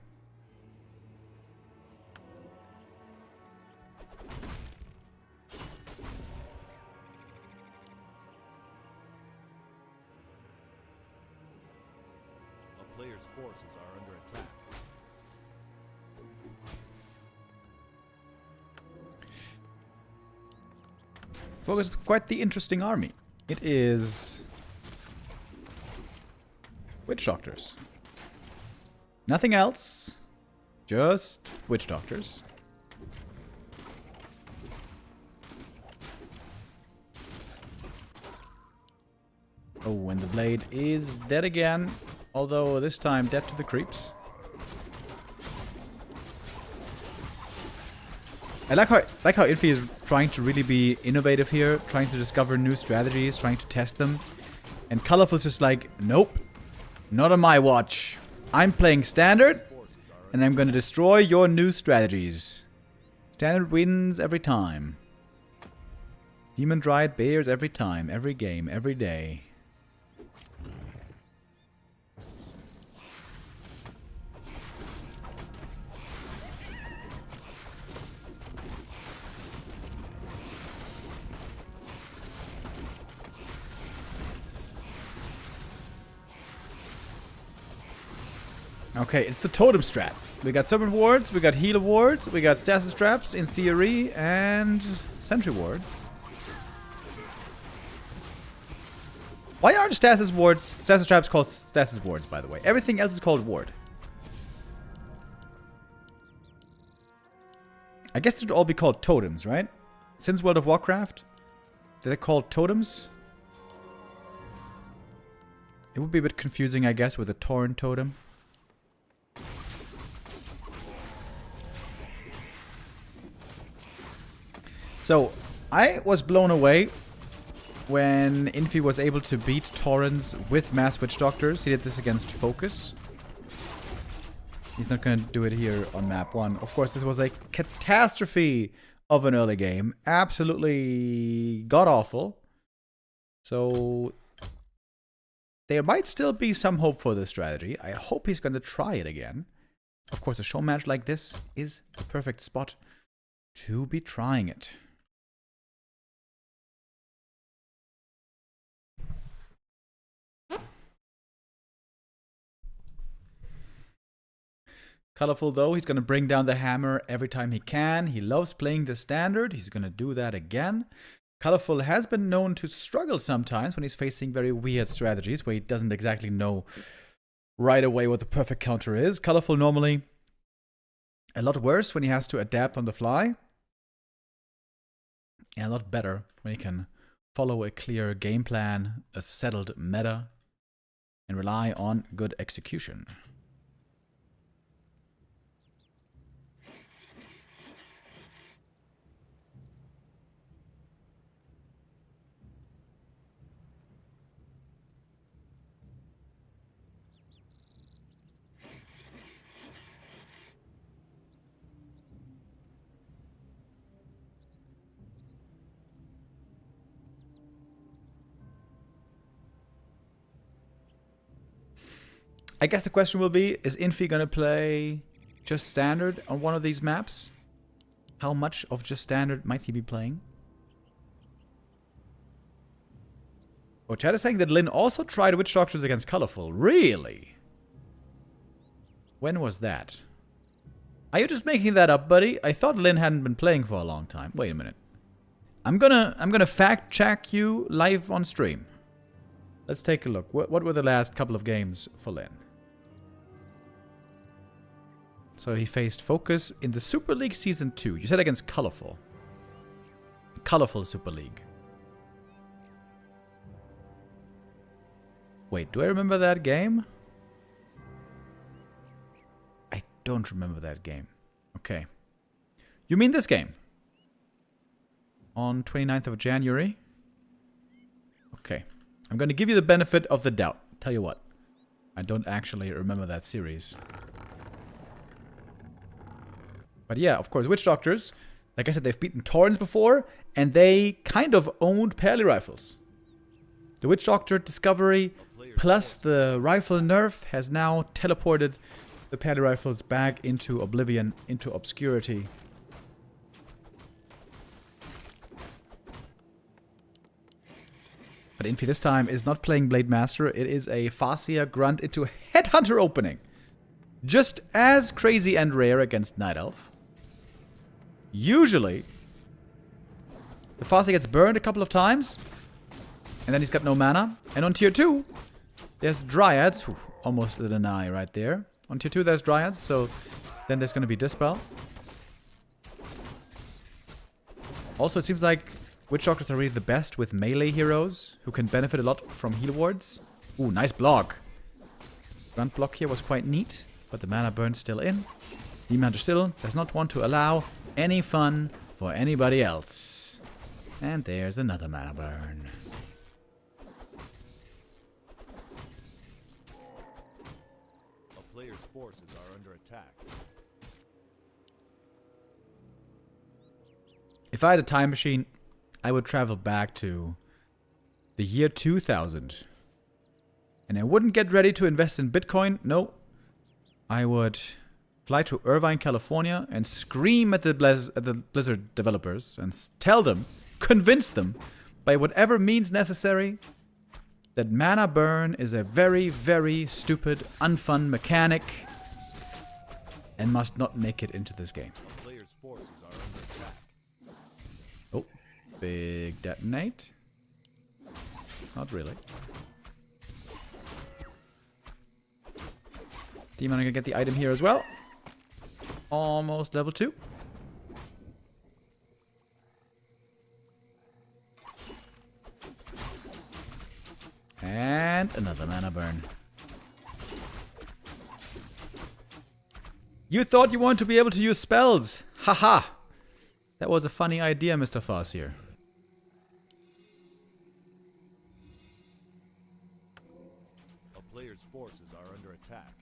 Empire's forces are under attack. Focus is quite the interesting army. It is witch doctors. Nothing else. Just witch doctors. Oh, and the blade is dead again. Although this time dead to the creeps. I like how Infy is trying to really be innovative here, trying to discover new strategies, trying to test them. And Colorful's just like, nope, not on my watch. I'm playing standard, and I'm gonna destroy your new strategies. Standard wins every time. Demon Dryad bears every time, every game, every day. Okay, it's the totem strat. We got serpent wards, we got healer wards, we got stasis traps in theory, and sentry wards. Why aren't stasis traps called stasis wards, by the way? Everything else is called ward. I guess they should all be called totems, right? Since World of Warcraft, they're called totems. It would be a bit confusing, I guess, with a Tauren totem. So, I was blown away when Infy was able to beat Taurens with Mass Witch Doctors. He did this against Focus. He's not going to do it here on map 1. Of course, this was a catastrophe of an early game. Absolutely god-awful. So, there might still be some hope for this strategy. I hope he's going to try it again. Of course, a show match like this is the perfect spot to be trying it. Colorful, though, he's going to bring down the hammer every time he can. He loves playing the standard. He's going to do that again. Colorful has been known to struggle sometimes when he's facing very weird strategies where he doesn't exactly know right away what the perfect counter is. Colorful normally a lot worse when he has to adapt on the fly. And a lot better when he can follow a clear game plan, a settled meta, and rely on good execution. I guess the question will be, is Infy going to play just standard on one of these maps? How much of just standard might he be playing? Oh, chat is saying that Lin also tried Witch Doctors against Colorful. Really? When was that? Are you just making that up, buddy? I thought Lin hadn't been playing for a long time. Wait a minute. I'm gonna fact check you live on stream. Let's take a look. What were the last couple of games for Lin? So he faced Focus in the Super League Season 2. You said against Colorful. Colorful Super League. Wait, do I remember that game? I don't remember that game. Okay. You mean this game? On 29th of January? Okay. I'm going to give you the benefit of the doubt. Tell you what. I don't actually remember that series. But yeah, of course, Witch Doctors, like I said, they've beaten Taurens before, and they kind of owned Pally Rifles. The Witch Doctor discovery plus the rifle nerf has now teleported the Pally Rifles back into oblivion, into obscurity. But Infy this time is not playing Blade Master. It is a Farseer Grunt into Headhunter opening. Just as crazy and rare against Night Elf. Usually, the Farseer gets burned a couple of times. And then he's got no mana. And on tier 2, there's Dryads. Whew, almost a deny right there. On tier 2, there's Dryads. So then there's going to be Dispel. Also, it seems like Witch Doctors are really the best with melee heroes who can benefit a lot from heal wards. Ooh, nice block. Grunt block here was quite neat, but the mana burn's still in. Demon Hunter still does not want to allow any fun for anybody else. And there's another mana burn. A player's forces are under attack. If I had a time machine, I would travel back to the year 2000. And I wouldn't get ready to invest in Bitcoin. No. I would fly to Irvine, California and scream at the Blizzard developers and tell them, convince them, by whatever means necessary, that mana burn is a very, very stupid, unfun mechanic and must not make it into this game. A player's forces are under attack. Oh, big detonate. Not really. Demon gonna get the item here as well. Almost level 2. And another mana burn. You thought you wanted to be able to use spells. Haha. That was a funny idea, Mr. Farseer. A player's forces are under attack.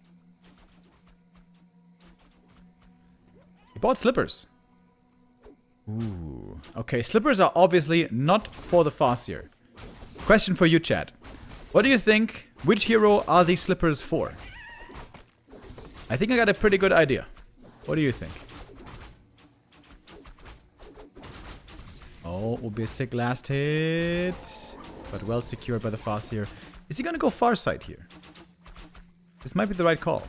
He bought slippers. Ooh. Okay, slippers are obviously not for the Farseer. Question for you, chat. What do you think? Which hero are these slippers for? I think I got a pretty good idea. What do you think? Oh, will be a sick last hit. But well secured by the Farseer. Is he gonna go Farsight here? This might be the right call.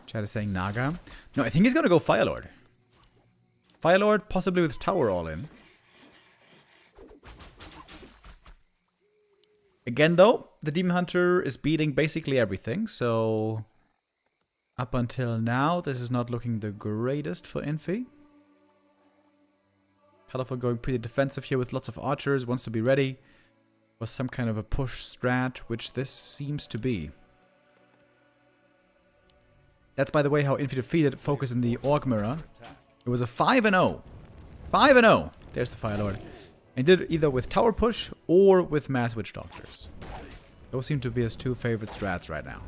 Chat is saying Naga. No, I think he's gonna go Firelord. Firelord, possibly with Tower all in. Again, though, the Demon Hunter is beating basically everything, so up until now, this is not looking the greatest for Infy. Colorful going pretty defensive here with lots of archers, wants to be ready for some kind of a push strat, which this seems to be. That's, by the way, how Infy defeated Focus in the Orc Mirror. It was a 5-0. 5-0. There's the Firelord. And did it either with Tower Push or with Mass Witch Doctors. Those seem to be his two favorite strats right now.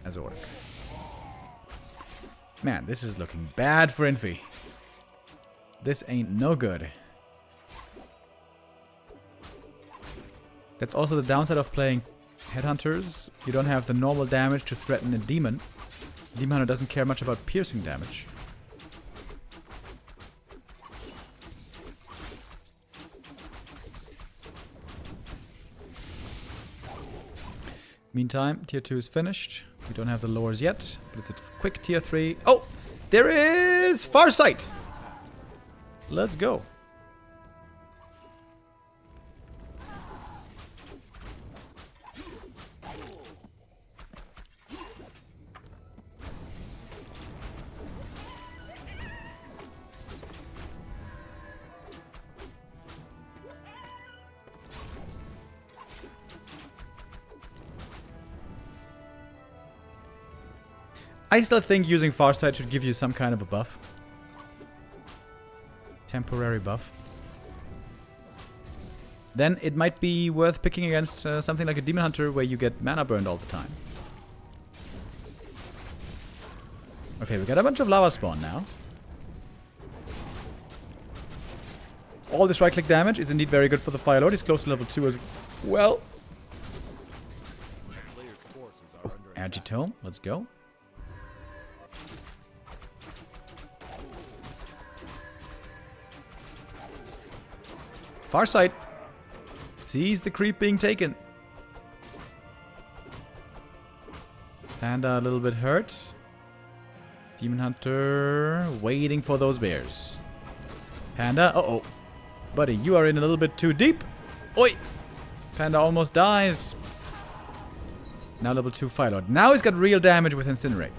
As Orc. Man, this is looking bad for Infy. This ain't no good. That's also the downside of playing Headhunters. You don't have the normal damage to threaten a demon. Demon Hunter doesn't care much about piercing damage. Meantime, tier 2 is finished. We don't have the lores yet, but it's a quick tier 3. Oh! There is Farsight! Let's go. I still think using Farsight should give you some kind of a buff. Temporary buff. Then it might be worth picking against something like a Demon Hunter where you get mana burned all the time. Okay, we got a bunch of lava spawn now. All this right-click damage is indeed very good for the Firelord. He's close to level 2 as well. Oh, Agitome, let's go. Far side. Sees the creep being taken. Panda a little bit hurt. Demon Hunter waiting for those bears. Panda, uh-oh. Buddy, you are in a little bit too deep. Oi! Panda almost dies. Now level 2 Firelord. Now he's got real damage with Incinerate.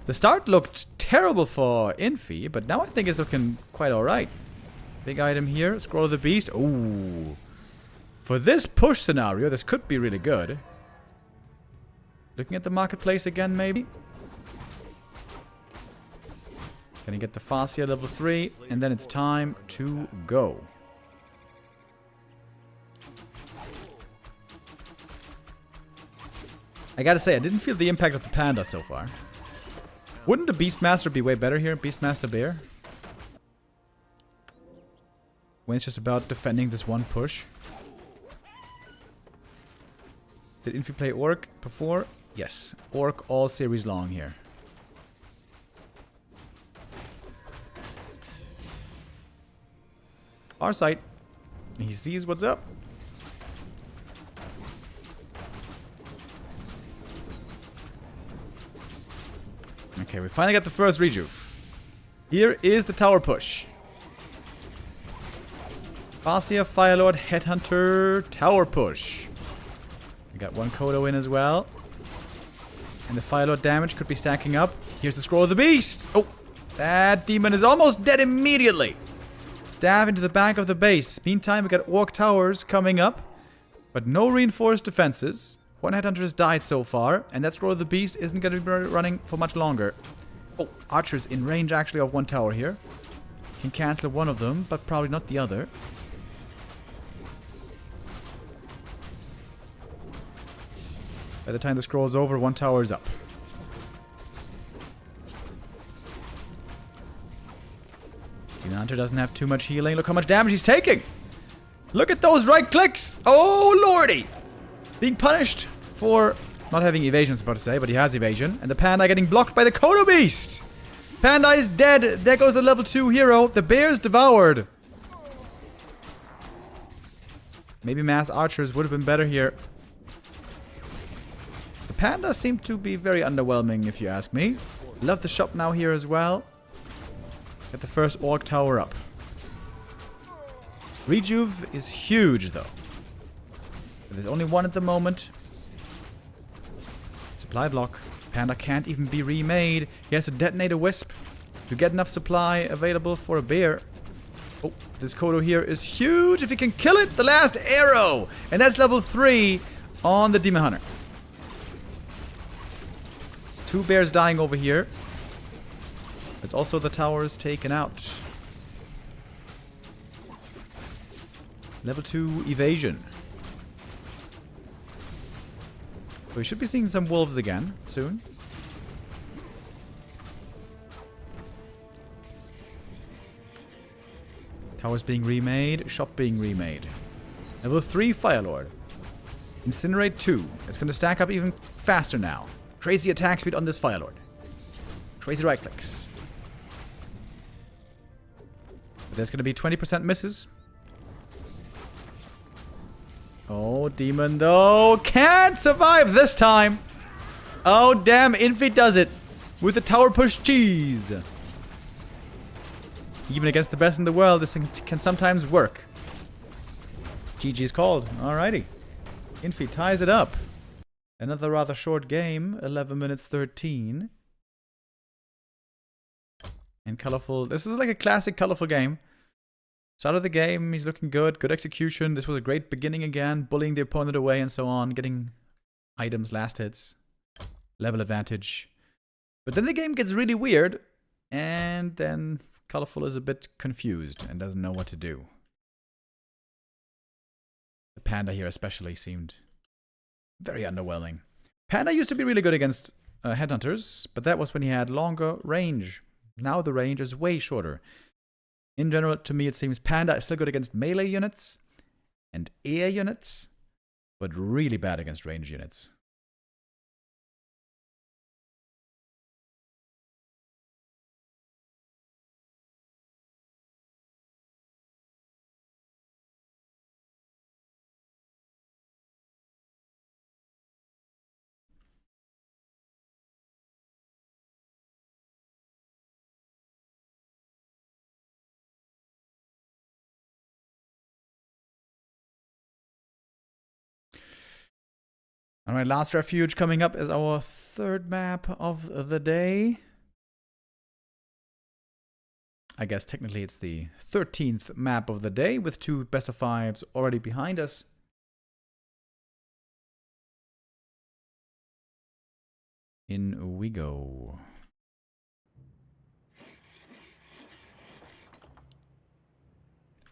The start looked terrible for Infy, but now I think it's looking quite alright. Big item here. Scroll of the Beast. Ooh. For this push scenario, this could be really good. Looking at the marketplace again, maybe. Gonna get the Fascia level 3, and then it's time to go. I gotta say, I didn't feel the impact of the Panda so far. Wouldn't the Beastmaster be way better here? Beastmaster Bear? When it's just about defending this one push. Did Infy play Orc before? Yes. Orc all series long here. Our side. He sees what's up. Okay, we finally got the first rejuve. Here is the tower push. Fascia, Firelord, Headhunter, tower push. We got one Kodo in as well. And the Firelord damage could be stacking up. Here's the Scroll of the Beast. Oh, that demon is almost dead immediately. Stab into the back of the base. Meantime, we got Orc Towers coming up. But no reinforced defenses. One Headhunter has died so far. And that Scroll of the Beast isn't going to be running for much longer. Oh, Archer's in range actually of one tower here. Can cancel one of them, but probably not the other. By the time the scroll's over, one tower is up. Demon Hunter doesn't have too much healing. Look how much damage he's taking. Look at those right clicks. Oh, lordy. Being punished for not having evasion, I was about to say, but he has evasion. And the Panda getting blocked by the Kodo Beast. Panda is dead. There goes the level 2 hero. The bear's devoured. Maybe mass archers would have been better here. The Panda seemed to be very underwhelming, if you ask me. Love the shop now here as well. Get the first Orc Tower up. Rejuve is huge, though. There's only one at the moment. Supply block. Panda can't even be remade. He has to detonate a Wisp to get enough supply available for a bear. Oh, this Kodo here is huge. If he can kill it, the last arrow. And that's level 3 on the Demon Hunter. It's 2 bears dying over here. There's also the towers taken out. Level 2 evasion. We should be seeing some wolves again soon. Towers being remade, shop being remade. Level 3 Firelord. Incinerate 2. It's going to stack up even faster now. Crazy attack speed on this Firelord. Crazy right clicks. But there's going to be 20% misses. Oh, Demon, though, can't survive this time. Oh, damn, Infy does it. With the tower push cheese. Even against the best in the world, this can sometimes work. GG's called. Alrighty. Infy ties it up. Another rather short game. 11 minutes 13. And colorful. This is like a classic colorful game. Start of the game, he's looking good. Good execution. This was a great beginning again. Bullying the opponent away and so on. Getting items, last hits. Level advantage. But then the game gets really weird. And then Colorful is a bit confused and doesn't know what to do. The Panda here especially seemed very underwhelming. Panda used to be really good against Headhunters, but that was when he had longer range. Now the range is way shorter. In general, to me, it seems Panda is still good against melee units and air units, but really bad against range units. Alright, Last Refuge coming up as our third map of the day. I guess technically it's the 13th map of the day with 2 best of 5s already behind us. In we go.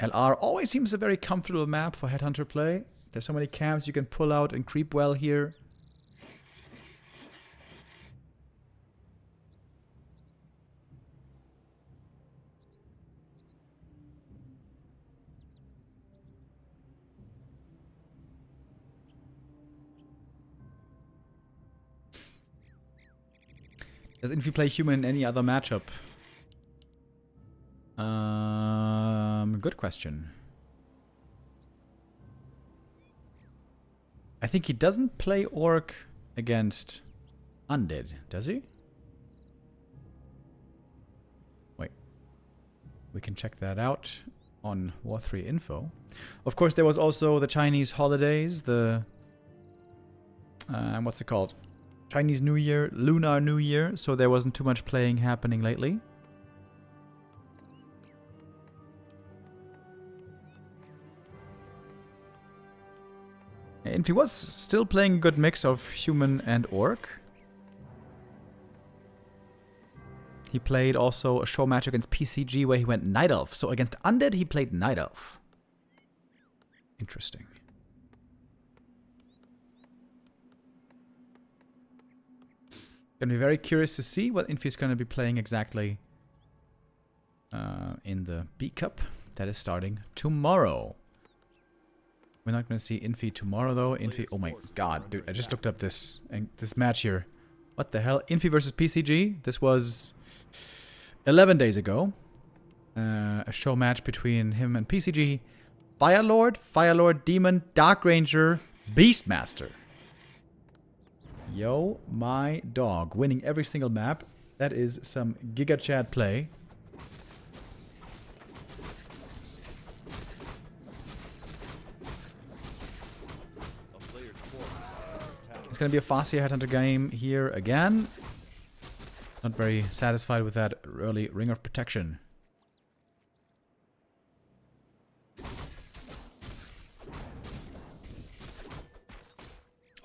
LR always seems a very comfortable map for Headhunter play. There's so many camps you can pull out and creep well here. Does Infy play human in any other matchup? Good question. I think he doesn't play Orc against Undead, does he? Wait. We can check that out on War 3 info. Of course, there was also the Chinese holidays, the... what's it called? Chinese New Year, Lunar New Year, so there wasn't too much playing happening lately. And he was still playing a good mix of human and orc. He played also a show match against PCG where he went Night Elf. So against Undead he played Night Elf. Interesting. Gonna be very curious to see what Infy is gonna be playing exactly in the B Cup that is starting tomorrow. We're not gonna see Infy tomorrow though. Infy, oh my god, dude! I just looked up this match here. What the hell? Infy versus PCG. This was 11 days ago. A show match between him and PCG. Firelord, Demon, Dark Ranger, Beastmaster. Yo, my dog. Winning every single map. That is some Giga Chad play. It's going to be a Farseer Headhunter game here again. Not very satisfied with that early Ring of Protection.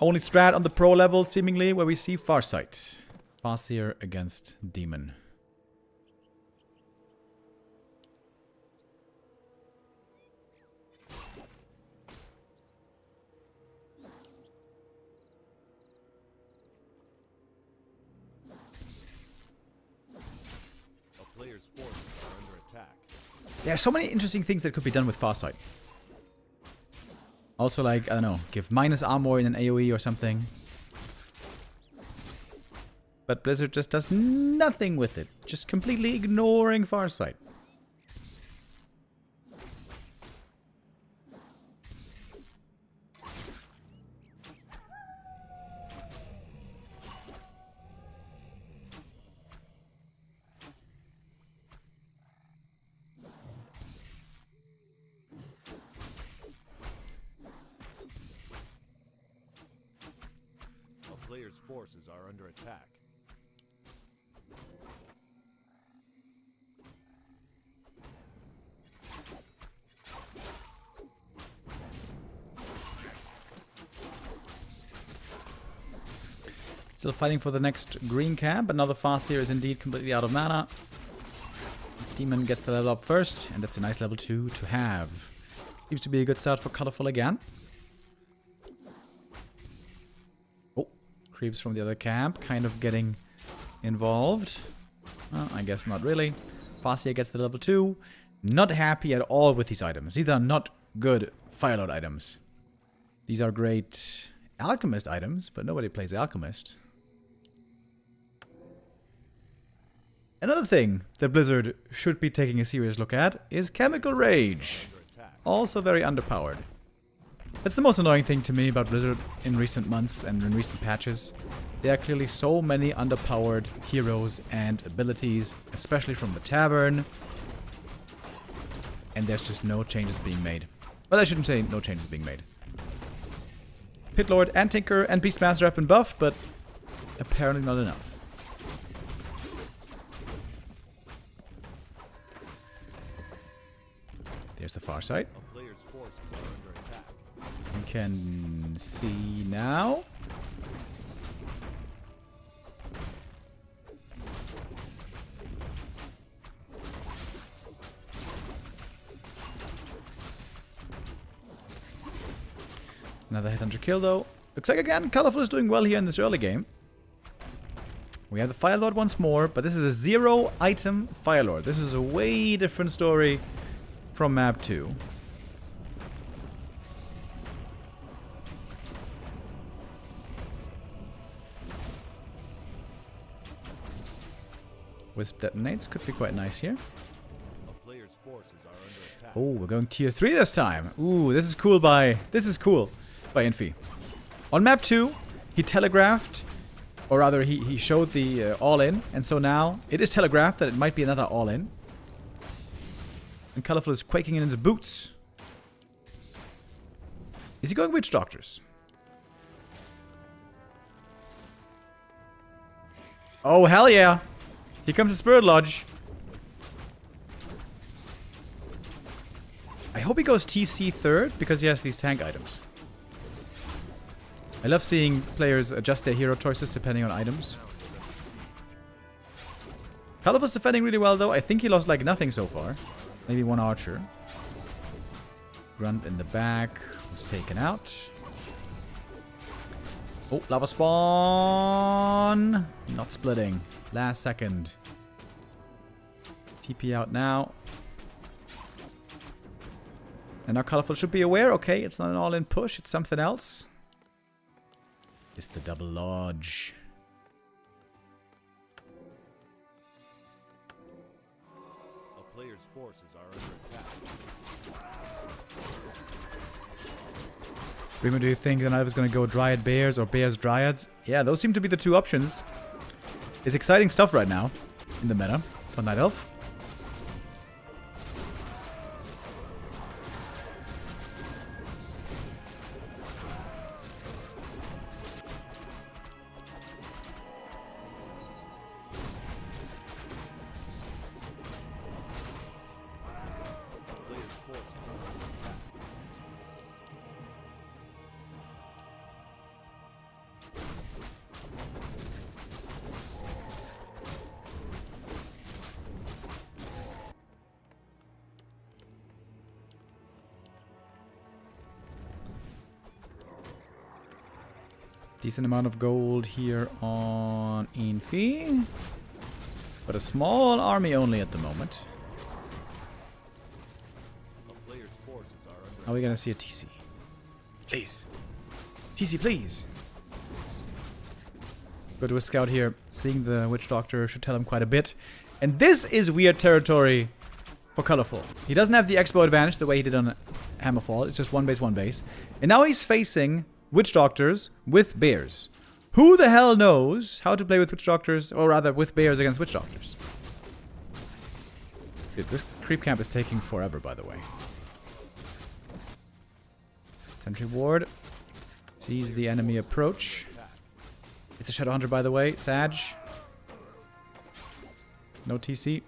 Only strat on the pro level, seemingly, where we see Farsight. Farseer against Demon. There are so many interesting things that could be done with Farsight. Also, like, I don't know, give minus armor in an AoE or something. But Blizzard just does nothing with it. Just completely ignoring Farsight. Player's forces are under attack. Still fighting for the next green camp. Another Farseer is indeed completely out of mana. Demon gets the level up first, and that's a nice level 2 to have. Seems to be a good start for Colorful again. Creeps from the other camp, kind of getting involved. Well, I guess not really. Farseer gets the level 2. Not happy at all with these items. These are not good Firelord items. These are great Alchemist items, but nobody plays Alchemist. Another thing that Blizzard should be taking a serious look at is Chemical Rage. Also very underpowered. That's the most annoying thing to me about Blizzard in recent months and in recent patches. There are clearly so many underpowered heroes and abilities, especially from the Tavern. And there's just no changes being made. Well, I shouldn't say no changes being made. Pit Lord and Tinker and Beastmaster have been buffed, but apparently not enough. There's the far side. A player's forces are under attack. You can see now. Another headhunter kill though. Looks like again Colorful is doing well here in this early game. We have the Fire Lord once more, but this is a 0 item Fire Lord. This is a way different story from map 2. Wisp detonates could be quite nice here. A player's forces are under attack. Oh, we're going tier 3 this time. Ooh, this is cool by Infy. On map 2, he telegraphed, or rather he showed the all-in, and so now it is telegraphed that it might be another all-in. And Colorful is quaking in his boots. Is he going Witch Doctors? Oh, hell yeah. Here comes the Spirit Lodge. I hope he goes TC third, because he has these tank items. I love seeing players adjust their hero choices depending on items. Colorful's defending really well though. I think he lost like nothing so far. Maybe one archer. Grunt in the back was taken out. Oh, lava spawn! Not splitting. Last second. TP out now. And now Colorful should be aware. Okay, it's not an all-in push. It's something else. It's the double lodge. A player's forces are under attack. Rima, do you think the knight is going to go Dryad Bears or Bears Dryads? Yeah, those seem to be the two options. It's exciting stuff right now in the meta for Night Elf. A player's forces are under attack. Decent amount of gold here on Infy. But a small army only at the moment. A player's forces are under Are we going to see a TC? Please. TC, please. Go to a scout here. Seeing the Witch Doctor should tell him quite a bit. And this is weird territory for Colorful. He doesn't have the Expo advantage the way he did on Hammerfall. It's just one base, one base. And now he's facing Witch Doctors with Bears. Who the hell knows how to play with Witch Doctors, or rather with Bears against Witch Doctors? Dude, this creep camp is taking forever, by the way. Sentry Ward sees the enemy approach. It's a Shadowhunter, by the way. Sag. No TC.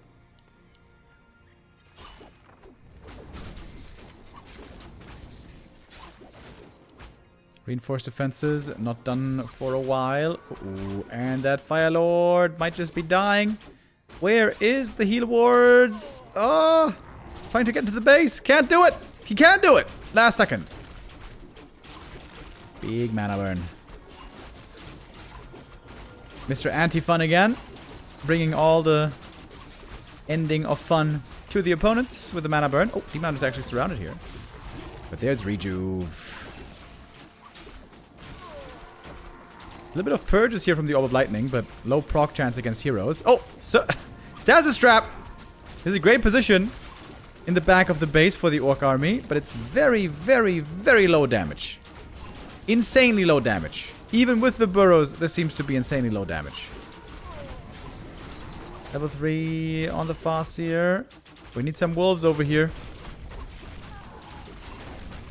Reinforced defenses, not done for a while. Ooh, and that Fire Lord might just be dying. Where is the heal wards? Oh, trying to get into the base. Can't do it. He can't do it. Last second. Big mana burn. Mr. Anti-Fun again. Bringing all the ending of fun to the opponents with the mana burn. Oh, Demon is actually surrounded here. But there's Rejuve. A little bit of purges here from the Orb of Lightning, but low proc chance against heroes. Oh, so Stasis Trap! This is a great position in the back of the base for the Orc army, but it's very, very, very low damage. Insanely low damage. Even with the burrows, this seems to be insanely low damage. Level 3 on the Farseer. We need some wolves over here.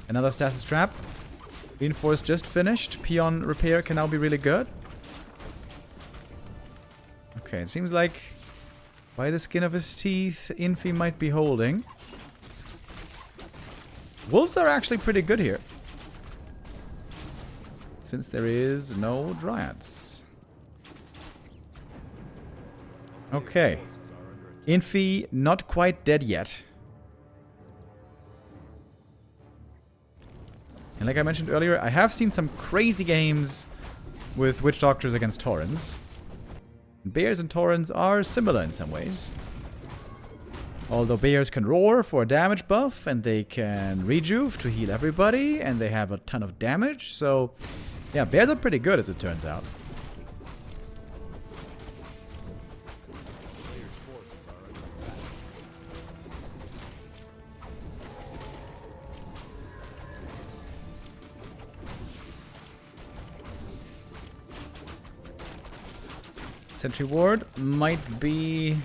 Another Stasis Trap. Reinforce just finished. Peon repair can now be really good. Okay, it seems like by the skin of his teeth, Infy might be holding. Wolves are actually pretty good here, since there is no Dryads. Okay. Infy not quite dead yet. And like I mentioned earlier, I have seen some crazy games with Witch Doctors against Taurens. Bears and Taurens are similar in some ways. Although bears can roar for a damage buff, and they can rejuve to heal everybody, and they have a ton of damage. So, yeah, bears are pretty good as it turns out. Sentry Ward might be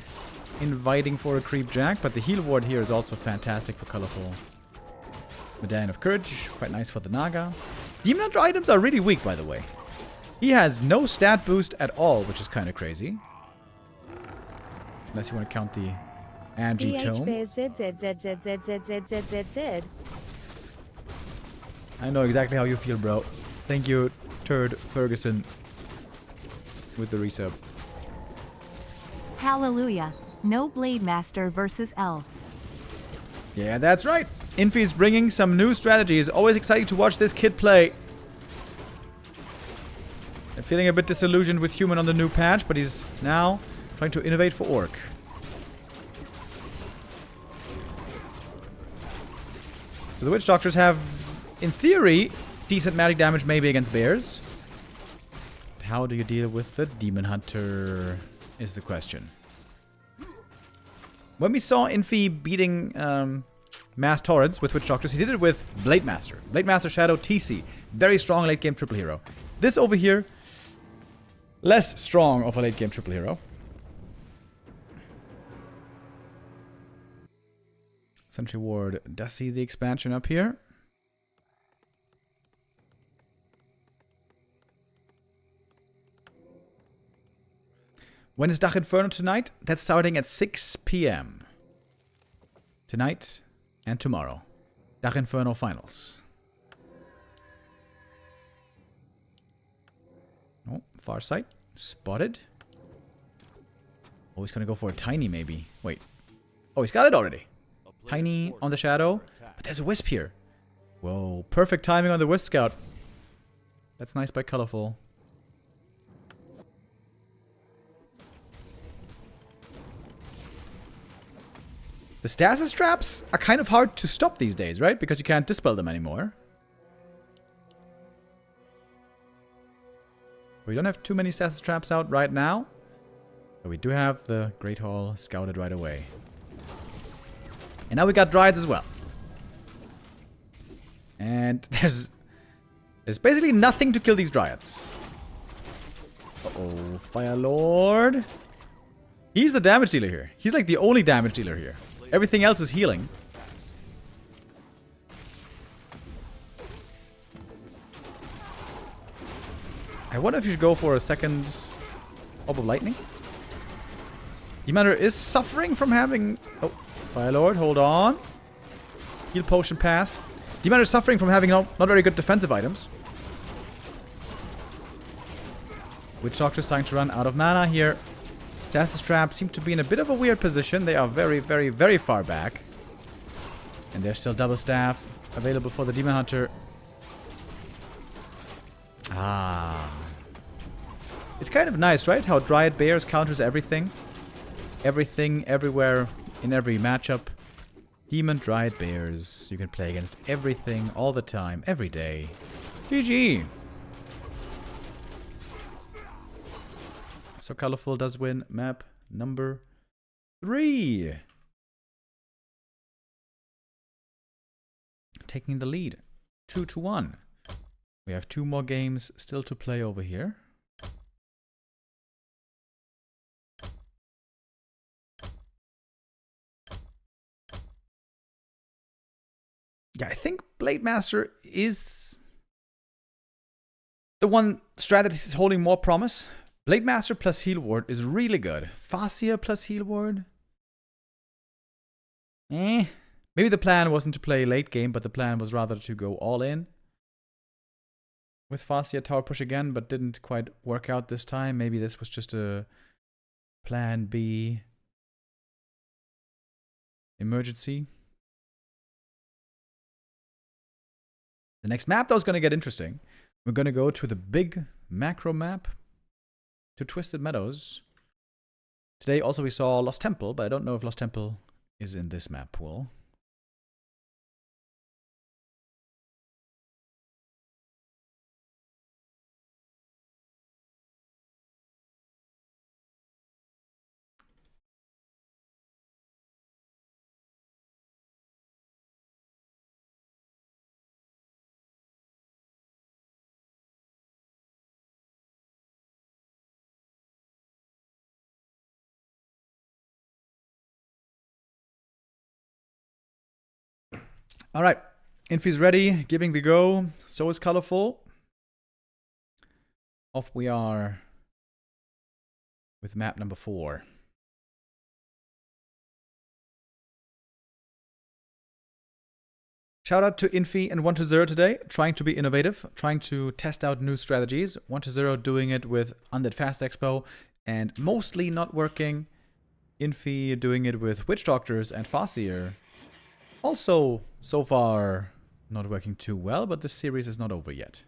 inviting for a creep jack, but the heal ward here is also fantastic for colorful. Medallion of Courage, quite nice for the Naga. Demon Hunter items are really weak, by the way. He has no stat boost at all, which is kind of crazy. Unless you want to count the Angie Tome. I know exactly how you feel, bro. Thank you, Turd Ferguson, with the resub. Hallelujah. No Blade Master versus Elf. Yeah, that's right. Infy is bringing some new strategies. Always exciting to watch this kid play. I'm feeling a bit disillusioned with Human on the new patch, but he's now trying to innovate for Orc. So the Witch Doctors have, in theory, decent magic damage maybe against bears. But how do you deal with the Demon Hunter is the question. When we saw Infy beating Mass Torrents with Witch Doctors, he did it with Blade Master. Blade Master Shadow TC. Very strong late game triple hero. This over here, less strong of a late game triple hero. Sentry Ward does see the expansion up here. When is Dach Inferno tonight? That's starting at 6 p.m. Tonight and tomorrow. Dach Inferno finals. Oh, far sight. Spotted. Oh, he's gonna go for a tiny maybe. Wait. Oh, he's got it already. Tiny on the shadow. But there's a wisp here. Whoa, perfect timing on the wisp scout. That's nice by Colorful. The stasis traps are kind of hard to stop these days, right? Because you can't dispel them anymore. We don't have too many stasis traps out right now. But we do have the Great Hall scouted right away. And now we got Dryads as well. And there's basically nothing to kill these Dryads. Uh-oh, Fire Lord. He's the damage dealer here. He's like the only damage dealer here. Everything else is healing. I wonder if you should go for a second Orb of Lightning. Demon Hunter is suffering from having... Oh, Fire Lord, hold on. Heal Potion passed. Demon Hunter is suffering from having not very good defensive items. Witch Doctor is starting to run out of mana here. Stasis traps seem to be in a bit of a weird position. They are very, very, very far back. And there's still double staff available for the Demon Hunter. Ah. It's kind of nice, right? How Dryad Bears counters everything. Everything, everywhere, in every matchup. Demon Dryad Bears. You can play against everything, all the time, every day. GG. So Colorful does win map number 3. Taking the lead. 2-1. We have 2 more games still to play over here. Yeah, I think Blade Master is The one strat that is holding more promise, Blade Master plus Heal Ward is really good. Farseer plus Heal Ward? Maybe the plan wasn't to play late game, but the plan was rather to go all in. With Farseer tower push again, but didn't quite work out this time. Maybe this was just a plan B. Emergency. The next map, though, is going to get interesting. We're going to go to the big macro map to Twisted Meadows. Today also we saw Lost Temple, but I don't know if Lost Temple is in this map pool. All right, Infy's ready, giving the go. So is Colorful. Off we are with map number 4. Shout out to Infy and 1-0 today, trying to be innovative, trying to test out new strategies. 1-0 doing it with Undead Fast Expo and mostly not working. Infy doing it with Witch Doctors and Farseer. Also, so far, not working too well, but this series is not over yet.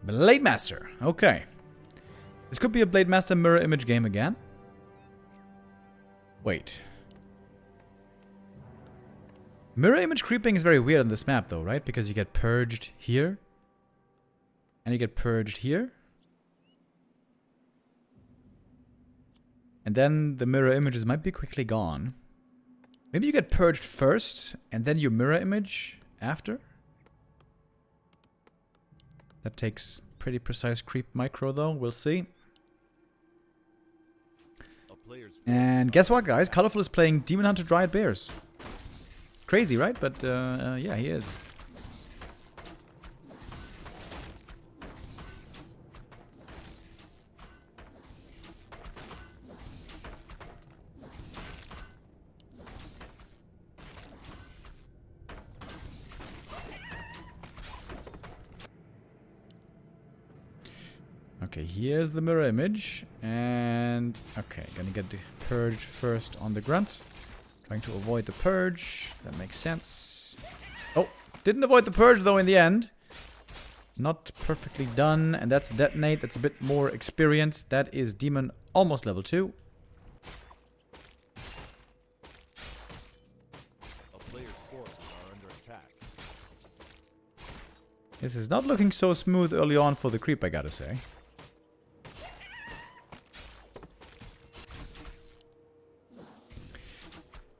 Blade Master. Okay. This could be a Blade Master mirror image game again. Wait. Mirror image creeping is very weird on this map though, right? Because you get purged here. And you get purged here. And then the mirror images might be quickly gone. Maybe you get purged first, and then you mirror image after? That takes pretty precise creep micro though, we'll see. And guess what guys, Colorful is playing Demon Hunter Dryad Bears. Crazy, right? But yeah, he is. Okay, here's the mirror image, and okay, gonna get the purge first on the grunt. Trying to avoid the purge, that makes sense. Oh, didn't avoid the purge though in the end. Not perfectly done, and that's detonate, that's a bit more experience. That is demon almost level 2. A player's forces are under attack. This is not looking so smooth early on for the creep, I gotta say.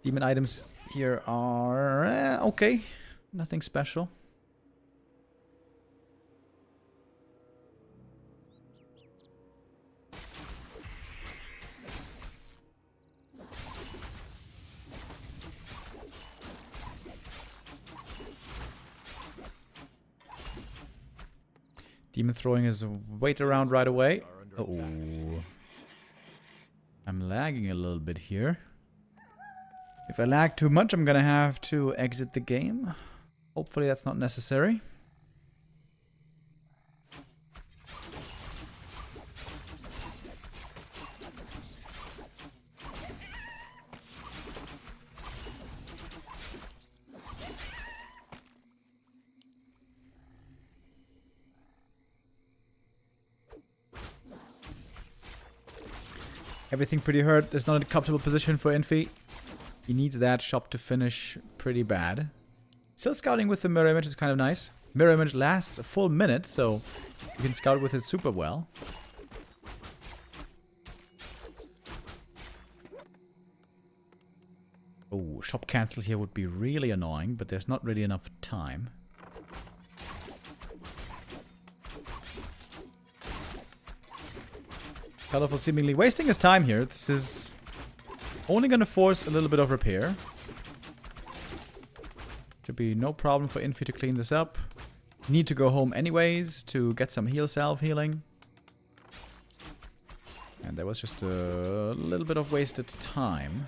Demon items here are okay. Nothing special. Demon throwing his weight around right away. Oh, I'm lagging a little bit here. If I lag too much, I'm gonna have to exit the game. Hopefully that's not necessary. Everything pretty hurt. There's not a comfortable position for Infy. He needs that shop to finish pretty bad. Still scouting with the mirror image is kind of nice. Mirror image lasts a full minute, so you can scout with it super well. Oh, shop cancel here would be really annoying, but there's not really enough time. Colorful seemingly wasting his time here. This is only going to force a little bit of repair. Should be no problem for Infy to clean this up. Need to go home anyways to get some heal salve healing. And there was just a little bit of wasted time.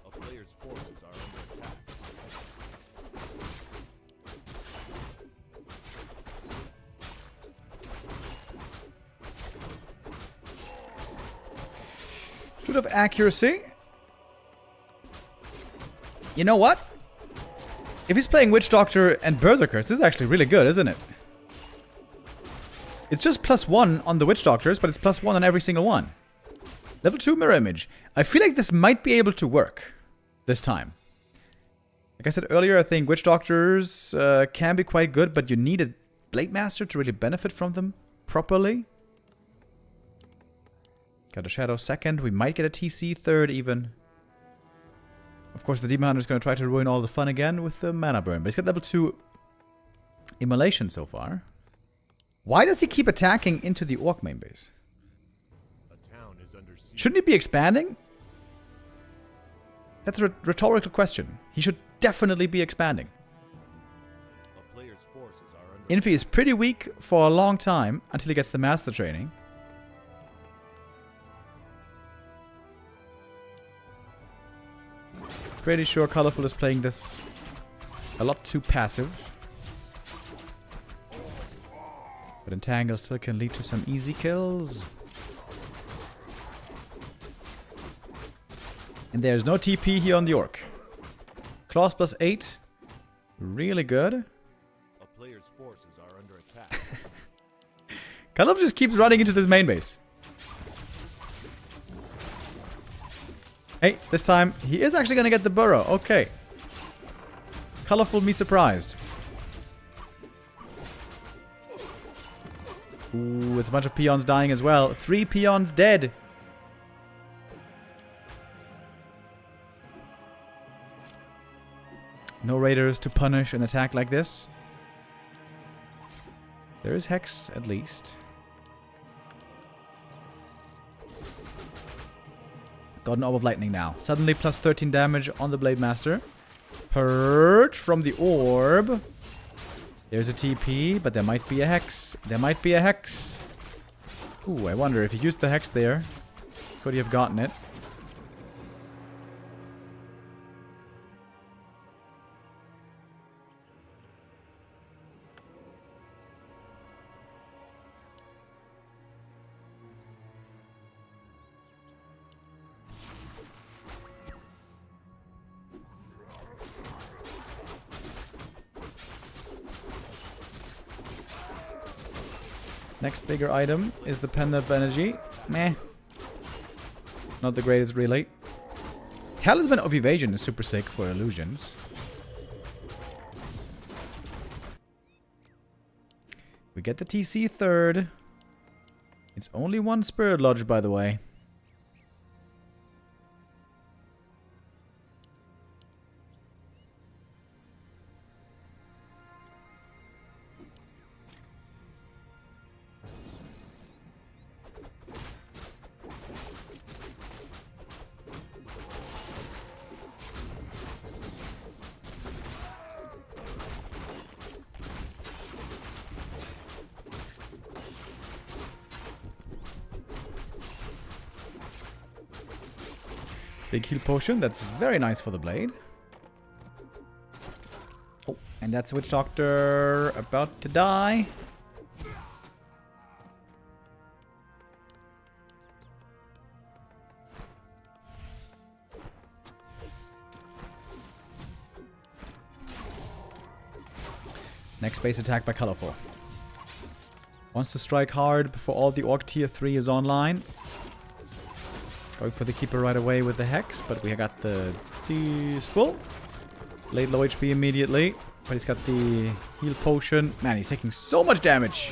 A player's forces are under attack. Bit of accuracy. You know what? If he's playing Witch Doctor and Berserkers, this is actually really good, isn't it? It's just +1 on the Witch Doctors, but it's +1 on every single one. Level 2 mirror image. I feel like this might be able to work this time. Like I said earlier, I think Witch Doctors can be quite good, but you need a Blade Master to really benefit from them properly. Got a Shadow second. We might get a TC third even. Of course, the Demon Hunter is going to try to ruin all the fun again with the mana burn. But he's got level 2 Immolation so far. Why does he keep attacking into the Orc main base? A town is under siege. Shouldn't he be expanding? That's a rhetorical question. He should definitely be expanding. A player's forces are under Infy is pretty weak for a long time until he gets the Master training. Pretty sure Colorful is playing this a lot too passive. But Entangle still can lead to some easy kills. And there's no TP here on the Orc. Claws +8. Really good. a player's forces are under attack. Colorful just keeps running into this main base. Hey, this time he is actually going to get the burrow. Okay. Colorful me surprised. Ooh, it's a bunch of peons dying as well. 3 peons dead. No raiders to punish an attack like this. There is Hex at least. Got an Orb of Lightning now. Suddenly +13 damage on the Blade Master. Purge from the Orb. There's a TP, but there might be a Hex. There might be a Hex. Ooh, I wonder if he used the Hex there. Could he have gotten it? Next bigger item is the Pendant of Energy. Meh. Not the greatest, really. Talisman of Evasion is super sick for illusions. We get the TC third. It's only 1 Spirit Lodge, by the way. Big heal potion. That's very nice for the blade. Oh, and that's Witch Doctor about to die. Next base attack by Colorful. Wants to strike hard before all the Orc tier 3 is online. Going for the Keeper right away with the Hex, but we got the full. Late low HP immediately, but he's got the heal potion. Man, he's taking so much damage.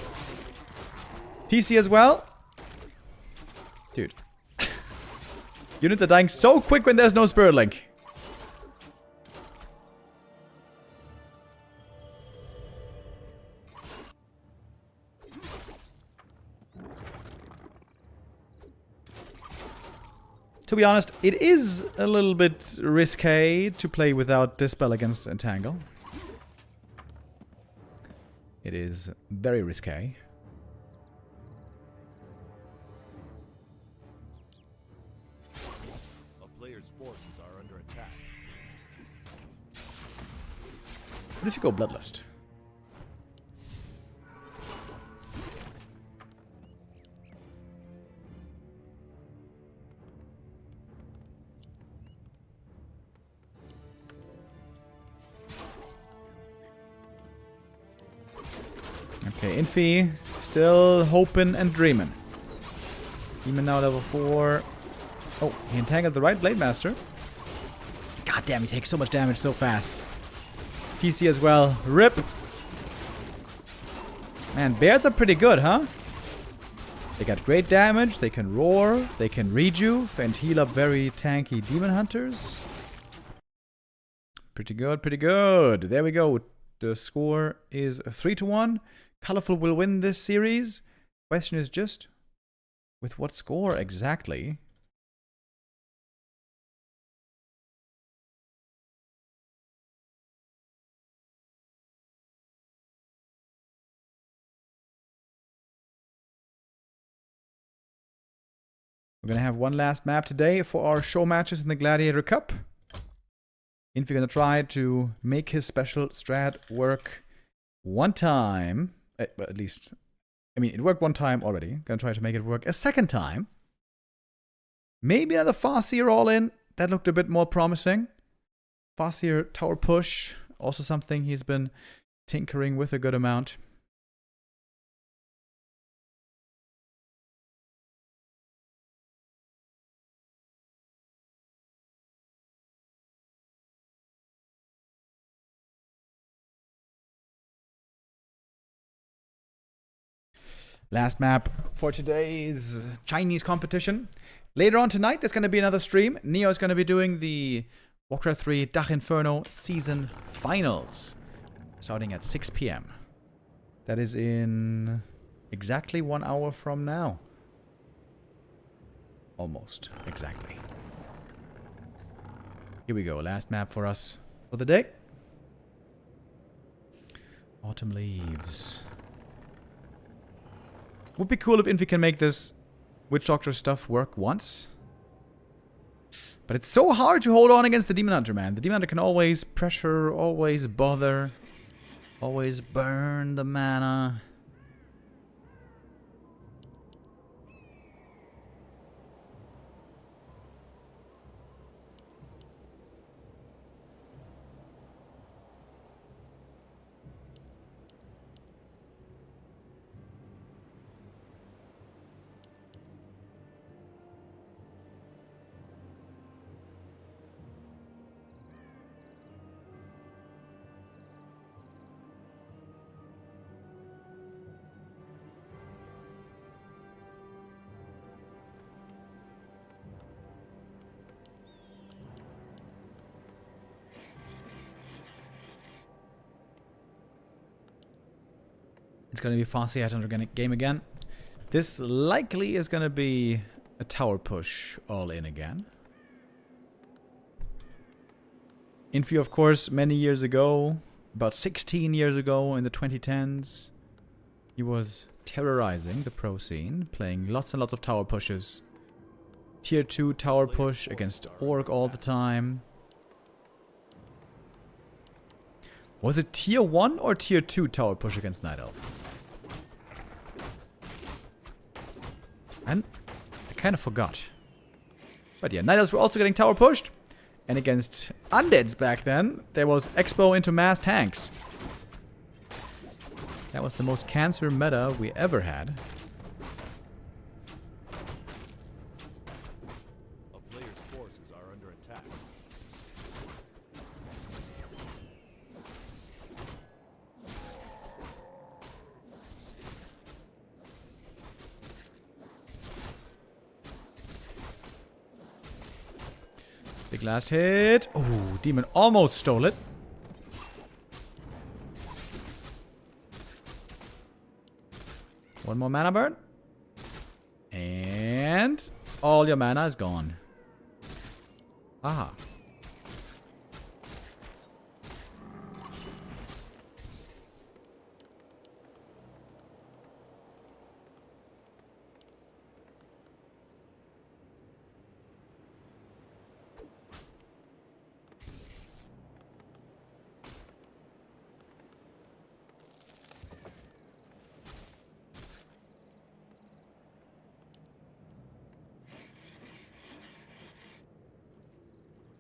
TC as well. Dude. Units are dying so quick when there's no Spirit Link. To be honest, it is a little bit risque to play without Dispel against Entangle. It is very risque. A player's forces are under attack. What if you go Bloodlust? Okay, Infy, still hoping and dreaming. Demon now level 4. Oh, he entangled the right Blade Master. God damn, he takes so much damage so fast. TC as well. RIP. Man, bears are pretty good, huh? They got great damage, they can roar, they can rejuve, and heal up very tanky Demon Hunters. Pretty good, pretty good. There we go. The score is 3-1. Colorful will win this series. Question is just, with what score exactly? We're going to have one last map today for our show matches in the Gladiator Cup. Infy going to try to make his special strat work one time. At least, I mean, it worked one time already. Gonna try to make it work a second time. Maybe another Farseer all in. That looked a bit more promising. Farseer tower push. Also something he's been tinkering with a good amount. Last map for today's Chinese competition. Later on tonight, there's going to be another stream. Neo is going to be doing the Warcraft III Dach Inferno Season Finals. Starting at 6 p.m. That is in exactly 1 hour from now. Almost exactly. Here we go. Last map for us for the day. Autumn Leaves. Would be cool if Infy can make this Witch Doctor stuff work once. But it's so hard to hold on against the Demon Hunter, man. The Demon Hunter can always pressure, always bother, always burn the mana. It's going to be Farseer at Organic Game again. This likely is going to be a tower push all in again. Infy, of course, many years ago, about 16 years ago in the 2010s, he was terrorizing the pro scene, playing lots and lots of tower pushes. Tier 2 tower push against Orc all the time. Was it tier 1 or tier 2 tower push against Night Elf? And I kind of forgot. But yeah, Night Elves were also getting tower pushed. And against Undeads back then, there was Expo into mass tanks. That was the most cancer meta we ever had. A player's forces are under attack. Big last hit. Ooh, Demon almost stole it. One more mana burn. And all your mana is gone. Aha.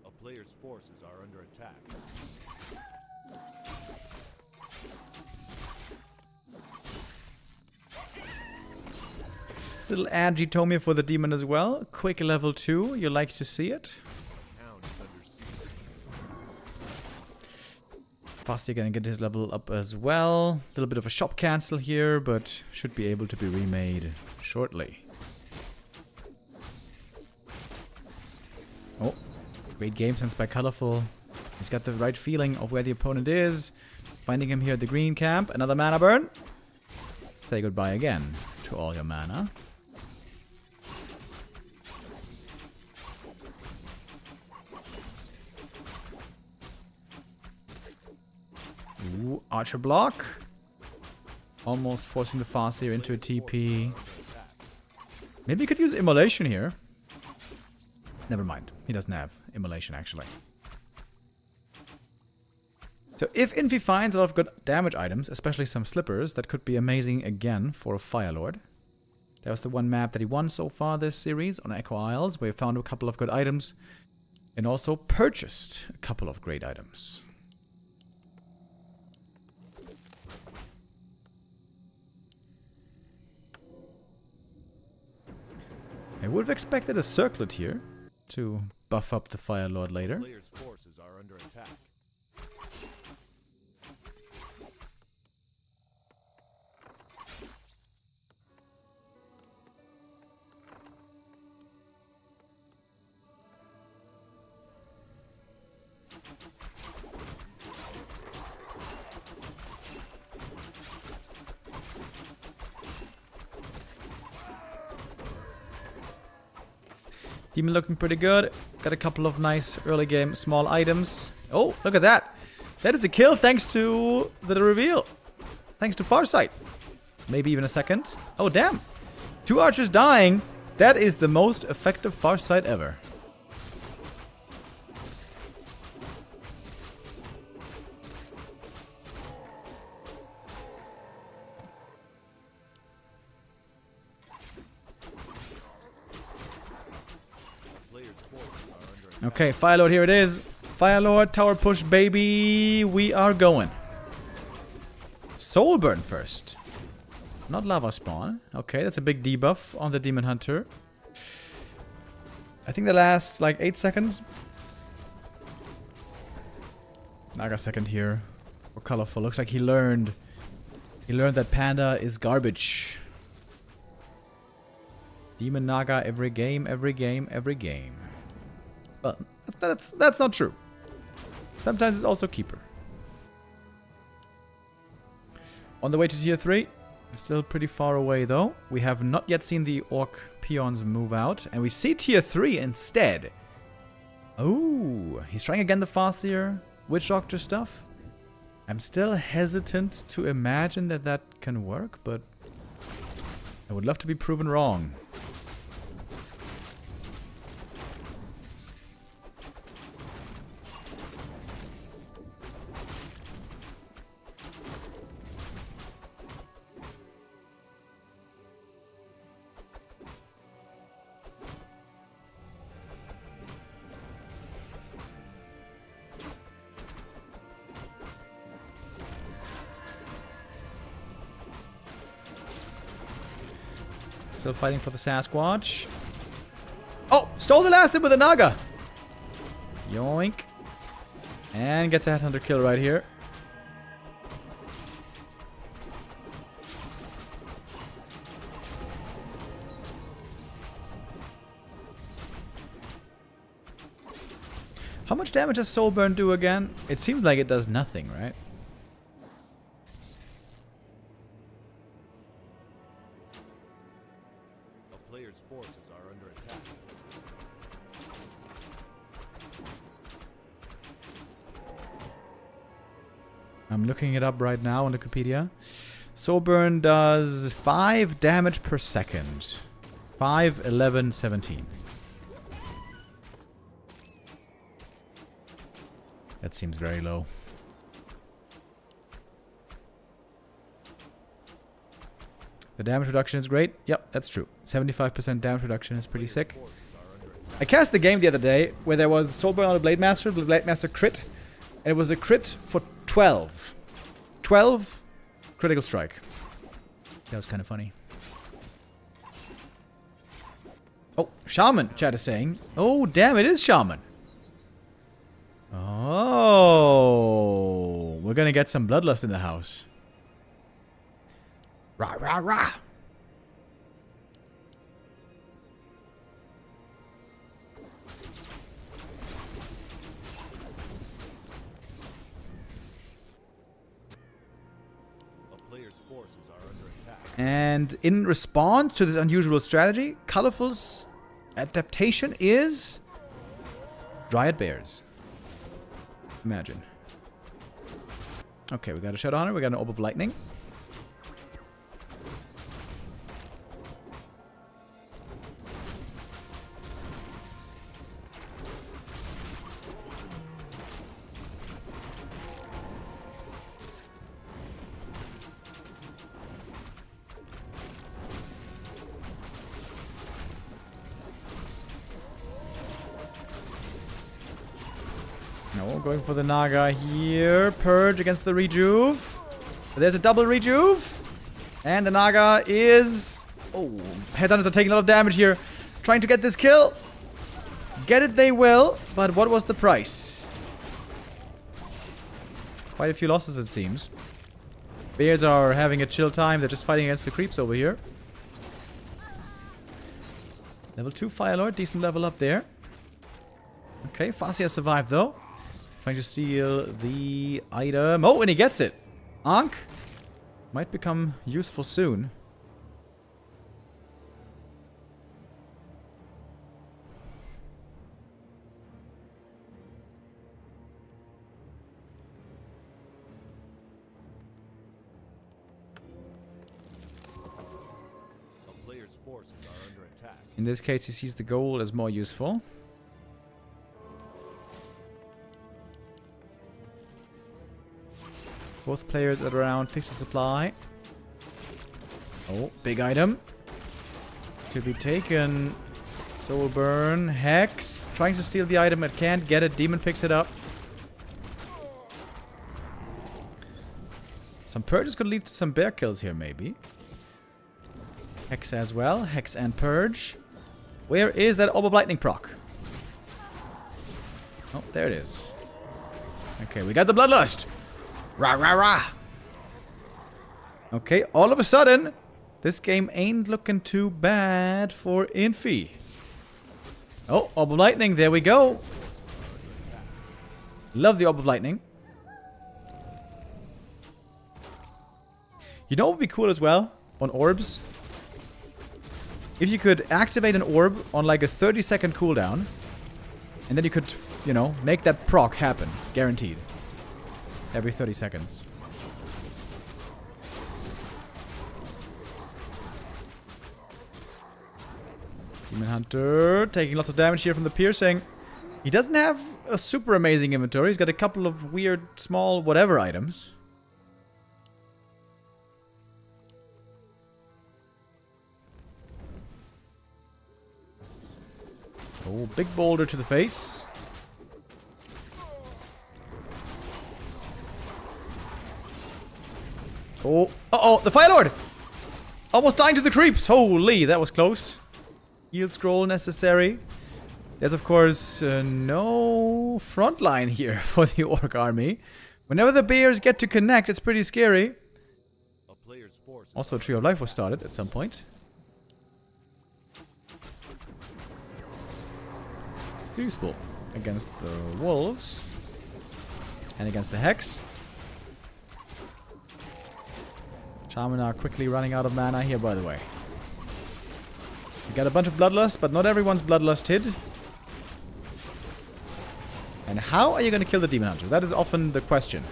A player's forces are under attack. Little Agitomia for the demon as well. Quick level 2. You like to see it. Town is under siege. Fastia gonna get his level up as well. A little bit of a shop cancel here, but should be able to be remade shortly. Oh, great game sense by Colorful. He's got the right feeling of where the opponent is. Finding him here at the green camp. Another mana burn. Say goodbye again to all your mana. Ooh, Archer block. Almost forcing the Farseer into a TP. Maybe he could use Immolation here. Never mind. He doesn't have Immolation, actually. So if Infy finds a lot of good damage items, especially some slippers, that could be amazing again for a Fire Lord. That was the one map that he won so far this series on Echo Isles, where he found a couple of good items and also purchased a couple of great items. I would have expected a circlet here to buff up the Fire Lord later. Player's forces are under attack. Demon looking pretty good. Got a couple of nice early game small items. Oh, look at that. That is a kill thanks to the reveal. Thanks to Farsight. Maybe even a second. Oh, damn. 2 archers dying. That is the most effective Farsight ever. Okay, Fire Lord, here it is. Fire Lord, tower push, baby. We are going. Soul burn first. Not lava spawn. Okay, that's a big debuff on the Demon Hunter. I think that lasts like 8 seconds. Naga second here. For Colorful. Looks like he learned. He learned that Panda is garbage. Demon Naga every game, every game, every game. Well, that's not true. Sometimes it's also Keeper. On the way to tier 3. Still pretty far away though. We have not yet seen the Orc peons move out. And we see tier 3 instead. Oh, he's trying again the Farseer Witch Doctor stuff. I'm still hesitant to imagine that that can work, but I would love to be proven wrong. Still fighting for the Sasquatch. Oh, stole the last hit with a Naga. Yoink. And gets a headhunter kill right here. How much damage does Soulburn do again? It seems like it does nothing, right? A player's forces are under attack. I'm looking it up right now on Wikipedia. Soulburn does 5 damage per second. 5, 11, 17. That seems very low. The damage reduction is great. Yep, that's true. 75% damage reduction is pretty sick. I cast the game the other day where there was Soulburn on the Blade Master crit. And it was a crit for 12. 12 critical strike. That was kind of funny. Oh, Shaman, chat is saying. Oh, damn, it is Shaman. Oh, we're gonna get some bloodlust in the house. Rah, rah, rah. A player's forces are under attack. And in response to this unusual strategy, Colorful's adaptation is Dryad Bears. Imagine. Okay, we got a Shadow Hunter, we got an Orb of Lightning. No, going for the Naga here. Purge against the Rejuve. There's a double Rejuve. And the Naga is... Oh, Headhunters are taking a lot of damage here. Trying to get this kill. Get it they will. But what was the price? Quite a few losses it seems. Bears are having a chill time. They're just fighting against the creeps over here. Level 2 Firelord. Decent level up there. Okay, Fassi has survived though. Trying to steal the item. Oh, and he gets it. Ankh might become useful soon. A player's forces are under attack. In this case, he sees the gold as more useful. Both players at around 50 supply. Oh, big item. To be taken. Soulburn. Hex. Trying to steal the item. It can't get it. Demon picks it up. Some purges could lead to some bear kills here, maybe. Hex as well. Hex and purge. Where is that Orb of Lightning proc? Oh, there it is. Okay, we got the Bloodlust. Rah, rah, rah. Okay, all of a sudden, this game ain't looking too bad for Infy. Oh, Orb of Lightning, there we go. Love the Orb of Lightning. You know what would be cool as well on orbs? If you could activate an orb on like a 30-second cooldown, and then you could, you know, make that proc happen. Guaranteed. Every 30 seconds. Demon Hunter taking lots of damage here from the piercing. He doesn't have a super amazing inventory. He's got a couple of weird, small, whatever items. Oh, big boulder to the face. Oh, uh-oh, the Firelord! Almost dying to the creeps. Holy, that was close. Yield scroll necessary. There's, of course, no front line here for the Orc army. Whenever the bears get to connect, it's pretty scary. Also, a Tree of Life was started at some point. Useful against the wolves. And against the Hex. Shaman are quickly running out of mana here, by the way. We got a bunch of Bloodlust, but not everyone's Bloodlusted. And how are you going to kill the Demon Hunter? That is often the question.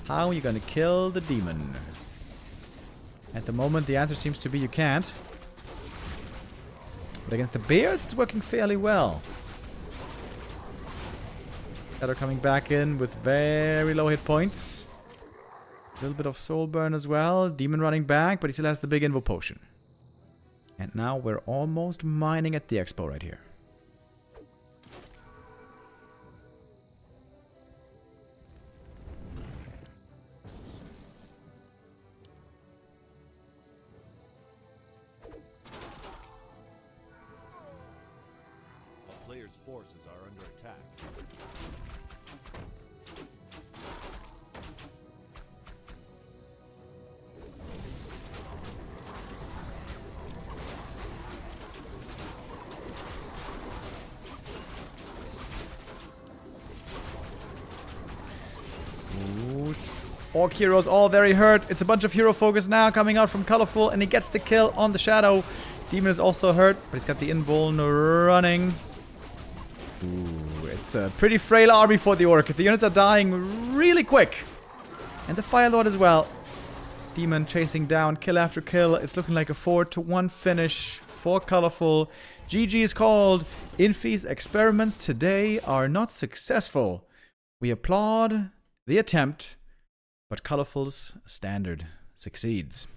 How are you going to kill the demon? At the moment, the answer seems to be you can't. But against the bears, it's working fairly well. That are coming back in with very low hit points. A little bit of soul burn as well. Demon running back, but he still has the big Invo potion. And now we're almost mining at the expo right here. A player's forces are under attack. Orc heroes all very hurt. It's a bunch of hero focus now coming out from Colorful, and he gets the kill on the Shadow. Demon is also hurt, but he's got the invuln running. Ooh, it's a pretty frail army for the Orc. The units are dying really quick. And the Fire Lord as well. Demon chasing down kill after kill. It's looking like a 4-1 finish for Colorful. GG is called. Infy's experiments today are not successful. We applaud the attempt, but Colorful's standard succeeds.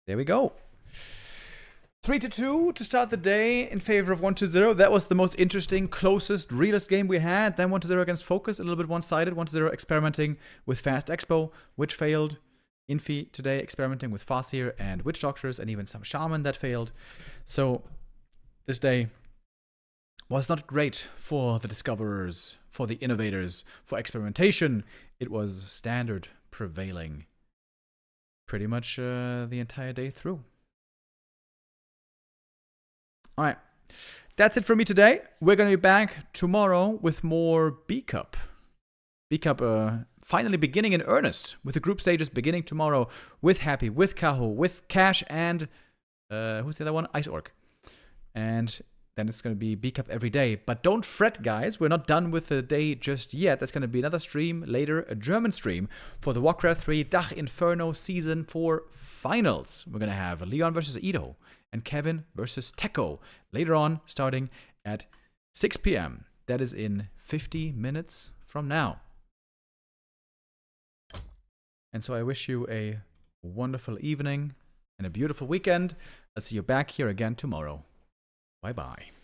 There we go. 3-2 to start the day in favor of 1-0. That was the most interesting, closest, realist game we had. Then 1-0 against Focus, a little bit one-sided. 1-0 experimenting with Fast Expo, which failed. Infy today experimenting with Farseer and Witch Doctors, and even some Shaman that failed. So this day was not great for the discoverers, for the innovators, for experimentation. It was standard prevailing pretty much the entire day through. All right, that's it for me today. We're going to be back tomorrow with more B-Cup. B-Cup finally beginning in earnest, with the group stages beginning tomorrow with Happy, with Kaho, with Cash, and who's the other one? Ice Orc. And then it's going to be B-Cup every day. But don't fret, guys. We're not done with the day just yet. There's going to be another stream later, a German stream, for the Warcraft III Dach Inferno Season 4 Finals. We're going to have Leon versus Ido and Kevin versus Teko later on, starting at 6 p.m. That is in 50 minutes from now. And so I wish you a wonderful evening and a beautiful weekend. I'll see you back here again tomorrow. Bye-bye.